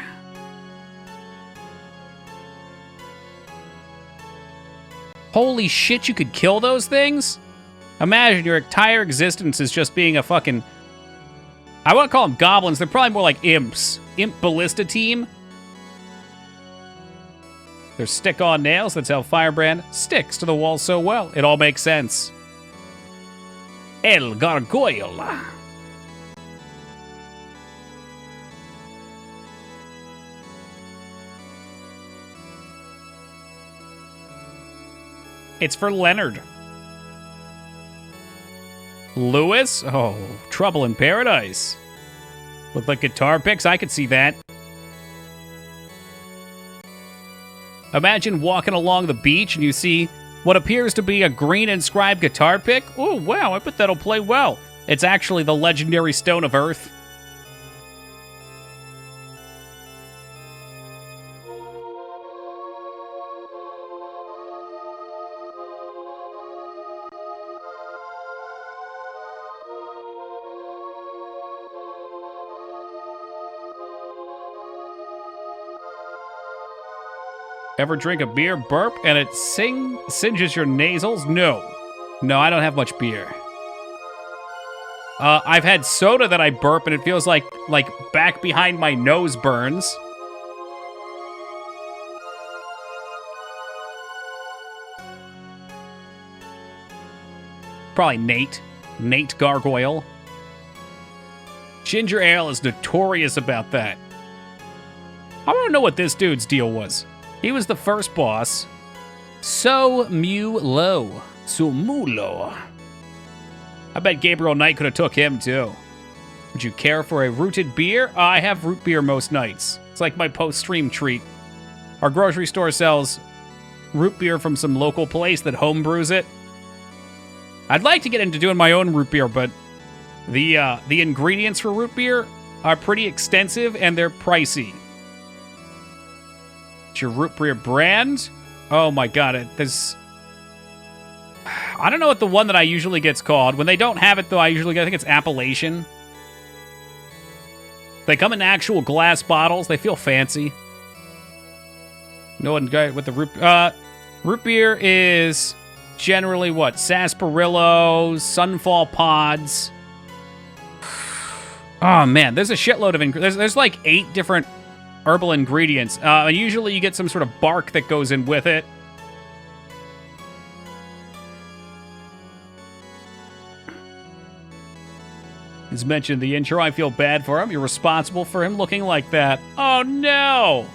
Holy shit, you could kill those things? Imagine your entire existence is just being a fucking... I want to call them goblins. They're probably more like imps. Imp ballista team. They're stick-on nails. That's how Firebrand sticks to the wall so well. It all makes sense. El Gargoyle. It's for Leonard. Lewis? Oh, Trouble in Paradise. Look like guitar picks. I could see that. Imagine walking along the beach and you see what appears to be a green inscribed guitar pick. Oh, wow, I bet that'll play well. It's actually the legendary Stone of Earth. Ever drink a beer, burp, and it singes your nasals? No. No, I don't have much beer. I've had soda that I burp, and it feels like back behind my nose burns. Probably Nate. Nate Gargoyle. Ginger Ale is notorious about that. I want to know what this dude's deal was. He was the first boss. So Mulo. I bet Gabriel Knight could have took him, too. Would you care for a rooted beer? I have root beer most nights. It's like my post-stream treat. Our grocery store sells root beer from some local place that homebrews it. I'd like to get into doing my own root beer, but the ingredients for root beer are pretty extensive and they're pricey. It's your root beer brand? Oh my god, there's... I don't know what the one that I usually gets called. When they don't have it, though, I think it's Appellation. They come in actual glass bottles. They feel fancy. No one got with the root beer is generally what? Sarsaparilla, Sunfall pods. Oh man, there's a shitload of there's like 8 different herbal ingredients. Usually you get some sort of bark that goes in with it. As mentioned in the intro, I feel bad for him. You're responsible for him looking like that. Oh no!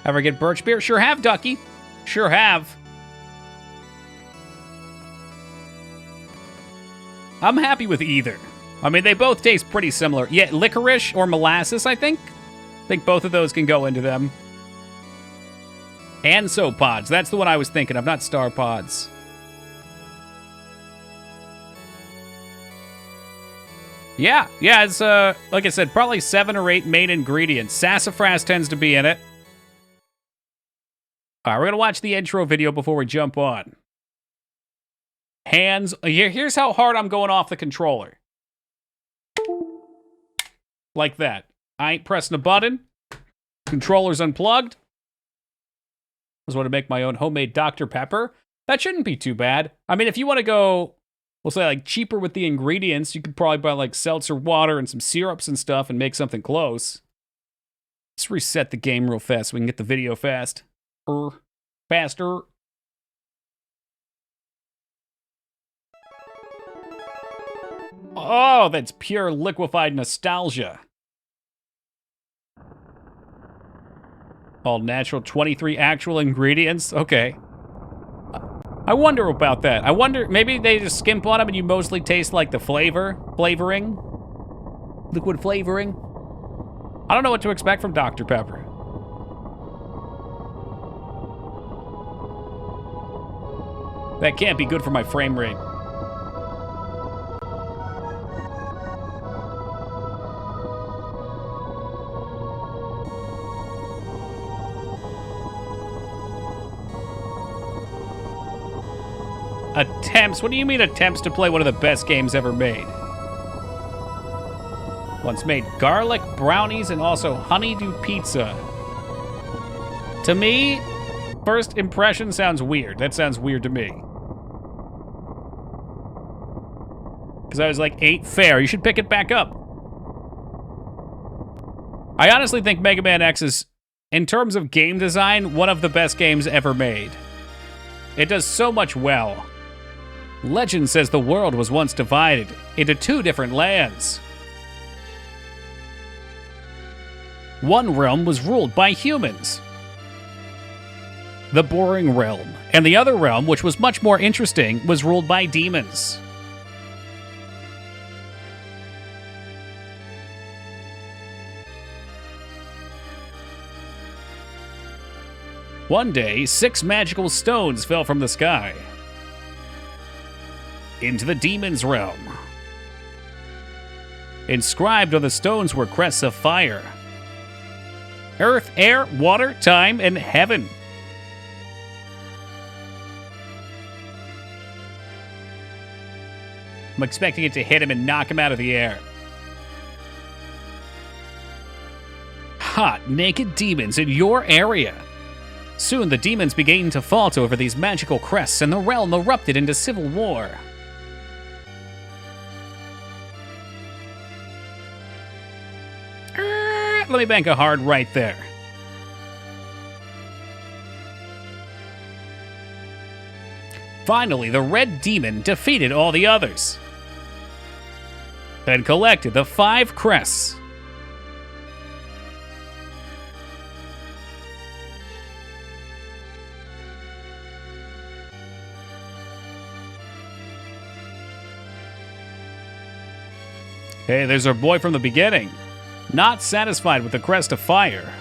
Ever get birch beer? Sure have, Ducky. Sure have. I'm happy with either. I mean, they both taste pretty similar. Yeah, licorice or molasses, I think. I think both of those can go into them. Anso pods. That's the one I was thinking of, not star pods. Yeah, it's, like I said, probably 7 or 8 main ingredients. Sassafras tends to be in it. All right, we're going to watch the intro video before we jump on. Hands. Here's how hard I'm going off the controller. Like that. I ain't pressing a button. Controller's unplugged. I just want to make my own homemade Dr. Pepper. That shouldn't be too bad. I mean, if you want to go, we'll say like cheaper with the ingredients, you could probably buy like seltzer water and some syrups and stuff and make something close. Let's reset the game real fast so we can get the video faster. Oh, that's pure liquefied nostalgia. All natural, 23 actual ingredients? Okay. I wonder about that. I wonder, maybe they just skimp on them and you mostly taste like the flavoring. Liquid flavoring. I don't know what to expect from Dr. Pepper. That can't be good for my frame rate. Attempts? What do you mean attempts to play one of the best games ever made? Once made garlic brownies and also honeydew pizza. To me, first impression sounds weird. That sounds weird to me. Because I was like, 8 fair. You should pick it back up. I honestly think Mega Man X is, in terms of game design, one of the best games ever made. It does so much well. Legend says the world was once divided into 2 different lands. One realm was ruled by humans, the boring realm, and the other realm, which was much more interesting, was ruled by demons. One day, 6 magical stones fell from the sky into the demon's realm. Inscribed on the stones were crests of fire. Earth, air, water, time, and heaven. I'm expecting it to hit him and knock him out of the air. Hot, naked demons in your area. Soon the demons began to fault over these magical crests, and the realm erupted into civil war. Let me bank a hard right there. Finally, the red demon defeated all the others and collected the 5 crests. Hey, there's our boy from the beginning. Not satisfied with the crest of fire,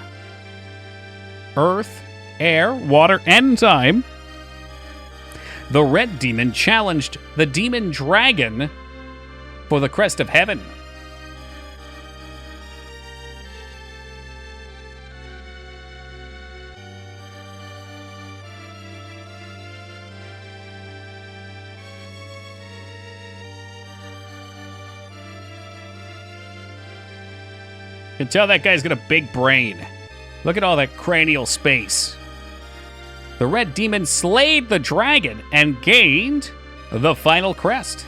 earth, air, water, and time, the red demon challenged the demon dragon for the crest of heaven. You can tell that guy's got a big brain. Look at all that cranial space. The red demon slayed the dragon and gained the final crest.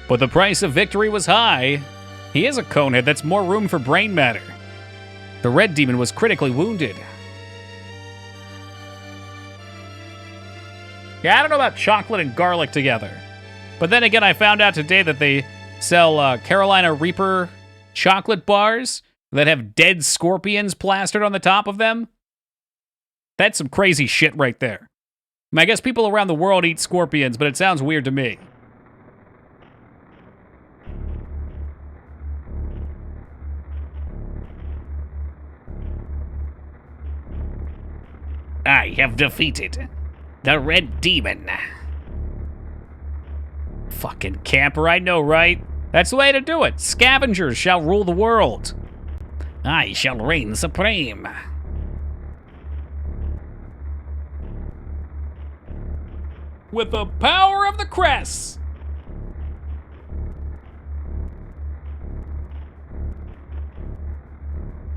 But the price of victory was high. He is a conehead, that's more room for brain matter. The red demon was critically wounded. Yeah, I don't know about chocolate and garlic together. But then again, I found out today that they sell Carolina Reaper chocolate bars that have dead scorpions plastered on the top of them. That's some crazy shit right there. I mean, I guess people around the world eat scorpions, but it sounds weird to me. I have defeated the red demon. Fucking camper, I know, right? That's the way to do it. Scavengers shall rule the world. I shall reign supreme. With the power of the crests.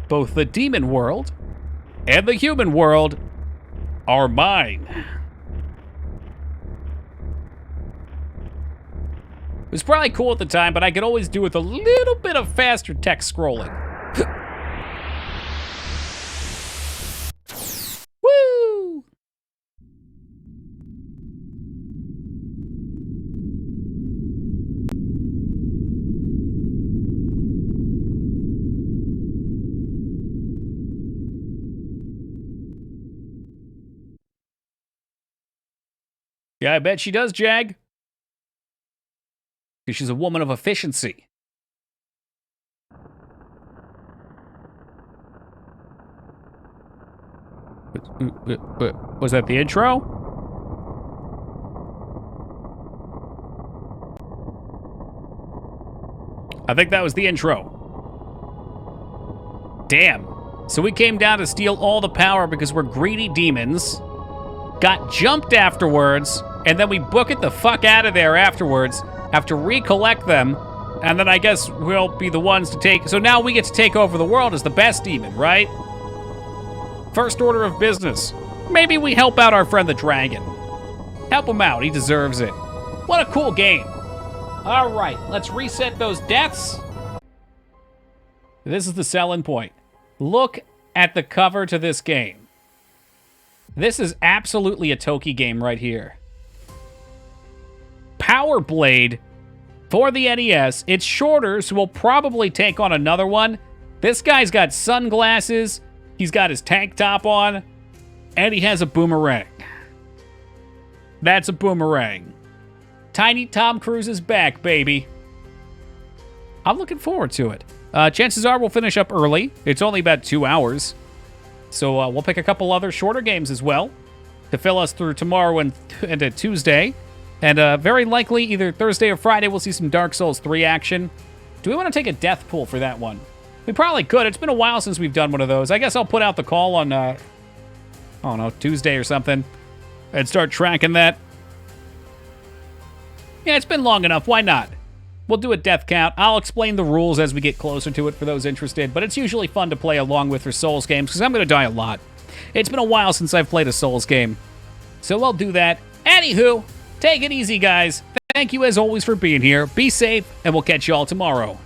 Both the demon world and the human world are mine. It was probably cool at the time, but I could always do with a little bit of faster text scrolling. Woo! Yeah, I bet she does, Jag. Because she's a woman of efficiency. Was that the intro? I think that was the intro. Damn. So we came down to steal all the power because we're greedy demons. Got jumped afterwards, and then we book it the fuck out of there afterwards. Have to recollect them, and then I guess we'll be the ones to take... So now we get to take over the world as the best demon, right? First order of business. Maybe we help out our friend the dragon. Help him out, he deserves it. What a cool game. All right, let's reset those deaths. This is the selling point. Look at the cover to this game. This is absolutely a Toki game right here. Power Blade for the NES. It's shorter, so we'll probably take on another one. This guy's got sunglasses, he's got his tank top on, and he has a boomerang. That's a boomerang. Tiny Tom Cruise is back, baby. I'm looking forward to it. Chances are we'll finish up early. It's only about 2 hours. So we'll pick a couple other shorter games as well to fill us through tomorrow and Tuesday. And very likely either Thursday or Friday we'll see some Dark Souls 3 action. Do we want to take a death pool for that one? We probably could. It's been a while since we've done one of those. I guess I'll put out the call on, I don't know, Tuesday or something. And start tracking that. Yeah, it's been long enough. Why not? We'll do a death count. I'll explain the rules as we get closer to it for those interested. But it's usually fun to play along with for Souls games because I'm going to die a lot. It's been a while since I've played a Souls game. So I'll do that. Anywho... Take it easy, guys. Thank you, as always, for being here. Be safe, and we'll catch you all tomorrow.